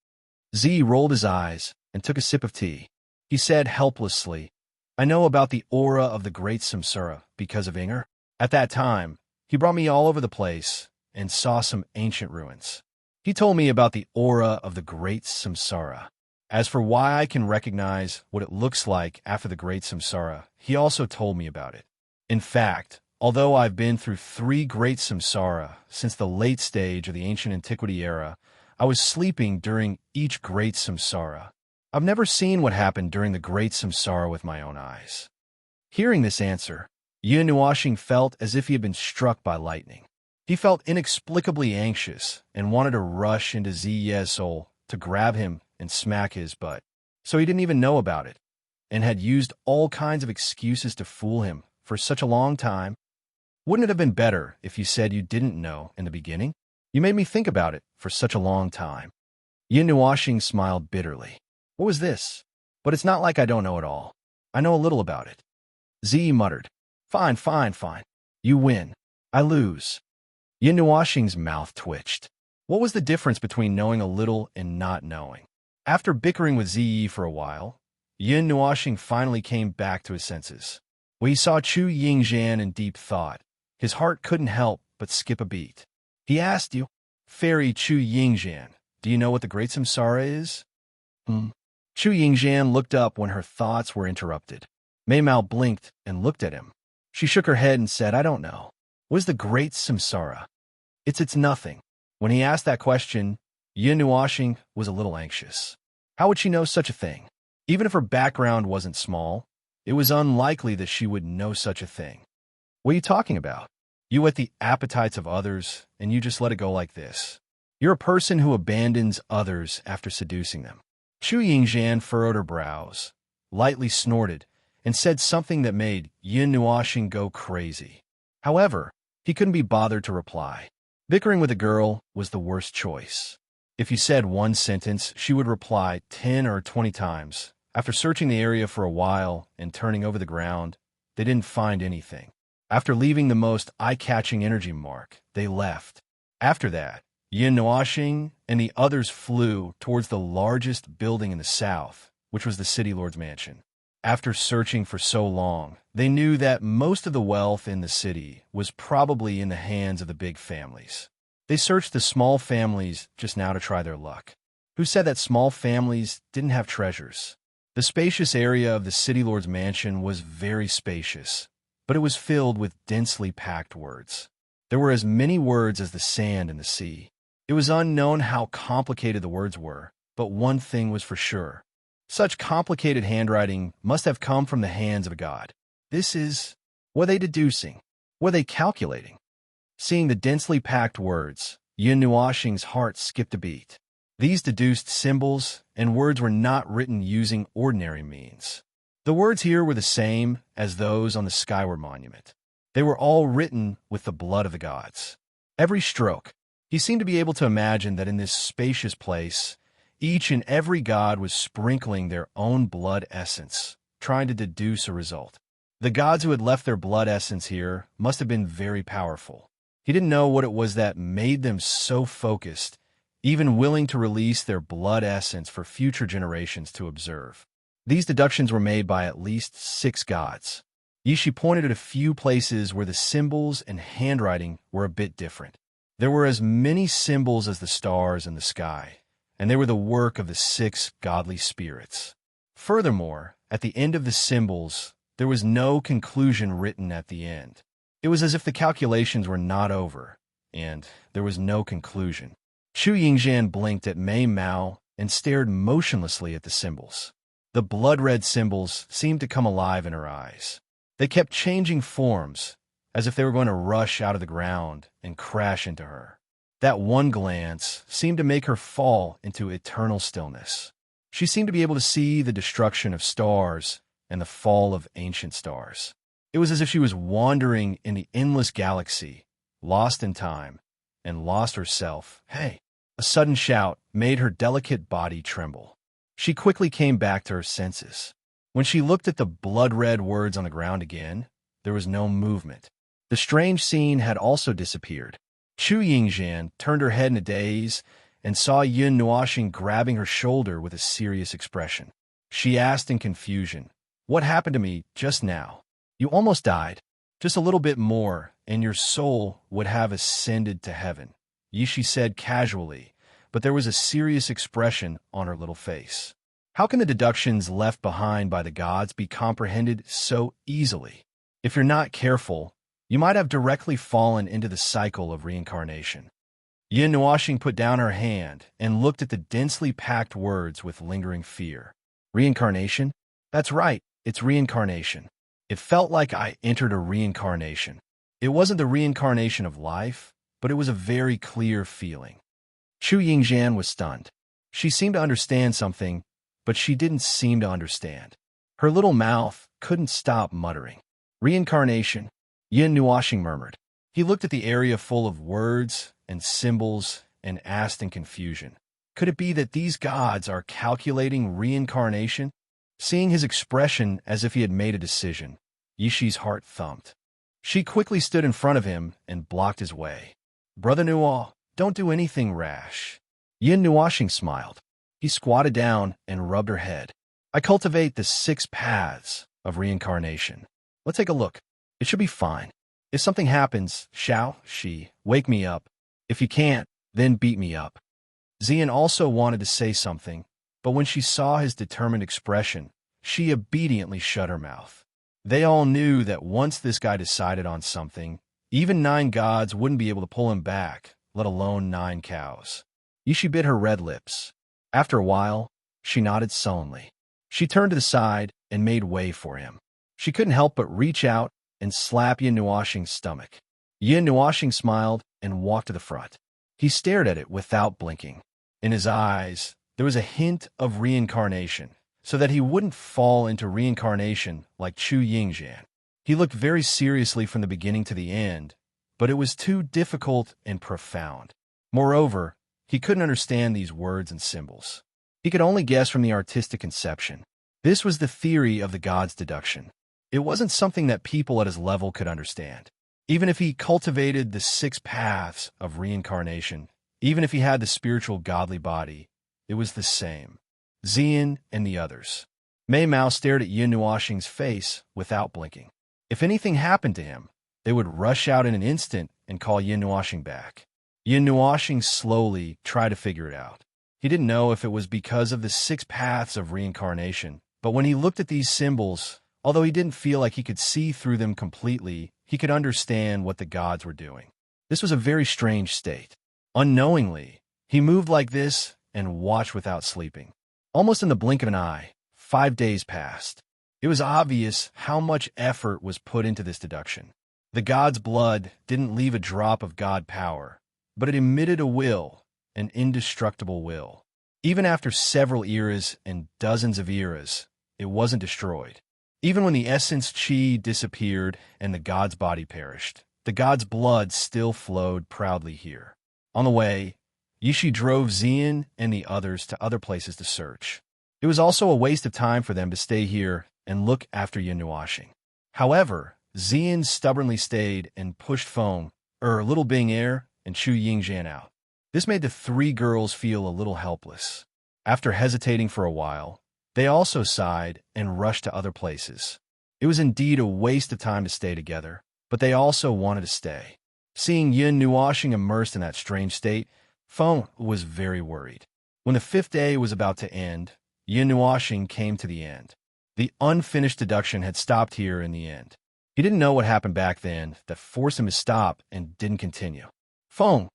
Speaker 1: Ziyi rolled his eyes and took a sip of tea. He said helplessly, "I know about the aura of the great samsara because of Inger. At that time, he brought me all over the place and saw some ancient ruins. He told me about the aura of the great samsara. As for why I can recognize what it looks like after the great samsara, he also told me about it. In fact, although I've been through 3 great samsara since the late stage of the ancient antiquity era, I was sleeping during each great samsara. I've never seen what happened during the great samsara with my own eyes." Hearing this answer, Yin Nuashing felt as if he had been struck by lightning. He felt inexplicably anxious and wanted to rush into Ziyi's soul to grab him and smack his butt. So he didn't even know about it, and had used all kinds of excuses to fool him for such a long time. "Wouldn't it have been better if you said you didn't know in the beginning? You made me think about it for such a long time." Yin Nuashing smiled bitterly. "What was this? But it's not like I don't know it all. I know a little about it." Ziyi muttered, Fine. You win. I lose." Yin Nuashing's mouth twitched. What was the difference between knowing a little and not knowing? After bickering with Ziyi for a while, Yin Nuashing finally came back to his senses. When he saw Chu Yingzhan in deep thought, his heart couldn't help but skip a beat. He asked you, "Fairy Chu Yingzhan, do you know what the great samsara is?" Chu Yingzhan looked up when her thoughts were interrupted. Mei Mao blinked and looked at him. She shook her head and said, "I don't know. What is the great samsara?" It's nothing." When he asked that question, Yin Nuashing was a little anxious. How would she know such a thing? Even if her background wasn't small, it was unlikely that she would know such a thing. "What are you talking about? You whet the appetites of others, and you just let it go like this. You're a person who abandons others after seducing them." Chu Yingzhan furrowed her brows, lightly snorted, and said something that made Yin Nuashing go crazy. However, he couldn't be bothered to reply. Bickering with a girl was the worst choice. If you said one sentence, she would reply 10 or 20 times. After searching the area for a while and turning over the ground, they didn't find anything. After leaving the most eye-catching energy mark, they left. After that, Yin Nuashing and the others flew towards the largest building in the south which was the City Lord's mansion. After searching for so long, they knew that most of the wealth in the city was probably in the hands of the big families. They searched the small families just now to try their luck. Who said that small families didn't have treasures? The spacious area of the City Lord's mansion was very spacious, but it was filled with densely packed words. There were as many words as the sand in the sea. It was unknown how complicated the words were, but one thing was for sure. Such complicated handwriting must have come from the hands of a god. Were they deducing? Were they calculating? Seeing the densely packed words, Yin Nuoxing's heart skipped a beat. These deduced symbols and words were not written using ordinary means. The words here were the same as those on the Skyward Monument. They were all written with the blood of the gods. Every stroke, he seemed to be able to imagine that in this spacious place, each and every god was sprinkling their own blood essence, trying to deduce a result. The gods who had left their blood essence here must have been very powerful. He didn't know what it was that made them so focused, even willing to release their blood essence for future generations to observe. These deductions were made by at least 6 gods. Yishi pointed at a few places where the symbols and handwriting were a bit different. There were as many symbols as the stars in the sky, and they were the work of the 6 godly spirits. Furthermore, at the end of the symbols, there was no conclusion written at the end. It was as if the calculations were not over, and there was no conclusion. Chu Yingxian blinked at Mei Mao and stared motionlessly at the symbols. The blood-red symbols seemed to come alive in her eyes. They kept changing forms, as if they were going to rush out of the ground and crash into her. That one glance seemed to make her fall into eternal stillness. She seemed to be able to see the destruction of stars and the fall of ancient stars. It was as if she was wandering in the endless galaxy, lost in time, and lost herself. Hey! A sudden shout made her delicate body tremble. She quickly came back to her senses. When she looked at the blood-red words on the ground again, there was no movement. The strange scene had also disappeared. Chu Yingxian turned her head in a daze and saw Yin Nuoxing grabbing her shoulder with a serious expression. She asked in confusion, "What happened to me just now?" "You almost died. Just a little bit more, and your soul would have ascended to heaven," Yishi said casually, but there was a serious expression on her little face. How can the deductions left behind by the gods be comprehended so easily? If you're not careful, you might have directly fallen into the cycle of reincarnation. Yin Nuoxing put down her hand and looked at the densely packed words with lingering fear. Reincarnation? That's right, it's reincarnation. It felt like I entered a reincarnation. It wasn't the reincarnation of life, but it was a very clear feeling. Chu Yingxian was stunned. She seemed to understand something, but she didn't seem to understand. Her little mouth couldn't stop muttering. Reincarnation, Yin Nuoxing murmured. He looked at the area full of words and symbols and asked in confusion, could it be that these gods are calculating reincarnation? Seeing his expression as if he had made a decision, Yishi's heart thumped. She quickly stood in front of him and blocked his way. Brother Nuo, don't do anything rash. Yin Nuoxing smiled. He squatted down and rubbed her head. I cultivate the 6 paths of reincarnation. Let's take a look. It should be fine. If something happens, wake me up. If you can't, then beat me up. Xian also wanted to say something, but when she saw his determined expression, she obediently shut her mouth. They all knew that once this guy decided on something, even 9 gods wouldn't be able to pull him back, let alone 9 cows. Yishi bit her red lips. After a while, she nodded sullenly. She turned to the side and made way for him. She couldn't help but reach out and slap Yin Nuoxing's stomach. Yin Nuoxing smiled and walked to the front. He stared at it without blinking. In his eyes, there was a hint of reincarnation, so that he wouldn't fall into reincarnation like Chu Yingxian. He looked very seriously from the beginning to the end, but it was too difficult and profound. Moreover, he couldn't understand these words and symbols. He could only guess from the artistic conception. This was the theory of the god's deduction. It wasn't something that people at his level could understand. Even if he cultivated the 6 paths of reincarnation, even if he had the spiritual godly body, it was the same. Xian and the others. Mei Mao stared at Yin Nuoxing's face without blinking. If anything happened to him, they would rush out in an instant and call Yin Nuoxing back. Yin Nuoxing slowly tried to figure it out. He didn't know if it was because of the 6 paths of reincarnation, but when he looked at these symbols, although he didn't feel like he could see through them completely, he could understand what the gods were doing. This was a very strange state. Unknowingly, he moved like this and watched without sleeping. Almost in the blink of an eye, 5 days passed. It was obvious how much effort was put into this deduction. The god's blood didn't leave a drop of god power, but it emitted a will, an indestructible will. Even after several eras and dozens of eras, it wasn't destroyed. Even when the essence qi disappeared and the god's body perished, the god's blood still flowed proudly here. On the way, Yishi drove Xian and the others to other places to search. It was also a waste of time for them to stay here and look after Yin Nuoxing. However, Xian stubbornly stayed and pushed Feng, Little Bing Er, and Chu Yingzhan out. This made the 3 girls feel a little helpless. After hesitating for a while, they also sighed and rushed to other places. It was indeed a waste of time to stay together, but they also wanted to stay. Seeing Yin Nuoxing immersed in that strange state, Feng was very worried. When the 5th day was about to end, Yin Nuoxing came to the end. The unfinished deduction had stopped here in the end. He didn't know what happened back then that forced him to stop and didn't continue. Feng,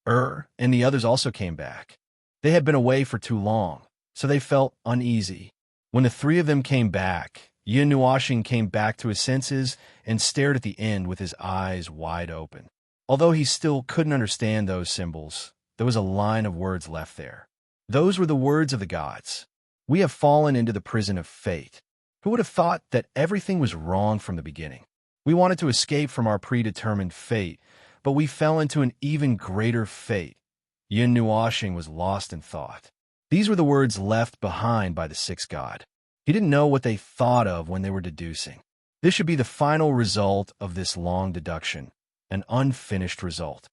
Speaker 1: and the others also came back. They had been away for too long, so they felt uneasy. When the 3 of them came back, Yin Nuoxing came back to his senses and stared at the end with his eyes wide open. Although he still couldn't understand those symbols, there was a line of words left there. Those were the words of the gods. We have fallen into the prison of fate. Who would have thought that everything was wrong from the beginning? We wanted to escape from our predetermined fate, but we fell into an even greater fate. Yin Nuoxing was lost in thought. These were the words left behind by the 6th god. He didn't know what they thought of when they were deducing. This should be the final result of this long deduction, an unfinished result.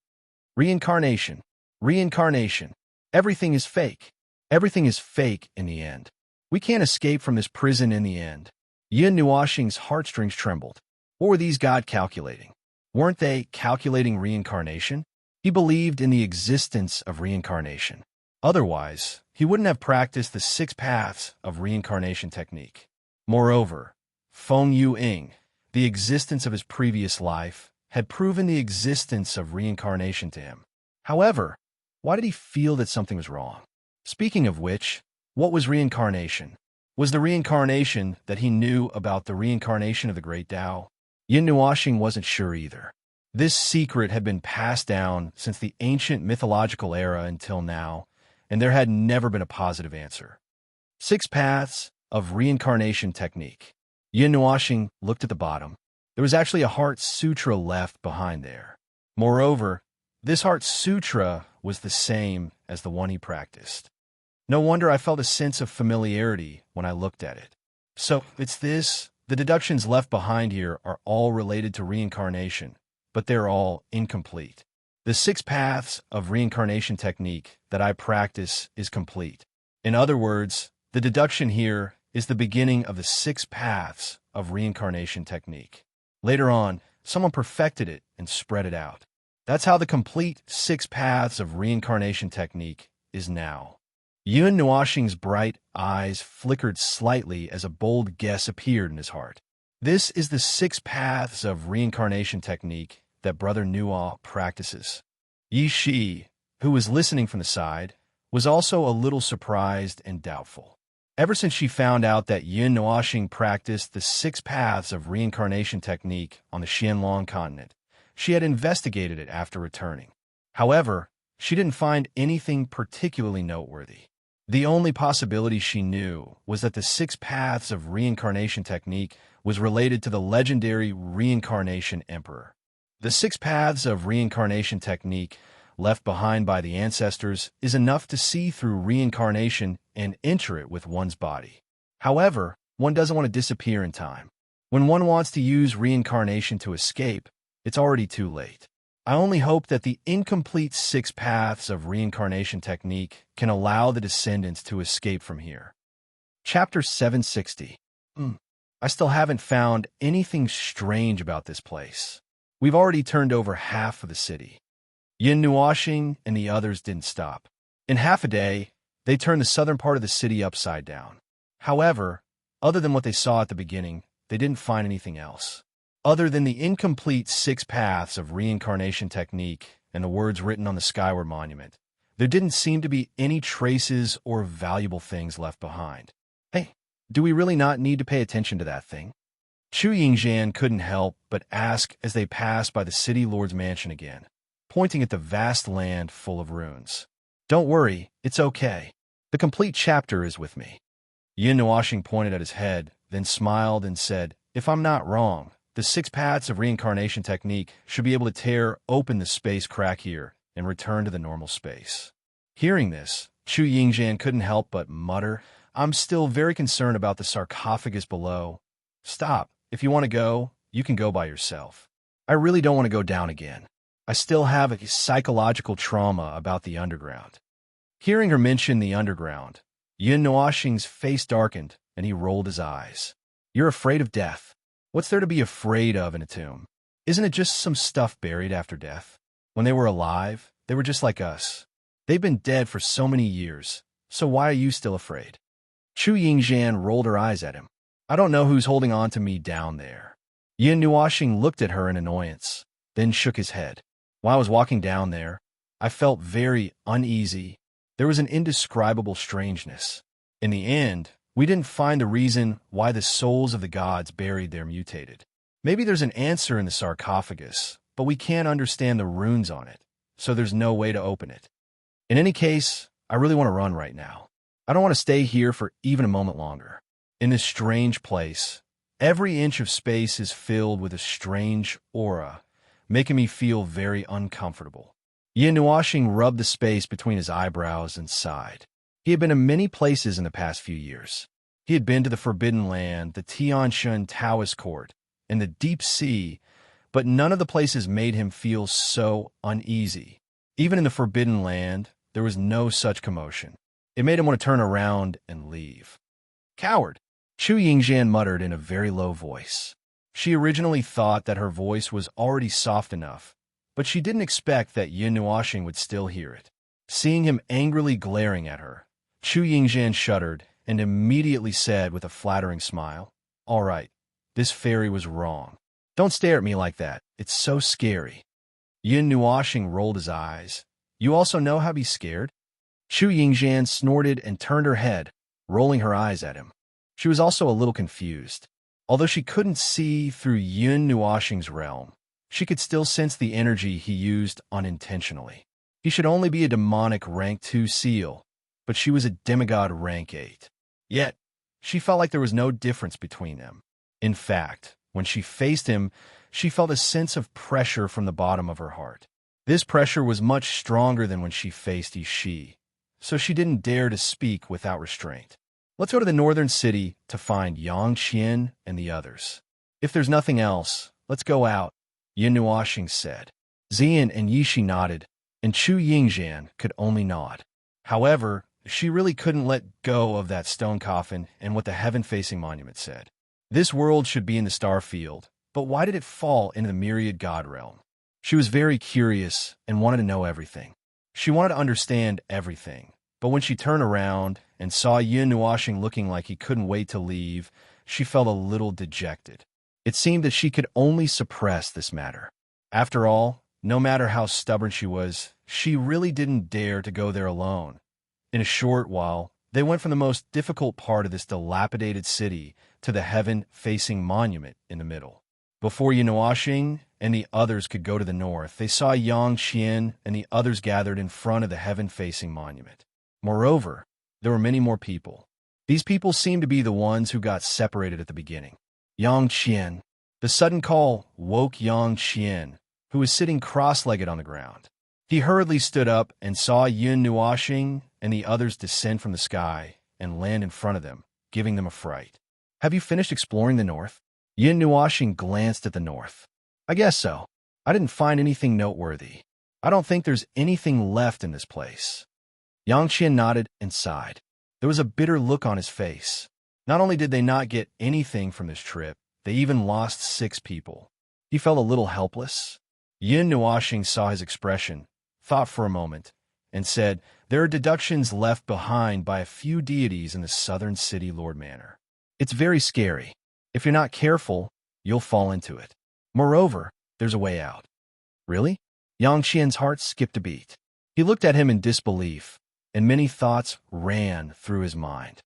Speaker 1: Reincarnation. Reincarnation. Everything is fake. Everything is fake in the end. We can't escape from this prison in the end. Yin Nuoxing's heartstrings trembled. What were these gods calculating? Weren't they calculating reincarnation? He believed in the existence of reincarnation. Otherwise, he wouldn't have practiced the 6 paths of reincarnation technique. Moreover, Feng Yuing, the existence of his previous life, had proven the existence of reincarnation to him. However, why did he feel that something was wrong? Speaking of which, what was reincarnation? Was the reincarnation that he knew about the reincarnation of the Great Tao? Yin Nuoxing wasn't sure either. This secret had been passed down since the ancient mythological era until now, and there had never been a positive answer. 6 paths of reincarnation technique. Yin Nuoxing looked at the bottom. There was actually a heart sutra left behind there. Moreover, this heart sutra was the same as the one he practiced. No wonder I felt a sense of familiarity when I looked at it. So, it's this. The deductions left behind here are all related to reincarnation, but they're all incomplete. The 6 paths of reincarnation technique that I practice is complete. In other words, the deduction here is the beginning of the 6 paths of reincarnation technique. Later on, someone perfected it and spread it out. That's how the complete 6 paths of reincarnation technique is now. Yin Nuoxing's bright eyes flickered slightly as a bold guess appeared in his heart. This is the 6 paths of reincarnation technique that Brother Nuo practices. Yi Shi, who was listening from the side, was also a little surprised and doubtful. Ever since she found out that Yin Nuoxing practiced the 6 paths of reincarnation technique on the Xianlong continent, she had investigated it after returning. However, she didn't find anything particularly noteworthy. The only possibility she knew was that the 6 paths of reincarnation technique was related to the legendary reincarnation emperor. The 6 paths of reincarnation technique left behind by the ancestors is enough to see through reincarnation and enter it with one's body. However, one doesn't want to disappear in time. When one wants to use reincarnation to escape, it's already too late. I only hope that the incomplete 6 paths of reincarnation technique can allow the descendants to escape from here. Chapter 760. I still haven't found anything strange about this place. We've already turned over half of the city. Yin Nuashing and the others didn't stop. In half a day, they turned the southern part of the city upside down. However, other than what they saw at the beginning, they didn't find anything else. Other than the incomplete 6 paths of reincarnation technique and the words written on the Skyward Monument, there didn't seem to be any traces or valuable things left behind. Hey, do we really not need to pay attention to that thing? Chu Yingzhan couldn't help but ask as they passed by the city lord's mansion again, pointing at the vast land full of ruins. Don't worry, it's okay. The complete chapter is with me. Yin Nuashing pointed at his head, then smiled and said, if I'm not wrong, the 6 paths of reincarnation technique should be able to tear open the space crack here and return to the normal space. Hearing this, Chu Yingzhan couldn't help but mutter, I'm still very concerned about the sarcophagus below. Stop. If you want to go, you can go by yourself. I really don't want to go down again. I still have a psychological trauma about the underground. Hearing her mention the underground, Yin Nuashing's face darkened and he rolled his eyes. You're afraid of death. What's there to be afraid of in a tomb? Isn't it just some stuff buried after death? When they were alive, they were just like us. They've been dead for so many years, so why are you still afraid? Chu Yingzhan rolled her eyes at him. I don't know who's holding on to me down there. Yin Nuashing looked at her in annoyance, then shook his head. While I was walking down there, I felt very uneasy. There was an indescribable strangeness. In the end, we didn't find the reason why the souls of the gods buried there mutated. Maybe there's an answer in the sarcophagus, but we can't understand the runes on it, so there's no way to open it. In any case, I really want to run right now. I don't want to stay here for even a moment longer. In this strange place, every inch of space is filled with a strange aura, making me feel very uncomfortable. Yin Nuashing rubbed the space between his eyebrows and sighed. He had been in many places in the past few years. He had been to the Forbidden Land, the Tianshun Taoist Court, and the Deep Sea, but none of the places made him feel so uneasy. Even in the Forbidden Land, there was no such commotion. It made him want to turn around and leave. Coward, Chu Yingzhan muttered in a very low voice. She originally thought that her voice was already soft enough, but she didn't expect that Yin Nuashing would still hear it. Seeing him angrily glaring at her, Chu Yingzhan shuddered and immediately said with a flattering smile, All right, this fairy was wrong. Don't stare at me like that. It's so scary. Yin Nuashing rolled his eyes. You also know how to be scared? Chu Yingzhan snorted and turned her head, rolling her eyes at him. She was also a little confused. Although she couldn't see through Yin Nuashing's realm, she could still sense the energy he used unintentionally. He should only be a demonic rank 2 seal, but she was a demigod rank 8. Yet, she felt like there was no difference between them. In fact, when she faced him, she felt a sense of pressure from the bottom of her heart. This pressure was much stronger than when she faced Yi, so she didn't dare to speak without restraint. Let's go to the northern city to find Yang Qian and the others. If there's nothing else, let's go out, Yin Nuashing said. Xian and Yishi nodded, and Chu Yingzhan could only nod. However, she really couldn't let go of that stone coffin and what the heaven-facing monument said. This world should be in the star field, but why did it fall into the myriad god realm? She was very curious and wanted to know everything. She wanted to understand everything, but when she turned around and saw Yin Nuashing looking like he couldn't wait to leave, she felt a little dejected. It seemed that she could only suppress this matter. After all, no matter how stubborn she was, she really didn't dare to go there alone. In a short while, they went from the most difficult part of this dilapidated city to the heaven-facing monument in the middle. Before Yin Nuashing and the others could go to the north, they saw Yang Qian and the others gathered in front of the heaven-facing monument. Moreover, there were many more people. These people seemed to be the ones who got separated at the beginning. Yang Qian. The sudden call woke Yang Qian, who was sitting cross-legged on the ground. He hurriedly stood up and saw Yin Nuashing and the others descend from the sky and land in front of them, giving them a fright. Have you finished exploring the north? Yin Nuashing glanced at the north. I guess so. I didn't find anything noteworthy. I don't think there's anything left in this place. Yang Qian nodded and sighed. There was a bitter look on his face. Not only did they not get anything from this trip, they even lost 6 people. He felt a little helpless. Yin Nuoxing saw his expression, thought for a moment, and said, "There are deductions left behind by a few deities in the southern city Lord Manor. It's very scary. If you're not careful, you'll fall into it. Moreover, there's a way out." "Really?" Yang Qian's heart skipped a beat. He looked at him in disbelief, and many thoughts ran through his mind.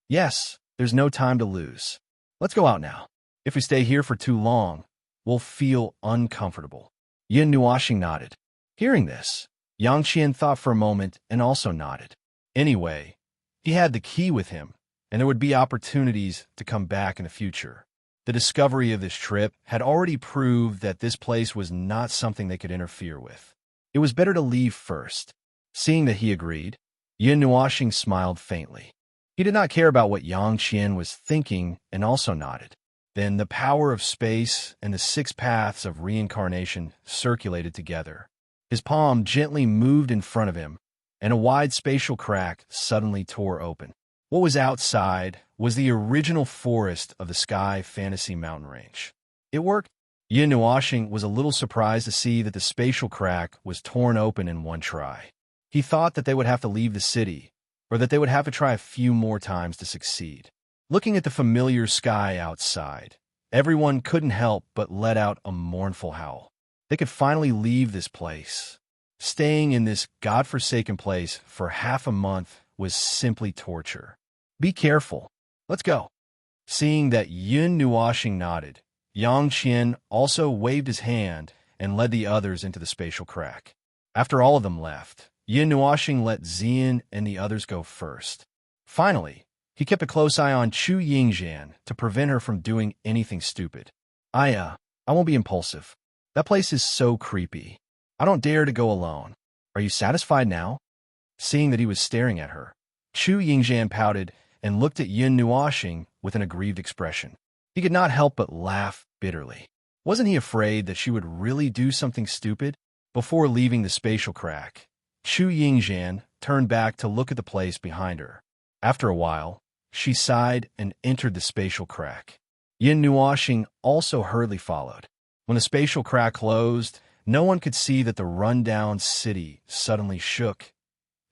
Speaker 1: "Yes, there's no time to lose. Let's go out now. If we stay here for too long, we'll feel uncomfortable." Yin Nuoxing nodded. Hearing this, Yang Qian thought for a moment and also nodded. Anyway, he had the key with him, and there would be opportunities to come back in the future. The discovery of this trip had already proved that this place was not something they could interfere with. It was better to leave first. Seeing that he agreed, Yin Nuoxing smiled faintly. He did not care about what Yang Qian was thinking and also nodded. Then the power of space and the 6 paths of reincarnation circulated together. His palm gently moved in front of him, and a wide spatial crack suddenly tore open. What was outside was the original forest of the Sky Fantasy mountain range. It worked. Yin Nuoxing was a little surprised to see that the spatial crack was torn open in one try. He thought that they would have to leave the city, or that they would have to try a few more times to succeed. Looking at the familiar sky outside, everyone couldn't help but let out a mournful howl. They could finally leave this place. Staying in this godforsaken place for half a month was simply torture. "Be careful. Let's go." Seeing that Yin Nuoxing nodded, Yang Qian also waved his hand and led the others into the spatial crack. After all of them left, Yin Nuoxing let Xian and the others go first. Finally, he kept a close eye on Chu Yingxian to prevent her from doing anything stupid. I won't be impulsive. That place is so creepy. I don't dare to go alone. Are you satisfied now?" Seeing that he was staring at her, Chu Yingxian pouted and looked at Yin Nuoxing with an aggrieved expression. He could not help but laugh bitterly. Wasn't he afraid that she would really do something stupid? Before leaving the spatial crack, Chu Yingxian turned back to look at the place behind her. After a while, she sighed and entered the spatial crack. Yin Nuoxing also hurriedly followed. When the spatial crack closed, no one could see that the run-down city suddenly shook.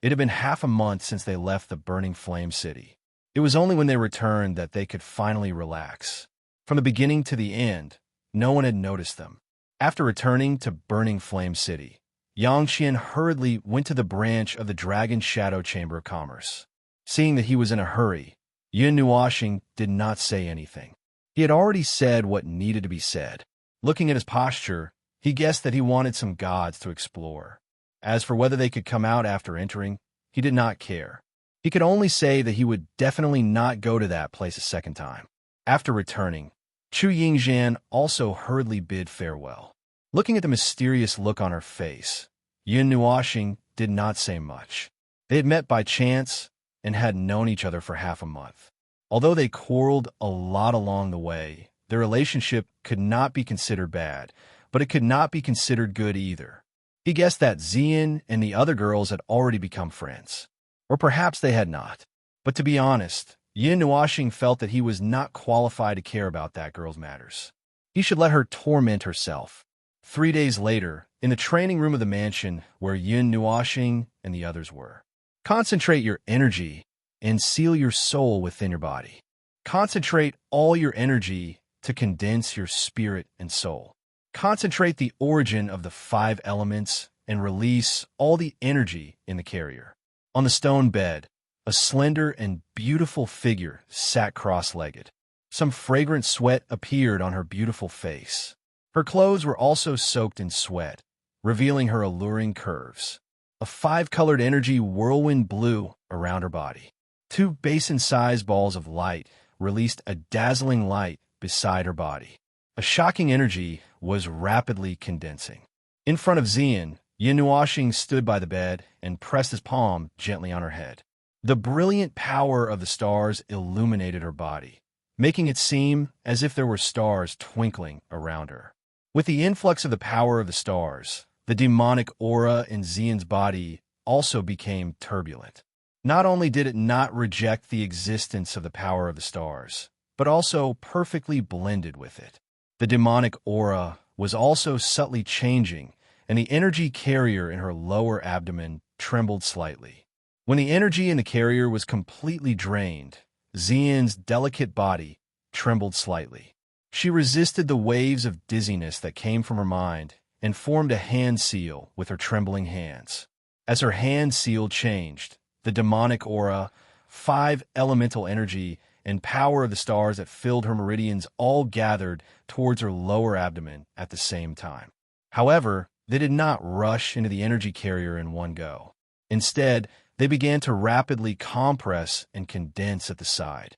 Speaker 1: It had been half a month since they left the burning flame city. It was only when they returned that they could finally relax. From the beginning to the end, no one had noticed them. After returning to Burning Flame City, Yang Qian hurriedly went to the branch of the Dragon Shadow Chamber of Commerce. Seeing that he was in a hurry, Yin Nuoxing did not say anything. He had already said what needed to be said. Looking at his posture, he guessed that he wanted some gods to explore. As for whether they could come out after entering, he did not care. He could only say that he would definitely not go to that place a second time. After returning, Chu Yingxian also hurriedly bid farewell. Looking at the mysterious look on her face, Yin Nuoxing did not say much. They had met by chance and had known each other for half a month. Although they quarreled a lot along the way, their relationship could not be considered bad, but it could not be considered good either. He guessed that Xian and the other girls had already become friends. Or perhaps they had not. But to be honest, Yin Nuoxing felt that he was not qualified to care about that girl's matters. He should let her torment herself. 3 days later, in the training room of the mansion where Yin Nuoxing and the others were. Concentrate your energy and seal your soul within your body. Concentrate all your energy to condense your spirit and soul. Concentrate the origin of the 5 elements and release all the energy in the carrier. On the stone bed, a slender and beautiful figure sat cross-legged. Some fragrant sweat appeared on her beautiful face. Her clothes were also soaked in sweat, revealing her alluring curves. A 5-colored energy whirlwind blew around her body. 2 basin-sized balls of light released a dazzling light beside her body. A shocking energy was rapidly condensing. In front of Xian, Yin Nuoxing stood by the bed and pressed his palm gently on her head. The brilliant power of the stars illuminated her body, making it seem as if there were stars twinkling around her. With the influx of the power of the stars, the demonic aura in Xian's body also became turbulent. Not only did it not reject the existence of the power of the stars, but also perfectly blended with it. The demonic aura was also subtly changing, and the energy carrier in her lower abdomen trembled slightly. When the energy in the carrier was completely drained, Xian's delicate body trembled slightly. She resisted the waves of dizziness that came from her mind and formed a hand seal with her trembling hands. As her hand seal changed, the demonic aura, 5 elemental energy, and power of the stars that filled her meridians all gathered towards her lower abdomen at the same time. However, they did not rush into the energy carrier in one go. Instead, they began to rapidly compress and condense at the side.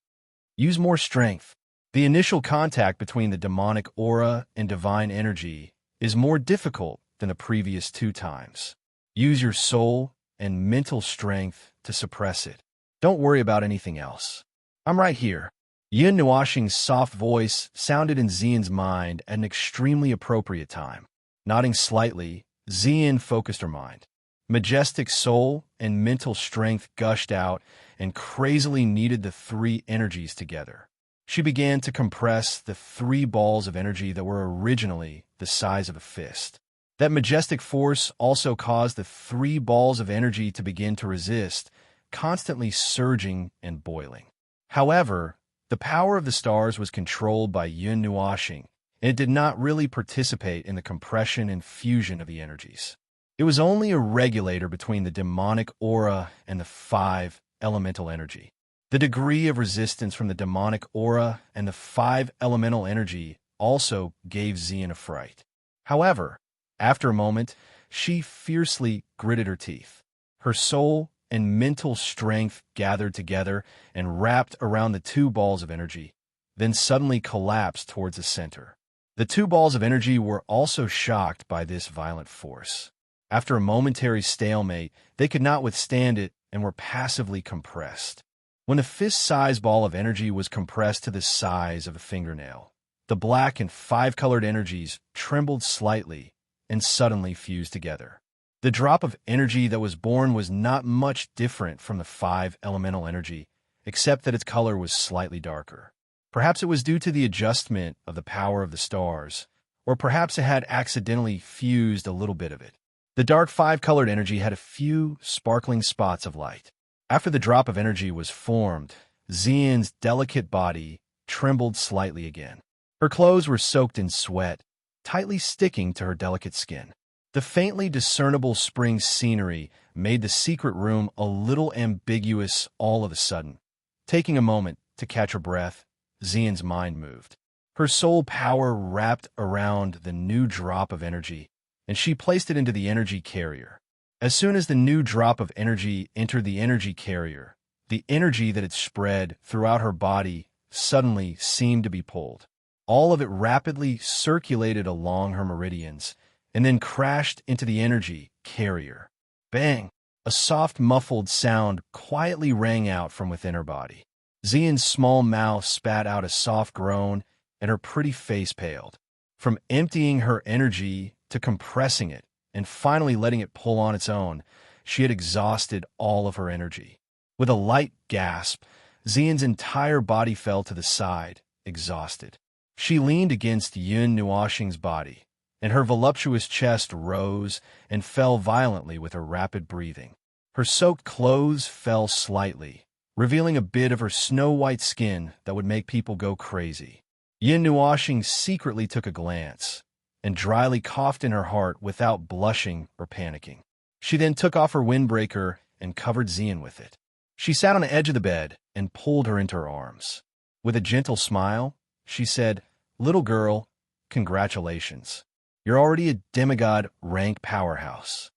Speaker 1: Use more strength. The initial contact between the demonic aura and divine energy is more difficult than the previous 2 times. Use your soul and mental strength to suppress it. Don't worry about anything else. I'm right here. Yin Nuashing's soft voice sounded in Xian's mind at an extremely appropriate time. Nodding slightly, Xian focused her mind. Majestic soul and mental strength gushed out and crazily kneaded the 3 energies together. She began to compress the 3 balls of energy that were originally the size of a fist. That majestic force also caused the 3 balls of energy to begin to resist, constantly surging and boiling. However, the power of the stars was controlled by Yun Nuashing, and it did not really participate in the compression and fusion of the energies. It was only a regulator between the demonic aura and the 5 elemental energy. The degree of resistance from the demonic aura and the 5 elemental energy also gave Xian a fright. However, after a moment, she fiercely gritted her teeth. Her soul and mental strength gathered together and wrapped around the 2 balls of energy, then suddenly collapsed towards the center. The 2 balls of energy were also shocked by this violent force. After a momentary stalemate, they could not withstand it and were passively compressed. When a fist-sized ball of energy was compressed to the size of a fingernail, the black and 5-colored energies trembled slightly and suddenly fused together. The drop of energy that was born was not much different from the 5 elemental energy, except that its color was slightly darker. Perhaps it was due to the adjustment of the power of the stars, or perhaps it had accidentally fused a little bit of it. The dark 5-colored energy had a few sparkling spots of light. After the drop of energy was formed, Xian's delicate body trembled slightly again. Her clothes were soaked in sweat, tightly sticking to her delicate skin. The faintly discernible spring scenery made the secret room a little ambiguous all of a sudden. Taking a moment to catch her breath, Xian's mind moved. Her soul power wrapped around the new drop of energy, and she placed it into the energy carrier. As soon as the new drop of energy entered the energy carrier, the energy that had spread throughout her body suddenly seemed to be pulled. All of it rapidly circulated along her meridians and then crashed into the energy carrier. Bang! A soft, muffled sound quietly rang out from within her body. Xian's small mouth spat out a soft groan, and her pretty face paled. From emptying her energy to compressing it, and finally letting it pull on its own, she had exhausted all of her energy. With a light gasp, Xian's entire body fell to the side, exhausted. She leaned against Yun Nuashing's body, and her voluptuous chest rose and fell violently with her rapid breathing. Her soaked clothes fell slightly, revealing a bit of her snow-white skin that would make people go crazy. Yun Nuashing secretly took a glance, and dryly coughed in her heart without blushing or panicking. She then took off her windbreaker and covered Xian with it. She sat on the edge of the bed and pulled her into her arms. With a gentle smile, she said, "Little girl, congratulations. You're already a demigod rank powerhouse.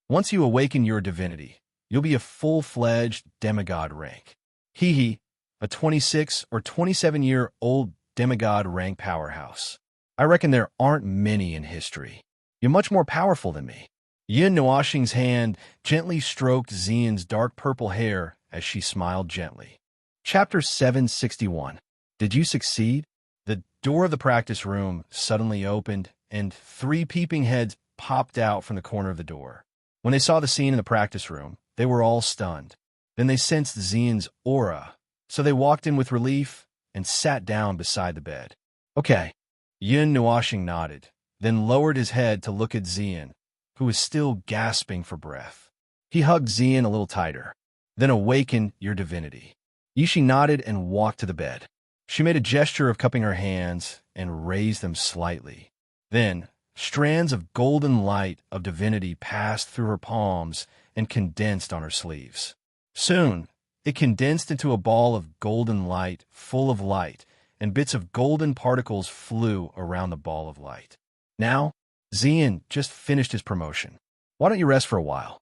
Speaker 1: Once you awaken your divinity, you'll be a full-fledged demigod rank. Hee, a 26 or 27-year-old demigod rank powerhouse. I reckon there aren't many in history. You're much more powerful than me." Yin Nuashing's hand gently stroked Xian's dark purple hair as she smiled gently. Chapter 761. Did you succeed? The door of the practice room suddenly opened, and 3 peeping heads popped out from the corner of the door. When they saw the scene in the practice room, they were all stunned. Then they sensed Xian's aura, so they walked in with relief and sat down beside the bed. Okay. Yun Nuashing nodded, then lowered his head to look at Xian, who was still gasping for breath. He hugged Xian a little tighter. Then awaken your divinity. Yishi nodded and walked to the bed. She made a gesture of cupping her hands and raised them slightly. Then, strands of golden light of divinity passed through her palms and condensed on her sleeves. Soon, it condensed into a ball of golden light full of light, and bits of golden particles flew around the ball of light. Now, Xian just finished his promotion. Why don't you rest for a while?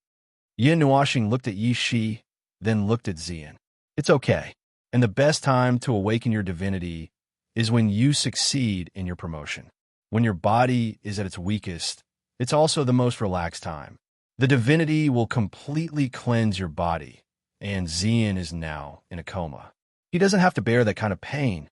Speaker 1: Yin Nuashing looked at Yi Shi, then looked at Xian. It's okay, and the best time to awaken your divinity is when you succeed in your promotion. When your body is at its weakest, it's also the most relaxed time. The divinity will completely cleanse your body, and Xian is now in a coma. He doesn't have to bear that kind of pain,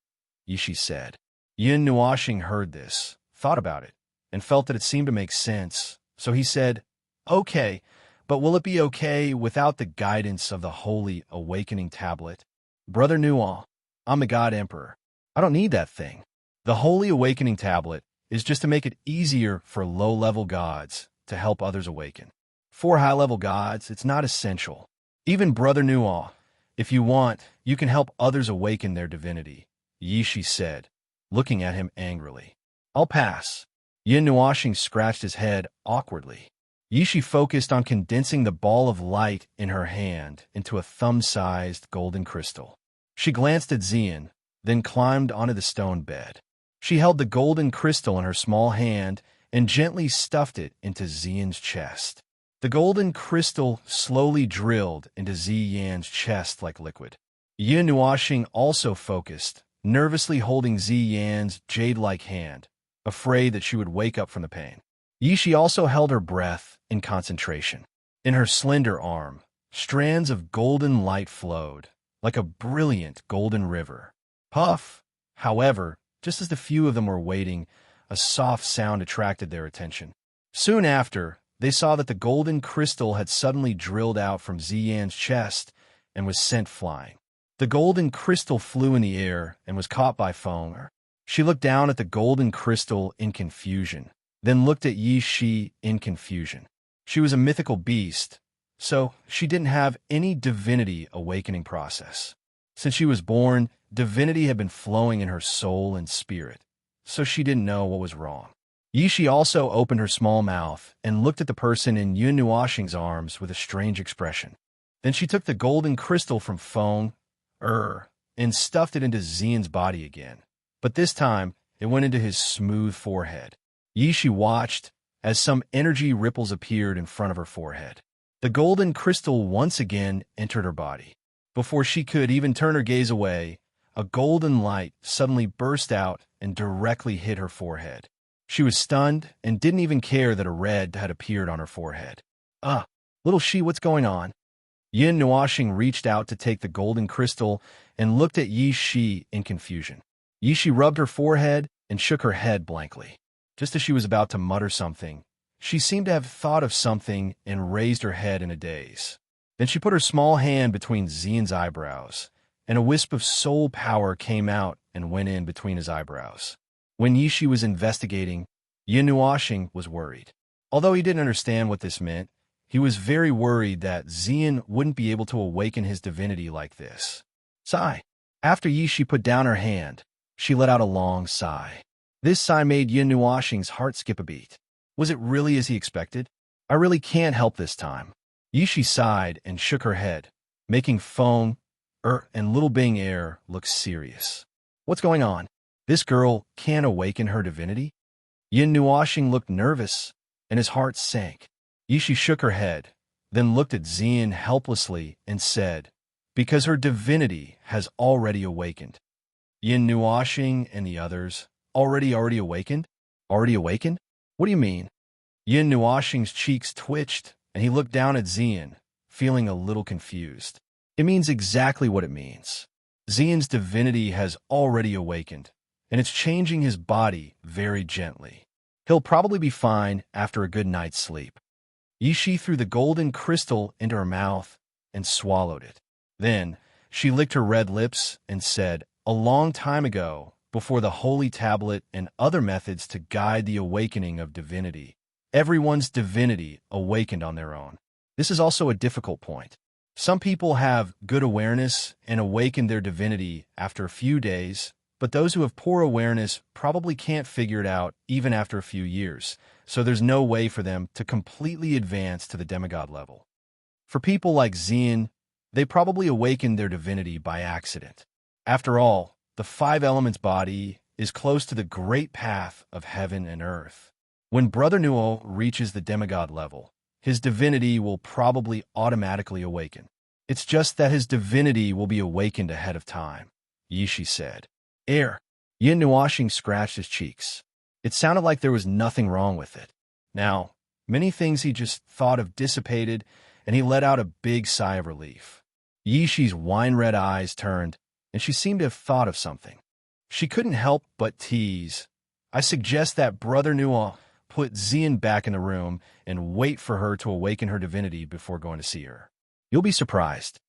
Speaker 1: Yishi said. Yin Nuashing heard this, thought about it, and felt that it seemed to make sense, so he said, Okay, but will it be okay without the guidance of the Holy Awakening Tablet? Brother Nual, I'm the God Emperor. I don't need that thing. The Holy Awakening Tablet is just to make it easier for low-level gods to help others awaken. For high-level gods, it's not essential. Even Brother Nual, if you want, you can help others awaken their divinity, Yishi said, looking at him angrily. I'll pass. Yin Nuashing scratched his head awkwardly. Yishi focused on condensing the ball of light in her hand into a thumb-sized golden crystal. She glanced at Xian, then climbed onto the stone bed. She held the golden crystal in her small hand and gently stuffed it into Xian's chest. The golden crystal slowly drilled into Xian's chest like liquid. Yin Nuashing also focused, nervously holding Xian's jade-like hand, afraid that she would wake up from the pain. Yishi also held her breath in concentration. In her slender arm, strands of golden light flowed, like a brilliant golden river. Puff! However, just as the few of them were waiting, a soft sound attracted their attention. Soon after, they saw that the golden crystal had suddenly drilled out from Xian's chest and was sent flying. The golden crystal flew in the air and was caught by Feng. She looked down at the golden crystal in confusion, then looked at Yi Shi in confusion. She was a mythical beast, so she didn't have any divinity awakening process. Since she was born, divinity had been flowing in her soul and spirit, so she didn't know what was wrong. Yi Shi also opened her small mouth and looked at the person in Yun Nuashing's arms with a strange expression. Then she took the golden crystal from Feng, and stuffed it into Xian's body again. But this time, it went into his smooth forehead. Yi Shi watched as some energy ripples appeared in front of her forehead. The golden crystal once again entered her body. Before she could even turn her gaze away, a golden light suddenly burst out and directly hit her forehead. She was stunned and didn't even care that a red had appeared on her forehead. Little Shi, what's going on? Yin Nuashing reached out to take the golden crystal and looked at Yi Shi in confusion. Yi Shi rubbed her forehead and shook her head blankly. Just as she was about to mutter something, she seemed to have thought of something and raised her head in a daze. Then she put her small hand between Xian's eyebrows, and a wisp of soul power came out and went in between his eyebrows. When Yi Shi was investigating, Yin Nuashing was worried. Although he didn't understand what this meant, he was very worried that Xian wouldn't be able to awaken his divinity like this. Sigh. After Yi Shi put down her hand, she let out a long sigh. This sigh made Yin Nuashing's heart skip a beat. Was it really as he expected? I really can't help this time. Yi Shi sighed and shook her head, making Feng, and Little Bing Air look serious. What's going on? This girl can't awaken her divinity? Yin Nuashing looked nervous, and his heart sank. Yi Shi shook her head, then looked at Xian helplessly and said, Because her divinity has already awakened. Yin Nuashing and the others, already awakened? Already awakened? What do you mean? Yin Nuashing's cheeks twitched, and he looked down at Xian, feeling a little confused. It means exactly what it means. Xian's divinity has already awakened, and it's changing his body very gently. He'll probably be fine after a good night's sleep. Yi Shi threw the golden crystal into her mouth and swallowed it. Then, she licked her red lips and said, "A long time ago, before the Holy Tablet and other methods to guide the awakening of divinity, everyone's divinity awakened on their own." This is also a difficult point. Some people have good awareness and awaken their divinity after a few days, but those who have poor awareness probably can't figure it out even after a few years, so there's no way for them to completely advance to the demigod level. For people like Xian, they probably awakened their divinity by accident. After all, the five elements body is close to the great path of heaven and earth. When Brother Nuo reaches the demigod level, his divinity will probably automatically awaken. It's just that his divinity will be awakened ahead of time, Yishi said. Yin Nuoxing scratched his cheeks. It sounded like there was nothing wrong with it. Now, many things he just thought of dissipated, and he let out a big sigh of relief. Yishi's wine-red eyes turned, and she seemed to have thought of something. She couldn't help but tease. "I suggest that Brother Nuo put Xian back in the room and wait for her to awaken her divinity before going to see her. You'll be surprised."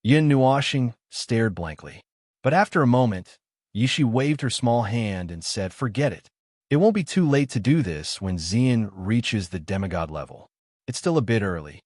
Speaker 1: Yin Nuoxing stared blankly. But after a moment, Yishi waved her small hand and said, "Forget it. It won't be too late to do this when Xian reaches the demigod level. It's still a bit early."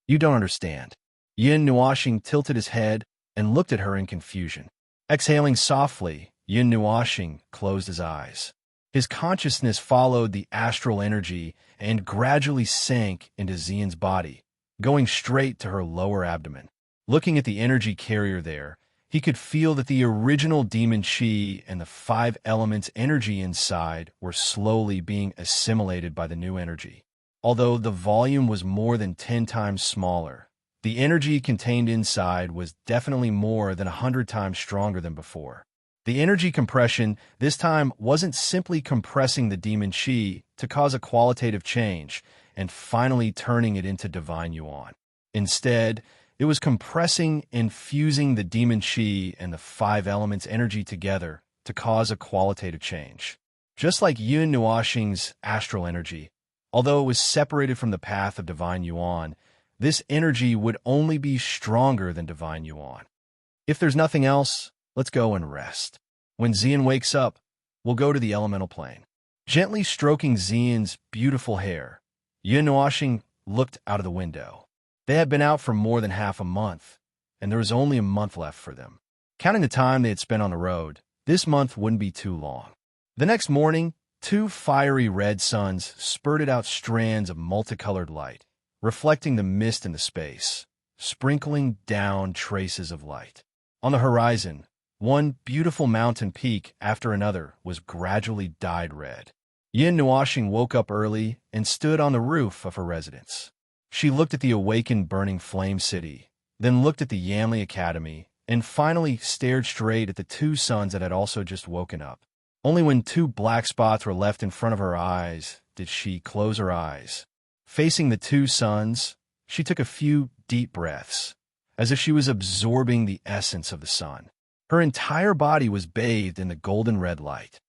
Speaker 1: "You don't understand." Yin Nuoxing tilted his head and looked at her in confusion. Exhaling softly, Yin Nuoxing closed his eyes. His consciousness followed the astral energy and gradually sank into Xian's body, going straight to her lower abdomen. Looking at the energy carrier there, he could feel that the original demon chi and the five elements energy inside were slowly being assimilated by the new energy. Although the volume was more than 10 times smaller, the energy contained inside was definitely more than 100 times stronger than before. The energy compression this time wasn't simply compressing the demon chi to cause a qualitative change and finally turning it into divine yuan. Instead, it was compressing and fusing the demon chi and the five elements energy together to cause a qualitative change. Just like Yin Nuoxing's astral energy, although it was separated from the path of divine yuan, this energy would only be stronger than divine yuan. "If there's nothing else, let's go and rest. When Xian wakes up, we'll go to the elemental plane." Gently stroking Xian's beautiful hair, Yin Nuoxing looked out of the window. They had been out for more than half a month, and there was only a month left for them. Counting the time they had spent on the road, this month wouldn't be too long. The next morning, 2 fiery red suns spurted out strands of multicolored light, reflecting the mist in the space, sprinkling down traces of light. On the horizon, one beautiful mountain peak after another was gradually dyed red. Yin Nuoxing woke up early and stood on the roof of her residence. She looked at the awakened burning flame city, then looked at the Yanli Academy, and finally stared straight at the 2 suns that had also just woken up. Only when 2 black spots were left in front of her eyes did she close her eyes. Facing the 2 suns, she took a few deep breaths, as if she was absorbing the essence of the sun. Her entire body was bathed in the golden red light.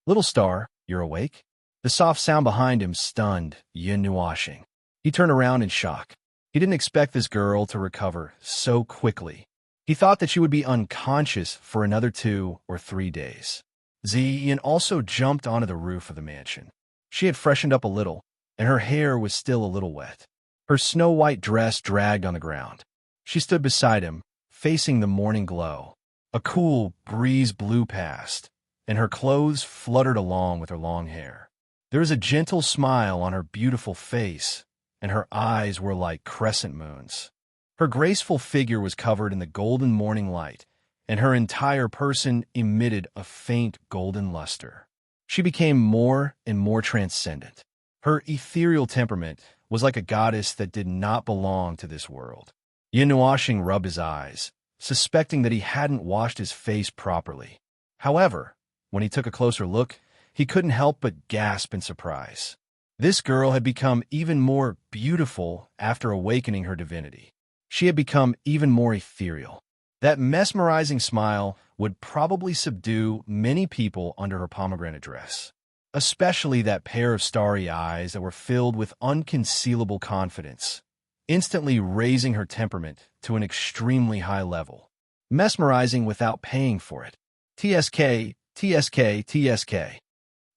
Speaker 1: "Little star, you're awake?" The soft sound behind him stunned Yin Nuoxing. He turned around in shock. He didn't expect this girl to recover so quickly. He thought that she would be unconscious for another 2 or 3 days. Xian also jumped onto the roof of the mansion. She had freshened up a little, and her hair was still a little wet. Her snow-white dress dragged on the ground. She stood beside him, facing the morning glow. A cool breeze blew past, and her clothes fluttered along with her long hair. There was a gentle smile on her beautiful face, and her eyes were like crescent moons. Her graceful figure was covered in the golden morning light, and her entire person emitted a faint golden luster. She became more and more transcendent. Her ethereal temperament was like a goddess that did not belong to this world. Yin Nuoxing rubbed his eyes, suspecting that he hadn't washed his face properly. However, when he took a closer look, he couldn't help but gasp in surprise. This girl had become even more beautiful after awakening her divinity. She had become even more ethereal. That mesmerizing smile would probably subdue many people under her pomegranate dress, especially that pair of starry eyes that were filled with unconcealable confidence, instantly raising her temperament to an extremely high level, mesmerizing without paying for it. TSK, TSK, TSK.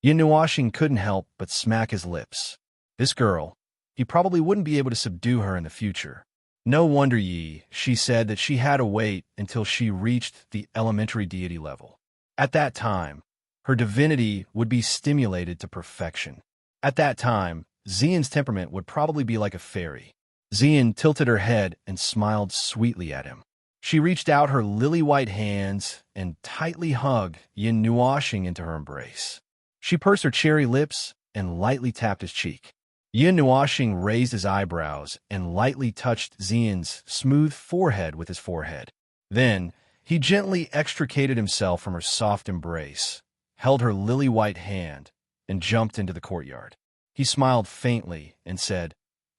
Speaker 1: Yin Nuoxing couldn't help but smack his lips. This girl, he probably wouldn't be able to subdue her in the future. No wonder she said that she had to wait until she reached the elementary deity level. At that time, her divinity would be stimulated to perfection. At that time, Xian's temperament would probably be like a fairy. Xian tilted her head and smiled sweetly at him. She reached out her lily-white hands and tightly hugged Yin Nuoxing into her embrace. She pursed her cherry lips and lightly tapped his cheek. Yin Nuoxing raised his eyebrows and lightly touched Xian's smooth forehead with his forehead. Then, he gently extricated himself from her soft embrace, held her lily-white hand, and jumped into the courtyard. He smiled faintly and said,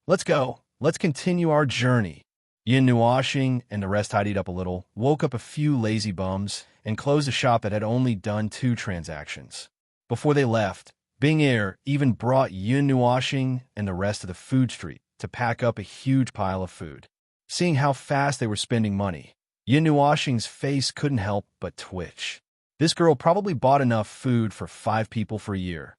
Speaker 1: "Let's go. Let's continue our journey." Yin Nuoxing and the rest tidied up a little, woke up a few lazy bums, and closed a shop that had only done 2 transactions. Before they left, Bing Air even brought Yin Nuoxing and the rest of the food street to pack up a huge pile of food. Seeing how fast they were spending money, Yin Nuoxing's face couldn't help but twitch. This girl probably bought enough food for 5 people for a year.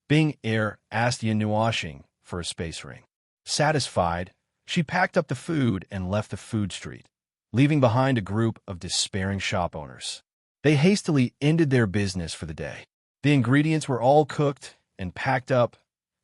Speaker 1: Bing Air asked Yin Nuoxing for a space ring. Satisfied, she packed up the food and left the food street, leaving behind a group of despairing shop owners. They hastily ended their business for the day. The ingredients were all cooked and packed up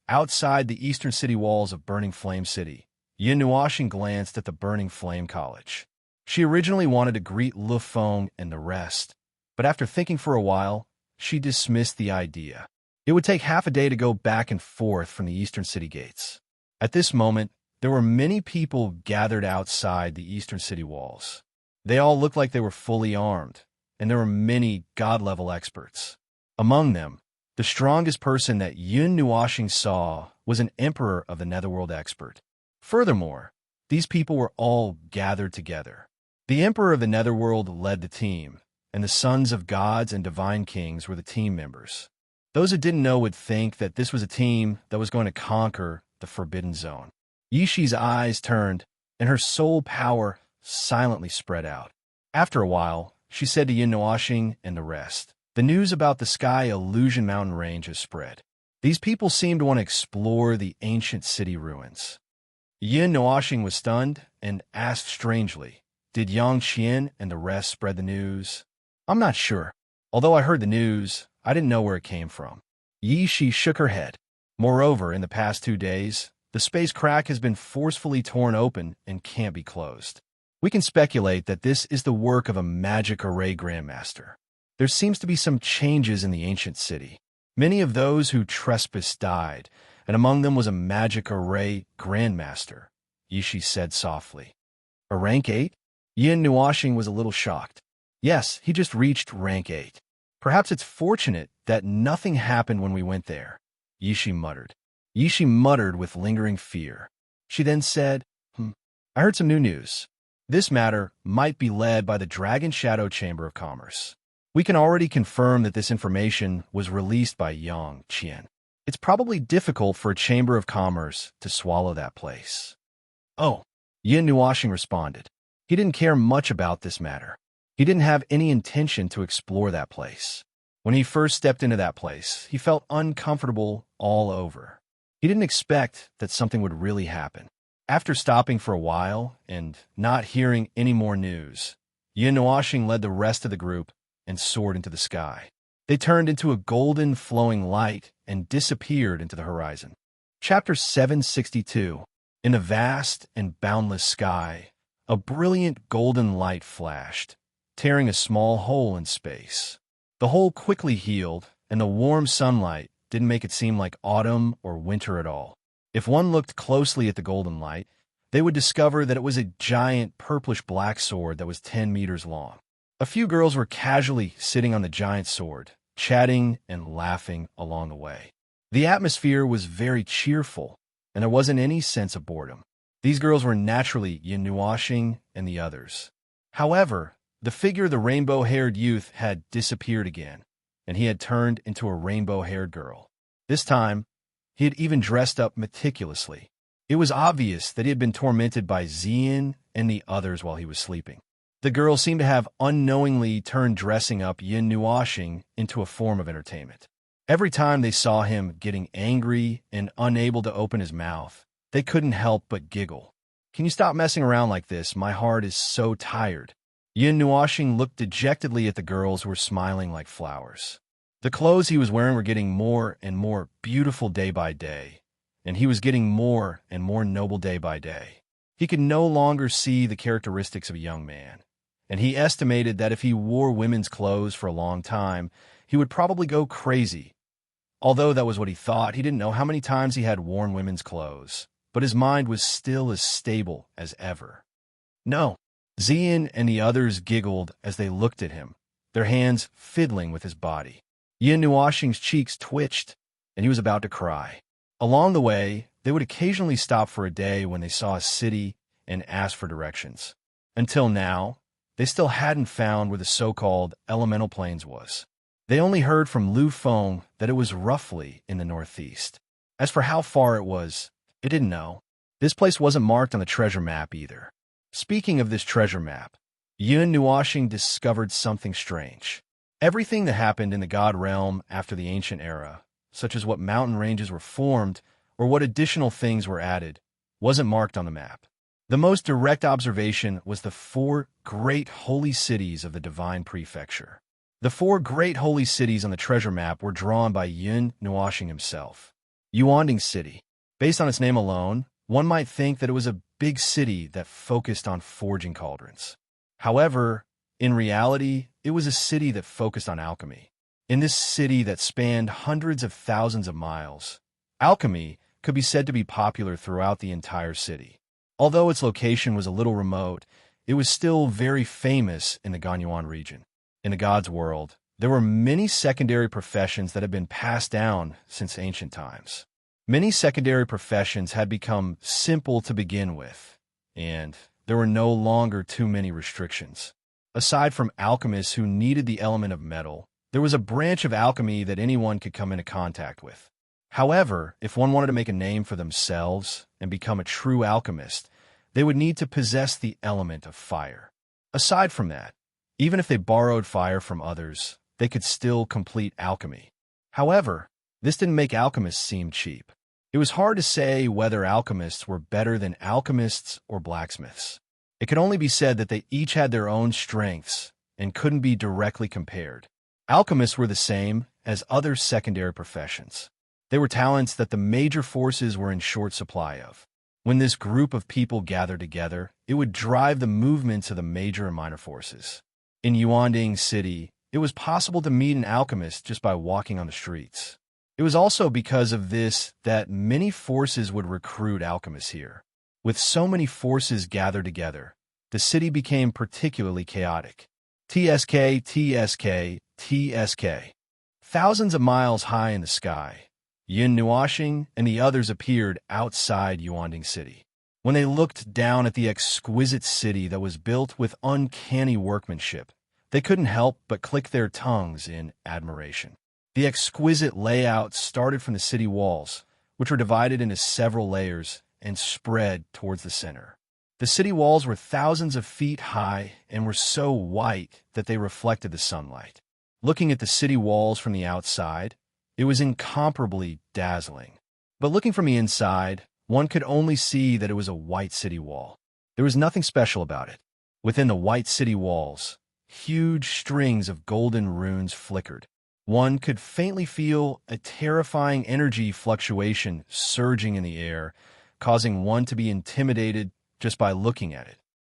Speaker 1: outside the eastern city walls of Burning Flame City. Yin Nuoxing glanced at the Burning Flame College. She originally wanted to greet Lu Feng and the rest, but after thinking for a while, she dismissed the idea. It would take half a day to go back and forth from the eastern city gates. At this moment, there were many people gathered outside the eastern city walls. They all looked like they were fully armed, and there were many god-level experts. Among them, the strongest person that Yin Nuoxing saw was an emperor of the Netherworld expert. Furthermore, these people were all gathered together. The emperor of the Netherworld led the team, and the sons of gods and divine kings were the team members. Those who didn't know would think that this was a team that was going to conquer the Forbidden Zone. Yishi's eyes turned, and her soul power silently spread out. After a while, she said to Yin Nuoxing and the rest, "The news about the Sky Illusion Mountain Range has spread. These people seem to want to explore the ancient city ruins." Yin Nuoxing was stunned and asked strangely, "Did Yang Qian and the rest spread the news?" "I'm not sure. Although I heard the news, I didn't know where it came from." Yishi shook her head. "Moreover, in the past 2 days, the space crack has been forcefully torn open and can't be closed. We can speculate that this is the work of a magic array grandmaster. There seems to be some changes in the ancient city. Many of those who trespassed died, and among them was a magic array grandmaster," Yishi said softly. "A rank 8? Yin Nuoxing was a little shocked. "Yes, he just reached rank 8. Perhaps it's fortunate that nothing happened when we went there," Yishi muttered. Yishi muttered with lingering fear. She then said, "I heard some new news. This matter might be led by the Dragon Shadow Chamber of Commerce. We can already confirm that this information was released by Yang Qian. It's probably difficult for a Chamber of Commerce to swallow that place." "Oh," Yin Nuoxing responded. He didn't care much about this matter. He didn't have any intention to explore that place. When he first stepped into that place, he felt uncomfortable all over. He didn't expect that something would really happen. After stopping for a while and not hearing any more news, Yin Nuoxing led the rest of the group and soared into the sky. They turned into a golden flowing light and disappeared into the horizon. Chapter 762. In the vast and boundless sky, a brilliant golden light flashed, tearing a small hole in space. The hole quickly healed, and the warm sunlight didn't make it seem like autumn or winter at all. If one looked closely at the golden light, they would discover that it was a giant purplish-black sword that was 10 meters long. A few girls were casually sitting on the giant sword, chatting and laughing along the way. The atmosphere was very cheerful, and there wasn't any sense of boredom. These girls were naturally Yin Nuoxing and the others. However, the figure of the rainbow-haired youth had disappeared again, and he had turned into a rainbow-haired girl. This time, he had even dressed up meticulously. It was obvious that he had been tormented by Xian and the others while he was sleeping. The girl seemed to have unknowingly turned dressing up Yin Nuoxing into a form of entertainment. Every time they saw him getting angry and unable to open his mouth, they couldn't help but giggle. "Can you stop messing around like this? My heart is so tired." Yin Nuoxing looked dejectedly at the girls who were smiling like flowers. The clothes he was wearing were getting more and more beautiful day by day, and he was getting more and more noble day by day. He could no longer see the characteristics of a young man, and he estimated that if he wore women's clothes for a long time, he would probably go crazy. Although that was what he thought, he didn't know how many times he had worn women's clothes, but his mind was still as stable as ever. "No." Xian and the others giggled as they looked at him, their hands fiddling with his body. Yin Nuoxing's cheeks twitched, and he was about to cry. Along the way, they would occasionally stop for a day when they saw a city and ask for directions. Until now, they still hadn't found where the so-called elemental plains was. They only heard from Lu Feng that it was roughly in the northeast. As for how far it was, it didn't know. This place wasn't marked on the treasure map either. Speaking of this treasure map, Yin Nuoxing discovered something strange. Everything that happened in the God realm after the ancient era, such as what mountain ranges were formed or what additional things were added, wasn't marked on the map. The most direct observation was the 4 great holy cities of the divine prefecture. The 4 great holy cities on the treasure map were drawn by Yin Nuoxing himself. Yuanding City. Based on its name alone, one might think that it was a big city that focused on forging cauldrons. However, in reality, it was a city that focused on alchemy. In this city that spanned hundreds of thousands of miles, alchemy could be said to be popular throughout the entire city. Although its location was a little remote, it was still very famous in the Ganyuan region. In the God's world, there were many secondary professions that had been passed down since ancient times. Many secondary professions had become simple to begin with, and there were no longer too many restrictions. Aside from alchemists who needed the element of metal, there was a branch of alchemy that anyone could come into contact with. However, if one wanted to make a name for themselves and become a true alchemist, they would need to possess the element of fire. Aside from that, even if they borrowed fire from others, they could still complete alchemy. However, this didn't make alchemists seem cheap. It was hard to say whether alchemists were better than alchemists or blacksmiths. It could only be said that they each had their own strengths and couldn't be directly compared. Alchemists were the same as other secondary professions. They were talents that the major forces were in short supply of. When this group of people gathered together, it would drive the movements of the major and minor forces. In Yuanding City, it was possible to meet an alchemist just by walking on the streets. It was also because of this that many forces would recruit alchemists here. With so many forces gathered together, the city became particularly chaotic. TSK, TSK, TSK. Thousands of miles high in the sky, Yin Nuoxing and the others appeared outside Yuanding City. When they looked down at the exquisite city that was built with uncanny workmanship, they couldn't help but click their tongues in admiration. The exquisite layout started from the city walls, which were divided into several layers and spread towards the center. The city walls were thousands of feet high and were so white that they reflected the sunlight. Looking at the city walls from the outside, it was incomparably dazzling. But looking from the inside, one could only see that it was a white city wall. There was nothing special about it. Within the white city walls, huge strings of golden runes flickered. One could faintly feel a terrifying energy fluctuation surging in the air, causing one to be intimidated just by looking at it.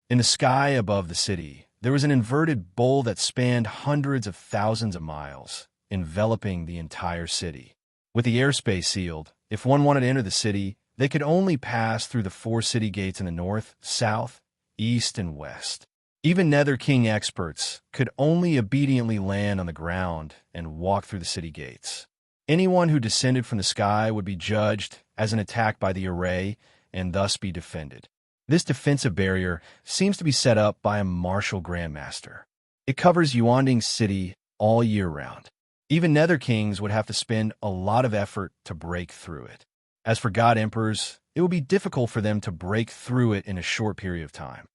Speaker 1: In the sky above the city, there was an inverted bowl that spanned hundreds of thousands of miles, enveloping the entire city. With the airspace sealed, if one wanted to enter the city, they could only pass through the 4 city gates in the north, south, east, and west. Even Nether King experts could only obediently land on the ground and walk through the city gates. Anyone who descended from the sky would be judged as an attack by the array and thus be defended. This defensive barrier seems to be set up by a martial grandmaster. It covers Yuanding City all year round. Even Nether Kings would have to spend a lot of effort to break through it. As for God Emperors, it would be difficult for them to break through it in a short period of time.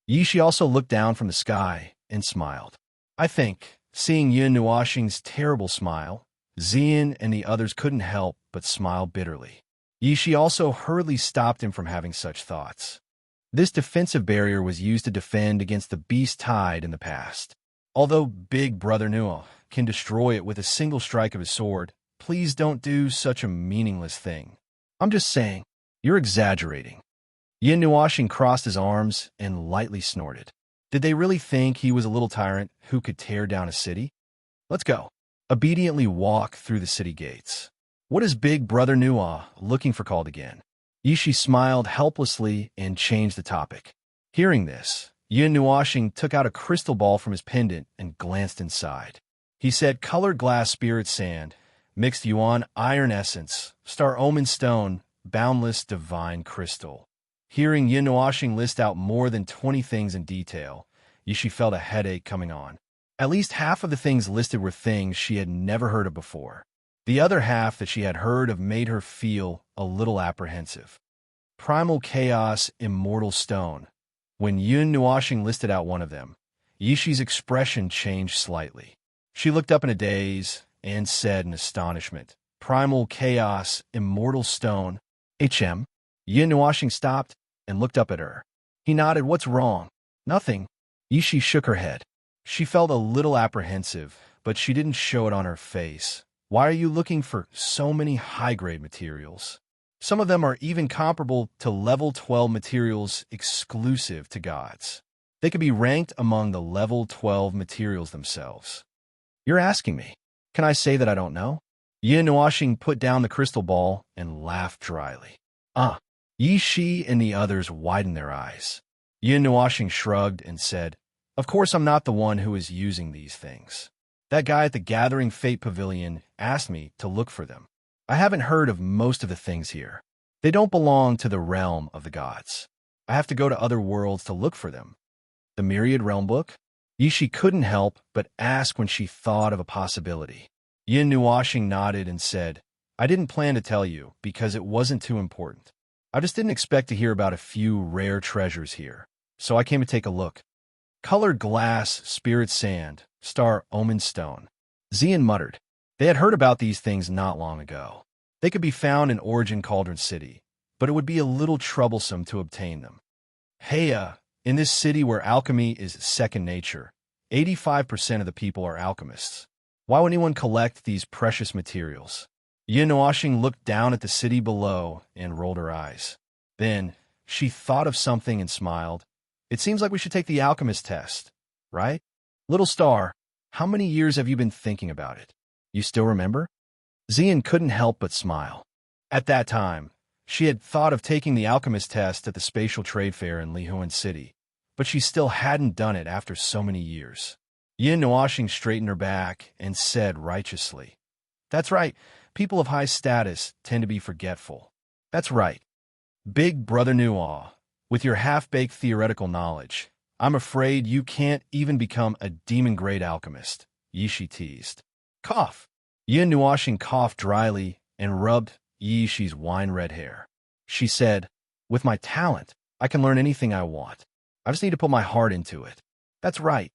Speaker 1: Yishi also looked down from the sky and smiled. I think, seeing Yun Nuoxing's terrible smile, Xian and the others couldn't help but smile bitterly. Yishi also hurriedly stopped him from having such thoughts. This defensive barrier was used to defend against the beast tide in the past. Although Big Brother Nuo can destroy it with a single strike of his sword, please don't do such a meaningless thing. I'm just saying, you're exaggerating. Yin Nuoxing crossed his arms and lightly snorted. Did they really think he was a little tyrant who could tear down a city? Let's go. Obediently walk through the city gates. What is Big Brother Nuo looking for called again? Yishi smiled helplessly and changed the topic. Hearing this, Yin Nuoxing took out a crystal ball from his pendant and glanced inside. He said colored glass spirit sand, mixed yuan iron essence, star omen stone, boundless divine crystal. Hearing Yin Nuoxing list out more than 20 things in detail, Yishi felt a headache coming on. At least half of the things listed were things she had never heard of before. The other half that she had heard of made her feel a little apprehensive. Primal Chaos Immortal Stone. When Yun Nuoxing listed out one of them, Yishi's expression changed slightly. She looked up in a daze and said in astonishment, Primal Chaos Immortal Stone. HM? Yun Nuoxing stopped and looked up at her. He nodded. What's wrong? Nothing. Yishi shook her head. She felt a little apprehensive, but she didn't show it on her face. Why are you looking for so many high-grade materials? Some of them are even comparable to level 12 materials exclusive to gods. They could be ranked among the level 12 materials themselves. You're asking me. Can I say that I don't know? Yin Nuoxing put down the crystal ball and laughed dryly. Yi Shi and the others widened their eyes. Yin Nuoxing shrugged and said, Of course I'm not the one who is using these things. That guy at the Gathering Fate Pavilion asked me to look for them. I haven't heard of most of the things here. They don't belong to the realm of the gods. I have to go to other worlds to look for them. The Myriad Realm Book? Yishi couldn't help but ask when she thought of a possibility. Yin Nuoxing nodded and said, I didn't plan to tell you because it wasn't too important. I just didn't expect to hear about a few rare treasures here, so I came to take a look. Colored glass, spirit sand, star omen stone. Xian muttered. They had heard about these things not long ago. They could be found in Origin Cauldron City, but it would be a little troublesome to obtain them. Hey, in this city where alchemy is second nature, 85% of the people are alchemists. Why would anyone collect these precious materials? Yin Nuoxing looked down at the city below and rolled her eyes. Then, she thought of something and smiled. It seems like we should take the alchemist test, right? Little star, how many years have you been thinking about it? You still remember? Xian couldn't help but smile. At that time, she had thought of taking the alchemist test at the Spatial Trade Fair in Lihuan City, but she still hadn't done it after so many years. Yin Nuoxing straightened her back and said righteously, That's right, people of high status tend to be forgetful. That's right. Big Brother Nuo, with your half-baked theoretical knowledge, I'm afraid you can't even become a demon-grade alchemist, Yishi teased. Cough. Yin Nuoxing coughed dryly and rubbed Yishi's wine-red hair. She said, With my talent, I can learn anything I want. I just need to put my heart into it. That's right.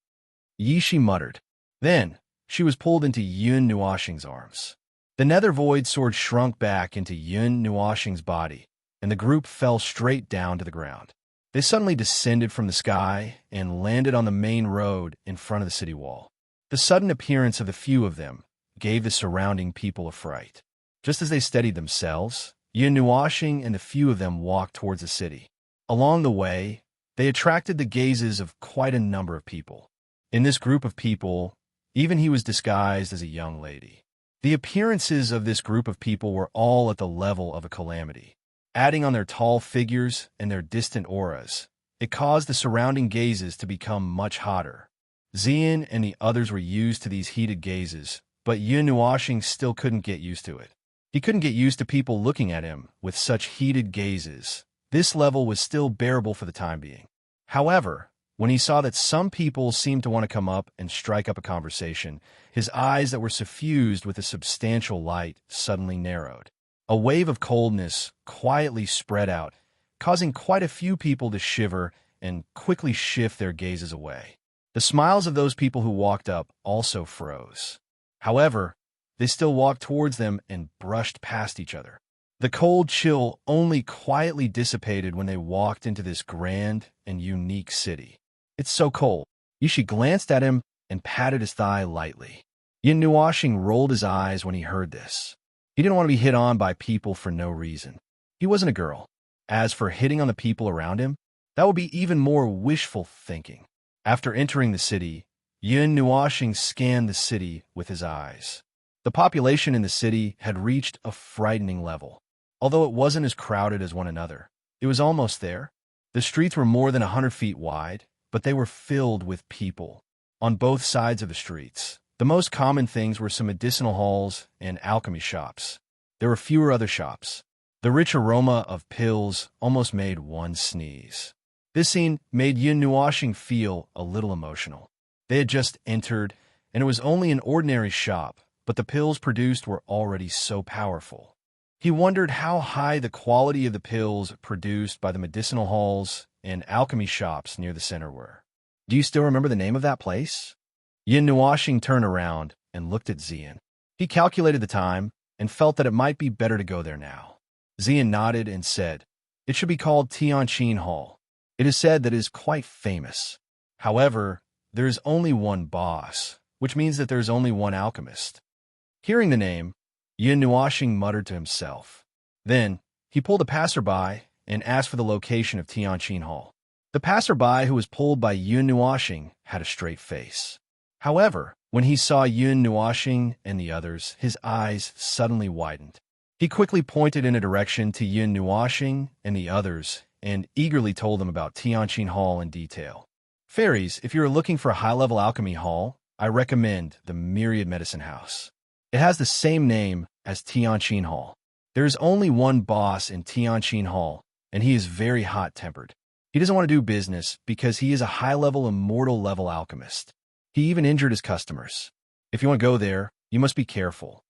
Speaker 1: Yishi muttered. Then, she was pulled into Yun Nuoxing's arms. The nether void sword shrunk back into Yun Nuoxing's body, and the group fell straight down to the ground. They suddenly descended from the sky and landed on the main road in front of the city wall. The sudden appearance of the few of them gave the surrounding people a fright. Just as they steadied themselves, Yin Nuoxing and the few of them walked towards the city. Along the way, they attracted the gazes of quite a number of people. In this group of people, even he was disguised as a young lady. The appearances of this group of people were all at the level of a calamity. Adding on their tall figures and their distant auras, it caused the surrounding gazes to become much hotter. Xian and the others were used to these heated gazes, but Yin Nuoxing still couldn't get used to it. He couldn't get used to people looking at him with such heated gazes. This level was still bearable for the time being. However, when he saw that some people seemed to want to come up and strike up a conversation, his eyes that were suffused with a substantial light suddenly narrowed. A wave of coldness quietly spread out, causing quite a few people to shiver and quickly shift their gazes away. The smiles of those people who walked up also froze. However, they still walked towards them and brushed past each other. The cold chill only quietly dissipated when they walked into this grand and unique city. "It's so cold." Yishi glanced at him and patted his thigh lightly. Yin Nuoxing rolled his eyes when he heard this. He didn't want to be hit on by people for no reason. He wasn't a girl. As for hitting on the people around him, that would be even more wishful thinking. After entering the city, Yin Nuoxing scanned the city with his eyes. The population in the city had reached a frightening level. Although it wasn't as crowded as one another, it was almost there. The streets were more than 100 feet wide, but they were filled with people. On both sides of the streets, the most common things were some medicinal halls and alchemy shops. There were fewer other shops. The rich aroma of pills almost made one sneeze. This scene made Yin Nuoxing feel a little emotional. They had just entered, and it was only an ordinary shop, but the pills produced were already so powerful. He wondered how high the quality of the pills produced by the medicinal halls and alchemy shops near the center were. "Do you still remember the name of that place?" Yin Nuoxing turned around and looked at Xian. He calculated the time and felt that it might be better to go there now. Xian nodded and said, "It should be called Tianqin Hall. It is said that it is quite famous. However, there is only one boss, which means that there is only one alchemist." Hearing the name, Yin Nuoxing muttered to himself. Then, he pulled a passerby and asked for the location of Tianqin Hall. The passerby who was pulled by Yin Nuoxing had a straight face. However, when he saw Yin Nuoxing and the others, his eyes suddenly widened. He quickly pointed in a direction to Yin Nuoxing and the others and eagerly told them about Tianqin Hall in detail. "Fairies, if you are looking for a high-level alchemy hall, I recommend the Myriad Medicine House. It has the same name as Tianqin Hall. There is only one boss in Tianqin Hall, and he is very hot-tempered. He doesn't want to do business because he is a high-level immortal-level alchemist. He even injured his customers. If you want to go there, you must be careful."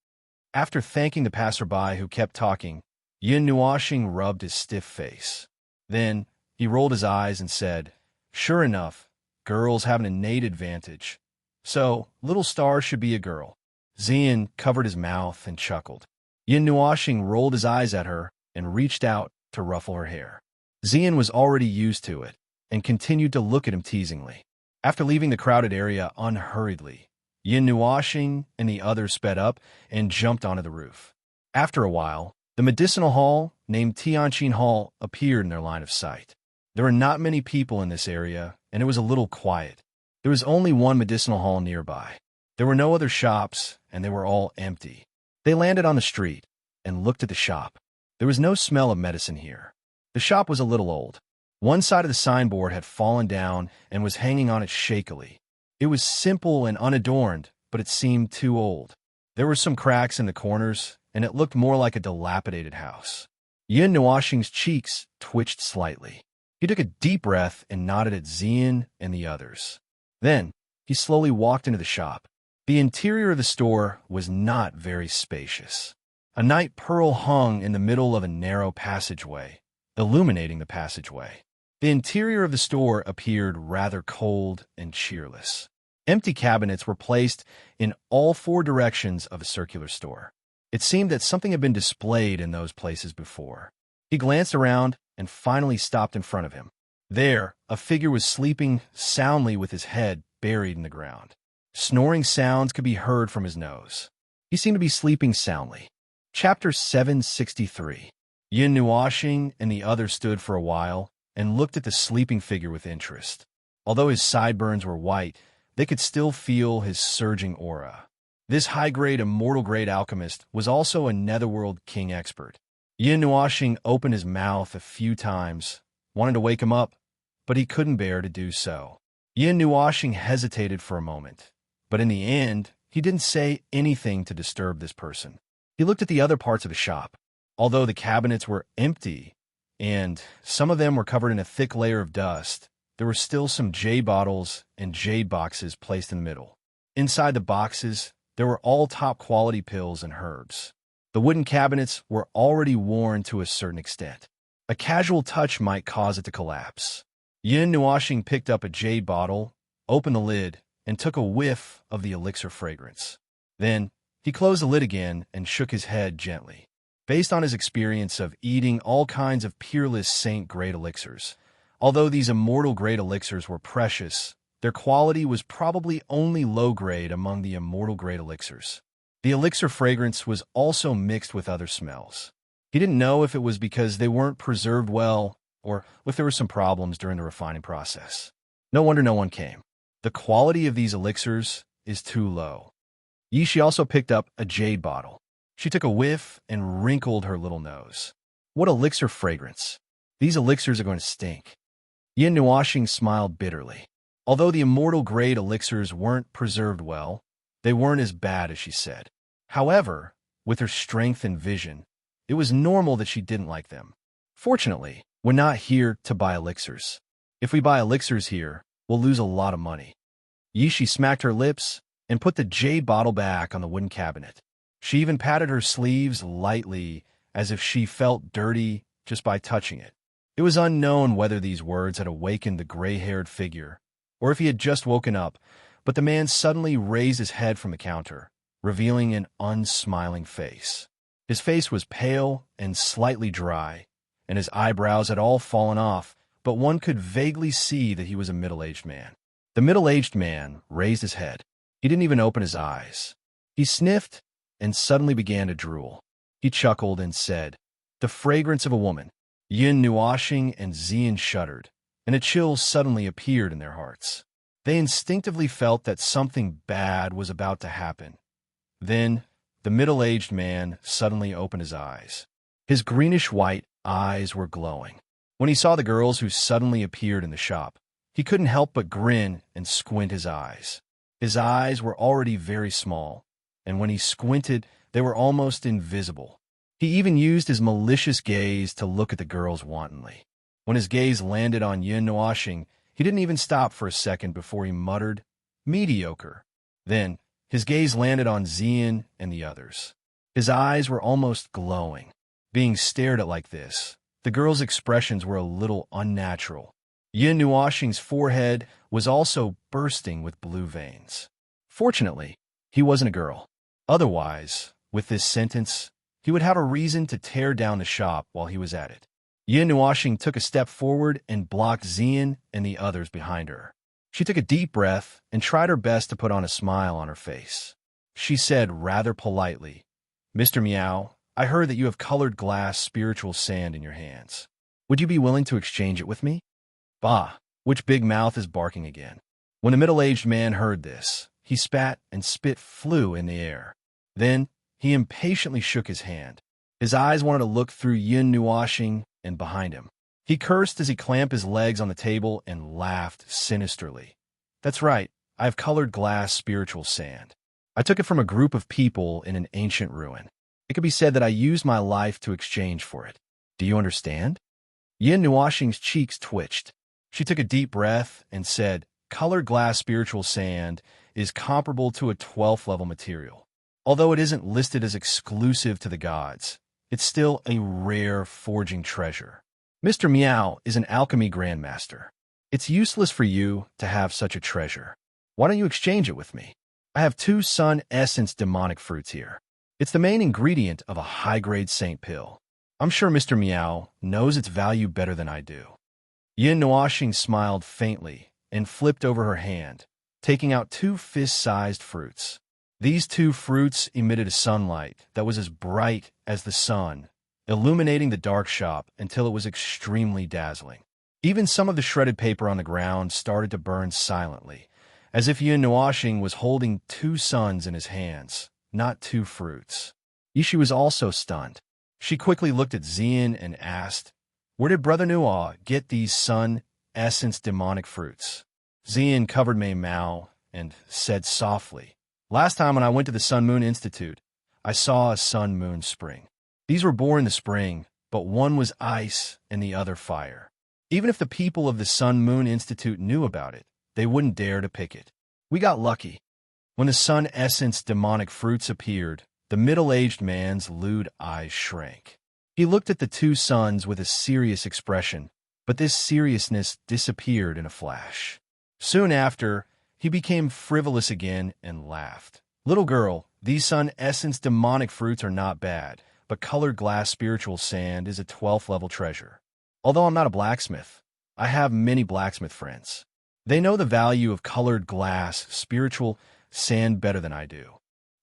Speaker 1: After thanking the passerby who kept talking, Yin Nuoxing rubbed his stiff face. Then, he rolled his eyes and said, "Sure enough, girls have an innate advantage. So, little star should be a girl." Xian covered his mouth and chuckled. Yin Nuoxing rolled his eyes at her and reached out to ruffle her hair. Xian was already used to it and continued to look at him teasingly. After leaving the crowded area unhurriedly, Yin Nuoxing and the others sped up and jumped onto the roof. After a while, the medicinal hall, named Tianqin Hall, appeared in their line of sight. There were not many people in this area, and it was a little quiet. There was only one medicinal hall nearby. There were no other shops, and they were all empty. They landed on the street and looked at the shop. There was no smell of medicine here. The shop was a little old. One side of the signboard had fallen down and was hanging on it shakily. It was simple and unadorned, but it seemed too old. There were some cracks in the corners, and it looked more like a dilapidated house. Yin Nuoxing's cheeks twitched slightly. He took a deep breath and nodded at Xian and the others. Then, he slowly walked into the shop. The interior of the store was not very spacious. A night pearl hung in the middle of a narrow passageway, illuminating the passageway. The interior of the store appeared rather cold and cheerless. Empty cabinets were placed in all four directions of the circular store. It seemed that something had been displayed in those places before. He glanced around and finally stopped in front of him. There, a figure was sleeping soundly with his head buried in the ground. Snoring sounds could be heard from his nose. He seemed to be sleeping soundly. Chapter 763. Yin Nuoxing and the others stood for a while and looked at the sleeping figure with interest. Although his sideburns were white, they could still feel his surging aura. This high-grade, immortal-grade alchemist was also a netherworld king expert. Yin Nuoxing opened his mouth a few times, wanted to wake him up, but he couldn't bear to do so. Yin Nuoxing hesitated for a moment, but in the end, he didn't say anything to disturb this person. He looked at the other parts of the shop. Although the cabinets were empty, and some of them were covered in a thick layer of dust, there were still some jade bottles and jade boxes placed in the middle. Inside the boxes, there were all top-quality pills and herbs. The wooden cabinets were already worn to a certain extent. A casual touch might cause it to collapse. Yin Nuashing picked up a jade bottle, opened the lid, and took a whiff of the elixir fragrance. Then, he closed the lid again and shook his head gently. Based on his experience of eating all kinds of peerless saint-grade elixirs, although these immortal-grade elixirs were precious, their quality was probably only low-grade among the immortal-grade elixirs. The elixir fragrance was also mixed with other smells. He didn't know if it was because they weren't preserved well or if there were some problems during the refining process. No wonder no one came. The quality of these elixirs is too low. Yishi also picked up a jade bottle. She took a whiff and wrinkled her little nose. What elixir fragrance! These elixirs are going to stink. Yin Nuashing smiled bitterly. Although the immortal-grade elixirs weren't preserved well, they weren't as bad as she said. However, with her strength and vision, it was normal that she didn't like them. Fortunately, we're not here to buy elixirs. If we buy elixirs here, we'll lose a lot of money. Yishi smacked her lips and put the jade bottle back on the wooden cabinet. She even patted her sleeves lightly as if she felt dirty just by touching it. It was unknown whether these words had awakened the gray-haired figure or if he had just woken up, but the man suddenly raised his head from the counter, revealing an unsmiling face. His face was pale and slightly dry, and his eyebrows had all fallen off, but one could vaguely see that he was a middle-aged man. The middle-aged man raised his head. He didn't even open his eyes. He sniffed and suddenly began to drool. He chuckled and said, "The fragrance of a woman." Yin Nuashing and Xian shuddered, and a chill suddenly appeared in their hearts. They instinctively felt that something bad was about to happen. Then, the middle-aged man suddenly opened his eyes. His greenish-white eyes were glowing. When he saw the girls who suddenly appeared in the shop, he couldn't help but grin and squint his eyes. His eyes were already very small, and when he squinted, they were almost invisible. He even used his malicious gaze to look at the girls wantonly. When his gaze landed on Yin Nuashing, he didn't even stop for a second before he muttered, "Mediocre." Then, his gaze landed on Xian and the others. His eyes were almost glowing. Being stared at like this, the girls' expressions were a little unnatural. Yin Nuashing's forehead was also bursting with blue veins. Fortunately, he wasn't a girl. Otherwise, with this sentence, he would have a reason to tear down the shop while he was at it. Yin Nuashing took a step forward and blocked Xian and the others behind her. She took a deep breath and tried her best to put on a smile on her face. She said rather politely, "Mr. Meow, I heard that you have colored glass spiritual sand in your hands. Would you be willing to exchange it with me?" Bah, which big mouth is barking again? When the middle-aged man heard this, he spat and spit flew in the air. Then, he impatiently shook his hand. His eyes wanted to look through Yin Nuashing and behind him. He cursed as he clamped his legs on the table and laughed sinisterly. "That's right, I have colored glass spiritual sand. I took it from a group of people in an ancient ruin. It could be said that I used my life to exchange for it. Do you understand?" Yin Nuashing's cheeks twitched. She took a deep breath and said, "Colored glass spiritual sand is comparable to a 12th level material. Although it isn't listed as exclusive to the gods, it's still a rare forging treasure. Mr. Meow is an alchemy grandmaster. It's useless for you to have such a treasure. Why don't you exchange it with me? I have 2 sun essence demonic fruits here. It's the main ingredient of a high-grade saint pill. I'm sure Mr. Meow knows its value better than I do." Yin Nuashing smiled faintly and flipped over her hand, taking out 2 fist-sized fruits. These 2 fruits emitted a sunlight that was as bright as the sun, illuminating the dark shop until it was extremely dazzling. Even some of the shredded paper on the ground started to burn silently, as if Yin Nuashing was holding 2 suns in his hands, not 2 fruits. Yishi was also stunned. She quickly looked at Xian and asked, "Where did Brother Nuo get these sun essence demonic fruits?" Xian covered Mei Mao and said softly, "Last time when I went to the Sun Moon Institute, I saw a sun moon spring. These were born in the spring, but one was ice and the other fire. Even if the people of the Sun Moon Institute knew about it, they wouldn't dare to pick it. We got lucky. When the sun essence demonic fruits appeared, The middle-aged man's lewd eyes shrank. He looked at the two sons with a serious expression, but this seriousness disappeared in a flash. Soon after, he became frivolous again and laughed. "Little girl, these sun essence demonic fruits are not bad, but colored glass spiritual sand is a 12th level treasure. Although I'm not a blacksmith, I have many blacksmith friends. They know the value of colored glass spiritual sand better than I do.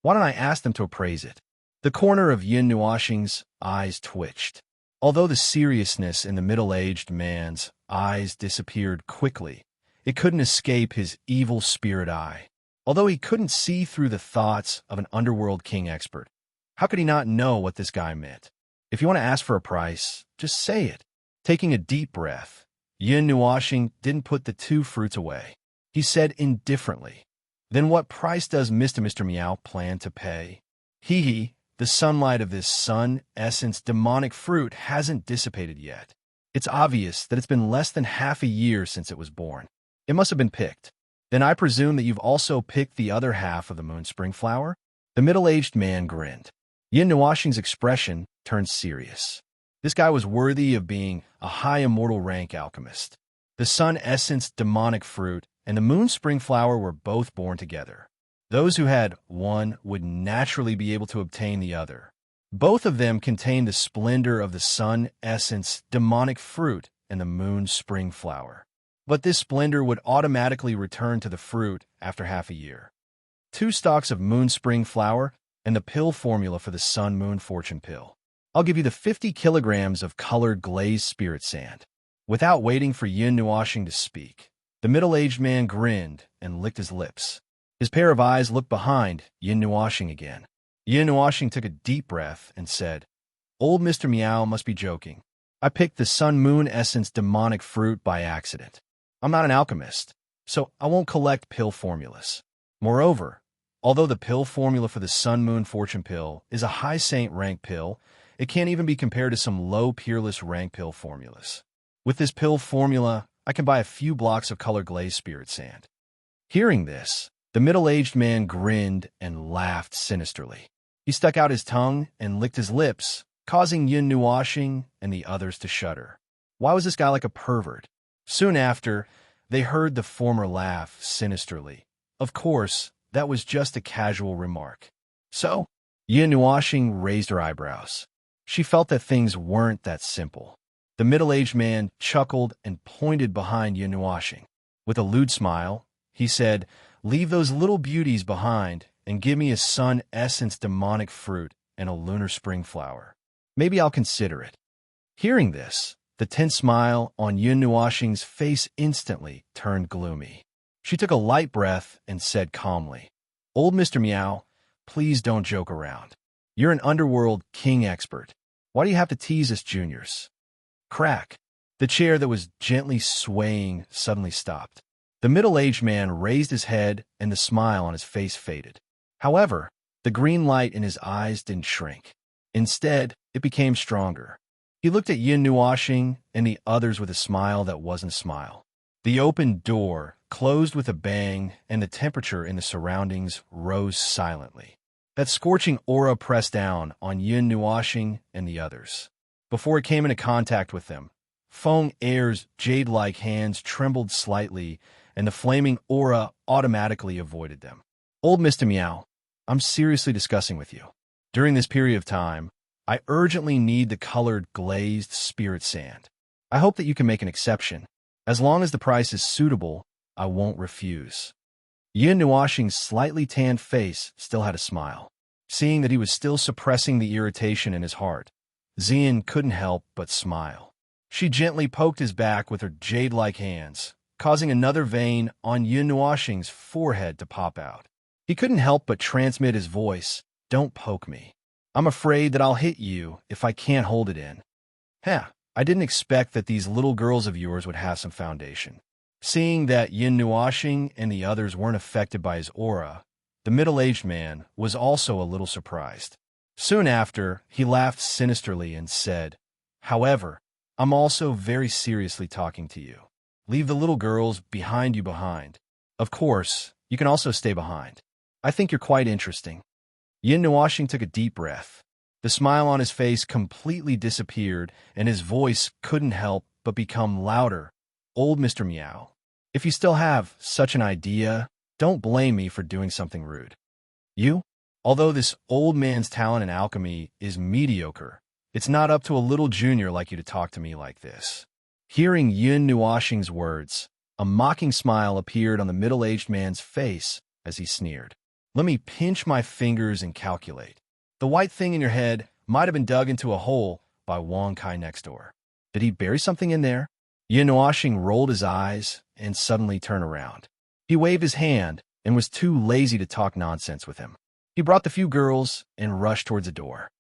Speaker 1: Why don't I ask them to appraise it?" The corner of Yin Nuoxing's eyes twitched. Although the seriousness in the middle-aged man's eyes disappeared quickly, it couldn't escape his evil spirit eye. Although he couldn't see through the thoughts of an underworld king expert, how could he not know what this guy meant? If you want to ask for a price, just say it. Taking a deep breath, Yin Nuoxing didn't put the two fruits away. He said indifferently, "Then what price does Mr. Meow plan to pay?" "Hee, the sunlight of this sun essence demonic fruit hasn't dissipated yet. It's obvious that it's been less than half a year since it was born. It must have been picked. Then I presume that you've also picked the other half of the moon spring flower?" The middle-aged man grinned. Yin Nuoxing's expression turned serious. This guy was worthy of being a high immortal rank alchemist. The sun essence demonic fruit and the moon spring flower were both born together. Those who had one would naturally be able to obtain the other. Both of them contained the splendor of the sun essence demonic fruit and the moon spring flower. But this splendor would automatically return to the fruit after half a year. 2 stalks of moon spring flower and the pill formula for the sun moon fortune pill. I'll give you the 50 kilograms of colored glazed spirit sand. Without waiting for Yin Nuoxing to speak, the middle-aged man grinned and licked his lips. His pair of eyes looked behind Yin Nuoxing again. Yin Nuoxing took a deep breath and said, "Old Mr. Meow must be joking. I picked the sun-moon essence demonic fruit by accident. I'm not an alchemist, so I won't collect pill formulas. Moreover, although the pill formula for the sun-moon fortune pill is a high saint rank pill, it can't even be compared to some low peerless rank pill formulas. With this pill formula, I can buy a few blocks of colored glazed spirit sand." Hearing this, the middle-aged man grinned and laughed sinisterly. He stuck out his tongue and licked his lips, causing Yin Nuoxing and the others to shudder. Why was this guy like a pervert? Soon after, they heard the former laugh sinisterly. Of course, that was just a casual remark. So, Yin Nuoxing raised her eyebrows. She felt that things weren't that simple. The middle-aged man chuckled and pointed behind Yin Nuoxing. With a lewd smile, he said, "Leave those little beauties behind and give me a sun essence demonic fruit and a lunar spring flower. Maybe I'll consider it." Hearing this, the tense smile on Yin Nuoxing's face instantly turned gloomy. She took a light breath and said calmly, "Old Mr. Meow, please don't joke around. You're an underworld king expert. Why do you have to tease us juniors?" Crack! The chair that was gently swaying suddenly stopped. The middle-aged man raised his head and the smile on his face faded. However, the green light in his eyes didn't shrink. Instead, it became stronger. He looked at Yin Nuoxing and the others with a smile that wasn't a smile. The open door closed with a bang and the temperature in the surroundings rose silently. That scorching aura pressed down on Yin Nuoxing and the others. Before it came into contact with them, Feng Air's jade-like hands trembled slightly and the flaming aura automatically avoided them. "Old Mr. Meow, I'm seriously discussing with you. During this period of time, I urgently need the colored glazed spirit sand. I hope that you can make an exception. As long as the price is suitable, I won't refuse." Yin Nuoxing's slightly tanned face still had a smile. Seeing that he was still suppressing the irritation in his heart, Xian couldn't help but smile. She gently poked his back with her jade-like hands, causing another vein on Yin Nuoxing's forehead to pop out. He couldn't help but transmit his voice, "Don't poke me. I'm afraid that I'll hit you if I can't hold it in." I didn't expect that these little girls of yours would have some foundation. Seeing that Yin Nuoxing and the others weren't affected by his aura, the middle-aged man was also a little surprised. Soon after, he laughed sinisterly and said, "However, I'm also very seriously talking to you. Leave the little girls behind you behind. Of course, you can also stay behind. I think you're quite interesting." Yin Nuashing took a deep breath. The smile on his face completely disappeared, and his voice couldn't help but become louder. Old Mr. Meow, if you still have such an idea, don't blame me for doing something rude. You? Although this old man's talent in alchemy is mediocre, it's not up to a little junior like you to talk to me like this. Hearing Yin Nuashing's words, a mocking smile appeared on the middle-aged man's face as he sneered. Let me pinch my fingers and calculate. The white thing in your head might have been dug into a hole by Wong Kai next door. Did he bury something in there? Yin Nuashing rolled his eyes and suddenly turned around. He waved his hand and was too lazy to talk nonsense with him. He brought the few girls and rushed towards the door.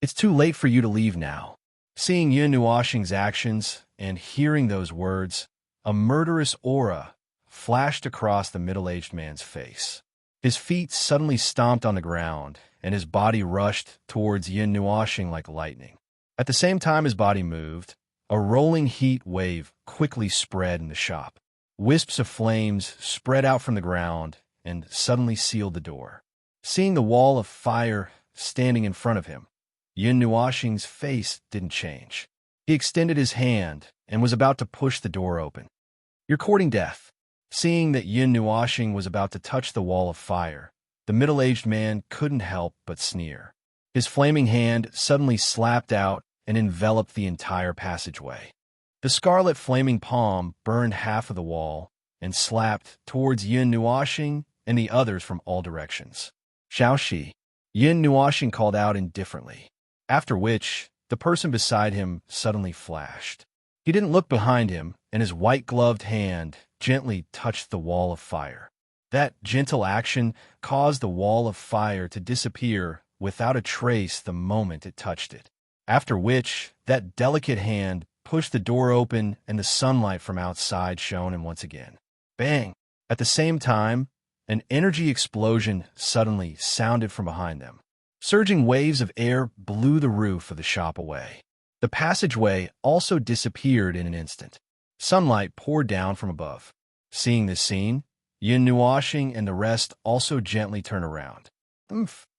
Speaker 1: It's too late for you to leave now. Seeing Yin Nuashing's actions and hearing those words, a murderous aura flashed across the middle-aged man's face. His feet suddenly stomped on the ground, and his body rushed towards Yin Nuashing like lightning. At the same time his body moved, a rolling heat wave quickly spread in the shop. Wisps of flames spread out from the ground and suddenly sealed the door. Seeing the wall of fire standing in front of him, Yin Nuashing's face didn't change. He extended his hand and was about to push the door open. You're courting death. Seeing that Yin Nuashing was about to touch the wall of fire, the middle-aged man couldn't help but sneer. His flaming hand suddenly slapped out and enveloped the entire passageway. The scarlet flaming palm burned half of the wall and slapped towards Yin Nuashing and the others from all directions. Xiaoxi, Yin Nuashing called out indifferently, after which the person beside him suddenly flashed. He didn't look behind him, and his white-gloved hand gently touched the wall of fire. That gentle action caused the wall of fire to disappear without a trace the moment it touched it, after which that delicate hand pushed the door open and the sunlight from outside shone in once again. Bang! At the same time, an energy explosion suddenly sounded from behind them. Surging waves of air blew the roof of the shop away. The passageway also disappeared in an instant. Sunlight poured down from above. Seeing this scene, Yin Nuashing and the rest also gently turned around.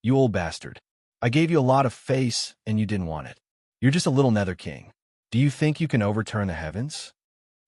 Speaker 1: You old bastard. I gave you a lot of face and you didn't want it. You're just a little nether king. Do you think you can overturn the heavens?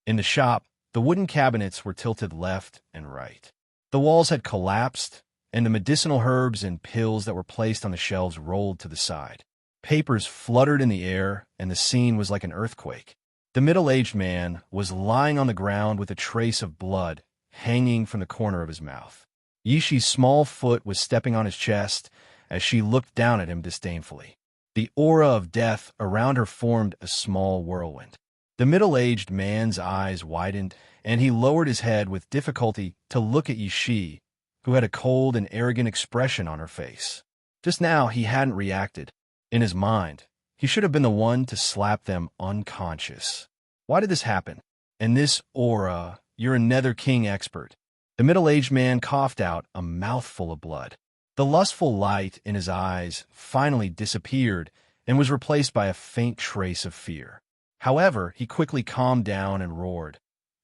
Speaker 1: In the shop, the wooden cabinets were tilted left and right. The walls had collapsed, and the medicinal herbs and pills that were placed on the shelves rolled to the side. Papers fluttered in the air, and the scene was like an earthquake. The middle-aged man was lying on the ground with a trace of blood hanging from the corner of his mouth. Yishi's small foot was stepping on his chest as she looked down at him disdainfully. The aura of death around her formed a small whirlwind. The middle-aged man's eyes widened, and he lowered his head with difficulty to look at Yishi, who had a cold and arrogant expression on her face. Just now, he hadn't reacted. In his mind, he should have been the one to slap them unconscious. Why did this happen? And this aura, you're a Nether King expert. The middle-aged man coughed out a mouthful of blood. The lustful light in his eyes finally disappeared and was replaced by a faint trace of fear. However, he quickly calmed down and roared,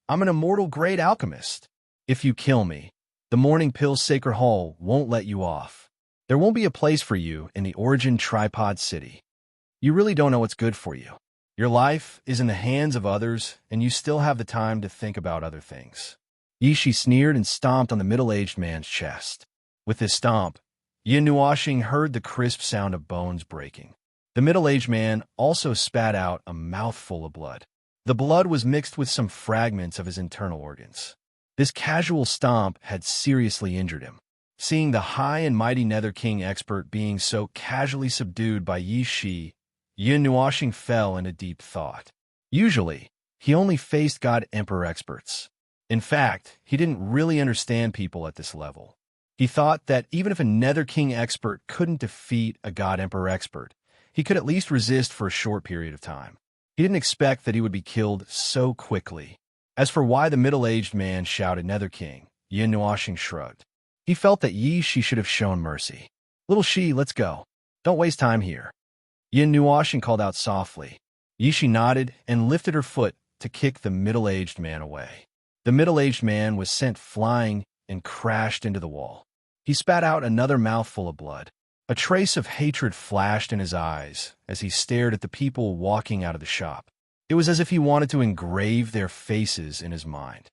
Speaker 1: I'm an immortal great alchemist. If you kill me, the Morning Pill's Sacred Hall won't let you off. There won't be a place for you in the Origin Tripod City. You really don't know what's good for you. Your life is in the hands of others, and you still have the time to think about other things. Yishi sneered and stomped on the middle-aged man's chest. With his stomp, Yin Nuashing heard the crisp sound of bones breaking. The middle-aged man also spat out a mouthful of blood. The blood was mixed with some fragments of his internal organs. This casual stomp had seriously injured him. Seeing the high and mighty Nether King expert being so casually subdued by Yi Shi, Yin Nuashing fell into deep thought. Usually, he only faced God Emperor experts. In fact, he didn't really understand people at this level. He thought that even if a Nether King expert couldn't defeat a God Emperor expert, he could at least resist for a short period of time. He didn't expect that he would be killed so quickly. As for why the middle-aged man shouted Nether King, Yin Nuashing shrugged. He felt that Yi Shi should have shown mercy. Little Shi, let's go. Don't waste time here. Yin Nuashing called out softly. Yi Shi nodded and lifted her foot to kick the middle-aged man away. The middle-aged man was sent flying and crashed into the wall. He spat out another mouthful of blood. A trace of hatred flashed in his eyes as he stared at the people walking out of the shop. It was as if he wanted to engrave their faces in his mind.